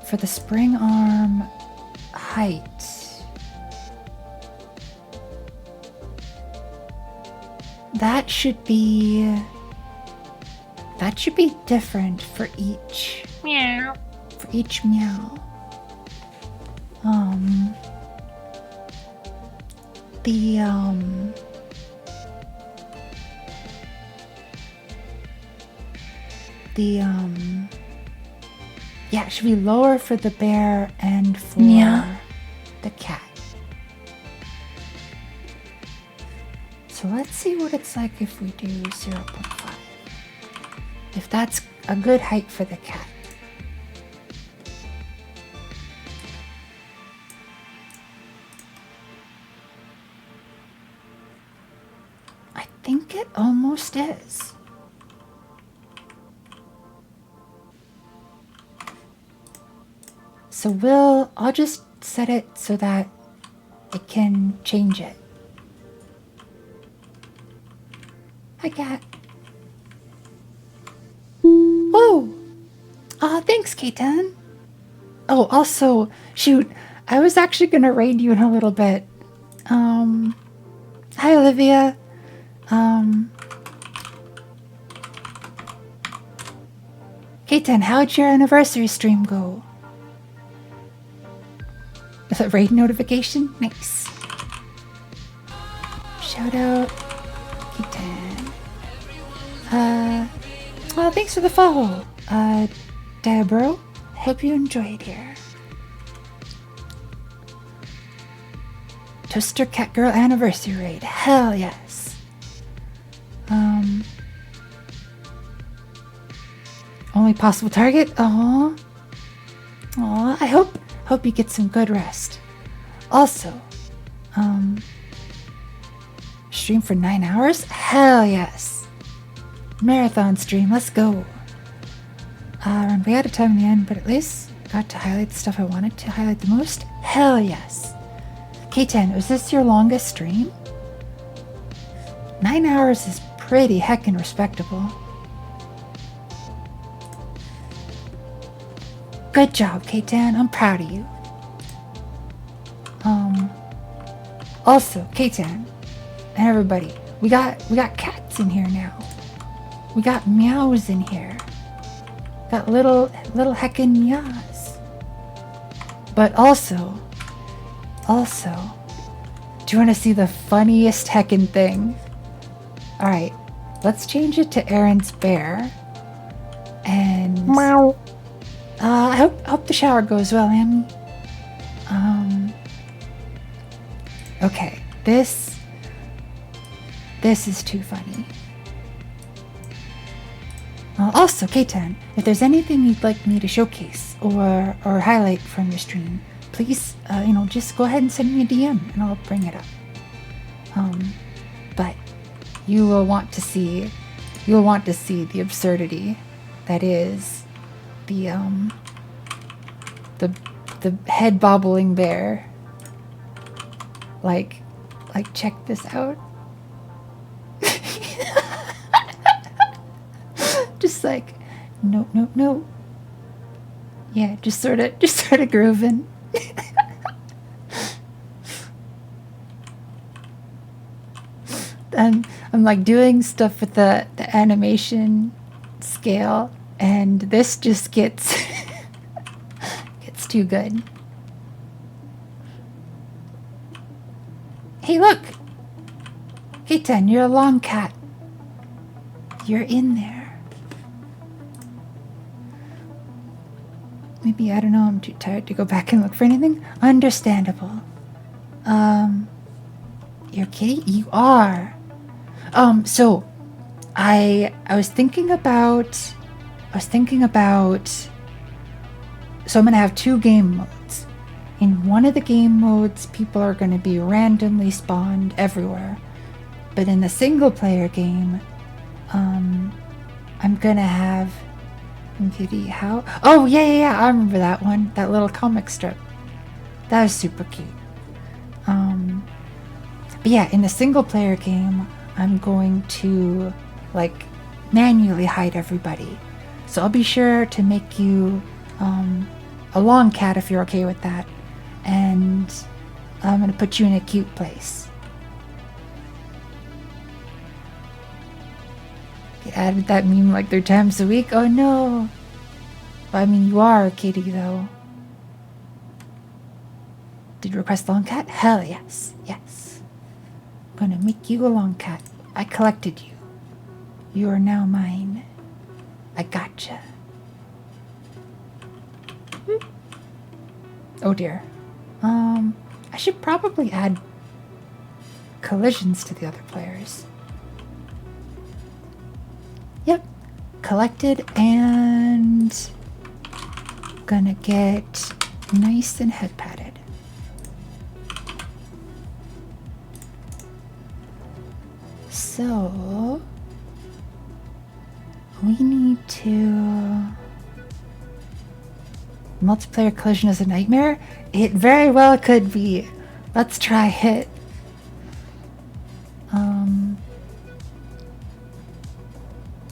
for the spring arm height, that should be different for each meow. For each meow. Yeah, it should be lower for the bear and for the cat. So let's see what it's like if we do 0.5. If that's a good height for the cat. I think it almost is. So I'll just set it so that it can change it. Hi, cat. Whoa! Thanks, K10. Oh, also, shoot, I was actually gonna raid you in a little bit. Hi, Olivia. K10, how'd your anniversary stream go? Is it raid notification? Nice. Shout out K10. Well, thanks for the follow, Deborah. Hope you enjoyed here. Toaster Cat Girl Anniversary Raid. Hell yes. Only possible target? Aww. Aww, I hope you get some good rest. Also, stream for 9 hours? Hell yes. Marathon stream, let's go. We had a time in the end, but at least got to highlight the stuff I wanted to highlight the most. Hell yes. K10, was this your longest stream? 9 hours is pretty heckin' respectable. Good job, K10. I'm proud of you. Also, K10 and everybody, we got cats in here now. We got meows in here. Got little heckin' meows. But also, do you want to see the funniest heckin' thing? All right, let's change it to Aaron's bear. And meow. I hope the shower goes well, Amy. Okay, this is too funny. Also, K10, if there's anything you'd like me to showcase or highlight from your stream, please, just go ahead and send me a DM and I'll bring it up. But you will want to see the absurdity that is the head bobbling bear. Like check this out. Just like no. Yeah, just sort of grooving. And I'm like doing stuff with the animation scale, and this just gets too good. Hey, look! K10, you're a long cat. You're in there. Maybe, I don't know, I'm too tired to go back and look for anything. Understandable. You're kitty? You are. So I was thinking about so I'm gonna have 2 game modes. In one of the game modes, people are gonna be randomly spawned everywhere. But in the single player game, I'm gonna have Kitty, how? Oh yeah, I remember that one. That little comic strip. That was super cute. But yeah, in the single player game, I'm going to manually hide everybody. So I'll be sure to make you a long cat if you're okay with that. And I'm gonna put you in a cute place. Get added that meme 3 times a week. Oh no. But I mean, you are a kitty though. Did you request long cat? Hell yes. Yes. I'm gonna make you a long cat. I collected you. You are now mine. I gotcha. Oh dear. I should probably add collisions to the other players. Yep. Collected and gonna get nice and head patted. So we need to... Multiplayer collision is a nightmare? It very well could be. Let's try it.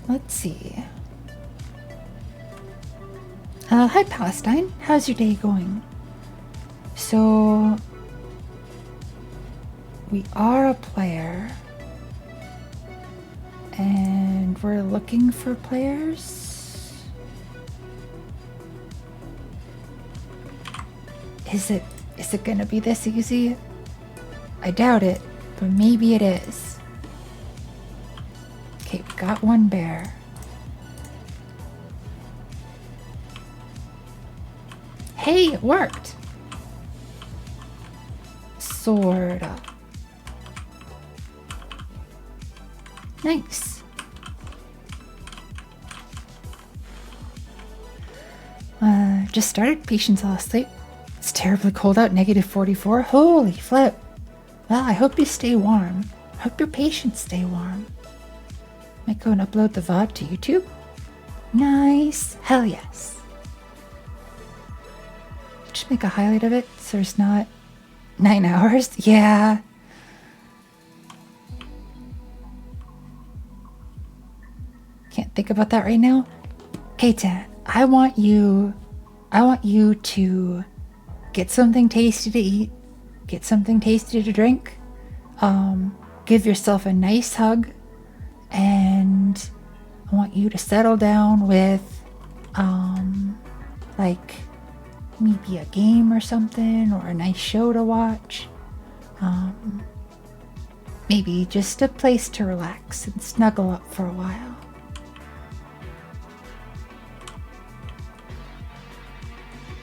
Let's see. Hi Palestine, how's your day going? So we are a player and we're looking for players. Is it gonna be this easy? I doubt it, but maybe it is. Okay, we got one bear. Hey, it worked! Sorta. Nice. Just started. Patient's all asleep. It's terribly cold out, -44. Holy flip. Well, I hope you stay warm. I hope your patients stay warm. Might go and upload the VOD to YouTube. Nice. Hell yes. Just make a highlight of it so there's not 9 hours. Yeah. Can't think about that right now. K-Tan, I want you to get something tasty to eat, get something tasty to drink, give yourself a nice hug, and I want you to settle down with, like, maybe a game or something, or a nice show to watch. Maybe just a place to relax and snuggle up for a while.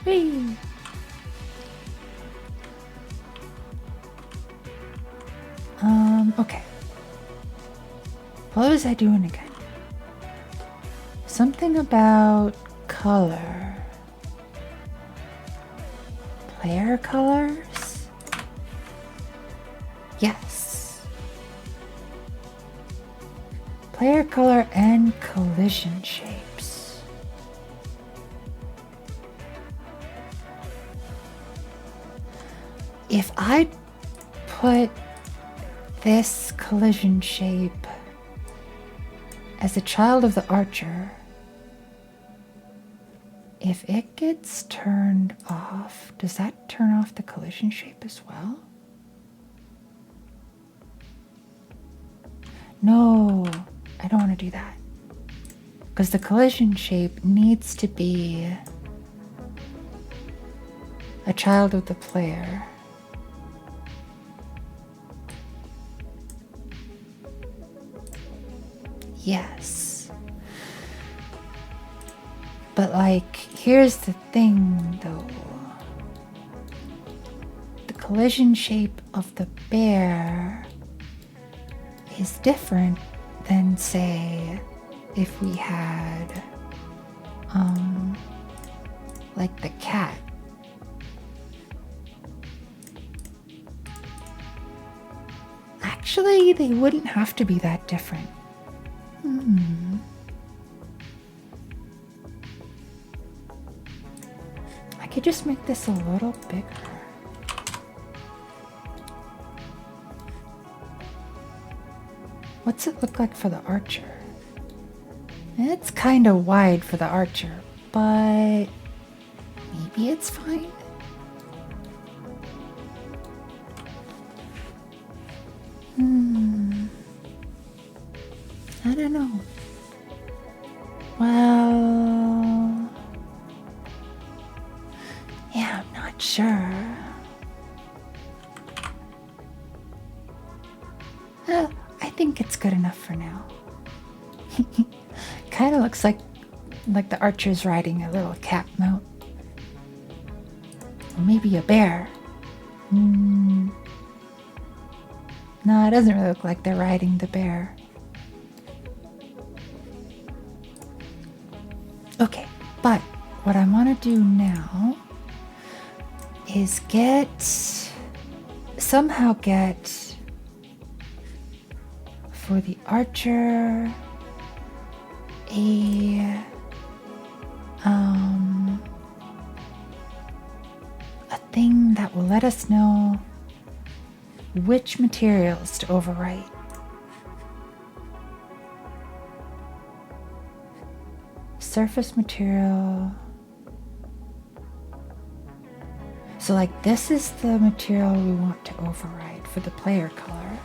Whee! Okay. What was I doing again? Something about color. Player colors? Yes. Player color and collision shapes. If I put this collision shape as a child of the archer, if it gets turned off, does that turn off the collision shape as well? No, I don't want to do that. Because the collision shape needs to be a child of the player. Yes. But like, here's the thing though. The collision shape of the bear is different than, say, if we had like the cat. Actually, they wouldn't have to be that different. I could just make this a little bigger. What's it look like for the archer? It's kind of wide for the archer, but maybe it's fine. I don't know. Well, yeah, I'm not sure. I think it's good enough for now. Kind of looks like the archer's riding a little cat mount. Or maybe a bear. No, it doesn't really look like they're riding the bear. Okay, but what I want to do now is somehow get for the archer a thing that will let us know which materials to overwrite. Surface material. So like this is the material we want to override for the player color.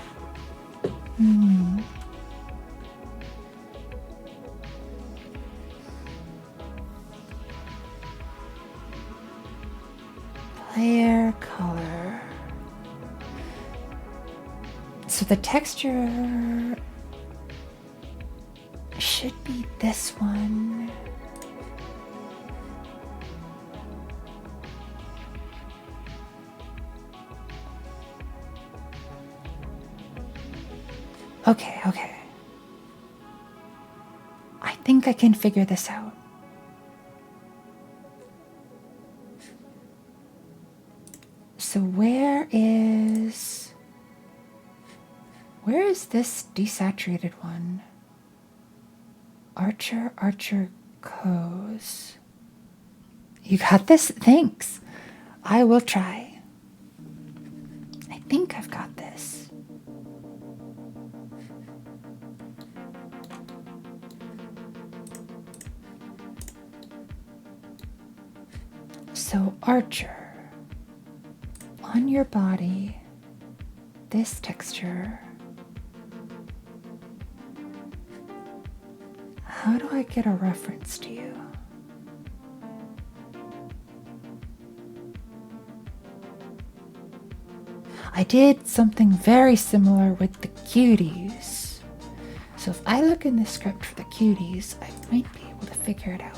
Player color. So the texture should be this one. Okay, okay. I think I can figure this out. So where is this desaturated one? Archer Coes. You got this? Thanks. I will try. I think I've got this. So, Archer, on your body, this texture. How do I get a reference to you? I did something very similar with the cuties. So if I look in the script for the cuties, I might be able to figure it out.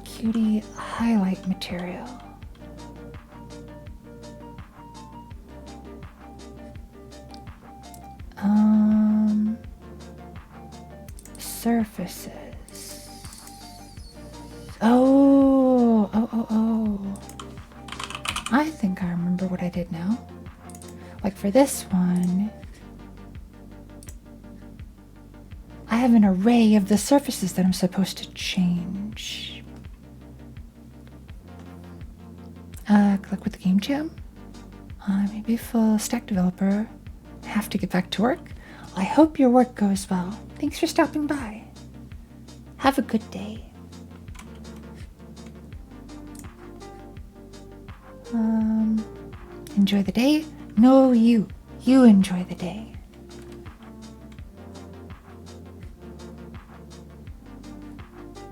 Cutie highlight material. Surfaces. Oh. I think I remember what I did now. Like for this one, I have an array of the surfaces that I'm supposed to change. Click with the game jam. Maybe full stack developer. Have to get back to work. I hope your work goes well. Thanks for stopping by. Have a good day. Enjoy the day? No, you enjoy the day.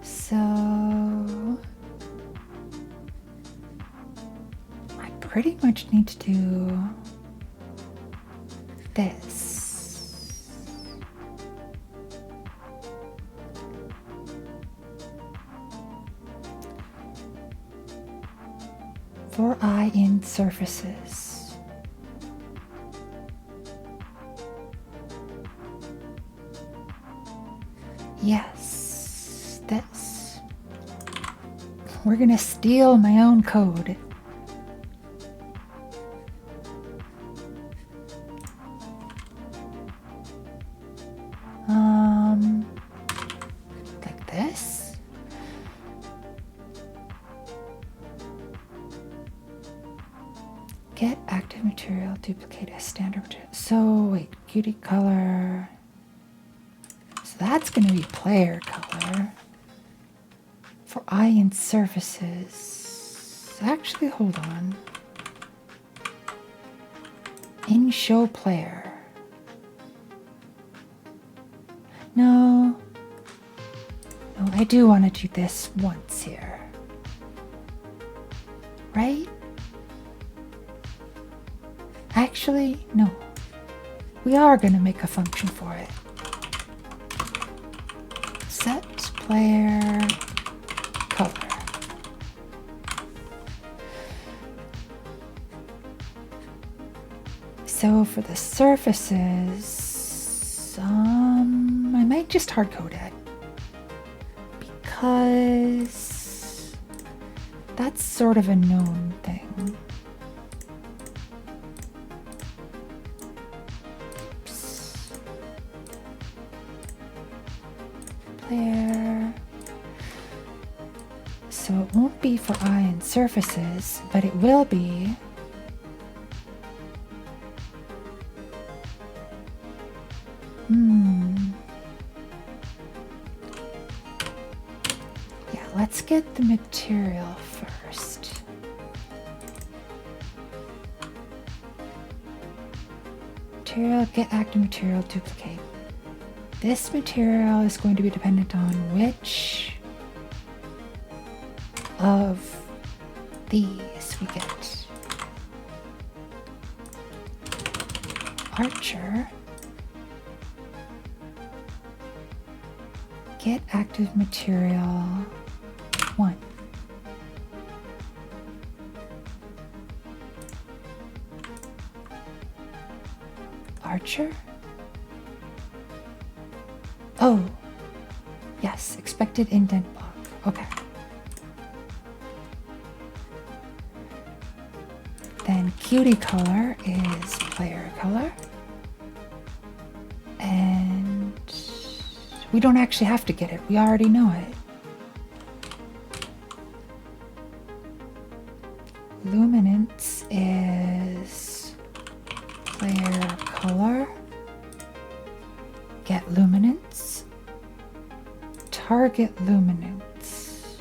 So I pretty much need to do this. For eye in surfaces. Yes, this. We're gonna steal my own code. Like this. Get active material, duplicate as standard material. So wait, cutie color. So that's going to be player color. For eye and surfaces. Actually, hold on. In show player. No, I do want to do this once here. Right? Actually, no. We are going to make a function for it. Set player color. So for the surfaces, I might just hard code it because that's sort of a known thing. Player. So it won't be for eye and surfaces, but it will be yeah, let's get the material first. Material, get active material, duplicate. This material is going to be dependent on which of these we get. Archer. Get active material 1. Archer? Oh, yes, expected indent block. Okay. Then cutie color is player color. And we don't actually have to get it. We already know it. Luminance is player color. Get luminance. Target luminance.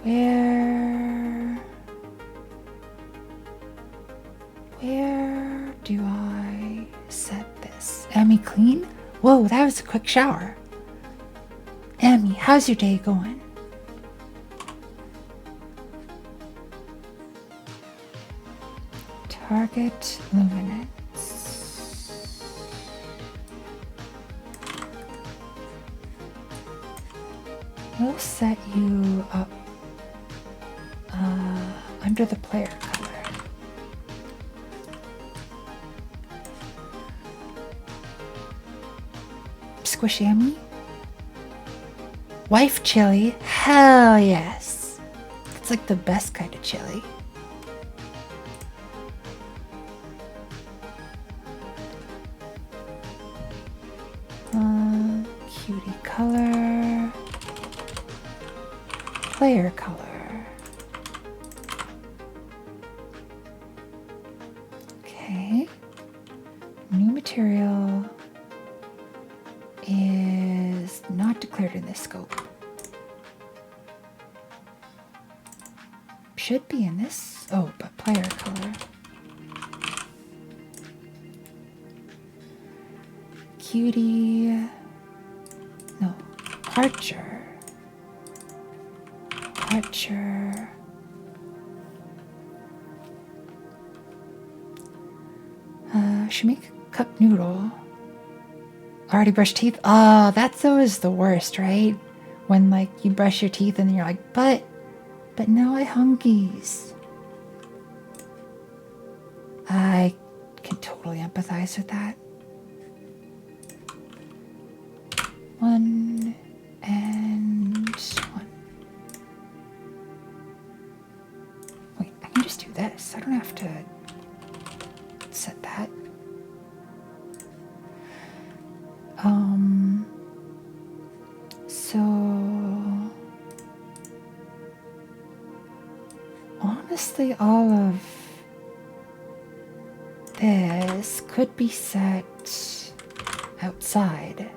Where do I set this? Emmy clean? Whoa, that was a quick shower. Emmy, how's your day going? Target luminance. We'll set you up under the player color. Squishy Emmy? Wife chili? Hell yes. It's like the best kind of chili. Cutie color. Player color. Okay. New material is not declared in this scope. Should be in this. Oh, but player color. Cutie. No. Archer. Archer. Should make a cup noodle. Already brushed teeth? Oh, that's always the worst, right? When like you brush your teeth and you're like, but now I hungies. I can totally empathize with that. 1 and 1. Wait, I can just do this. I don't have to set that. So honestly, all of this could be set outside.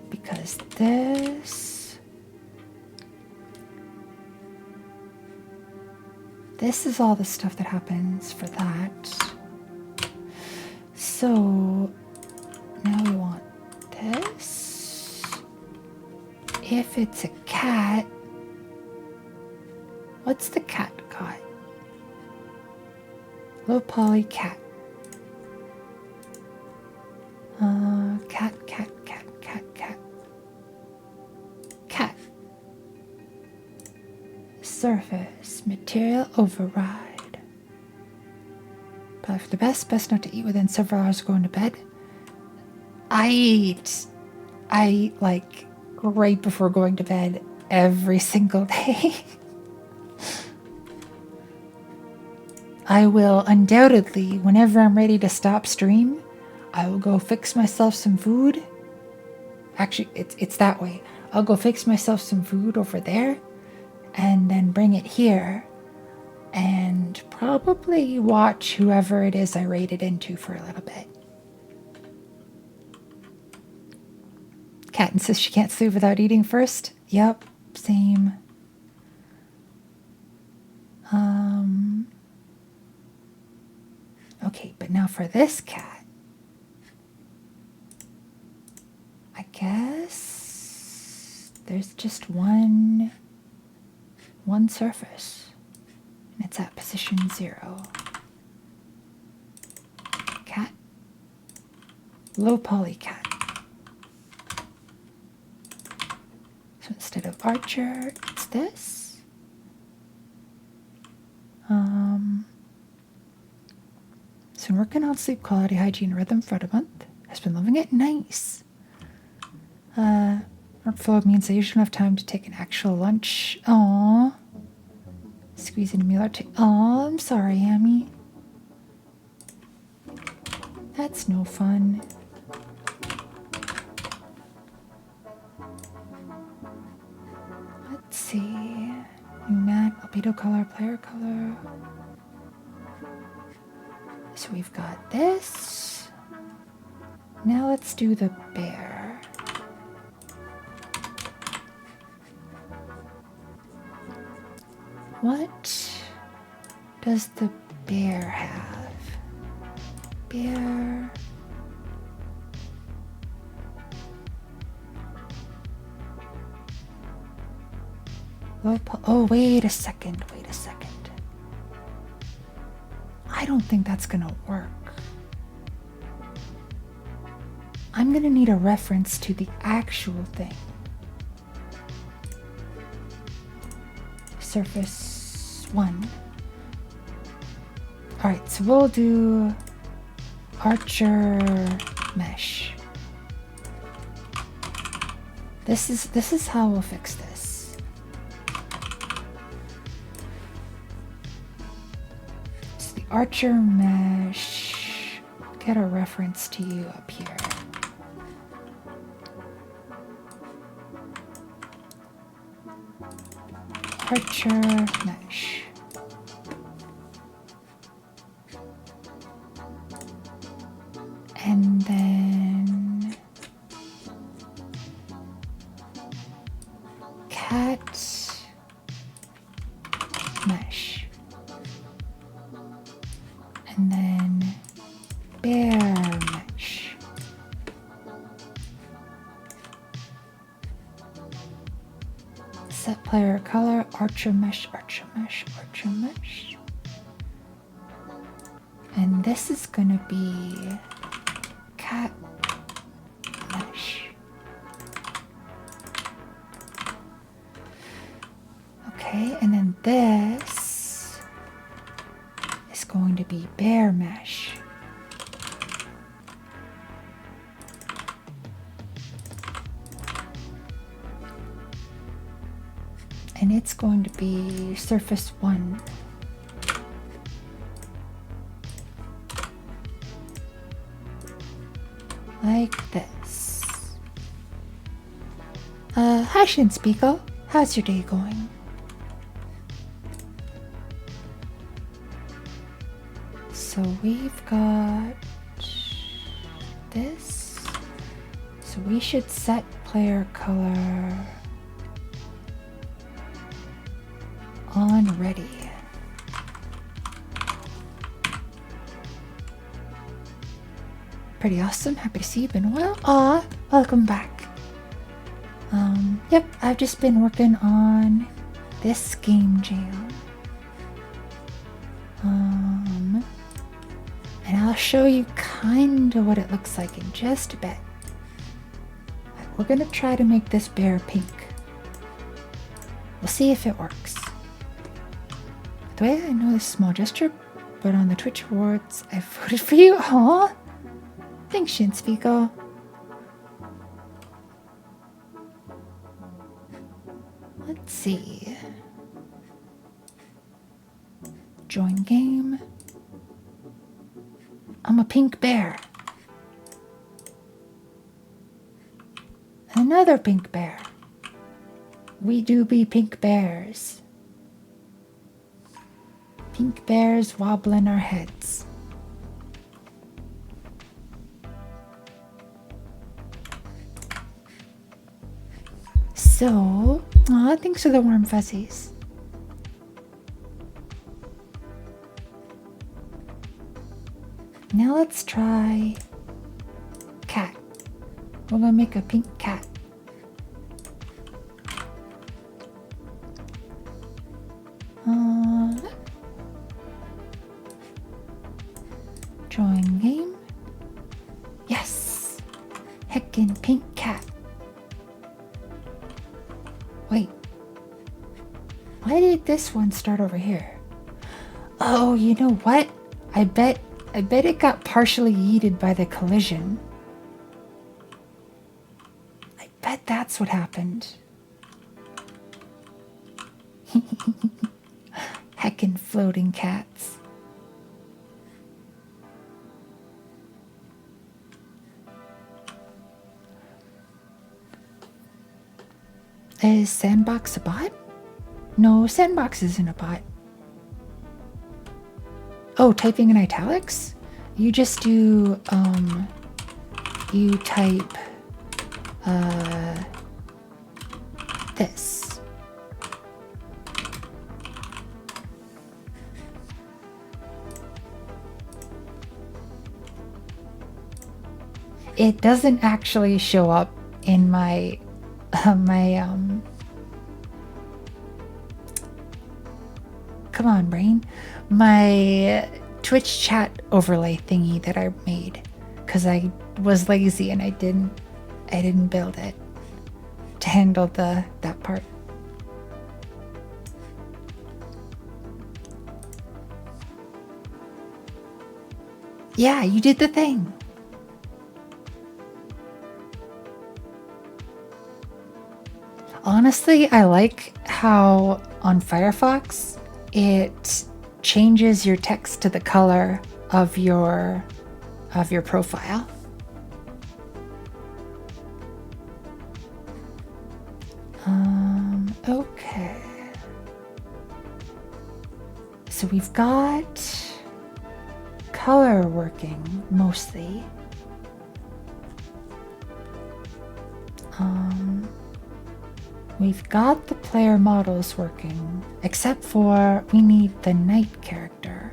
Because this is all the stuff that happens for that. So now we want this. If it's a cat, what's the cat got? Low poly cat. Cat. Surface material override. Probably for the best not to eat within several hours of going to bed. I eat like right before going to bed every single day. I will undoubtedly, whenever I'm ready to stop stream, I will go fix myself some food. Actually, it's that way. I'll go fix myself some food over there and then bring it here and probably watch whoever it is I raided into for a little bit. Kat insists she can't sleep without eating first. Yep, same. Okay, but now for this cat. I guess there's just one one surface. And it's at position 0. Cat. Low poly cat. So instead of archer, it's this. So working on sleep quality, hygiene, rhythm for a month. Has been loving it. Nice. Workflow means I usually don't have time to take an actual lunch. Aww. Squeeze in a meal or two. Aww, I'm sorry, Amy. That's no fun. Let's see. New map, albedo color, player color. So we've got this. Now let's do the bear. What does the bear have? Bear. Oh, wait a second. I don't think that's gonna work. I'm gonna need a reference to the actual thing. Surface 1. Alright, so we'll do archer mesh. This is how we'll fix this. So the archer mesh, get a reference to you up here. Archer mesh. And then cat mesh. And then bear mesh. Set player color, archer mesh, archer mesh, archer mesh. And this is gonna be cat mesh. Okay, and then this is going to be bear mesh. And it's going to be surface 1. Like this. Hi Shinspiko. How's your day going? So we've got this. So we should set player color on ready. Pretty awesome. Happy to see you. Been well. Aw, welcome back. Yep, I've just been working on this game jam. And I'll show you kind of what it looks like in just a bit. We're gonna try to make this bear pink. We'll see if it works. By the way, I know this small gesture, but on the Twitch awards, I voted for you. Aw. Thanks, Shinspiko. Let's see. Join game. I'm a pink bear. Another pink bear. We do be pink bears. Pink bears wobbling our heads. So, aw, thanks for the warm fuzzies. Now let's try cat. We're gonna make a pink cat. Heckin' pink cat. Wait. Why did this one start over here? Oh, you know what? I bet it got partially yeeted by the collision. I bet that's what happened. Heckin' floating cats. Is Sandbox a bot? No, Sandbox isn't a bot. Oh, typing in italics? You just do, you type, this. It doesn't actually show up in my, come on, brain. My Twitch chat overlay thingy that I made because I was lazy and I didn't build it to handle that part. Yeah, you did the thing. Honestly, I like how on Firefox it changes your text to the color of your profile. Okay. So we've got color working mostly. We've got the player models working, except for we need the night character.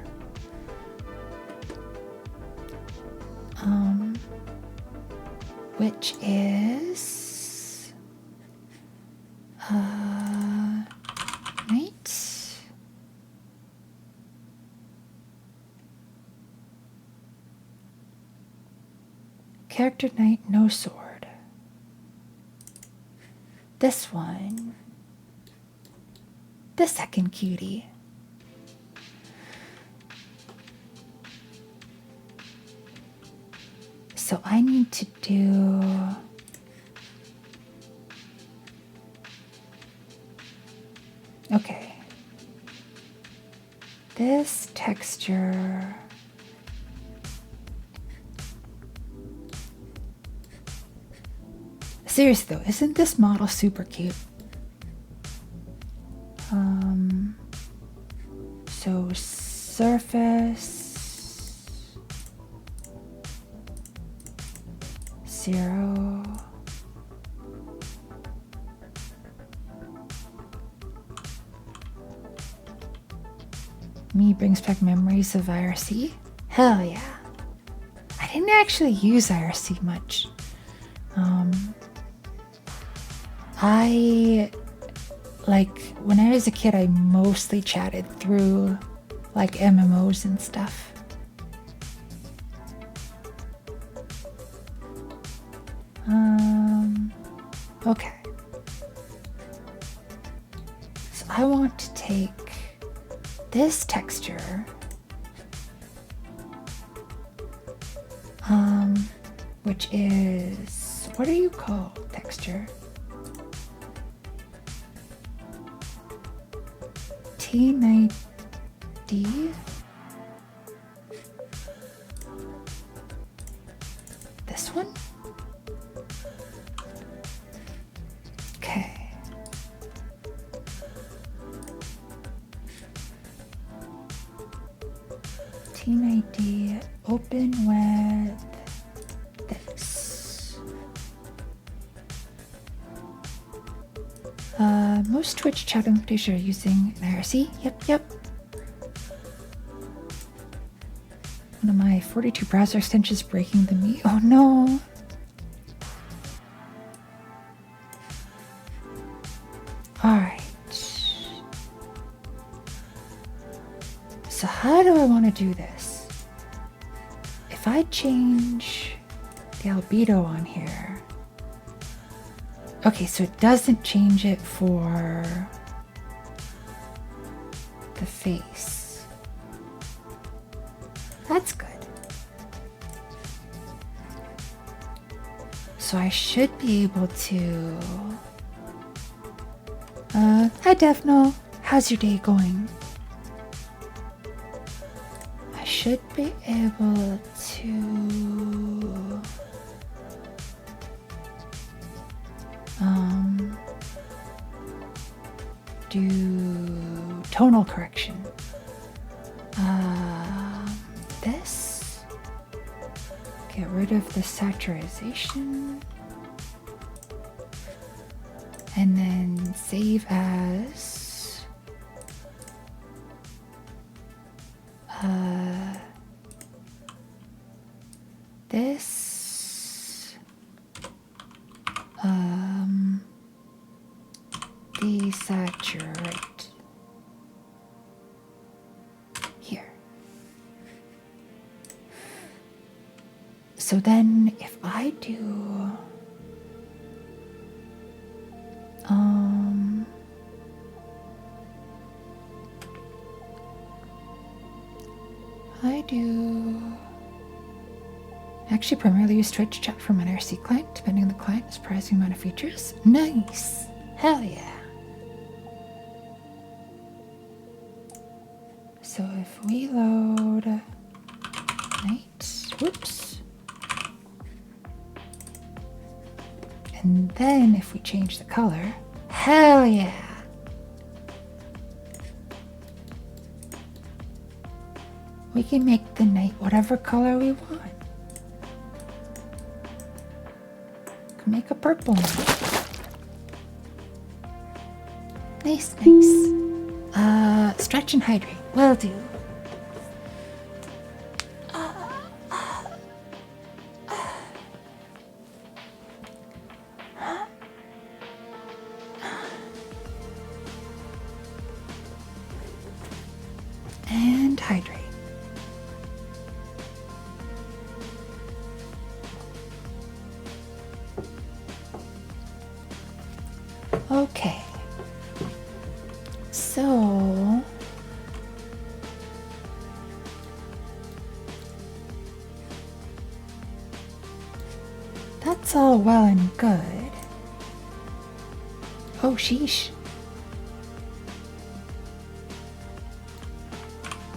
Which is night. Character night, no sword. This one. The second cutie. So I need to do... Okay. This texture... Seriously though, isn't this model super cute? So surface 0. Me brings back memories of IRC? Hell yeah. I didn't actually use IRC much. When I was a kid, I mostly chatted through like MMOs and stuff. Okay. So I want to take this texture, which is, what are you called, texture? T90. This one? Okay. T90, open with this. Most Twitch chat applications are using an IRC. Yep. One of my 42 browser extensions breaking the me. Oh no. Alright. So how do I want to do this? If I change the the albedo on here. Okay, so it doesn't change it for the face. That's good. So I should be able to... hi Defno, how's your day going? I should be able to... do tonal correction. This. Get rid of the saturation. And then save as this desaturate here. So then if I do actually primarily use Twitch chat from an IRC client, depending on the client, surprising amount of features. Nice! Hell yeah! So if we load night, whoops. And then if we change the color, hell yeah! We can make the night whatever color we want. Can make a purple one. Nice, nice. Stretch and hydrate. Will do. And hydrate. Okay. So that's all well and good. Oh, sheesh.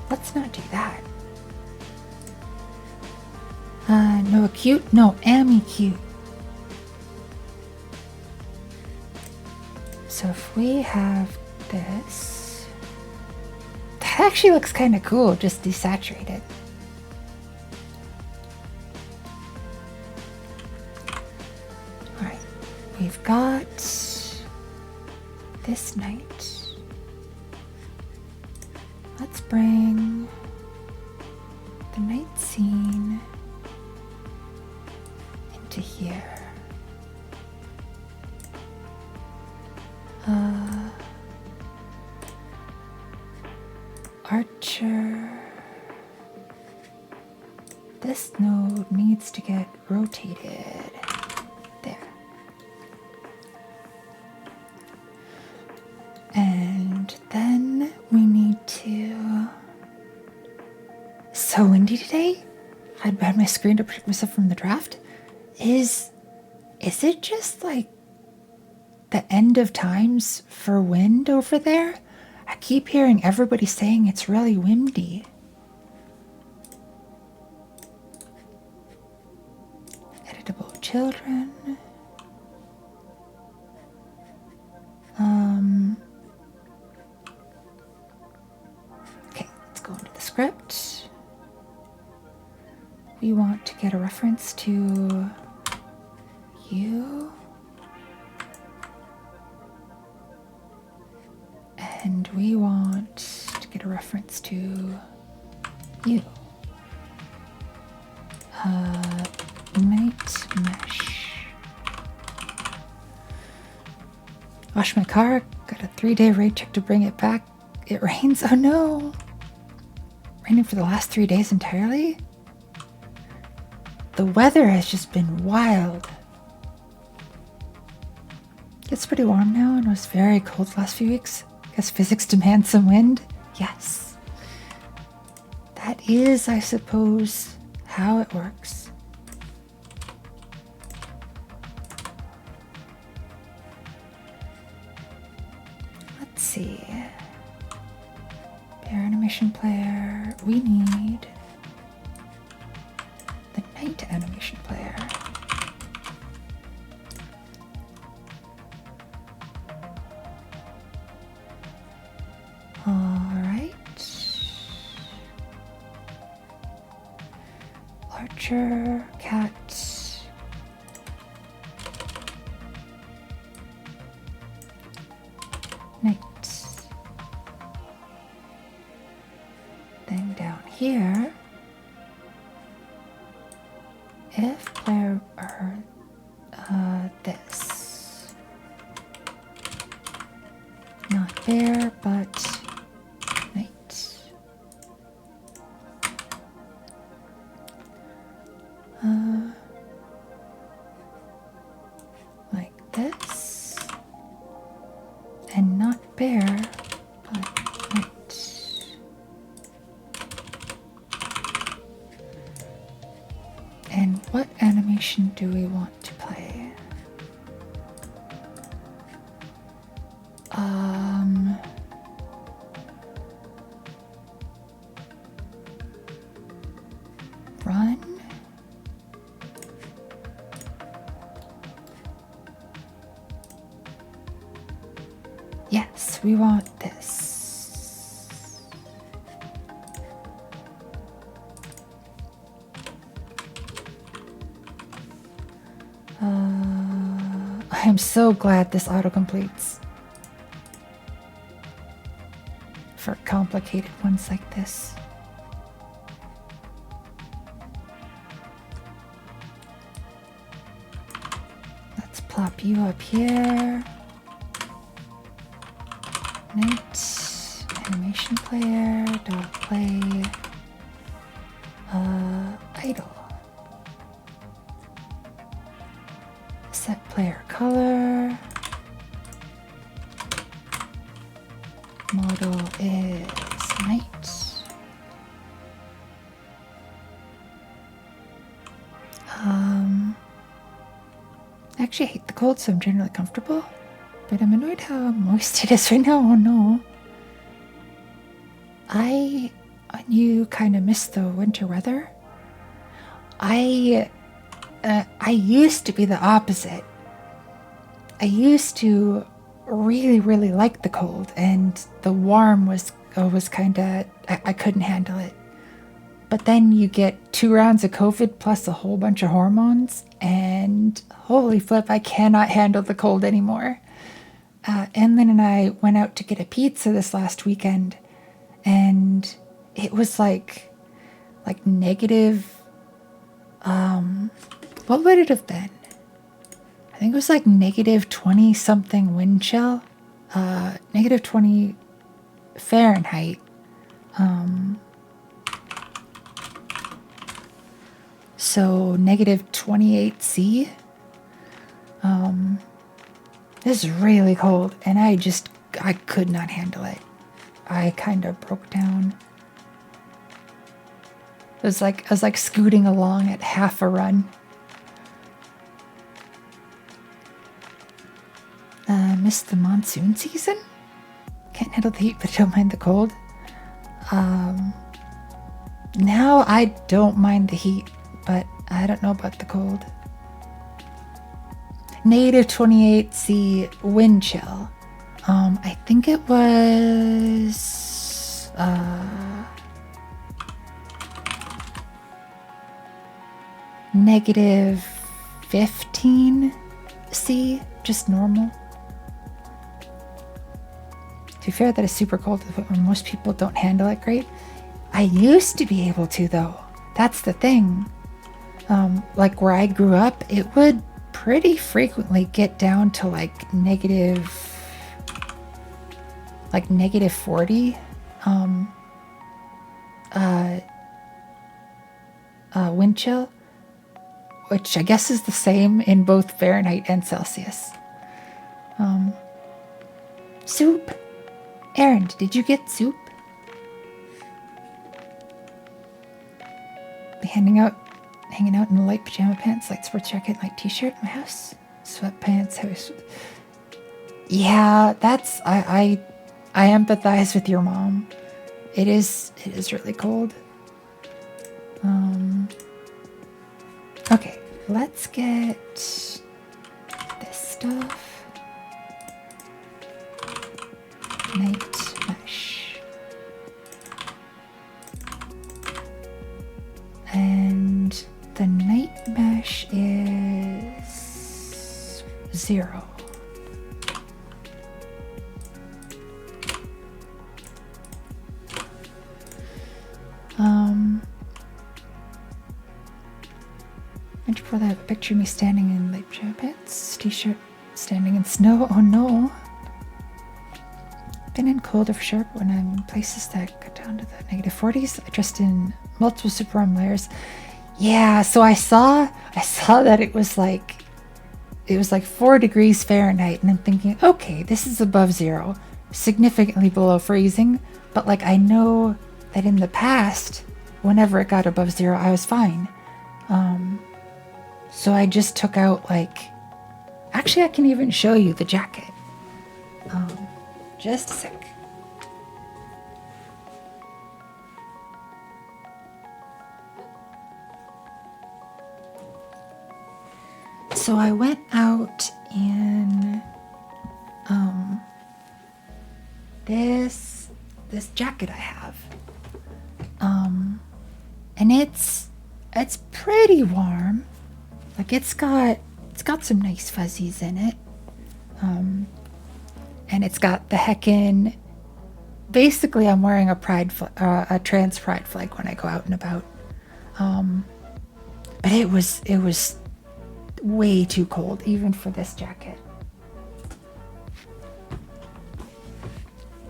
Let's not do that. No acute? No, amicute. So if we have this, that actually looks kind of cool, just desaturated. All right, we've got this night. Let's bring the night scene into here. Archer. This node needs to get rotated. There. And then we need to... So windy today? I had my screen to protect myself from the draft. Is it just like the end of times for wind over there? I keep hearing everybody saying it's really windy. Editable children. Okay, let's go into the script. We want to get a reference to you. And we want to get a reference to you. Night mesh. Wash my car. Got a 3-day raid check to bring it back. It rains. Oh no. Raining for the last 3 days entirely? the weather has just been wild. It's pretty warm now and it was very cold the last few weeks. Guess physics demands some wind? Yes. That is, I suppose, how it works. Let's see. Bear animation player. We need the night animation player. Alright. Archer, cat. Night. Then down here, if player this. Not bear, but night. Like this. And not bear, but night. And what animation do we want to play? Run. Yes, we want this. I'm so glad this auto-completes for complicated ones like this. Let's plop you up here. Night animation player dot play idle. Set player color. Model is night. Actually, I hate the cold, so I'm generally comfortable. But I'm annoyed how moist it is right now. Oh no. You kind of miss the winter weather. I used to be the opposite. I used to really, really like the cold, and the warm was kind of, I couldn't handle it. But then you get 2 rounds of COVID plus a whole bunch of hormones, and holy flip, I cannot handle the cold anymore. Emlyn and I went out to get a pizza this last weekend, and it was like negative, what would it have been? I think it was like negative 20 something wind chill, negative 20 Fahrenheit. So negative 28 C. This is really cold, and I could not handle it. I kind of broke down. I was like scooting along at half a run. Missed the monsoon season. Can't handle the heat, but don't mind the cold. Now I don't mind the heat, but I don't know about the cold. Negative 28 C wind chill. I think it was negative 15 C, just normal. To be fair, that is super cold to the point where most people don't handle it great. I used to be able to, though. That's the thing. Like where I grew up, it would pretty frequently get down to like negative 40 wind chill. which I guess is the same in both Fahrenheit and Celsius. Soup. Aaron, did you get soup? Hanging out in the light pajama pants, light sports jacket, light t-shirt in my house. Sweatpants, house. Yeah, that's I empathize with your mom. It is really cold. Okay, let's get this stuff. Night mesh. And the night mesh is 0. And before that, picture me standing in light pajama pants, t-shirt, standing in snow. Oh no. Been in colder for sure, but when I'm in places that got down to the negative 40s, I dressed in multiple super warm layers. Yeah, so I saw that it was like 4 degrees Fahrenheit, and I'm thinking, okay, this is above 0, significantly below freezing, but like I know that in the past, whenever it got above 0, I was fine. So I just took out actually I can even show you the jacket. Just a sec. So I went out in this jacket I have. And it's pretty warm. Like it's got some nice fuzzies in it. And it's got the heckin'. Basically, I'm wearing a trans pride flag when I go out and about. But it was way too cold, even for this jacket.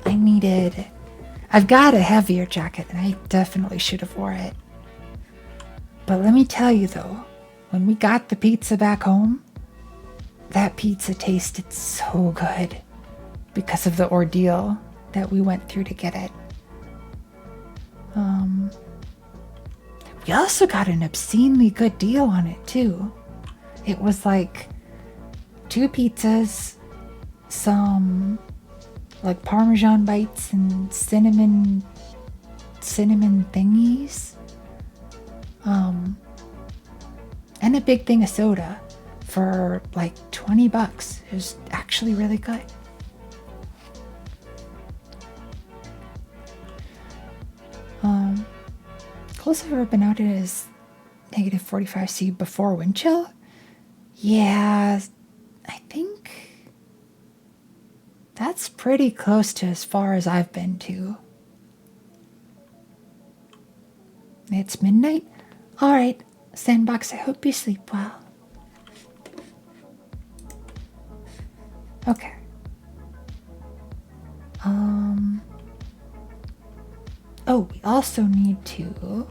I've got a heavier jacket, and I definitely should have wore it. But let me tell you though, when we got the pizza back home, that pizza tasted so good. Because of the ordeal that we went through to get it. We also got an obscenely good deal on it too. It was like 2 pizzas, some like Parmesan bites and cinnamon thingies, and a big thing of soda for like $20. It was actually really good. Closest I've ever been out is negative 45°C before wind chill. Yeah, I think that's pretty close to as far as I've been to. It's midnight. All right, Sandbox, I hope you sleep well. Okay. Oh, we also need to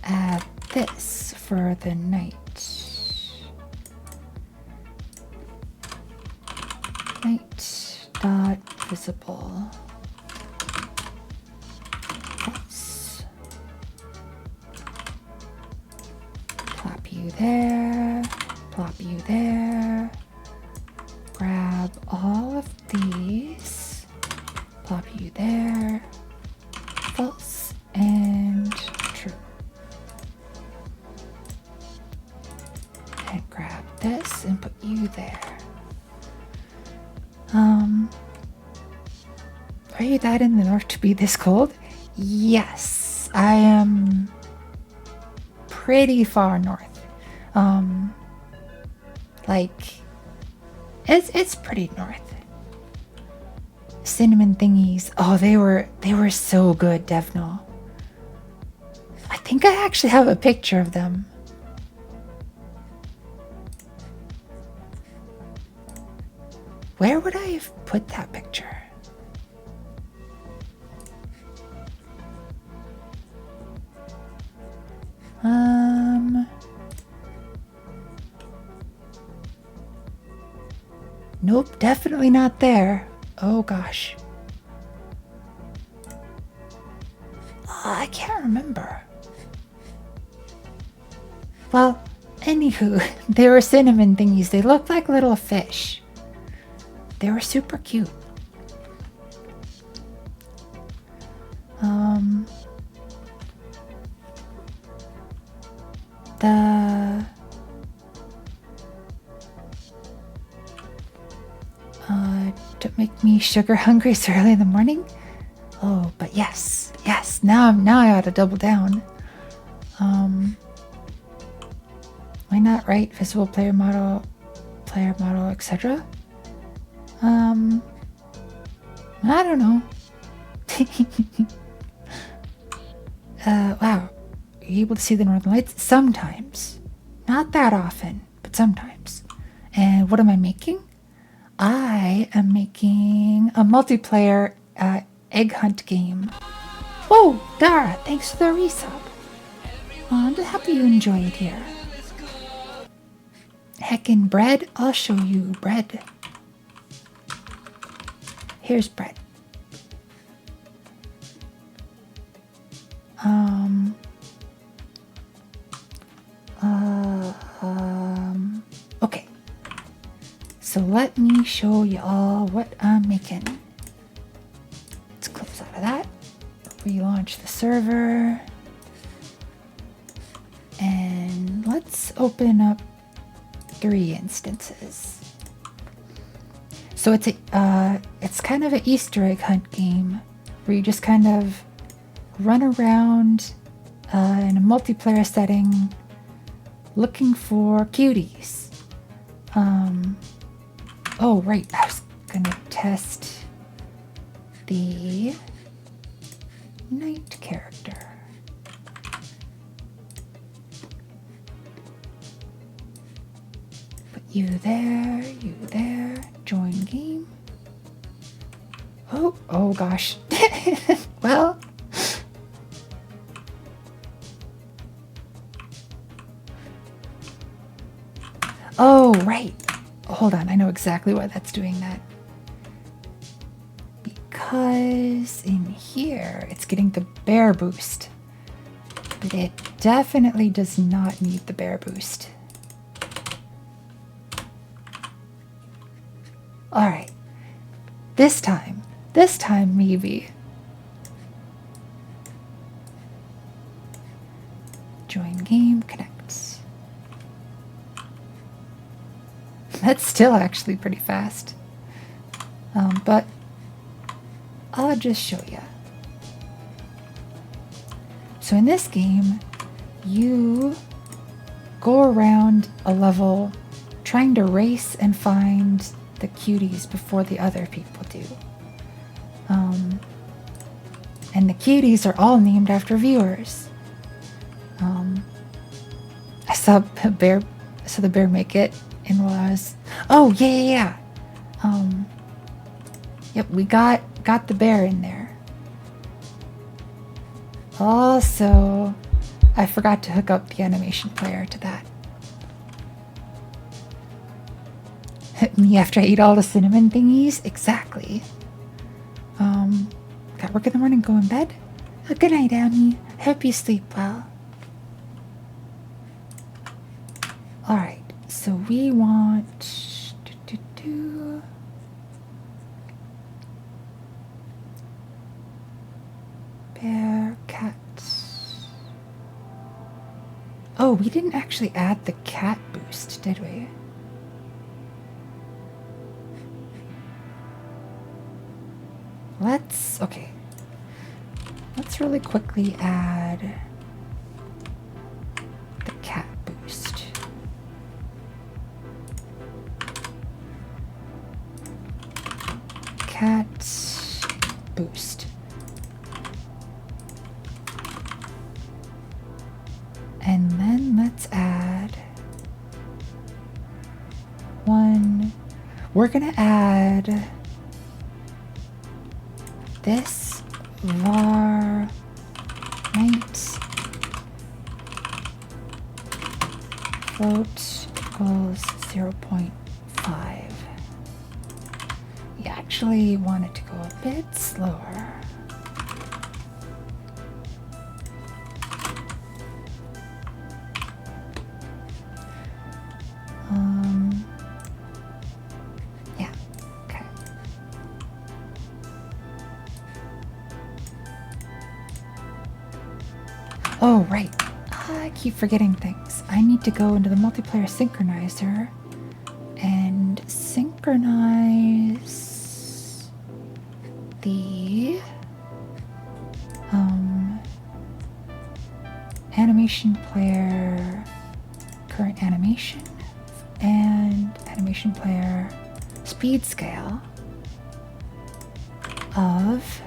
add this for the night. Night dot visible. Oops. Plop you there. Plop you there. Grab all of these. Plop you there. False and true. And grab this and put you there. Are you that in the north to be this cold? Yes, I am pretty far north. It's pretty north. Cinnamon thingies. Oh, they were so good, Devnal. I think I actually have a picture of them. Where would I have put that picture? Nope, definitely not there. Oh gosh. I can't remember. Well, anywho, they were cinnamon thingies. They looked like little fish. They were super cute. Don't make me sugar hungry so early in the morning. Oh, but yes. Now I ought to double down. Why not write visible player model, etc.? I don't know. Wow. Are you able to see the northern lights? Sometimes. Not that often, but sometimes. And what am I making? I am making a multiplayer egg hunt game. Whoa, Dara, thanks for the resub. I'm just happy you enjoy it here. Heckin' bread? I'll show you bread. Here's bread. Okay. So let me show y'all what I'm making. Let's close out of that. Relaunch the server. And let's open up 3 instances. So it's kind of an Easter egg hunt game where you just kind of run around in a multiplayer setting looking for cuties. Oh right, I was gonna test the night character. Put you there, join game. Oh gosh. Well, oh right. Hold on, I know exactly why that's doing that. Because in here, it's getting the bear boost. But it definitely does not need the bear boost. Alright. This time maybe. Join game, connects. That's still actually pretty fast. But I'll just show you. So in this game, you go around a level trying to race and find the cuties before the other people do. And the cuties are all named after viewers. I saw the bear make it. And was, oh yeah. Yep, we got the bear in there. Also, I forgot to hook up the animation player to that. Me after I eat all the cinnamon thingies? Exactly. Got work in the morning, go in bed? Good night, Annie. Hope you sleep well. Alright. So we want bear, cat. Oh, we didn't actually add the cat boost, did we? Let's really quickly add the cat boost. Cat boost. And then let's add one. We're gonna add this var night float equals 0.5. actually want it to go a bit slower. Yeah, okay. Oh, right. I keep forgetting things. I need to go into the multiplayer synchronizer and synchronize the animation player current animation and animation player speed scale of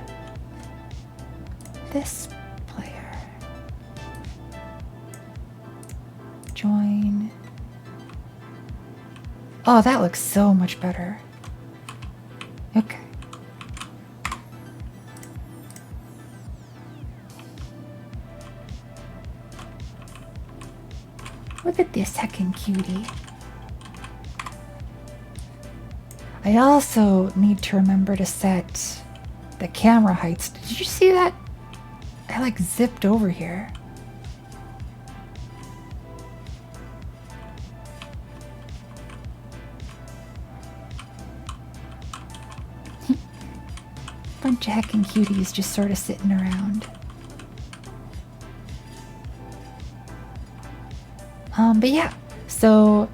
this player. Join. Oh, that looks so much better. Okay. Look at this heckin' cutie. I also need to remember to set the camera heights. Did you see that? I like zipped over here. Bunch of heckin' cuties just sort of sitting around. But yeah, so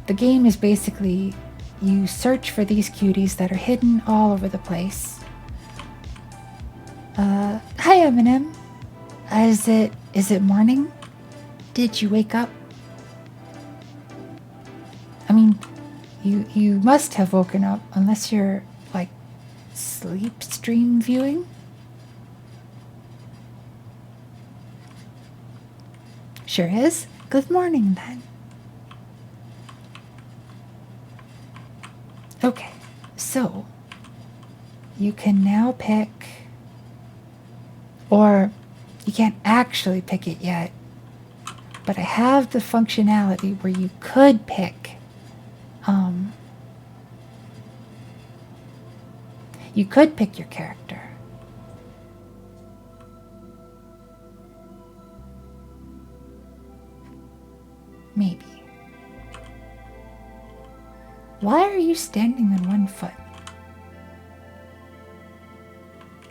the game is basically you search for these cuties that are hidden all over the place. Hi Eminem. Is it morning? Did you wake up? I mean, you must have woken up unless you're like sleep stream viewing. Sure is. Good morning then. Okay, so you can now pick, or you can't actually pick it yet, but I have the functionality where you could pick, you could pick your character. Maybe. Why are you standing on one foot?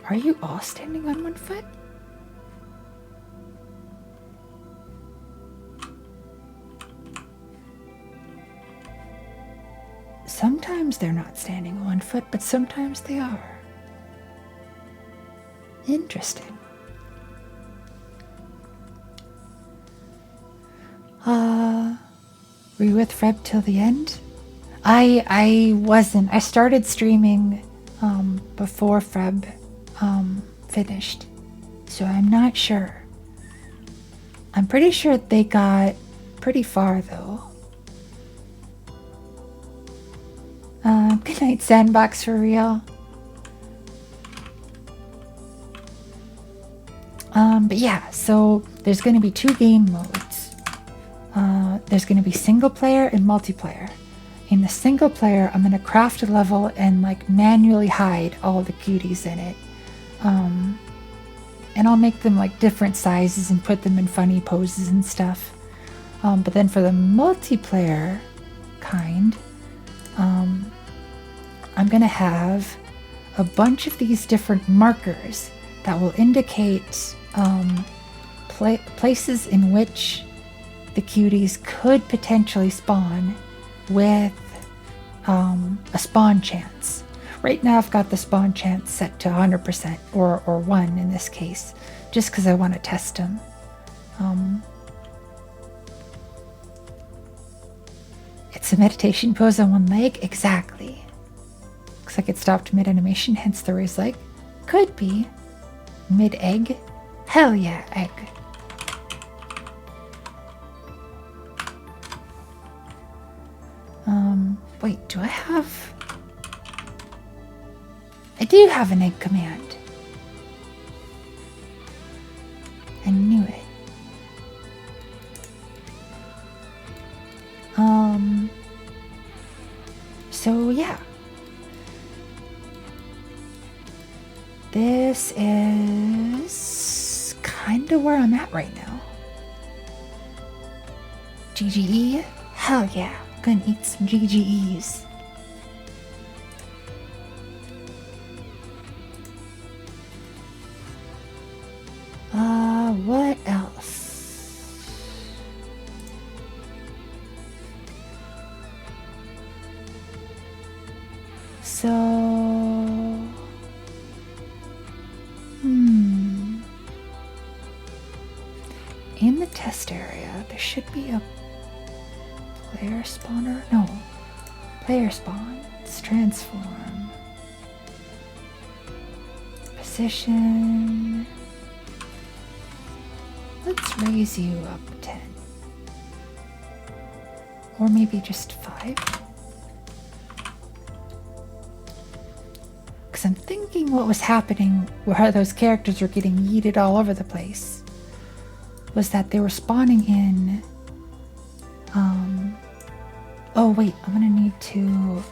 Are you all standing on one foot? Sometimes they're not standing on one foot, but sometimes they are. Interesting. Were you with Freb till the end? I wasn't. I started streaming before Freb finished, so I'm not sure. I'm pretty sure they got pretty far though. Good night, Sandbox, for real. But yeah, so there's going to be 2 game modes. There's going to be single player and multiplayer. In the single player, I'm going to craft a level and like manually hide all the cuties in it. And I'll make them like different sizes and put them in funny poses and stuff. But then for the multiplayer kind, I'm going to have a bunch of these different markers that will indicate places in which the cuties could potentially spawn with a spawn chance. Right now I've got the spawn chance set to 100% or 1 in this case, just because I want to test them. It's a meditation pose on one leg? Exactly. Looks like it stopped mid-animation, hence the raised leg. Could be. Mid-egg? Hell yeah, egg. Wait, do I have... I do have an egg command. I knew it. So yeah. this is kind of where I'm at right now. GGE? Hell yeah. Gonna eat some GGEs. What else? So, in the test area, there should be a player spawner? No. Player spawns. Transform. Position. Let's raise you up 10. Or maybe just 5. Because I'm thinking what was happening where those characters were getting yeeted all over the place was that they were spawning in. Oh wait, I'm gonna need to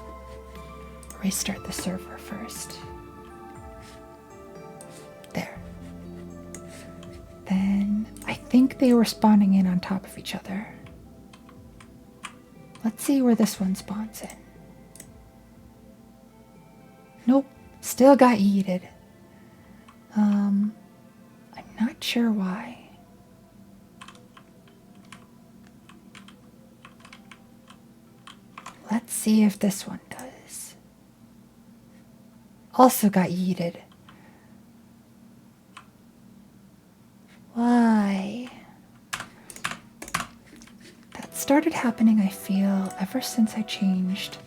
restart the server first. There. Then I think they were spawning in on top of each other. Let's see where this one spawns in. Nope, still got yeeted. I'm not sure why. Let's see if this one does. Also got yeeted. Why? That started happening, I feel, ever since I changed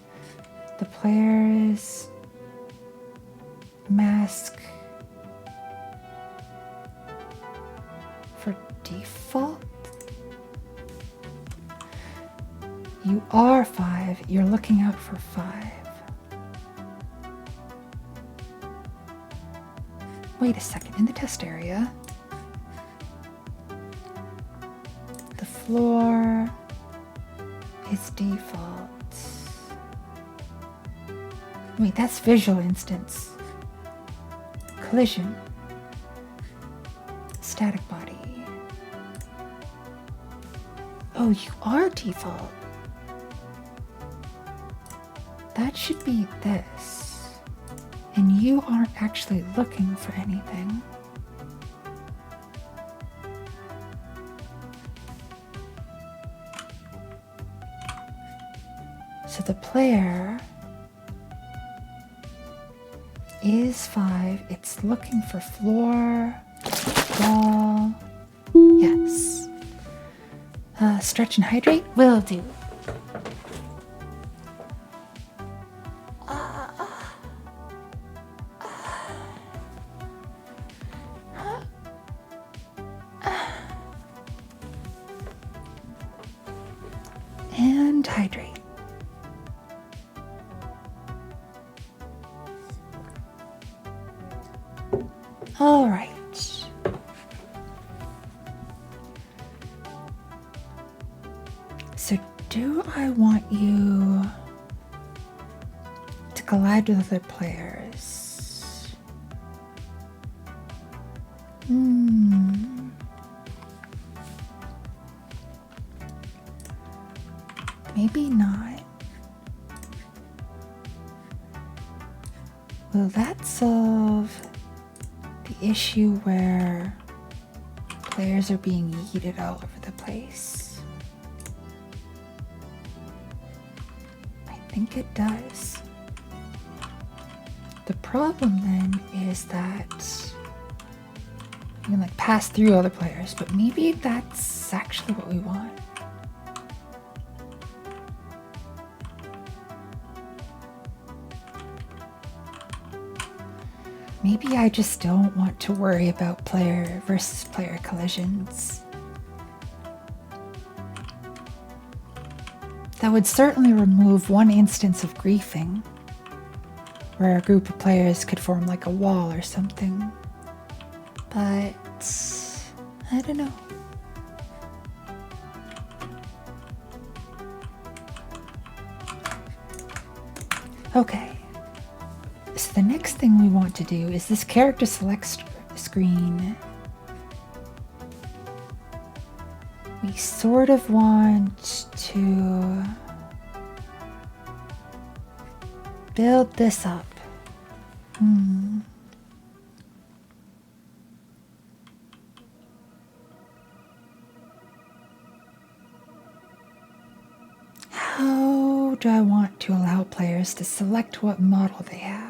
the player's mask for default. You are 5. You're looking out for 5. Wait a second. In the test area, the floor is default. Wait, that's visual instance. Collision. Static body. Oh, you are default. That should be this. And you aren't actually looking for anything. So the player is 5. It's looking for floor, wall. Yes. Stretch and hydrate will do. And hydrate. All right. So do I want you to collide with other players? Maybe not. Will that solve the issue where players are being yeeted all over the place? I think it does. The problem then is that you can like pass through other players, but maybe that's actually what we want. Maybe I just don't want to worry about player versus player collisions. That would certainly remove one instance of griefing, where a group of players could form like a wall or something. But I don't know. Okay. So the next thing we want to do is this character select screen. We sort of want to build this up. How do I want to allow players to select what model they have?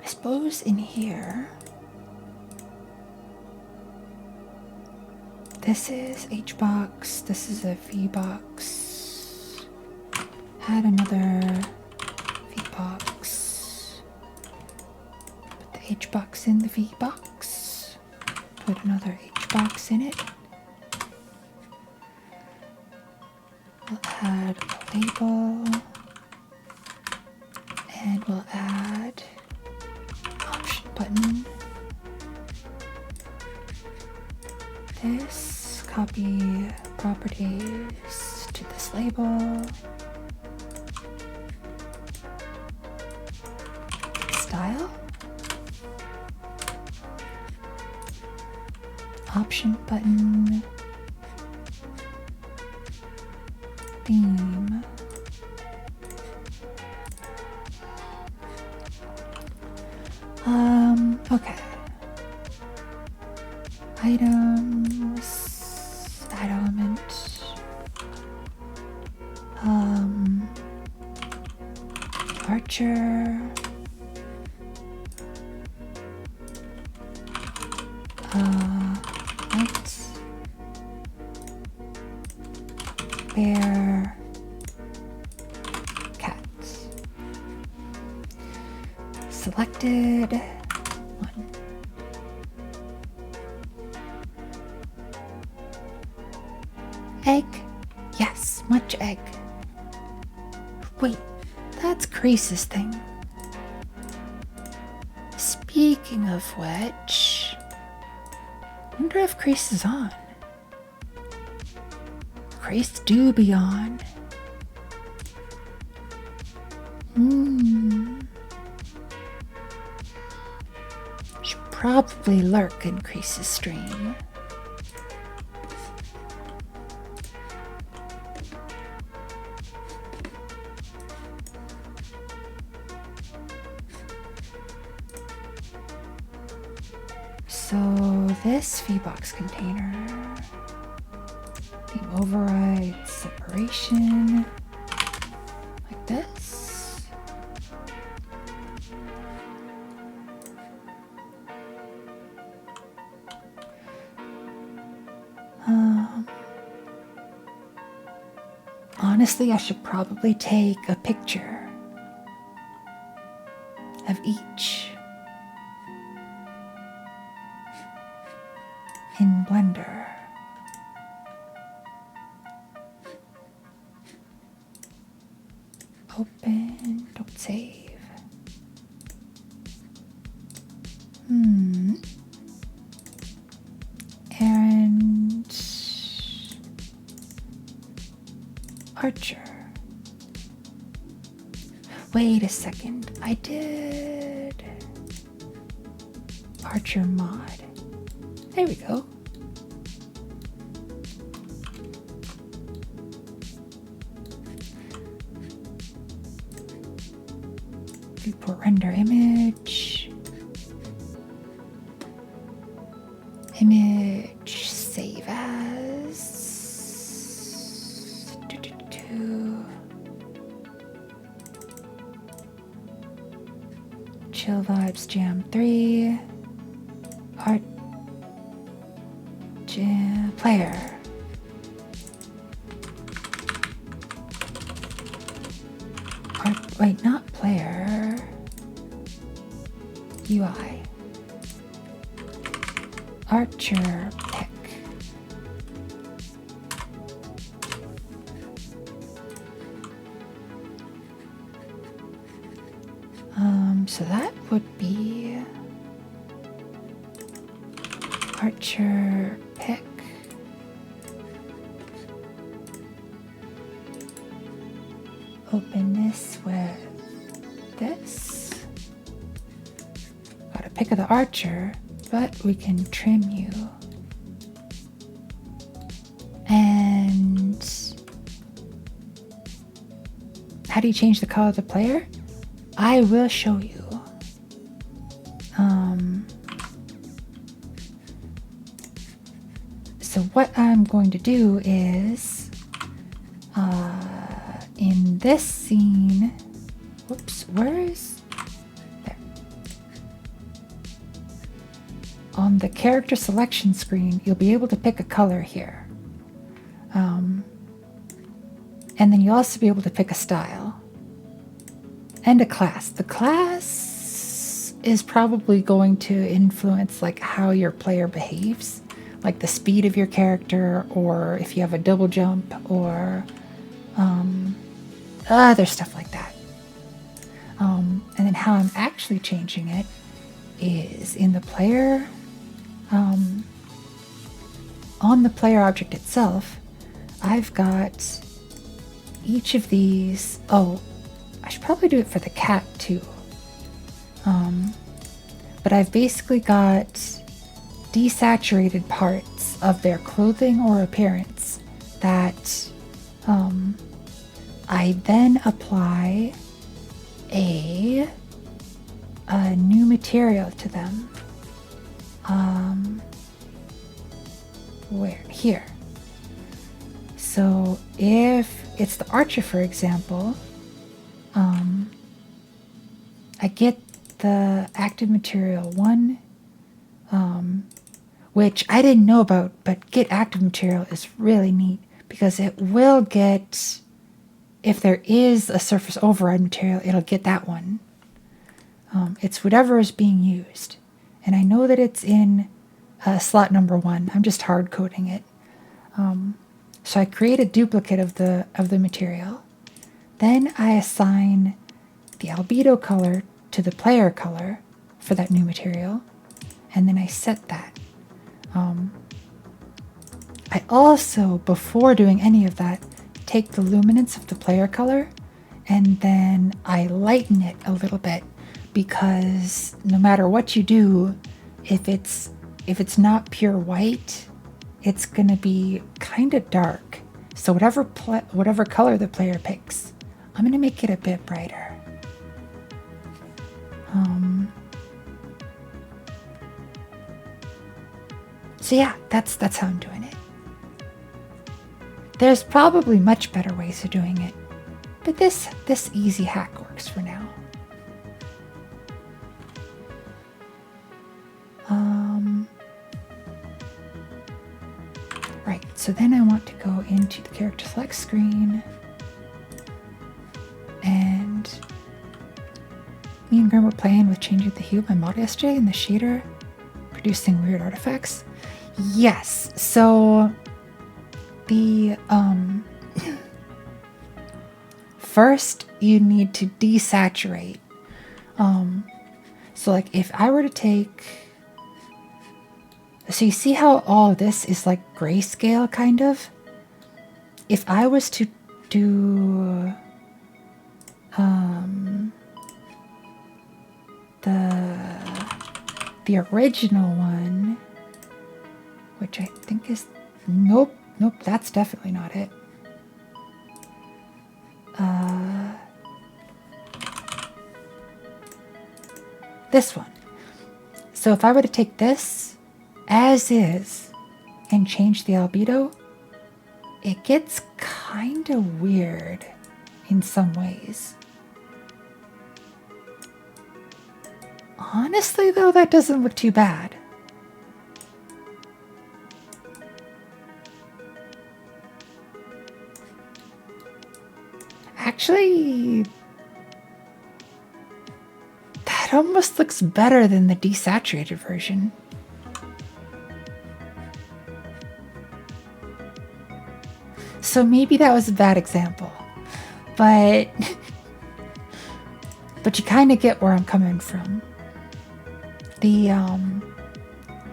I suppose in here, this is H box, this is a V box. Add another V box. Put the H box in the V box. Put another H box in it. We'll add a label. And we'll add option button. This, copy properties to this label. Style. Option button. Theme. Okay. Items, add element. Archer. Light. Bear. Cat. Selected. One. Egg? Yes, much egg. Wait, that's Crease's thing. Speaking of which, wonder if Crease is on. Crease do be on. Should probably lurk in Crease's stream. So this VBox container, theme override separation, like this. Honestly, I should probably take a picture of each in Blender. Open, don't save. And Archer. Wait a second, I did Archer mod. There we go. Viewport render image. Image save as. Chill Vibes Jam 3. Art Jam player. Wait, not player. UI. Archer pick. So that would be Archer pick. Open this with this. Got a pick of the archer, but we can trim you. And how do you change the color of the player? I will show you. So what I'm going to do is, in this scene, whoops, where is, there. On the character selection screen, you'll be able to pick a color here. And then you'll also be able to pick a style and a class. The class is probably going to influence like how your player behaves, like the speed of your character, or if you have a double jump, or other stuff like that. And then how I'm actually changing it is in the player, on the player object itself, I've got each of these. Oh, I should probably do it for the cat too. But I've basically got desaturated parts of their clothing or appearance that I then apply a new material to them. Where? Here. So if it's the archer, for example, I get the active material 1, which I didn't know about, but get active material is really neat because it will get, if there is a surface override material, it'll get that one. It's whatever is being used. And I know that it's in slot number 1. I'm just hard coding it. So I create a duplicate of the material. Then I assign the albedo color to the player color for that new material. And then I set that. I also, before doing any of that, take the luminance of the player color and then I lighten it a little bit, because no matter what you do, if it's not pure white, it's gonna be kind of dark. So whatever color the player picks, I'm gonna make it a bit brighter. So yeah, that's how I'm doing it. There's probably much better ways of doing it, but this easy hack works for now. Right, so then I want to go into the character select screen, and me and Grim were playing with changing the hue of my model yesterday in the shader, producing weird artifacts. Yes, so the first you need to desaturate. So like if I were to take, so you see how all of this is like grayscale kind of? If I was to do the original one, which I think is, nope, that's definitely not it. This one. So if I were to take this as is and change the albedo, it gets kind of weird in some ways. Honestly, though, that doesn't look too bad. Actually, that almost looks better than the desaturated version. So maybe that was a bad example, but you kind of get where I'm coming from. The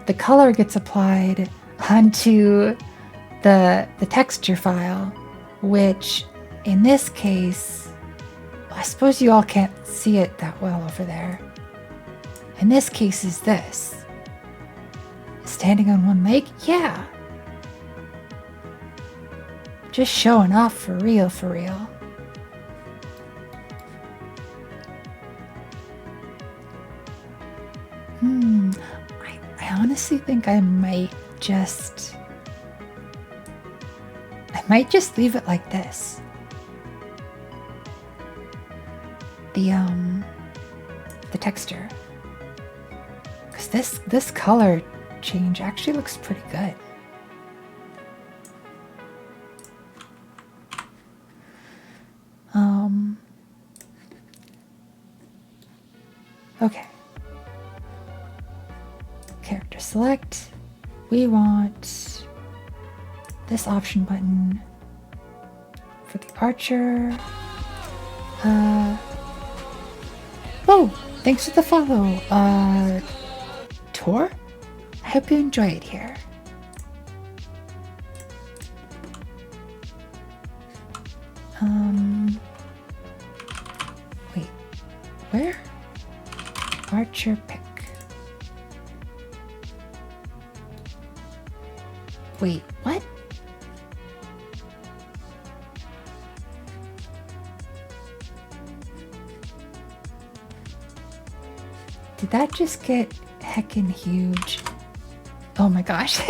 the color gets applied onto the texture file, which in this case, I suppose you all can't see it that well over there. In this case is this. Standing on one leg? Yeah. Just showing off for real, for real. I honestly think I might just leave it like this. The texture. Because this color change actually looks pretty good. Okay. Character select. We want this option button for the archer. Oh, thanks for the follow. Tor? I hope you enjoy it here. Wait, where? Archer pick. Wait, what? Did that just get heckin' huge? Oh my gosh.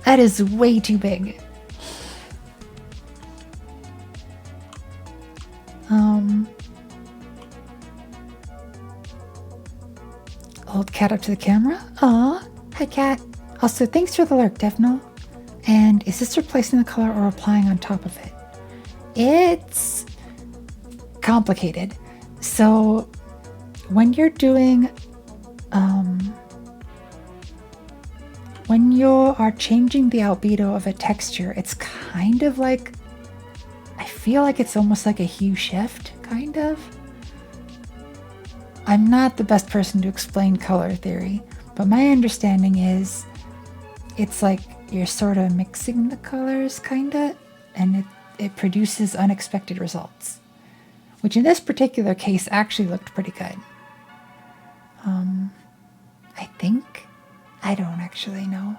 That is way too big. Old cat up to the camera. Aw, hi cat. Also, thanks for the lurk, Devno. And is this replacing the color or applying on top of it? It's complicated. So when you're doing, when you are changing the albedo of a texture, it's kind of like, I feel like it's almost like a hue shift, kind of. I'm not the best person to explain color theory, but my understanding is it's like you're sort of mixing the colors, kinda, and it produces unexpected results, which in this particular case actually looked pretty good. I think. I don't actually know.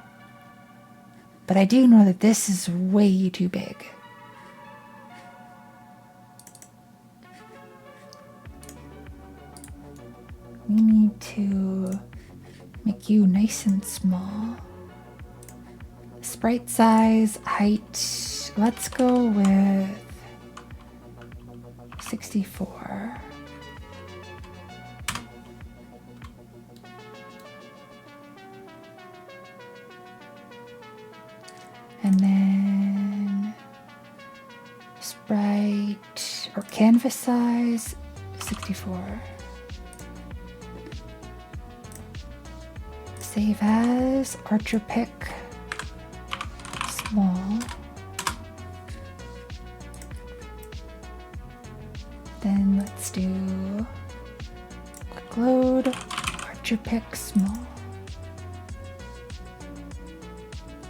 But I do know that this is way too big. We need to make you nice and small. Sprite size, height, let's go with 64. And then sprite or canvas size, 64. Save as, archer pick, small. Then let's do quick load, archer pick, small.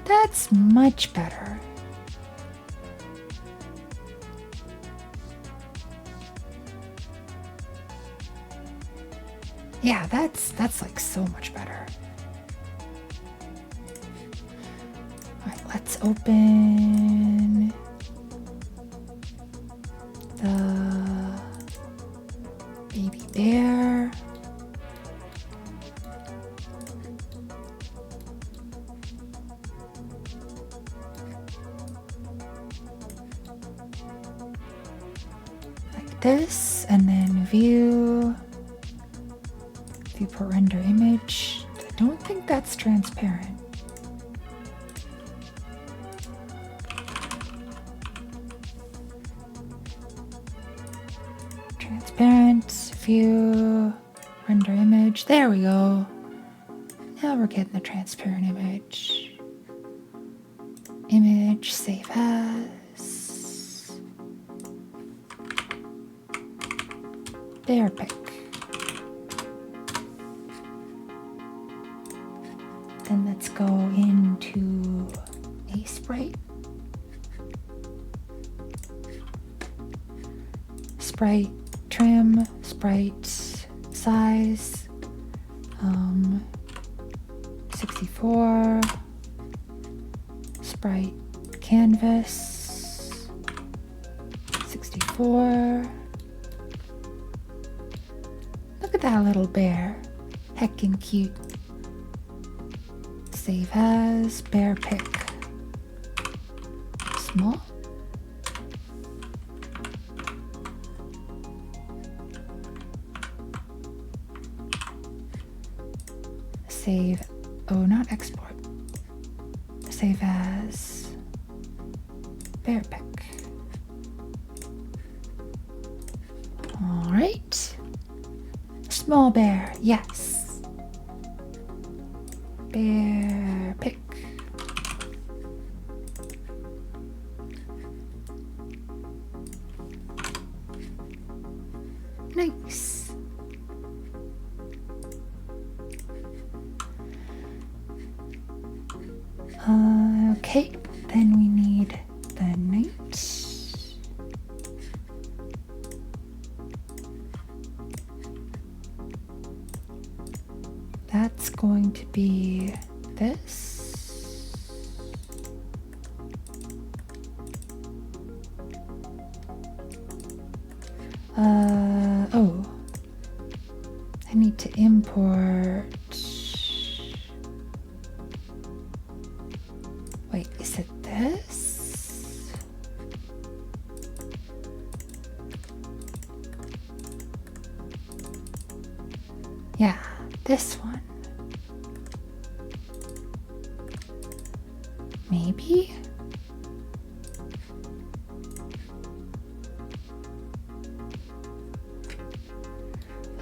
That's much better. Yeah, that's like so much better. All right, let's open the baby bear. Like this, and then view, viewport render image. I don't think that's transparent. Transparent, view, render image. There we go. Now we're getting the transparent image. Image, save as. Bear pick. And let's go into a sprite. Sprite trim, sprite size, 64, sprite canvas, 64. Look at that little bear, heckin' cute. Save as bear pick. Small. Save, oh, not export. Save as bear pick. All right. Small bear, yes. Bear pick. Nice. Okay, then we need the knight. That's going to be this. Oh, I need to import. Wait, is it this? Yeah, this one. Maybe?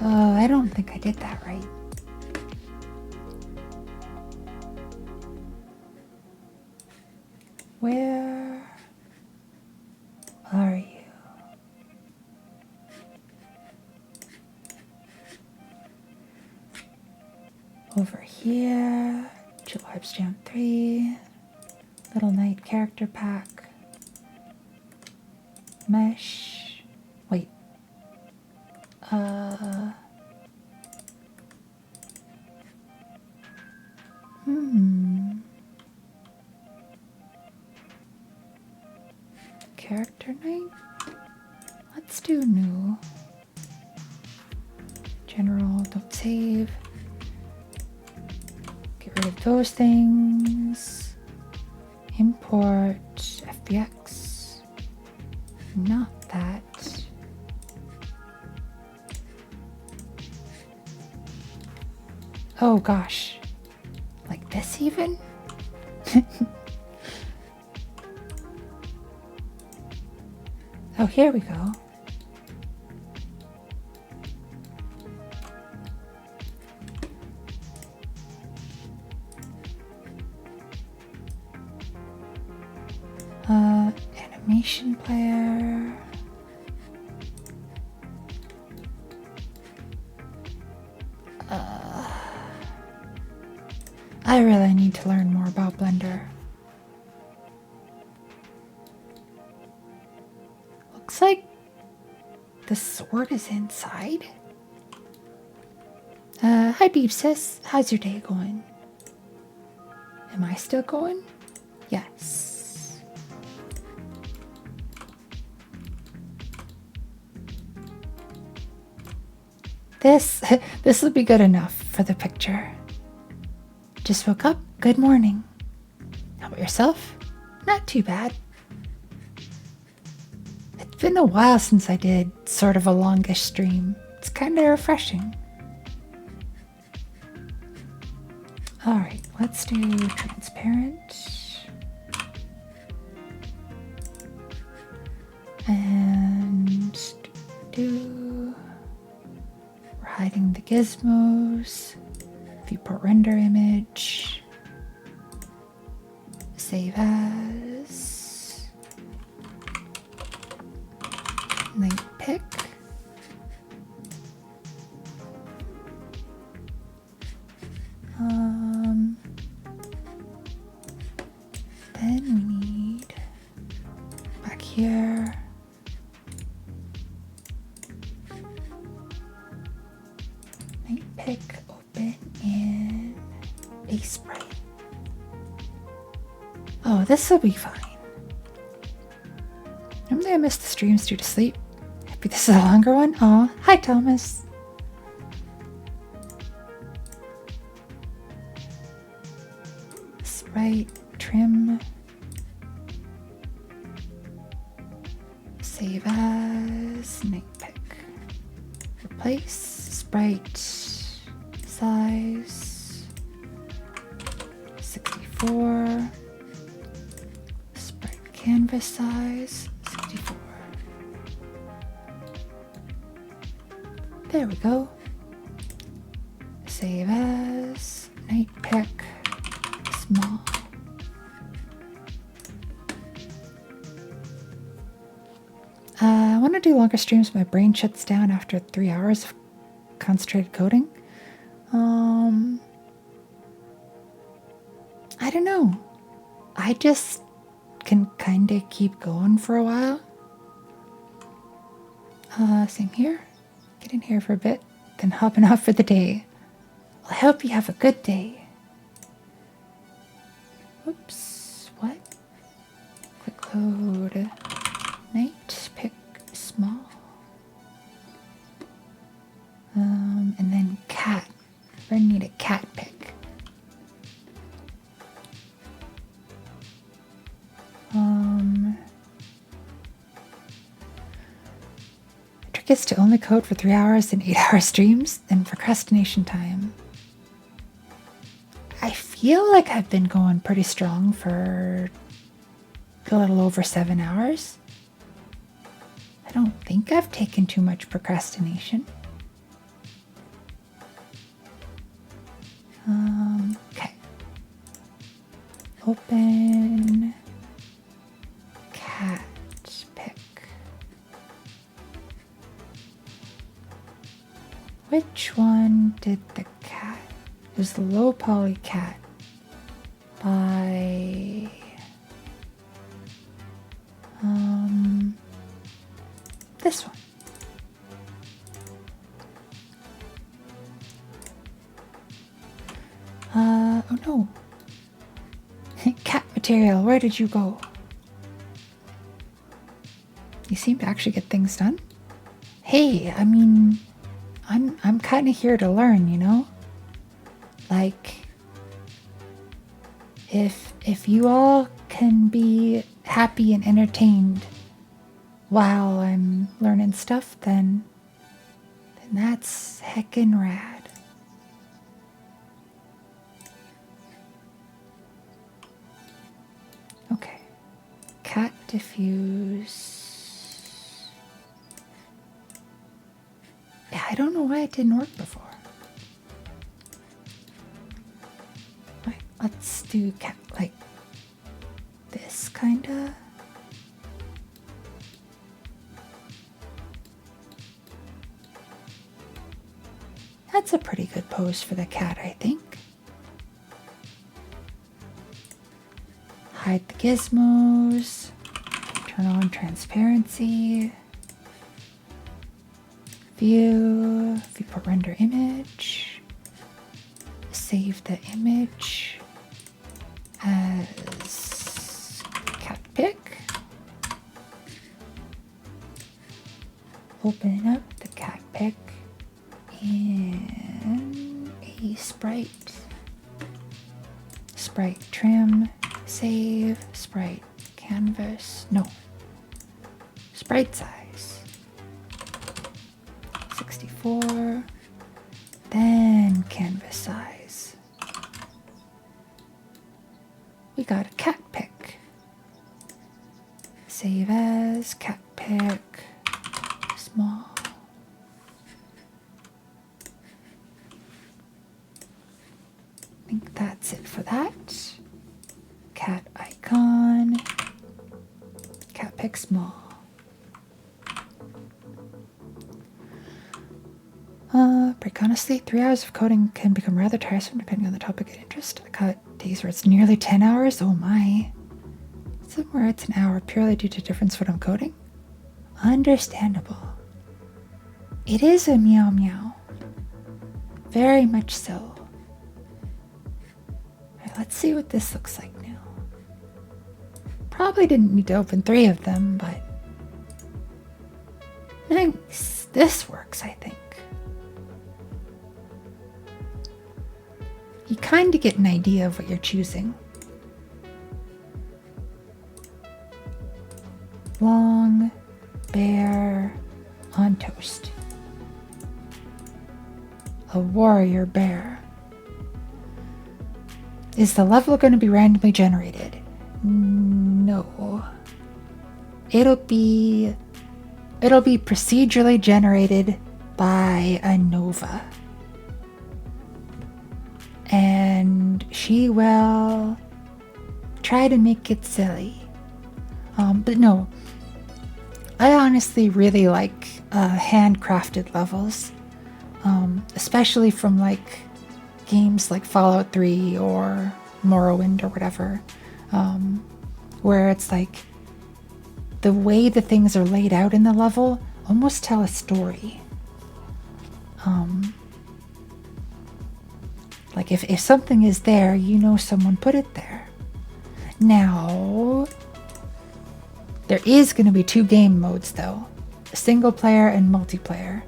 Oh, I don't think I did that right. Where are you? Over here. Chill Vibes Jam 3. Little Knight character pack. Mesh. Wait. Character Knight? Let's do new. General, don't save. Get rid of those things. Import FBX. Not that. Oh gosh. Like this even? Oh, here we go. Animation player. I really need to learn more about Blender. Looks like the sword is inside. Hi Beep sis, how's your day going? Am I still going? Yes. This will be good enough for the picture. Just woke up. Good morning. How about yourself? Not too bad. It's been a while since I did sort of a longish stream. It's kind of refreshing. All right, let's do transparent. And we're hiding the gizmos. Viewport render image. Save as. Knight pick. Night pick, open, and a sprite. Oh, this will be fine. Normally I miss the streams due to sleep. Maybe this is a longer one. Oh, hi Thomas. Sprite, trim. Save as, night pick. Replace, sprite, size, 64. Sprite canvas size, 64. There we go. Save as, night pick, small. I want to do longer streams. My brain shuts down after 3 hours of concentrated coding. I don't know. I just can kind of keep going for a while. Same here. Get in here for a bit, then hopping off for the day. Well, I hope you have a good day. Whoops. What? Quick load. Night pick small. And then cat. We're gonna need a cat pick. Trick is to only code for 3 hours and 8-hour streams and procrastination time. I feel like I've been going pretty strong for a little over 7 hours. I don't think I've taken too much procrastination. Okay. Open cat pick. Which one did the cat? It was the low poly cat by this one. Oh no. Cat material, where did you go? You seem to actually get things done. Hey, I mean, I'm kind of here to learn, you know? Like, if you all can be happy and entertained while I'm learning stuff, then that's heckin' rad. Okay. Cat diffuse. Yeah, I don't know why it didn't work before. Right, let's do cat like this kinda. That's a pretty good pose for the cat, I think. Hide the gizmos. Turn on transparency. View. Viewport render image. Save the image as cat pick. Open up the cat pick in a sprite. Sprite trim. Save, sprite, canvas, no, sprite size, 64, then canvas size. We got a cat pick. Save as, cat pick, small. I think that's it for that. Cat icon, cat pick small. Break honestly, 3 hours of coding can become rather tiresome depending on the topic and interest. I got days where it's nearly 10 hours. Oh my. Somewhere it's an hour purely due to difference what I'm coding. Understandable. It is a meow meow. Very much so. Alright, let's see what this looks like now. Probably didn't need to open 3 of them, but nice. This works, I think. You kind of get an idea of what you're choosing. Long bear on toast. A warrior bear. Is the level going to be randomly generated? No. It'll be procedurally generated by a Nova. And she will try to make it silly. But no, I honestly really like handcrafted levels, especially from like games like Fallout 3 or Morrowind or whatever, where it's like the way the things are laid out in the level almost tell a story. Like if something is there, you know someone put it there. Now, there is going to be 2 game modes though, single player and multiplayer.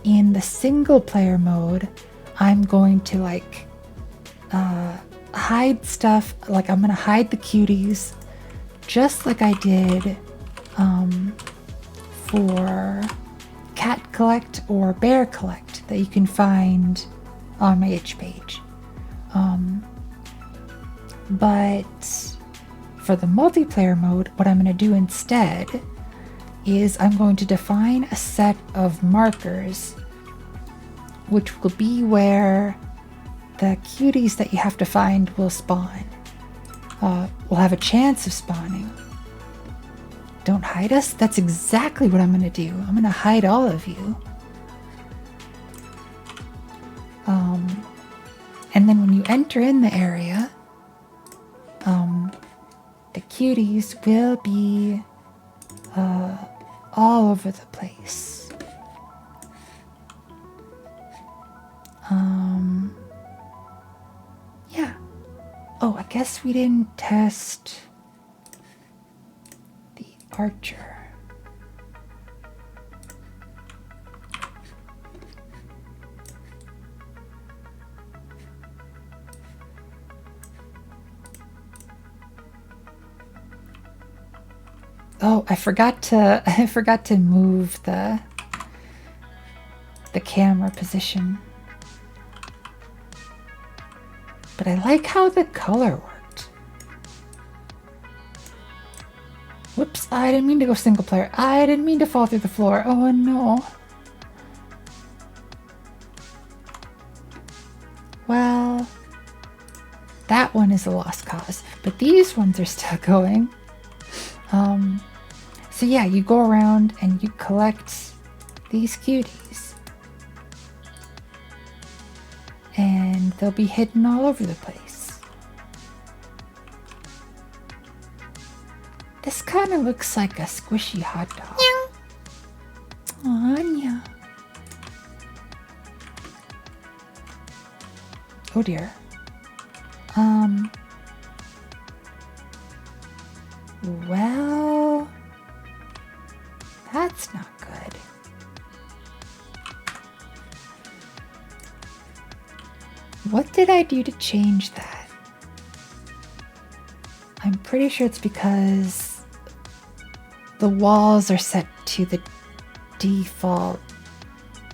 In the single player mode, I'm going to like hide stuff, like I'm going to hide the cuties, just like I did for Cat Collect or Bear Collect that you can find on my itch page. But for the multiplayer mode, what I'm going to do instead is I'm going to define a set of markers, which will be where the cuties that you have to find will spawn. Will have a chance of spawning. Don't hide us? That's exactly what I'm going to do. I'm going to hide all of you. And then when you enter in the area, the cuties will be all over the place. Yeah. Oh, I guess we didn't test the archer. Oh, I forgot to move the camera position. But I like how the color worked. Whoops, I didn't mean to go single player. I didn't mean to fall through the floor. Oh no. Well, that one is a lost cause, but these ones are still going. So yeah, you go around and you collect these cuties. And they'll be hidden all over the place. This kind of looks like a squishy hot dog. Aw, yeah. Oh dear. Well, that's not good. What did I do to change that? I'm pretty sure it's because the walls are set to the default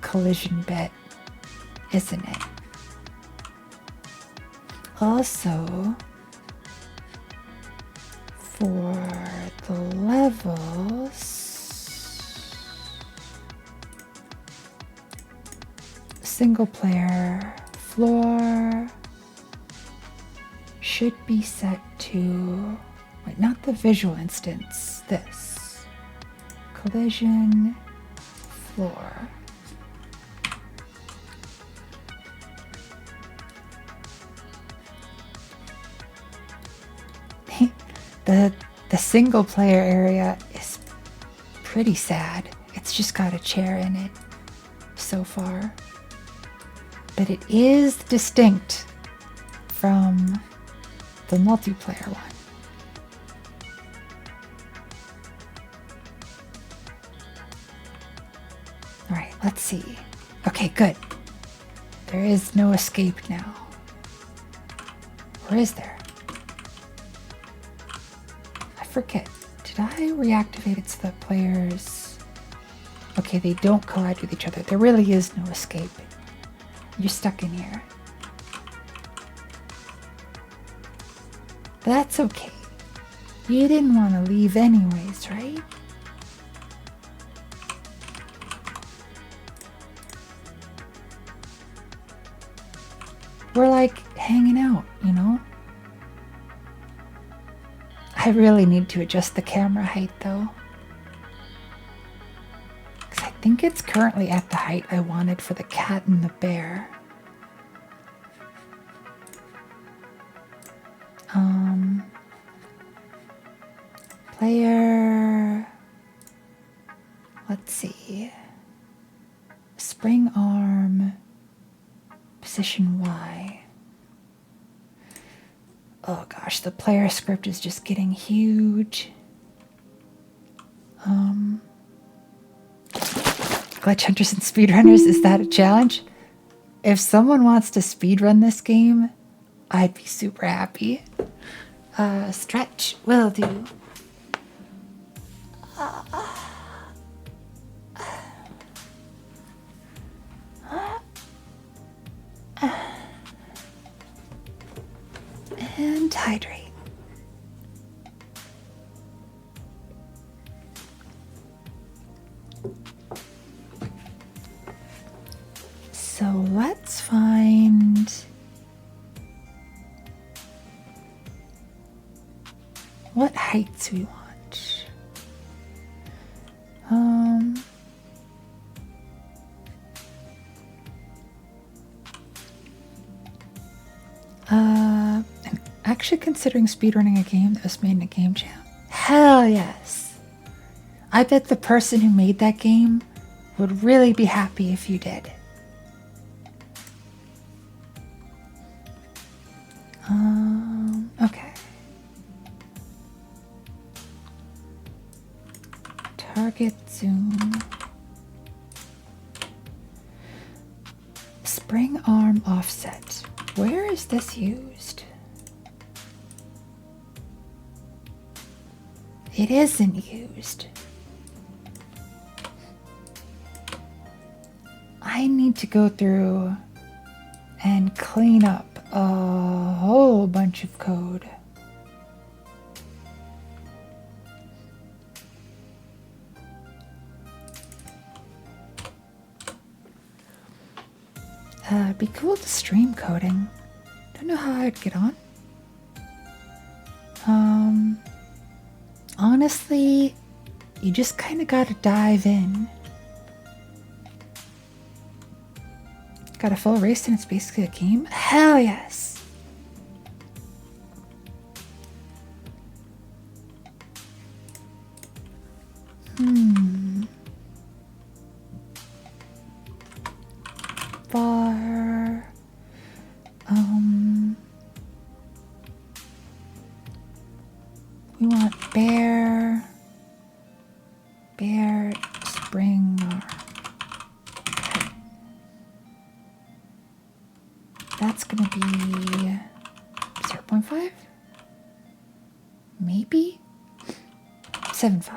collision bit, isn't it? Also, for the levels, single player floor should be set to, wait, not the visual instance, this. Collision floor. The single player area is pretty sad. It's just got a chair in it so far. but it is distinct from the multiplayer one. All right, let's see. Okay, good. There is no escape now. Or is there? I forget. Did I reactivate it so that players... Okay, they don't collide with each other. There really is no escape. You're stuck in here. But that's okay. You didn't want to leave anyways, right? We're like hanging out, you know? I really need to adjust the camera height though. Because I think it's currently at the height I wanted for the cat and the bear. Player... Let's see. Spring arm... Position Y. Oh gosh, the player script is just getting huge. Glitch hunters and speedrunners, is that a challenge? If someone wants to speedrun this game, I'd be super happy. Stretch will do. And hydrate. So let's find what heights we want. I'm actually considering speedrunning a game that was made in a game jam. Hell yes. I bet the person who made that game would really be happy if you did. Okay. Target zoom. Spring arm offset. Where is this used? It isn't used. I need to go through and clean up a whole bunch of code. It'd be cool to stream coding. Don't know how I'd get on. Honestly, you just kind of gotta dive in. Got a full race and it's basically a game? Hell yes! Bar... We want bear... Bear... Spring... That's gonna be 0.5? Maybe? 7.5.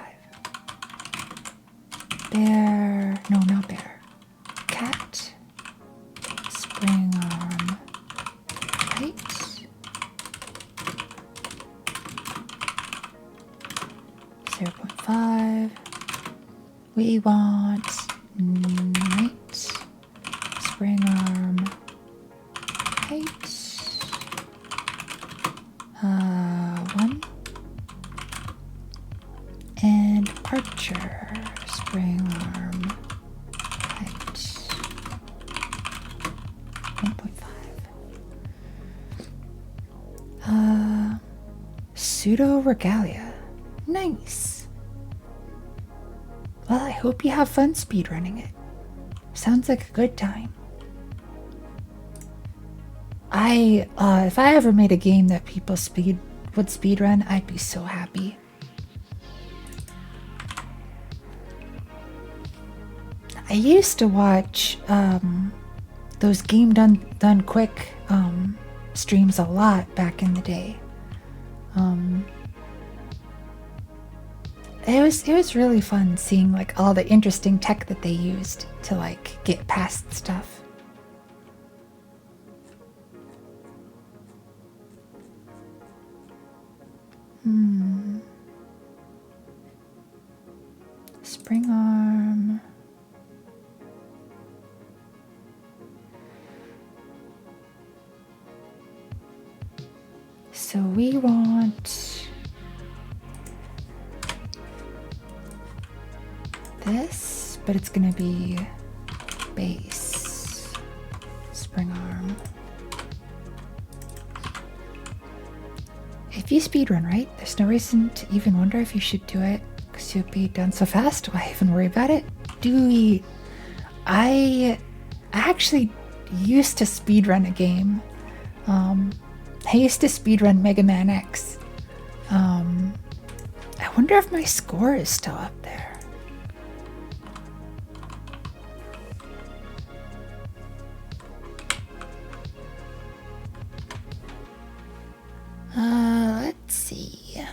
Bear... No, not bear. Cat. Spring arm. Height. 0.5. We want night. Spring arm. Height. 1. And archer. Spring arm. Height. 1.5. Pseudo regalia. Nice. Well, I hope you have fun speedrunning it. Sounds like a good time. If I ever made a game that people would speedrun, I'd be so happy. I used to watch those game done quick streams a lot back in the day. It was really fun seeing like all the interesting tech that they used to like get past stuff. Spring arm. So we want this, but it's gonna be base spring arm. If you speedrun, right? There's no reason to even wonder if you should do it, because you'll be done so fast. Why even worry about it? I actually used to speedrun a game. I used to speedrun Mega Man X. I wonder if my score is still up there. Let's see.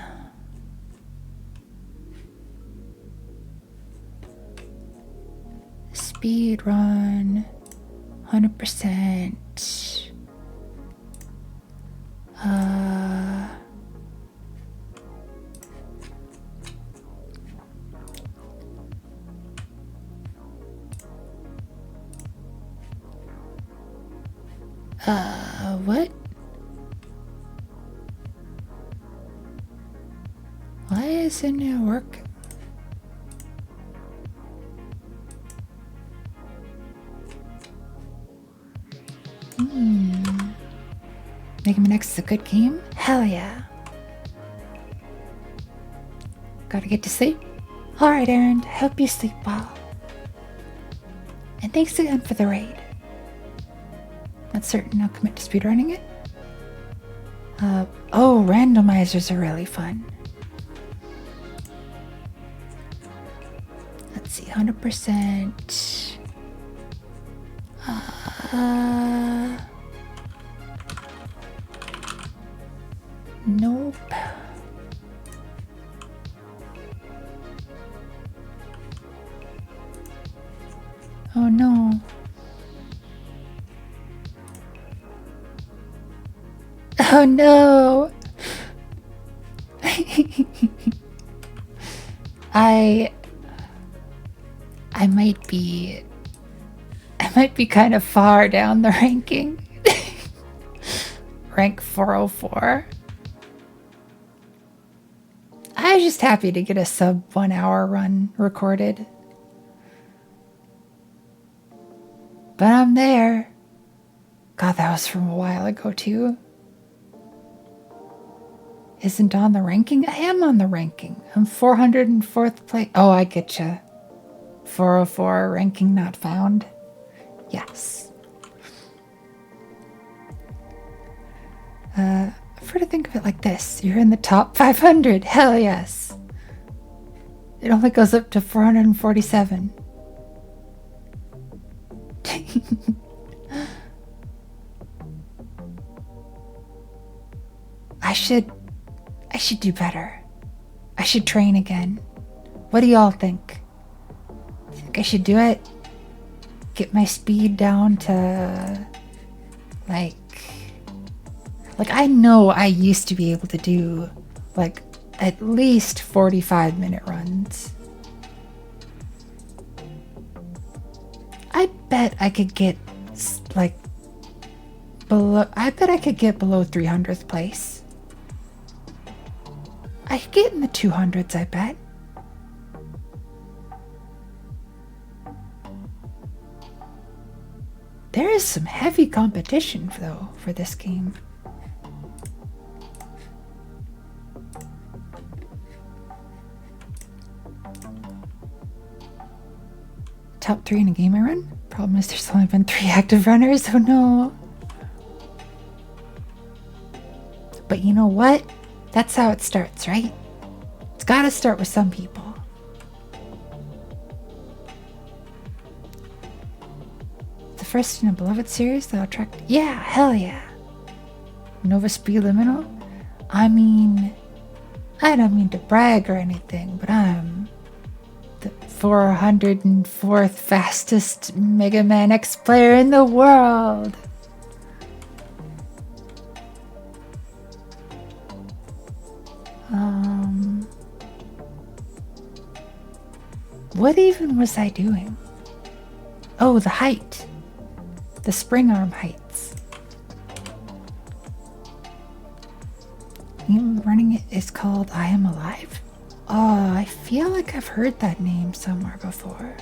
Speed run, 100%. What? Why isn't it working? Mega Man X is a good game? Hell yeah. Gotta get to sleep? Alright, Aaron. Hope you sleep well. And thanks again for the raid. Not certain I'll commit to speedrunning it. Oh, randomizers are really fun. Let's see, 100%. Nope. Oh no. Oh no. I might be kind of far down the ranking. Rank 404. I was just happy to get a sub 1 hour run recorded. But I'm there. God, that was from a while ago too. Isn't on the ranking? I am on the ranking. I'm 404th place. Oh, I get you. 404 ranking not found. Yes. Prefer to think of it like this. You're in the top 500. Hell yes. It only goes up to 447. I should do better. I should train again. What do y'all think? Think I should do it? Get my speed down to like I know I used to be able to do like at least 45-minute runs. I bet I could get like below 300th place. I could get in the 200s, I bet. There is some heavy competition though for this game. Top 3 in a game I run? Problem is there's only been 3 active runners, oh no. But you know what? That's how it starts, right? It's gotta start with some people. The first in a beloved series that'll attract. Yeah, hell yeah. Nova Subliminal? I mean, I don't mean to brag or anything, but I'm the 404th fastest Mega Man X player in the world. What even was I doing? Oh, the height. The spring arm heights. Running it is called I Am Alive? Oh, I feel like I've heard that name somewhere before.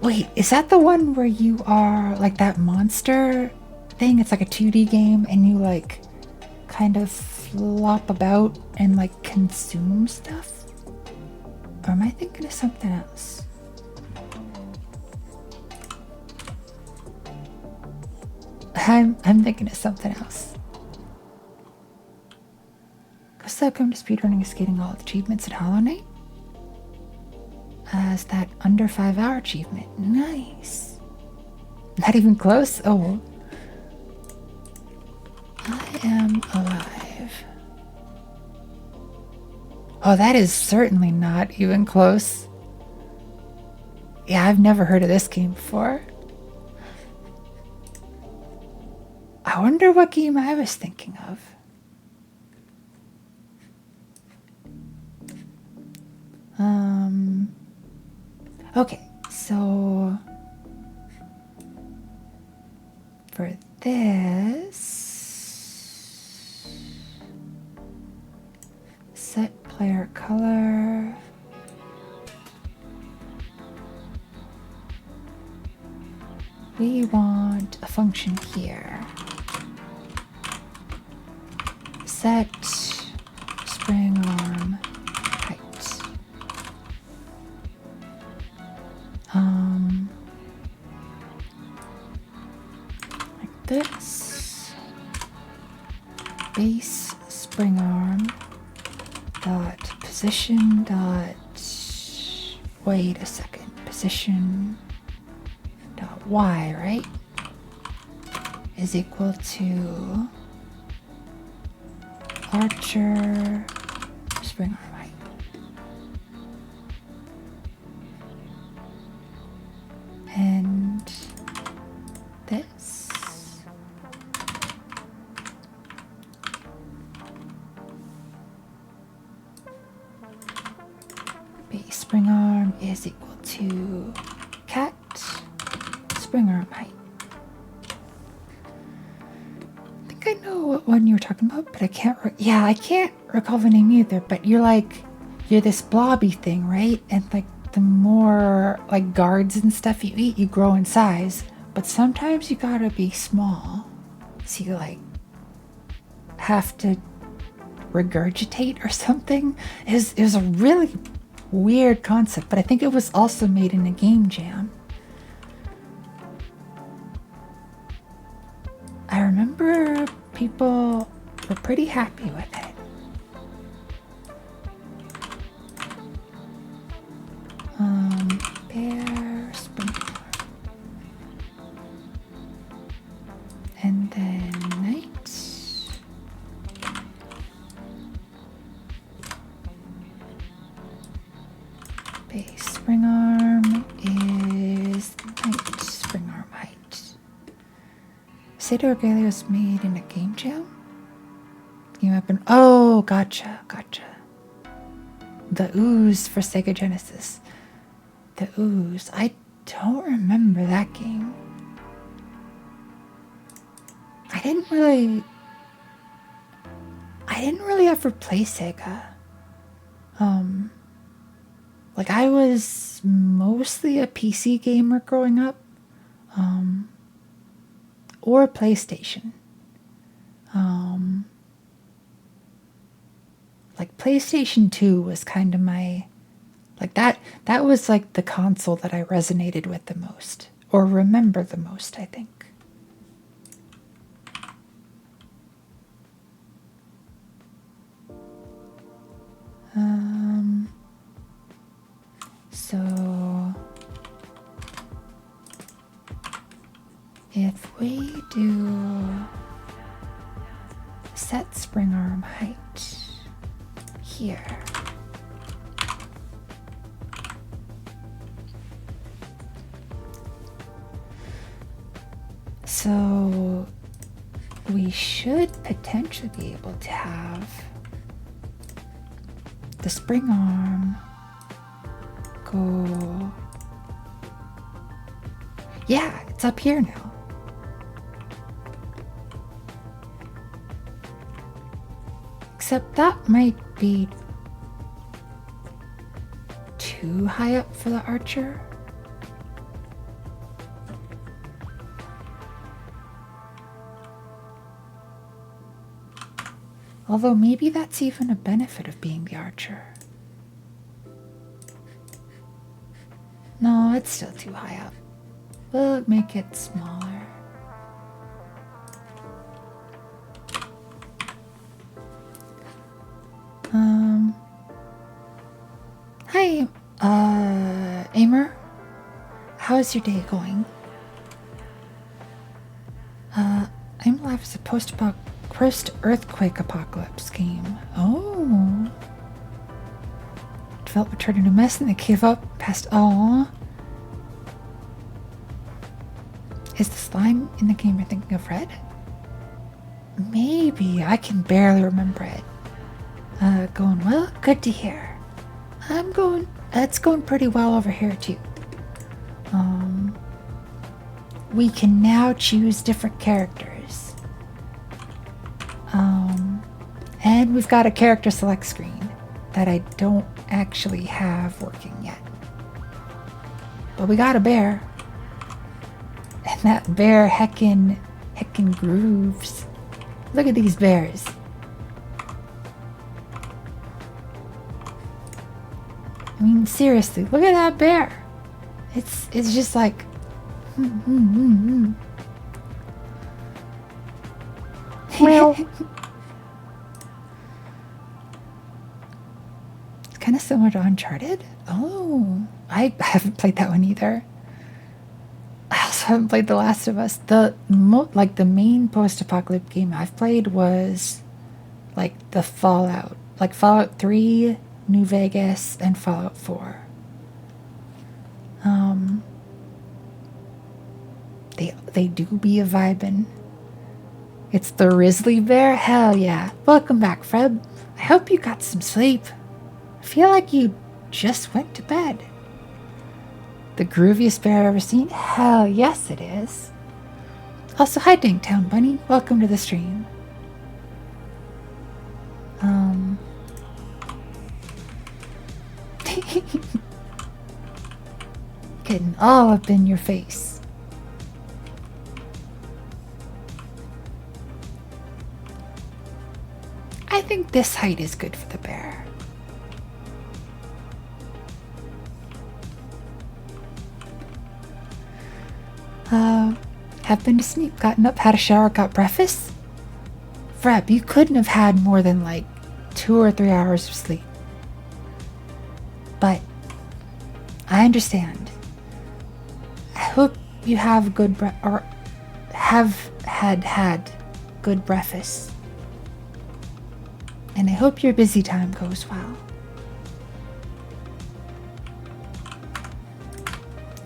Wait, is that the one where you are like that monster thing? It's like a 2D game and you like kind of flop about and like consume stuff? Or am I thinking of something else? I'm thinking of something else. So come to speedrunning is getting all the achievements at Hollow Knight? As that under 5 hour achievement. Nice. Not even close? Oh. I am alive. Oh, that is certainly not even close. Yeah, I've never heard of this game before. I wonder what game I was thinking of. Okay, so for this, set player color. We want a function here. Set spring arm height. Like this. Base spring arm dot position dot. Wait a second. Position dot y, right? Is equal to archer spring arm height. And this. Base spring arm is equal to cat spring arm height. I think I know what one you were talking about, but I can't. I can't recall the name either. But you're this blobby thing, right? And like the more like guards and stuff you eat, you grow in size. But sometimes you gotta be small, so you like have to regurgitate or something. It was a really weird concept, but I think it was also made in a game jam. I remember people were pretty happy with it. Bear spring arm. And then knight. Base spring arm is knight spring arm height. Seder Regalia was made in a game jam? Game up in. Oh, gotcha. The Ooze for Sega Genesis. The Ooze. I don't remember that game. I didn't really ever play Sega. Like I was mostly a PC gamer growing up. Or PlayStation. Like PlayStation 2 was kind of my, like that was like the console that I resonated with the most, or remember the most, I think. If we do set spring arm height here. So we should potentially be able to have the spring arm go. Yeah, it's up here now. Except that might be too high up for the archer. Although maybe that's even a benefit of being the archer. No, it's still too high up. We'll make it smaller. Hi, Amer. How's your day going? I'm live as a post-earthquake apocalypse game. Oh. Developer turned into a mess and they gave up past. Aww. Is the slime in the game you're thinking of red? Maybe. I can barely remember it. Going well? Good to hear. It's going pretty well over here too. We can now choose different characters. And we've got a character select screen that I don't actually have working yet. But we got a bear. And that bear heckin' grooves. Look at these bears. I mean, seriously, look at that bear. It's just like. Well, It's kind of similar to Uncharted. Oh, I haven't played that one either. I also haven't played The Last of Us. The main post-apocalyptic game I've played was like the Fallout, like Fallout 3, New Vegas, and Fallout 4. They do be a vibin'. It's the Grizzly Bear? Hell yeah. Welcome back, Fred. I hope you got some sleep. I feel like you just went to bed. The grooviest bear I've ever seen? Hell yes it is. Also, hi Danktown Bunny. Welcome to the stream. Getting all up in your face. I think this height is good for the bear. Have been to sleep, gotten up, had a shower, got breakfast. Freb, you couldn't have had more than like 2 or 3 hours of sleep. But I understand. I hope you have good or have had good breakfast. And I hope your busy time goes well.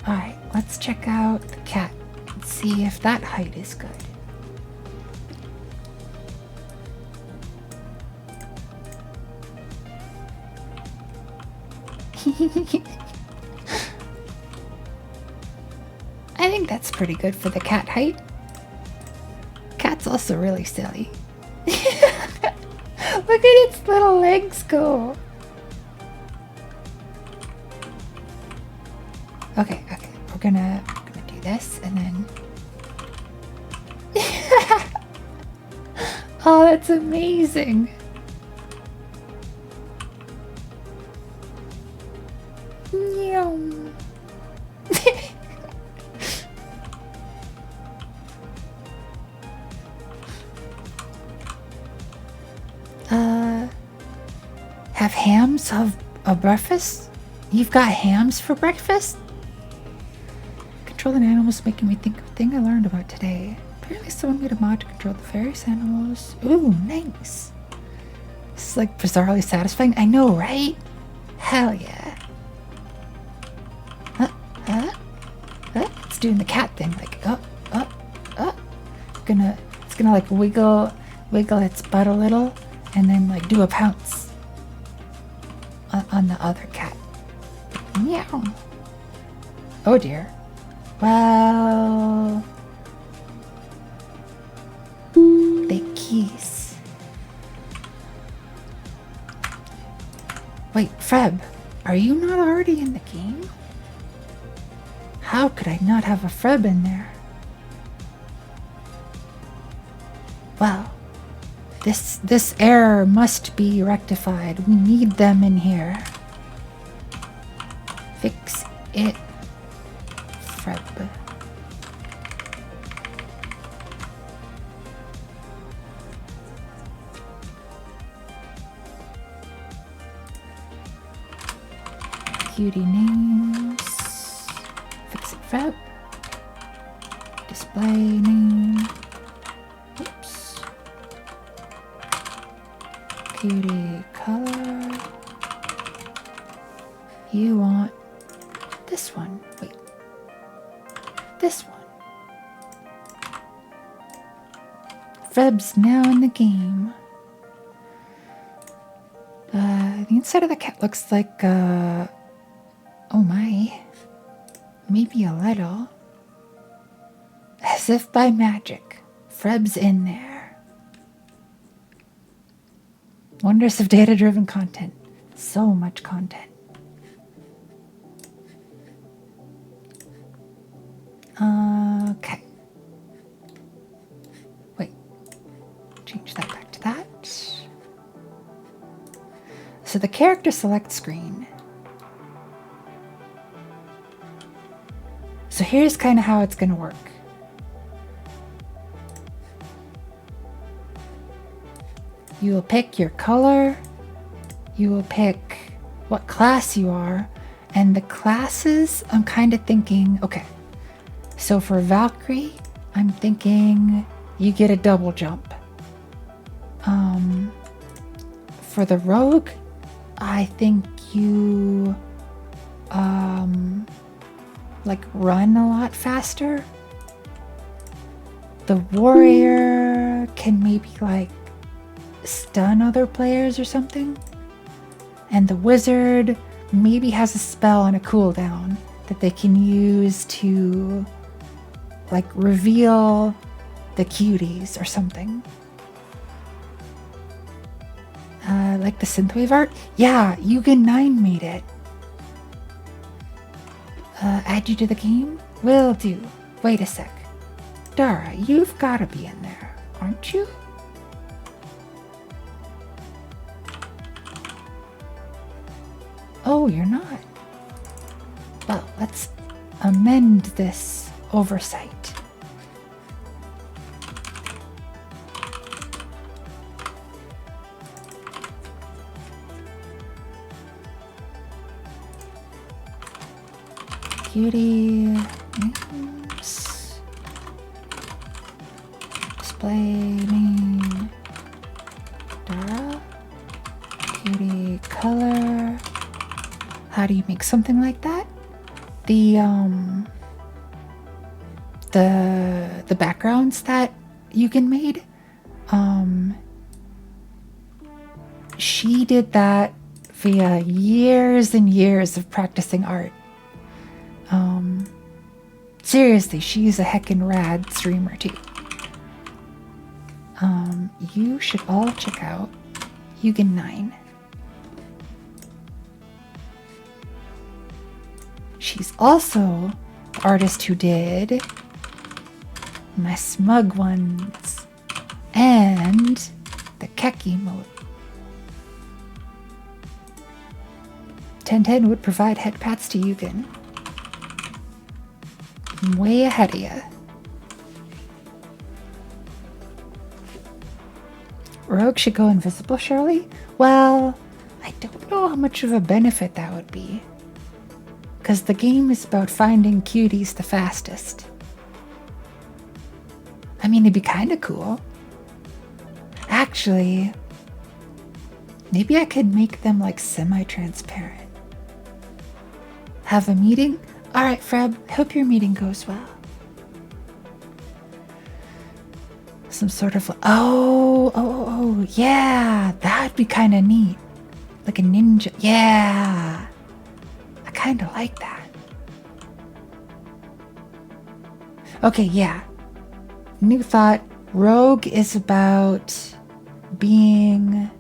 Alright, let's check out the cat and see if that height is good. I think that's pretty good for the cat height. Cat's also really silly. Look at its little legs go. Okay, we're gonna do this and then. Oh, that's amazing. Meow. Have hams of a breakfast? You've got hams for breakfast? controlling animals making me think of a thing I learned about today. Apparently someone made a mod to control the various animals. Ooh, nice. This is like bizarrely satisfying. I know, right? Hell yeah. It's doing the cat thing, like it's gonna like wiggle its butt a little, and then like do a pounce on the other cat. Meow. Oh dear. Well, they kiss. Wait, Freb, are you not already in the game? How could I not have a Freb in there? Well, this error must be rectified. We need them in here. Fix it, Freb. Cutie names. Fix it, Freb. Display name. Oops. Cutie color. You want this one. Wait. This one. Freb's now in the game. The inside of the cat looks like, oh my. Maybe a little. As if by magic, Freb's in there. Wonders of data-driven content. So much content. Okay. Wait. Change that back to that. So the character select screen. So here's kind of how it's going to work. You will pick your color. You will pick what class you are. And the classes, I'm kind of thinking, okay. So for Valkyrie, I'm thinking you get a double jump. For the Rogue, I think you like run a lot faster. The Warrior can maybe like stun other players or something. And the Wizard maybe has a spell on a cooldown that they can use to like reveal the cuties or something. Like the synthwave art? Yeah, Yugen 9 made it. Add you to the game? Will do. Wait a sec. Dara, you've gotta be in there, aren't you? Oh, you're not. Well, let's amend this oversight. Cutie names. Display name. Dara. Cutie color. How do you make something like that? The backgrounds that Yugen made, she did that via years and years of practicing art. Seriously, she's a heckin' rad streamer too. You should all check out Yugen 9. She's also the artist who did my smug ones and the Keki emote. 1010 would provide head pats to Yugen. I'm way ahead of ya. Rogue should go invisible, surely? Well, I don't know how much of a benefit that would be. Because the game is about finding cuties the fastest. I mean, it'd be kind of cool. Actually, maybe I could make them like semi-transparent. Have a meeting? Alright, Freb, hope your meeting goes well. Some sort of, oh, yeah, that'd be kind of neat. Like a ninja, yeah. I kind of like that. Okay, yeah. New thought, Rogue is about being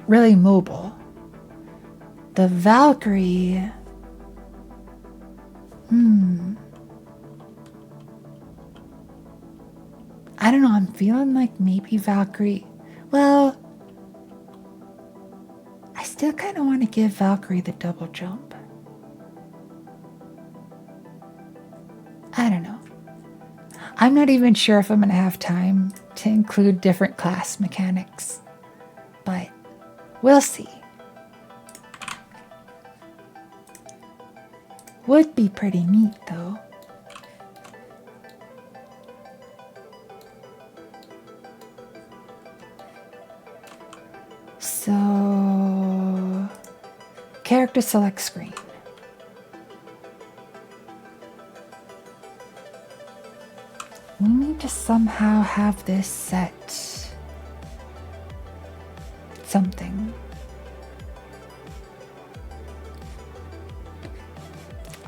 really mobile. The Valkyrie, I don't know, I'm feeling like maybe Valkyrie, well, I still kind of want to give Valkyrie the double jump. I don't know. I'm not even sure if I'm going to have time to include different class mechanics, but we'll see. Would be pretty neat though. So, character select screen. We need to somehow have this set something.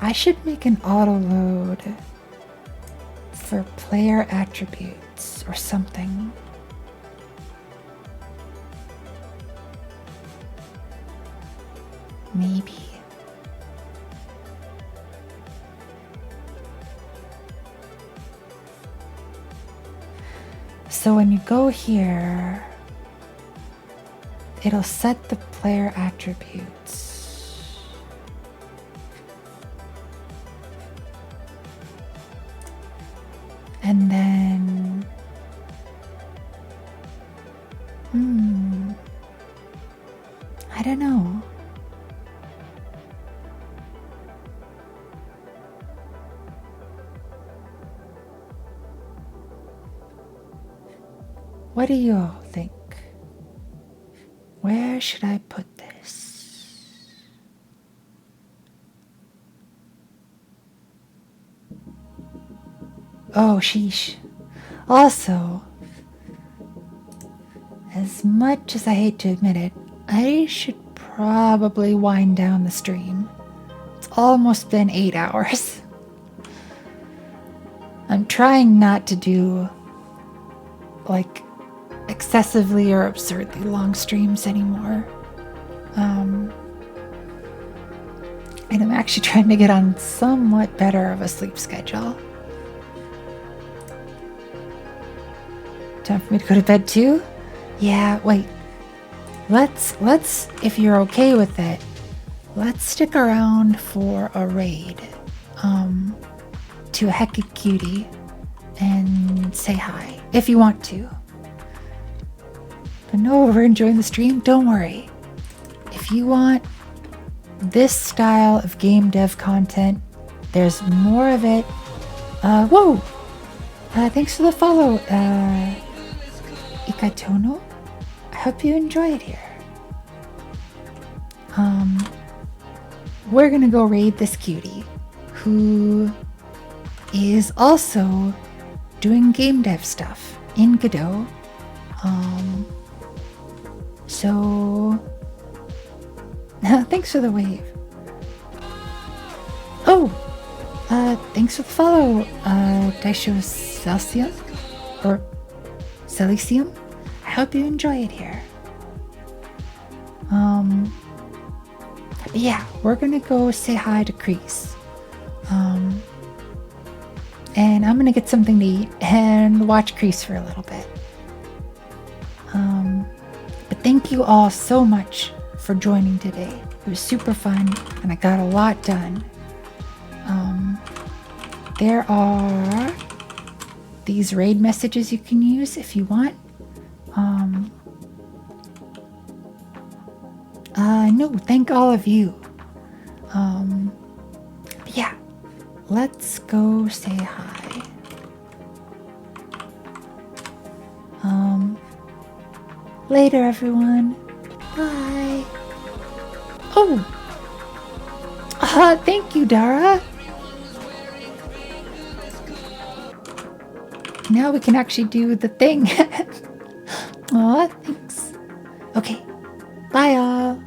I should make an auto load for player attributes or something. Maybe. So when you go here, it'll set the player attributes. And then, I don't know. What do you all think? Where should I put this? Oh, sheesh. Also, as much as I hate to admit it, I should probably wind down the stream. It's almost been 8 hours. I'm trying not to do, like, excessively or absurdly long streams anymore. And I'm actually trying to get on somewhat better of a sleep schedule. Time for me to go to bed too? Yeah, wait. Let's, if you're okay with it, let's stick around for a raid to a Hecka Cutie and say hi, if you want to. But no, we're enjoying the stream, don't worry. If you want this style of game dev content, there's more of it. Whoa! Thanks for the follow, Ikatono. I hope you enjoy it here. We're gonna go raid this cutie, who is also doing game dev stuff in Godot. So, thanks for the wave. Oh, thanks for the follow, Daisho Celsium, or Celicium. I hope you enjoy it here. Yeah, we're gonna go say hi to Kreese. And I'm gonna get something to eat and watch Kreese for a little bit. But thank you all so much for joining today. It was super fun and I got a lot done. There are these raid messages you can use if you want. No, thank all of you. let's go say hi. Later, everyone. Bye. Oh. Thank you, Dara. Now we can actually do the thing. Aw, thanks. Okay. Bye, y'all.